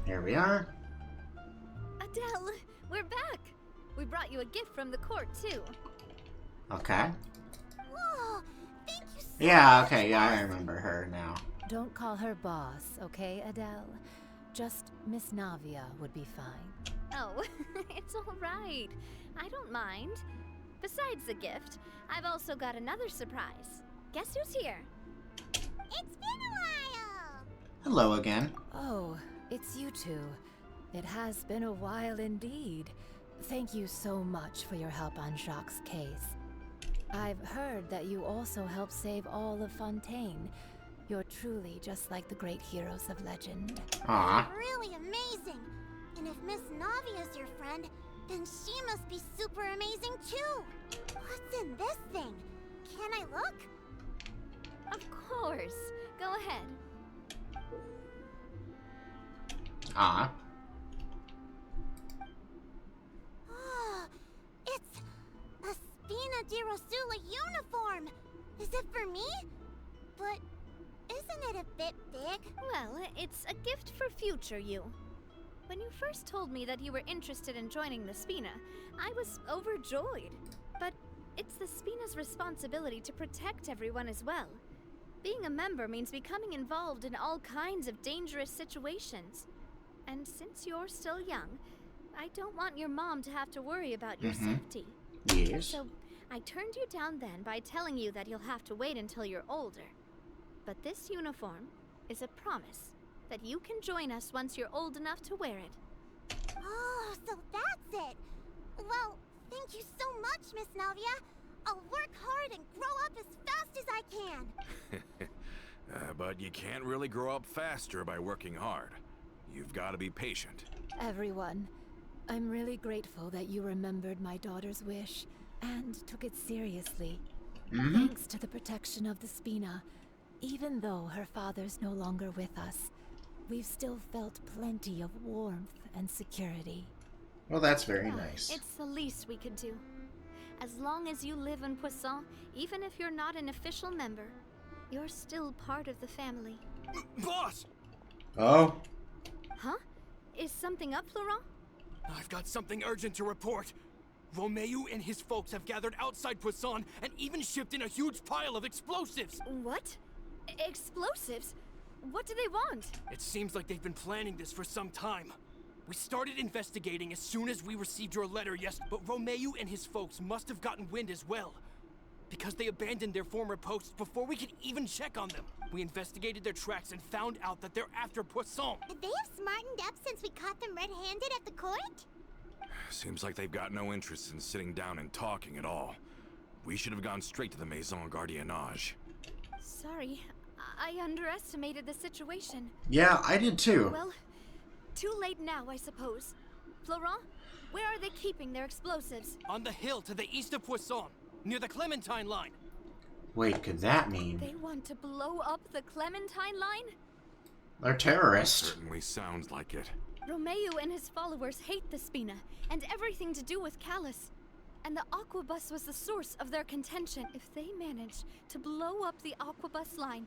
Here we are. Adele, we're back. We brought you a gift from the court too. Okay. Whoa, thank you so Yeah, much. okay, yeah, I remember her now. Don't call her boss, okay, Adele? Just Miss Navia would be fine. Oh, it's all right. I don't mind. Besides the gift, I've also got another surprise. Guess who's here? It's been a while. Hello again. Oh, it's you two. It has been a while indeed. Thank you so much for your help on Jacques' case. I've heard that you also helped save all of Fontaine. You're truly just like the great heroes of legend. Aww. Really amazing. And if Miss Navia's your friend, then she must be super amazing too. What's in this thing? Can I look? Of course. Go ahead. Ah. Oh, it's a Spina di Rosula uniform. Is it for me? But isn't it a bit big? Well, it's a gift for future you. When you first told me that you were interested in joining the Spina, I was overjoyed. But it's the Spina's responsibility to protect everyone as well. Being a member means becoming involved in all kinds of dangerous situations. And since you're still young, I don't want your mom to have to worry about your safety. Yes. So I turned you down then by telling you that you'll have to wait until you're older. But this uniform is a promise that you can join us once you're old enough to wear it. Oh, so that's it. Well, thank you so much, Miss Navia. I'll work hard and grow up as fast as I can. But you can't really grow up faster by working hard. You've got to be patient. Everyone, I'm really grateful that you remembered my daughter's wish and took it seriously. Thanks to the protection of the Spina, even though her father's no longer with us, we've still felt plenty of warmth and security. Well, that's very nice. It's the least we could do. As long as you live in Poisson, even if you're not an official member, you're still part of the family. Boss! Oh? Huh? Is something up, Florent? I've got something urgent to report. Romeu and his folks have gathered outside Poisson and even shipped in a huge pile of explosives. What? Explosives? What do they want? It seems like they've been planning this for some time. We started investigating as soon as we received your letter, yes, but Romeu and his folks must have gotten wind as well. Because they abandoned their former posts before we could even check on them. We investigated their tracks and found out that they're after Poisson. They have smartened up since we caught them red-handed at the court? Seems like they've got no interest in sitting down and talking at all. We should have gone straight to the Maison Gardiennage. Sorry, I underestimated the situation. Yeah, I did too. Well, too late now, I suppose. Florent, where are they keeping their explosives? On the hill to the east of Poisson, near the Clementine line. Wait, could that mean They want to blow up the Clementine line? they're terrorists? Certainly sounds like it. Romeu and his followers hate the Spina and everything to do with Callus. And the Aquabus was the source of their contention. If they manage to blow up the Aquabus line,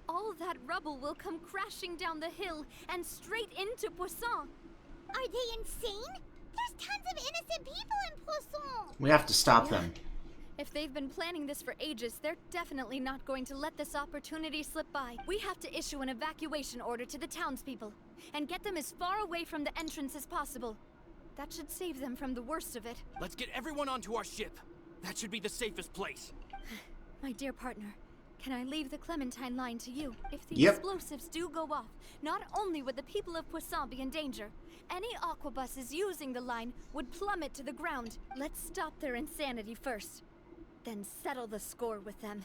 all that rubble will come crashing down the hill and straight into Poisson. Are they insane? There's tons of innocent people in Poisson! We have to stop them. If they've been planning this for ages, they're definitely not going to let this opportunity slip by. We have to issue an evacuation order to the townspeople and get them as far away from the entrance as possible. That should save them from the worst of it. Let's get everyone onto our ship. That should be the safest place. My dear partner, can I leave the Clementine line to you? If the Yep. explosives do go off, not only would the people of Poisson be in danger, any aquabuses using the line would plummet to the ground. Let's stop their insanity first, then settle the score with them.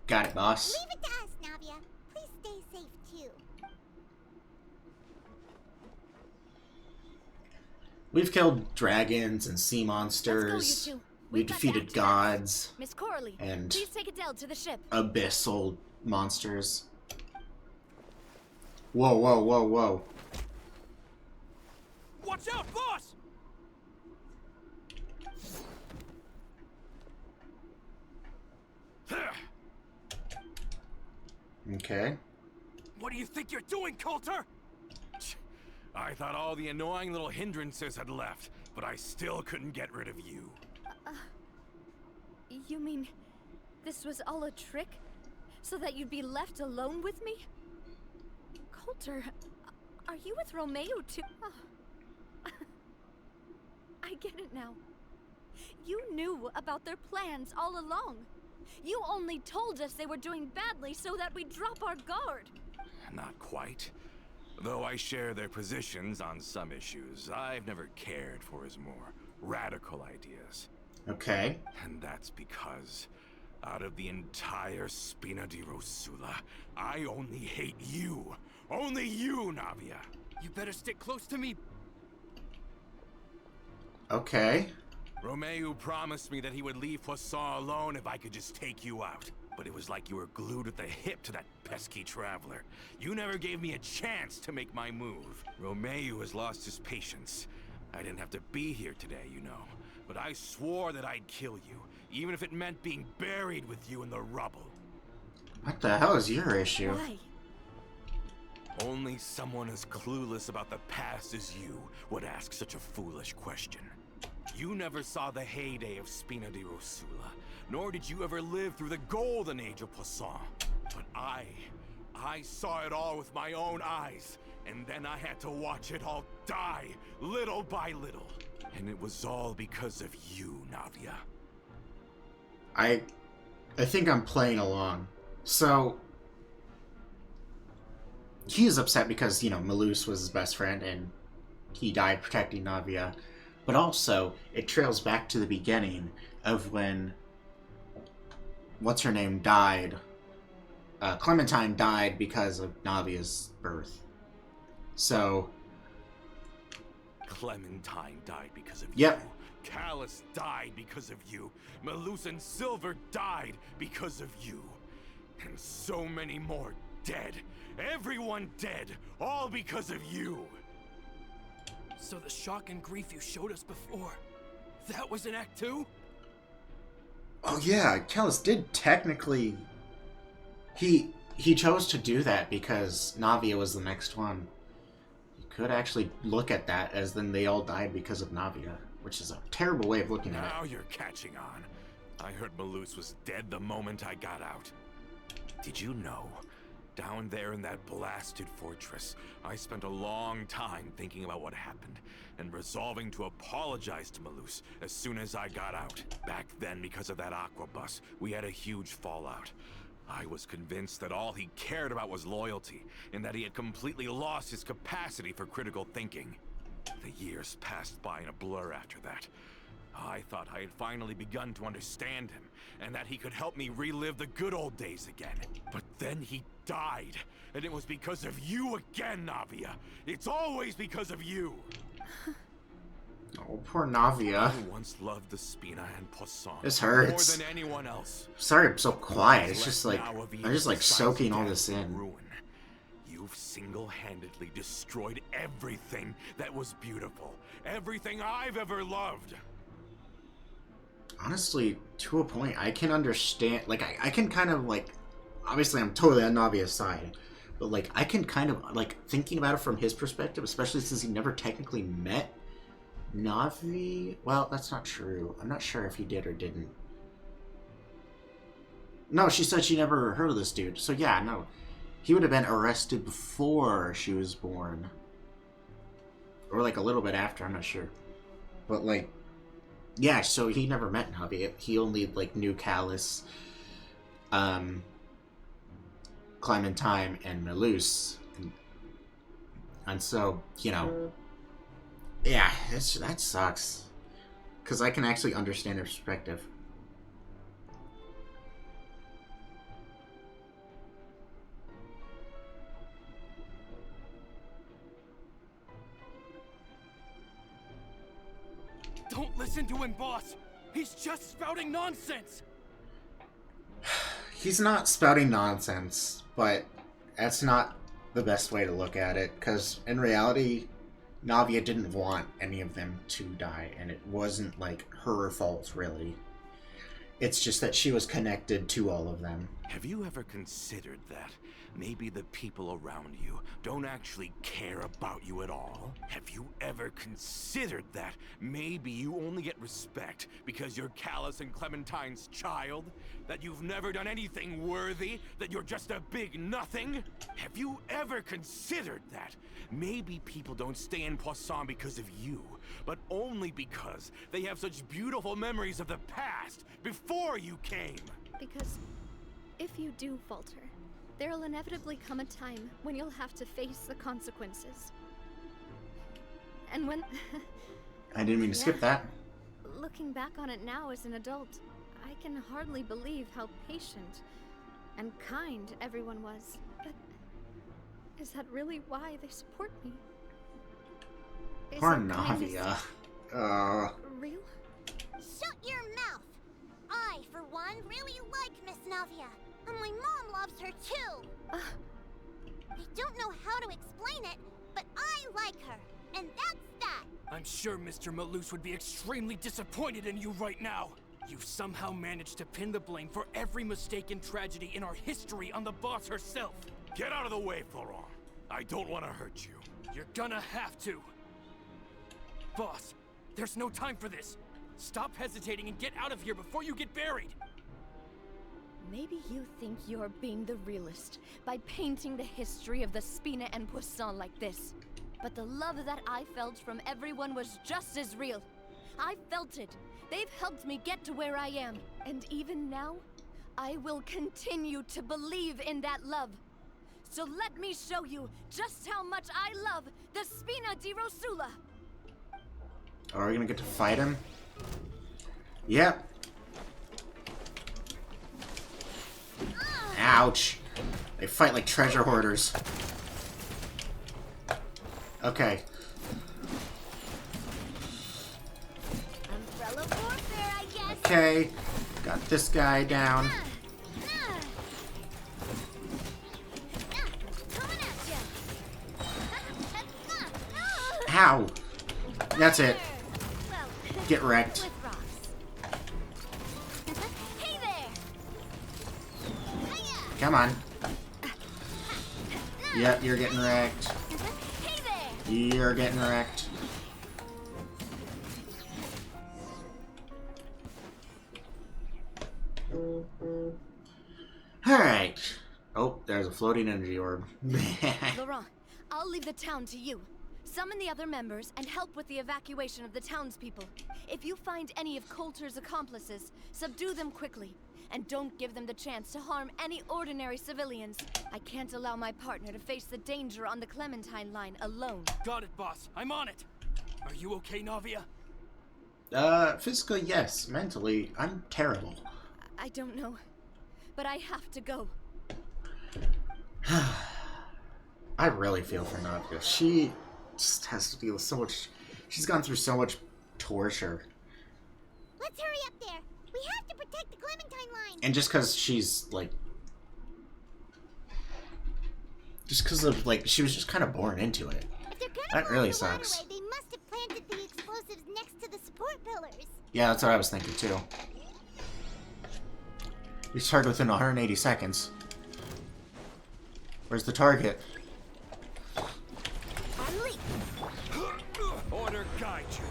Got it, boss. Leave it to us, Navia. Please stay safe, too. We've killed dragons and sea Let's monsters. go, you two. We We've got defeated that. gods Miss Coralie, and please take Adele to the ship. abyssal monsters. Whoa, whoa, whoa, whoa. Watch out, boss! Okay. What do you think you're doing, Coulter? I thought all the annoying little hindrances had left, but I still couldn't get rid of you. You mean this was all a trick? So that you'd be left alone with me? Coulter, are you with Romeu too? Oh. I get it now. You knew about their plans all along. You only told us they were doing badly so that we'd drop our guard. Not quite. Though I share their positions on some issues, I've never cared for his more radical ideas. Okay. And that's because, out of the entire Spina di Rosula, I only hate you. Only you, Navia. You better stick close to me. Okay. Romeu promised me that he would leave Poisson alone if I could just take you out. But it was like you were glued at the hip to that pesky traveler. You never gave me a chance to make my move. Romeu has lost his patience. I didn't have to be here today, you know. But I swore that I'd kill you, even if it meant being buried with you in the rubble. What the hell is your issue? Why? Only someone as clueless about the past as you would ask such a foolish question. You never saw the heyday of Spina di Rosula, nor did you ever live through the golden age of Poisson. But I saw it all with my own eyes, and then I had to watch it all die, little by little. And it was all because of you, Navia. I think I'm playing along. So he is upset because, you know, Malus was his best friend and he died protecting Navia. But also, it trails back to the beginning of when what's-her-name died. Clementine died because of Navia's birth. So Clementine died because of Yep. you. Callus died because of you. Malus and Silver died because of you. And so many more dead. Everyone dead. All because of you. So the shock and grief you showed us before, that was in Act 2? Oh yeah, Callus did technically... He chose to do that because Navia was the next one. You could actually look at that as then they all died because of Navia, which is a terrible way of looking at it. Now you're catching on. I heard Malus was dead the moment I got out. Did you know? Down there in that blasted fortress, I spent a long time thinking about what happened and resolving to apologize to Malus as soon as I got out. Back then, because of that aqua bus, we had a huge fallout. I was convinced that all he cared about was loyalty, and that he had completely lost his capacity for critical thinking. The years passed by in a blur after that. I thought I had finally begun to understand him, and that he could help me relive the good old days again. But then he died, and it was because of you again, Navia. It's always because of you. Oh, poor Navia. I once loved the Spina and Poisson This hurts. more than anyone else. Sorry I'm so quiet. It's just like, I'm just like soaking all this in. Ruin. You've single-handedly destroyed everything that was beautiful. Everything I've ever loved. Honestly, to a point, I can understand, like, I can kind of, like, obviously I'm totally on Navia's side, but, like, I can kind of, like, thinking about it from his perspective, especially since he never technically met Navi. Well, that's not true. I'm not sure if he did or didn't. No, she said she never heard of this dude, so yeah, no. He would have been arrested before she was born. Or, like, a little bit after, I'm not sure. But, like, yeah, so he never met Navi. He only, like, knew Callus, Clementine, and Malus. And so, you know, yeah, that sucks. Because I can actually understand their perspective. Don't listen to him, boss! He's just spouting nonsense! He's not spouting nonsense, but that's not the best way to look at it, because in reality, Navia didn't want any of them to die, and it wasn't, like, her fault, really. It's just that she was connected to all of them. Have you ever considered that maybe the people around you don't actually care about you at all? Have you ever considered that maybe you only get respect because you're Callus and Clementine's child? That you've never done anything worthy? That you're just a big nothing? Have you ever considered that maybe people don't stay in Poisson because of you, but only because they have such beautiful memories of the past before you came? Because if you do falter, there'll inevitably come a time when you'll have to face the consequences. And when... I didn't mean to skip that. Looking back on it now as an adult, I can hardly believe how patient and kind everyone was. But is that really why they support me? Is Poor that kindness Navia. real? Shut your mouth! I, for one, really like Miss Navia. And my mom loves her too. I don't know how to explain it, but I like her. And that's that. I'm sure Mr. Malus would be extremely disappointed in you right now. You've somehow managed to pin the blame for every mistake and tragedy in our history on the boss herself. Get out of the way, Florent. I don't want to hurt you. You're gonna have to. Boss, there's no time for this. Stop hesitating and get out of here before you get buried. Maybe you think you're being the realist by painting the history of the Spina and Poisson like this. But the love that I felt from everyone was just as real. I felt it. They've helped me get to where I am. And even now, I will continue to believe in that love. So let me show you just how much I love the Spina di Rosula. Are we gonna get to fight him? Yep. Ouch. They fight like treasure hoarders. Okay. Okay. Got this guy down. Ow! That's it. Get wrecked. Come on. Yep, you're getting wrecked. You're getting wrecked. Alright. Oh, there's a floating energy orb. Laurent, I'll leave the town to you. Summon the other members and help with the evacuation of the townspeople. If you find any of Coulter's accomplices, subdue them quickly. And don't give them the chance to harm any ordinary civilians. I can't allow my partner to face the danger on the Clementine line alone. Got it, boss. I'm on it. Are you okay, Navia? Physically, yes. Mentally, I'm terrible. I don't know, but I have to go. I really feel for Navia. She just has to deal with so much. She's gone through so much torture. Let's hurry up there. We have to protect the Clementine line. And just because she's like, just because of like, she was just kind of born into it. That really sucks. They must have planted the explosives next to the support pillars. Yeah, that's what I was thinking too. You start within 180 seconds. Where's the target? Order guide you.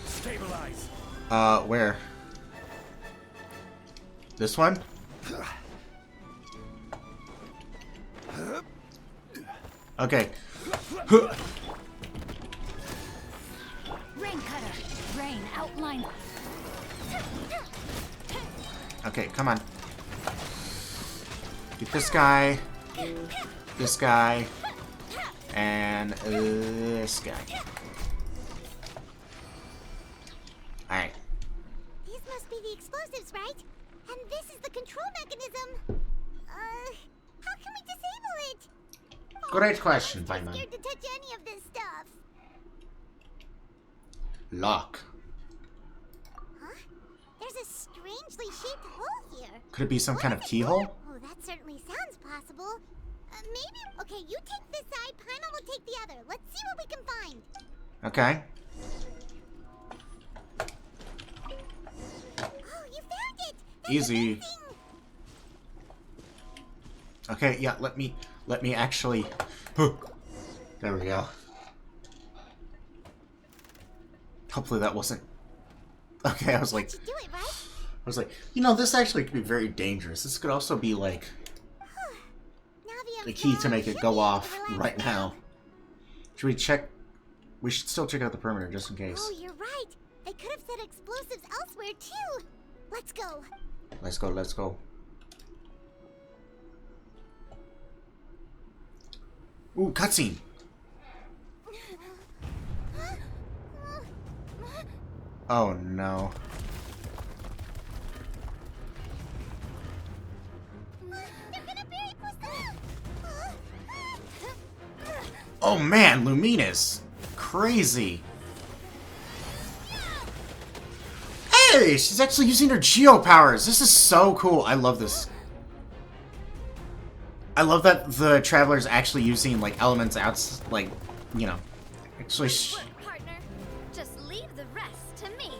Stabilize. Where? This one? Okay. Rain cutter. Rain outline. Okay, come on. Get this guy, and this guy. Alright. These must be the explosives, right? And this is the control mechanism. How can we disable it? Great question, I'm Feynman. scared to touch any of this stuff. Lock. Huh? There's a strangely shaped hole here. Could it be some kind of keyhole? Oh, that certainly sounds possible. Maybe. Okay, you take this side, Paimon will take the other. Let's see what we can find. Okay. Oh, you found it! That's Easy. amazing. Okay, yeah, let me actually... There we go. Hopefully that wasn't... Okay, I was like... you know, this actually could be very dangerous. This could also be, like... the key to make it go off right now. Should we check... We should still check out the perimeter, just in case. Oh, you're right. They could have set explosives elsewhere, too. Let's go. Let's go, let's go. Ooh, cutscene. Oh no. Oh man, Lumina's crazy. Hey, she's actually using her geo powers. This is so cool. I love this. I love that the Traveler's actually using like elements outs, like, you know, actually. Partner, just leave the rest to me.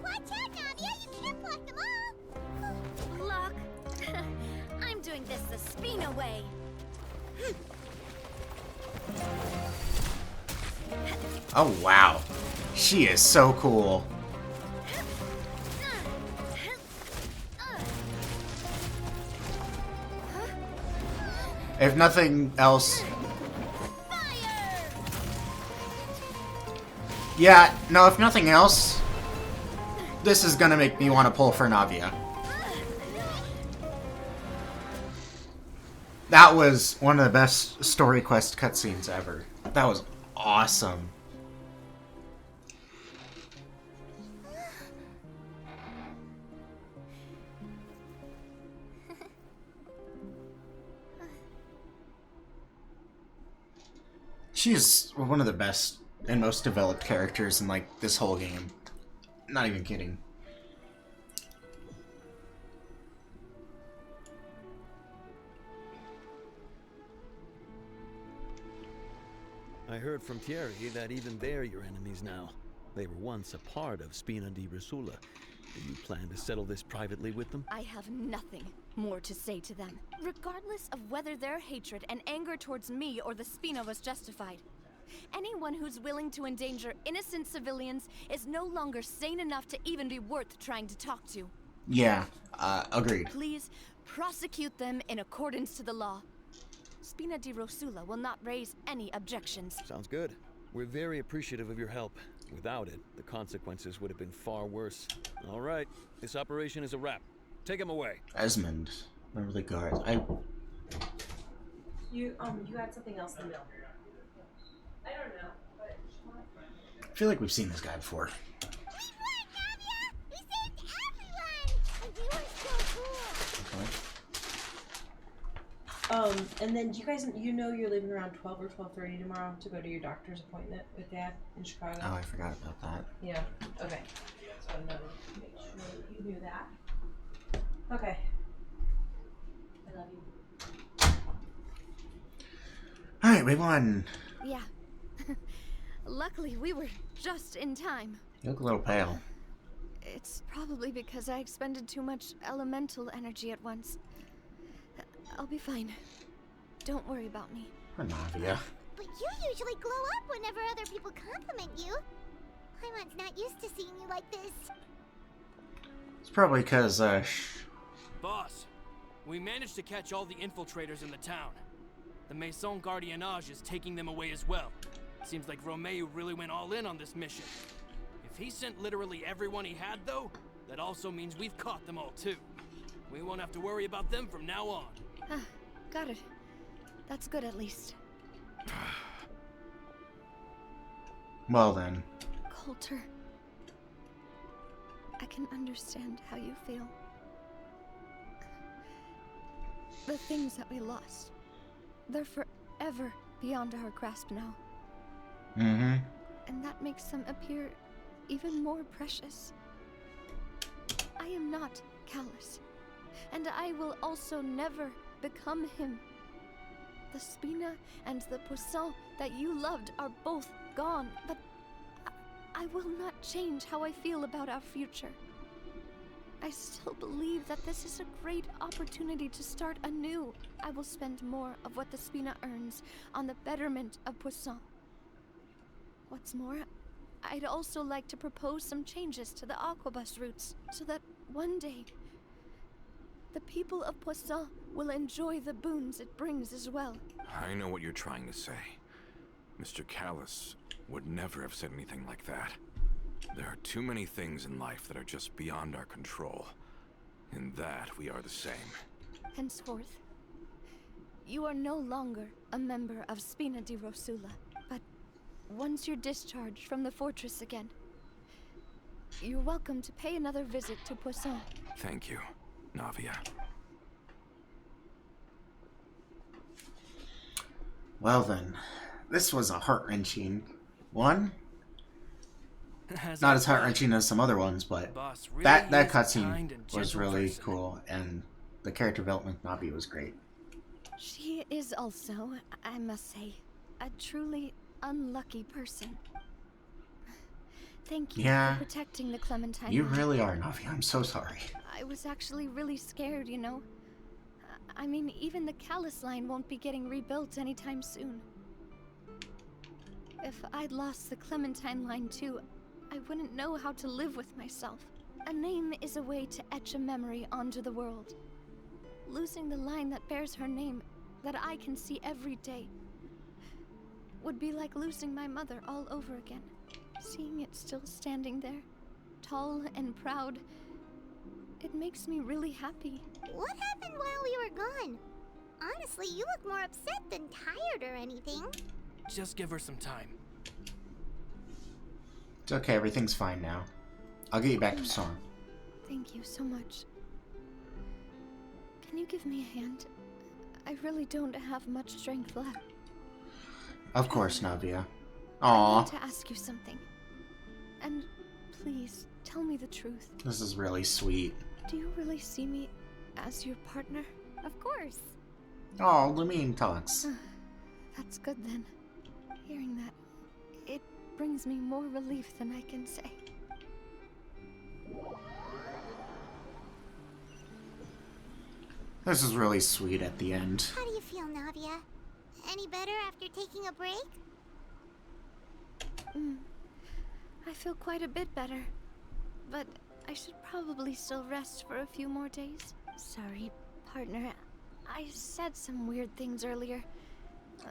Watch out, Navia! You can't block them all. Look, I'm doing this the Spina way. Oh wow, she is so cool. If nothing else... Yeah, no, if nothing else, this is gonna make me want to pull for Navia. That was one of the best story quest cutscenes ever. That was awesome. She is one of the best and most developed characters in, like, this whole game. Not even kidding. I heard from Thierry that even they're your enemies now. They were once a part of Spina di Rosula. Do you plan to settle this privately with them? I have nothing more to say to them, regardless of whether their hatred and anger towards me or the Spina was justified. Anyone who's willing to endanger innocent civilians is no longer sane enough to even be worth trying to talk to. Yeah, agreed. Please prosecute them in accordance to the law. Spina di Rosula will not raise any objections. Sounds good. We're very appreciative of your help. Without it, the consequences would have been far worse. All right, this operation is a wrap. Take him away. Esmond, remember the guard. You had something else in the mail. I don't know, but I feel like we've seen this guy before. We saved everyone! And you were so cool! Okay. And then do you guys, you're leaving around 12 or 12:30 tomorrow to go to your doctor's appointment with Dad in Chicago? Oh, I forgot about that. Yeah, okay. So I wanted to make sure that you knew that. Okay. I love you. Alright, we won. Yeah. Luckily, we were just in time. You look a little pale. It's probably because I expended too much elemental energy at once. I'll be fine. Don't worry about me. Navia. But you usually glow up whenever other people compliment you. Paimon's not used to seeing you like this. It's probably because, Boss, we managed to catch all the infiltrators in the town. The Maison Gardiennage is taking them away as well. Seems like Romeo really went all in on this mission. If he sent literally everyone he had, though, that also means we've caught them all, too. We won't have to worry about them from now on. Got it. That's good, at least. well then. Coulter. I can understand how you feel. The things that we lost, they're forever beyond our grasp now. Mm-hmm. And that makes them appear even more precious. I am not callous, and I will also never become him. The Spina and the Poisson that you loved are both gone, but I will not change how I feel about our future. I still believe that this is a great opportunity to start anew. I will spend more of what the Spina earns on the betterment of Poisson. What's more, I'd also like to propose some changes to the aquabus routes so that one day the people of Poisson will enjoy the boons it brings as well. I know what you're trying to say. Mr. Callus would never have said anything like that. There are too many things in life that are just beyond our control. In that, we are the same. Henceforth, you are no longer a member of Spina di Rosula, but once you're discharged from the fortress again, you're welcome to pay another visit to Poisson. Thank you, Navia. Well then, this was a heart-wrenching one. Not as heart-wrenching as some other ones, but that cutscene was really cool, and the character development of Navia was great. She is also, I must say, a truly unlucky person. Thank you for protecting the Clementine. You really are, Navia. I'm so sorry. I was actually really scared, you know. I mean, even the Callus line won't be getting rebuilt anytime soon. If I'd lost the Clementine line too, I wouldn't know how to live with myself. A name is a way to etch a memory onto the world. Losing the line that bears her name, that I can see every day, would be like losing my mother all over again. Seeing it still standing there, tall and proud, it makes me really happy. What happened while we were gone? Honestly, you look more upset than tired or anything. Just give her some time. It's okay, everything's fine now. I'll get you back to Song. Thank you so much. Can you give me a hand? I really don't have much strength left. Of course, Navia. I Aww. need to ask you something. And please, Tell me the truth. This is really sweet. Do you really see me as your partner? Of course. Oh, Lumine talks. That's good then. Hearing that, it brings me more relief than I can say. This is really sweet at the end. How do you feel, Navia? Any better after taking a break? I feel quite a bit better. But I should probably still rest for a few more days. Sorry, partner. I said some weird things earlier.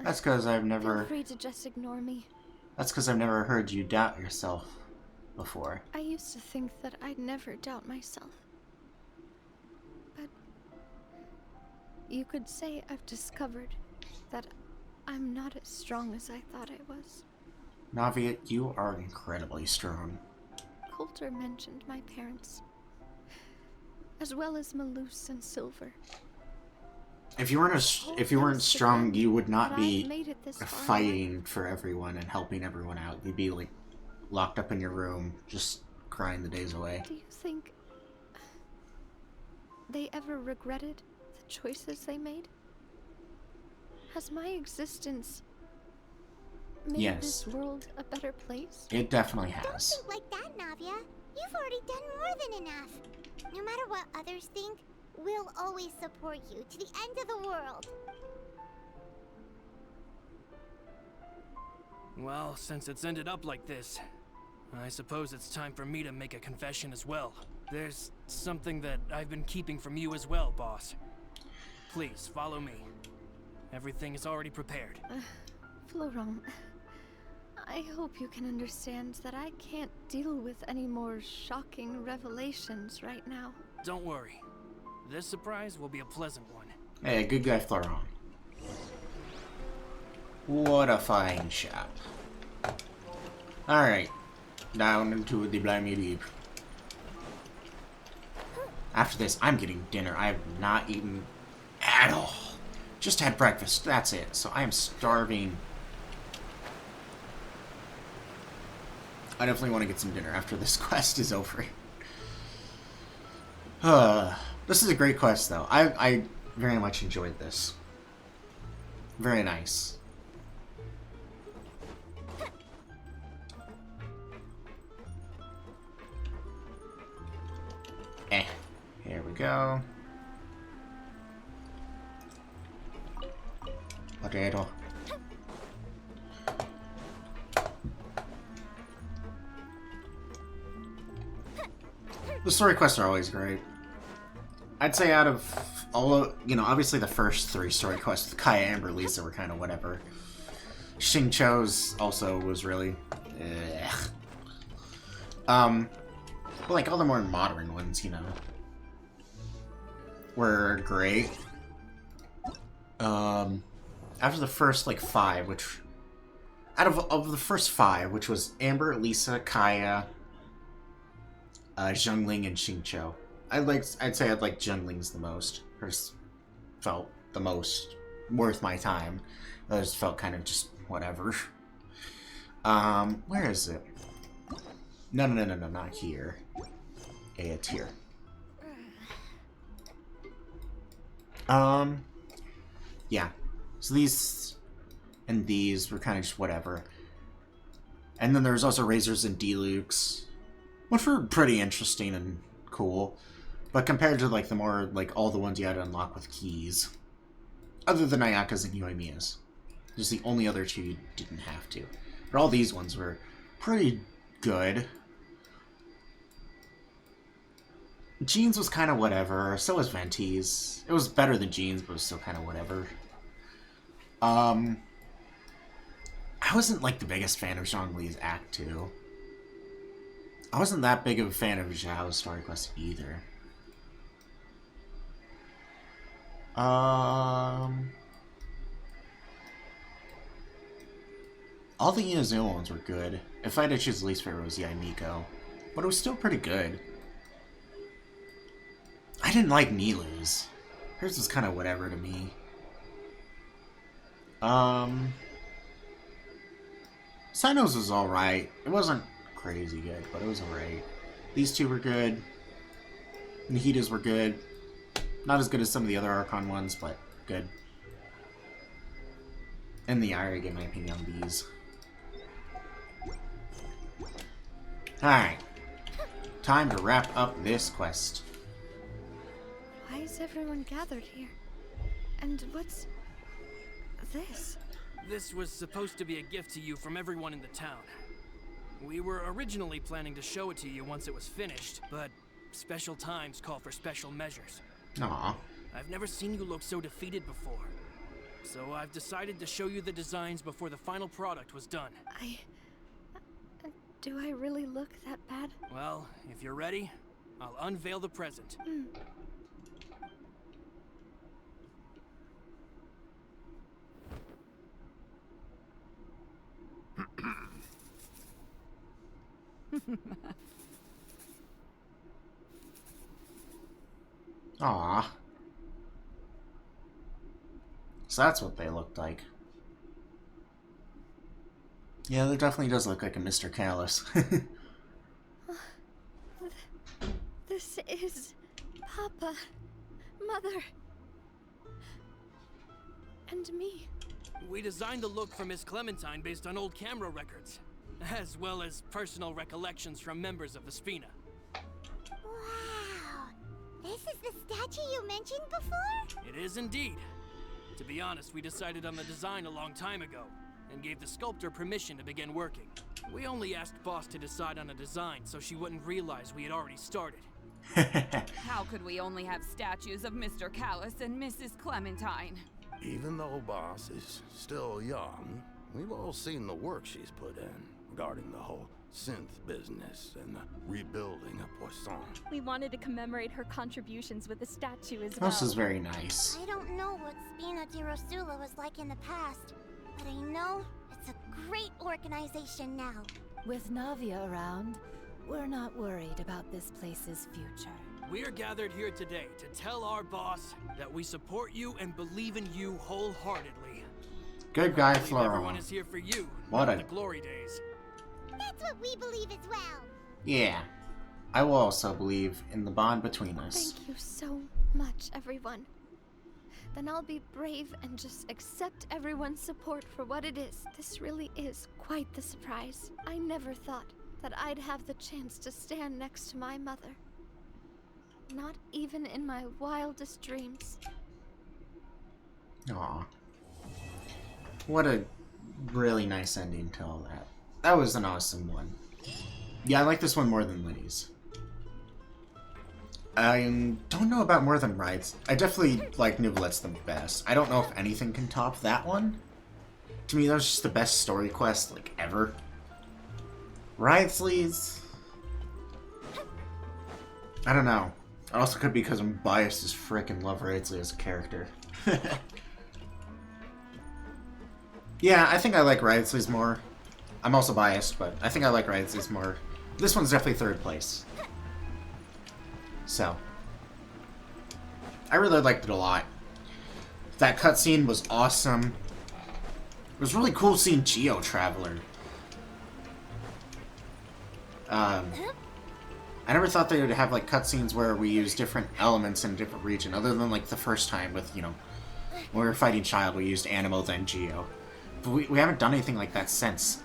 That's because I've never... Feel free to just ignore me. That's because I've never heard you doubt yourself before. I used to think that I'd never doubt myself. But you could say I've discovered that I'm not as strong as I thought I was. Navia, you are incredibly strong. Coulter mentioned my parents, as well as Malus and Silver. If you weren't strong, you would not be made it this far. fighting for everyone and helping everyone out. You'd be like locked up in your room, just crying the days away. Do you think they ever regretted the choices they made? Has my existence made this world a better place? It definitely Don't has. think like that, Navia. You've already done more than enough. No matter what others think, we'll always support you to the end of the world. Well, since it's ended up like this, I suppose it's time for me to make a confession as well. There's something that I've been keeping from you as well, boss. Please, follow me. Everything is already prepared. Florent, I hope you can understand that I can't deal with any more shocking revelations right now. Don't worry. This surprise will be a pleasant one. Hey, good guy Florent. What a fine shop. Alright. Down into the blimey deep. After this, I'm getting dinner. I have not eaten at all. Just had breakfast. That's it. So I am starving. I definitely want to get some dinner after this quest is over. This is a great quest, though. I very much enjoyed this. Very nice. Here we go. Potato. The story quests are always great. I'd say out of all of, obviously the first 3 story quests with Kaya, Amber, Lisa were kind of whatever. Xingqiu's also was really, but like all the more modern ones, were great. After the first like 5, which out of the first 5, which was Amber, Lisa, Kaya, Zhongling, and Xingqiu. I'd say I'd like Zhongling's the most. Hers felt the most worth my time. Others felt kind of just whatever. Where is it? No, not here. It's here. Yeah. So these and these were kind of just whatever. And then there's also Razors and Delukes, which were pretty interesting and cool. But compared to like the more like all the ones you had to unlock with keys, other than Ayaka's and Yoimiya's, just the only other 2 you didn't have to. But all these ones were pretty good. Jeans was kind of whatever. So was Venti's. It was better than Jeans, but it was still kind of whatever. I wasn't like the biggest fan of Zhongli's Act 2. I wasn't that big of a fan of Zhao's story quest either. All the Inazuma ones were good. If I had to choose the least favorite, it was Yaimiko. But it was still pretty good. I didn't like Nilu's. Hers was kind of whatever to me. Sino's was alright. It wasn't crazy good, but it was alright. These two were good. Nahitas were good. Not as good as some of the other Archon ones, but good. And the Irig, in my opinion, on these. Alright. Time to wrap up this quest. Why is everyone gathered here? And what's this? This was supposed to be a gift to you from everyone in the town. We were originally planning to show it to you once it was finished, but special times call for special measures. Aw. I've never seen you look so defeated before. So I've decided to show you the designs before the final product was done. Do I really look that bad? Well, if you're ready, I'll unveil the present. Aw. So that's what they looked like. Yeah, there definitely does look like a Mr. Callus. This is Papa, Mother, and me. We designed the look for Miss Clementine based on old camera records, as well as personal recollections from members of the Spina. Wow! This is the statue you mentioned before? It is indeed. To be honest, we decided on the design a long time ago, and gave the sculptor permission to begin working. We only asked Boss to decide on a design so she wouldn't realize we had already started. How could we only have statues of Mr. Callus and Mrs. Clementine? Even though Boss is still young, we've all seen the work she's put in regarding the whole synth business and the rebuilding of Poisson. We wanted to commemorate her contributions with a statue as well. This is very nice. I don't know what Spina di Rosula was like in the past, but I know it's a great organization now. With Navia around, we're not worried about this place's future. We're gathered here today to tell our boss that we support you and believe in you wholeheartedly. Good guy, Everyone Flora. is here for you, What not a... the glory days. That's what we believe as well. Yeah. I will also believe in the bond between us. Thank you so much, everyone. Then I'll be brave and just accept everyone's support for what it is. This really is quite the surprise. I never thought that I'd have the chance to stand next to my mother. Not even in my wildest dreams. Aw. What a really nice ending to all that. That was an awesome one. Yeah, I like this one more than Liddy's. I don't know about more than Rides. I definitely like Nouvlette's the best. I don't know if anything can top that one. To me, that was just the best story quest, like, ever. Ridesley's... I don't know. It also could be because I'm biased as frickin' love Ridesley as a character. Yeah, I think I like Ridesley's more. I'm also biased, but I think I like Ridesley's more. This one's definitely third place. So. I really liked it a lot. That cutscene was awesome. It was really cool seeing Geo Traveler. I never thought they would have like cutscenes where we use different elements in a different region, other than like the first time with, you know, when we were fighting Child, we used Animo then Geo. But we haven't done anything like that since.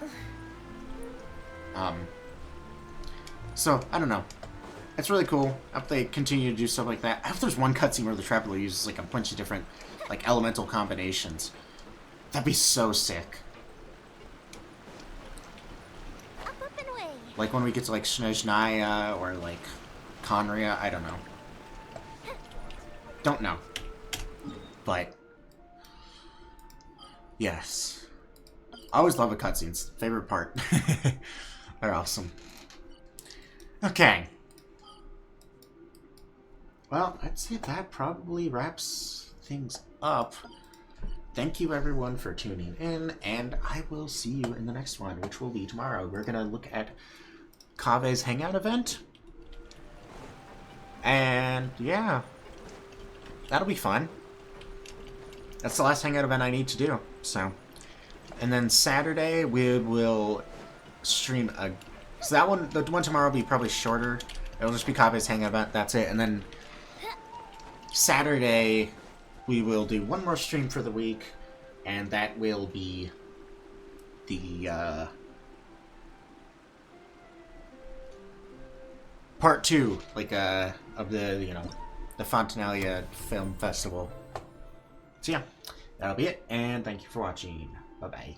So, I don't know. It's really cool. I hope they continue to do stuff like that. I hope there's one cutscene where the Traveler uses like a bunch of different like elemental combinations. That'd be so sick. Up and away. Like when we get to like Snezhnaya or like Conria, I don't know. Don't know. But yes. I always love the cutscenes. Favorite part. They're awesome. Okay. Well, I'd say that probably wraps things up. Thank you everyone for tuning in, and I will see you in the next one, which will be tomorrow. We're gonna look at Kave's Hangout event. And yeah. That'll be fun. That's the last Hangout event I need to do, so. And then Saturday we will stream a... So that one, the one tomorrow will be probably shorter. It'll just be Kabe's Hang event. That's it. And then Saturday, we will do one more stream for the week, and that will be the part 2, like of the the Fontanalia Film Festival. So yeah, that'll be it, and thank you for watching. Bye bye.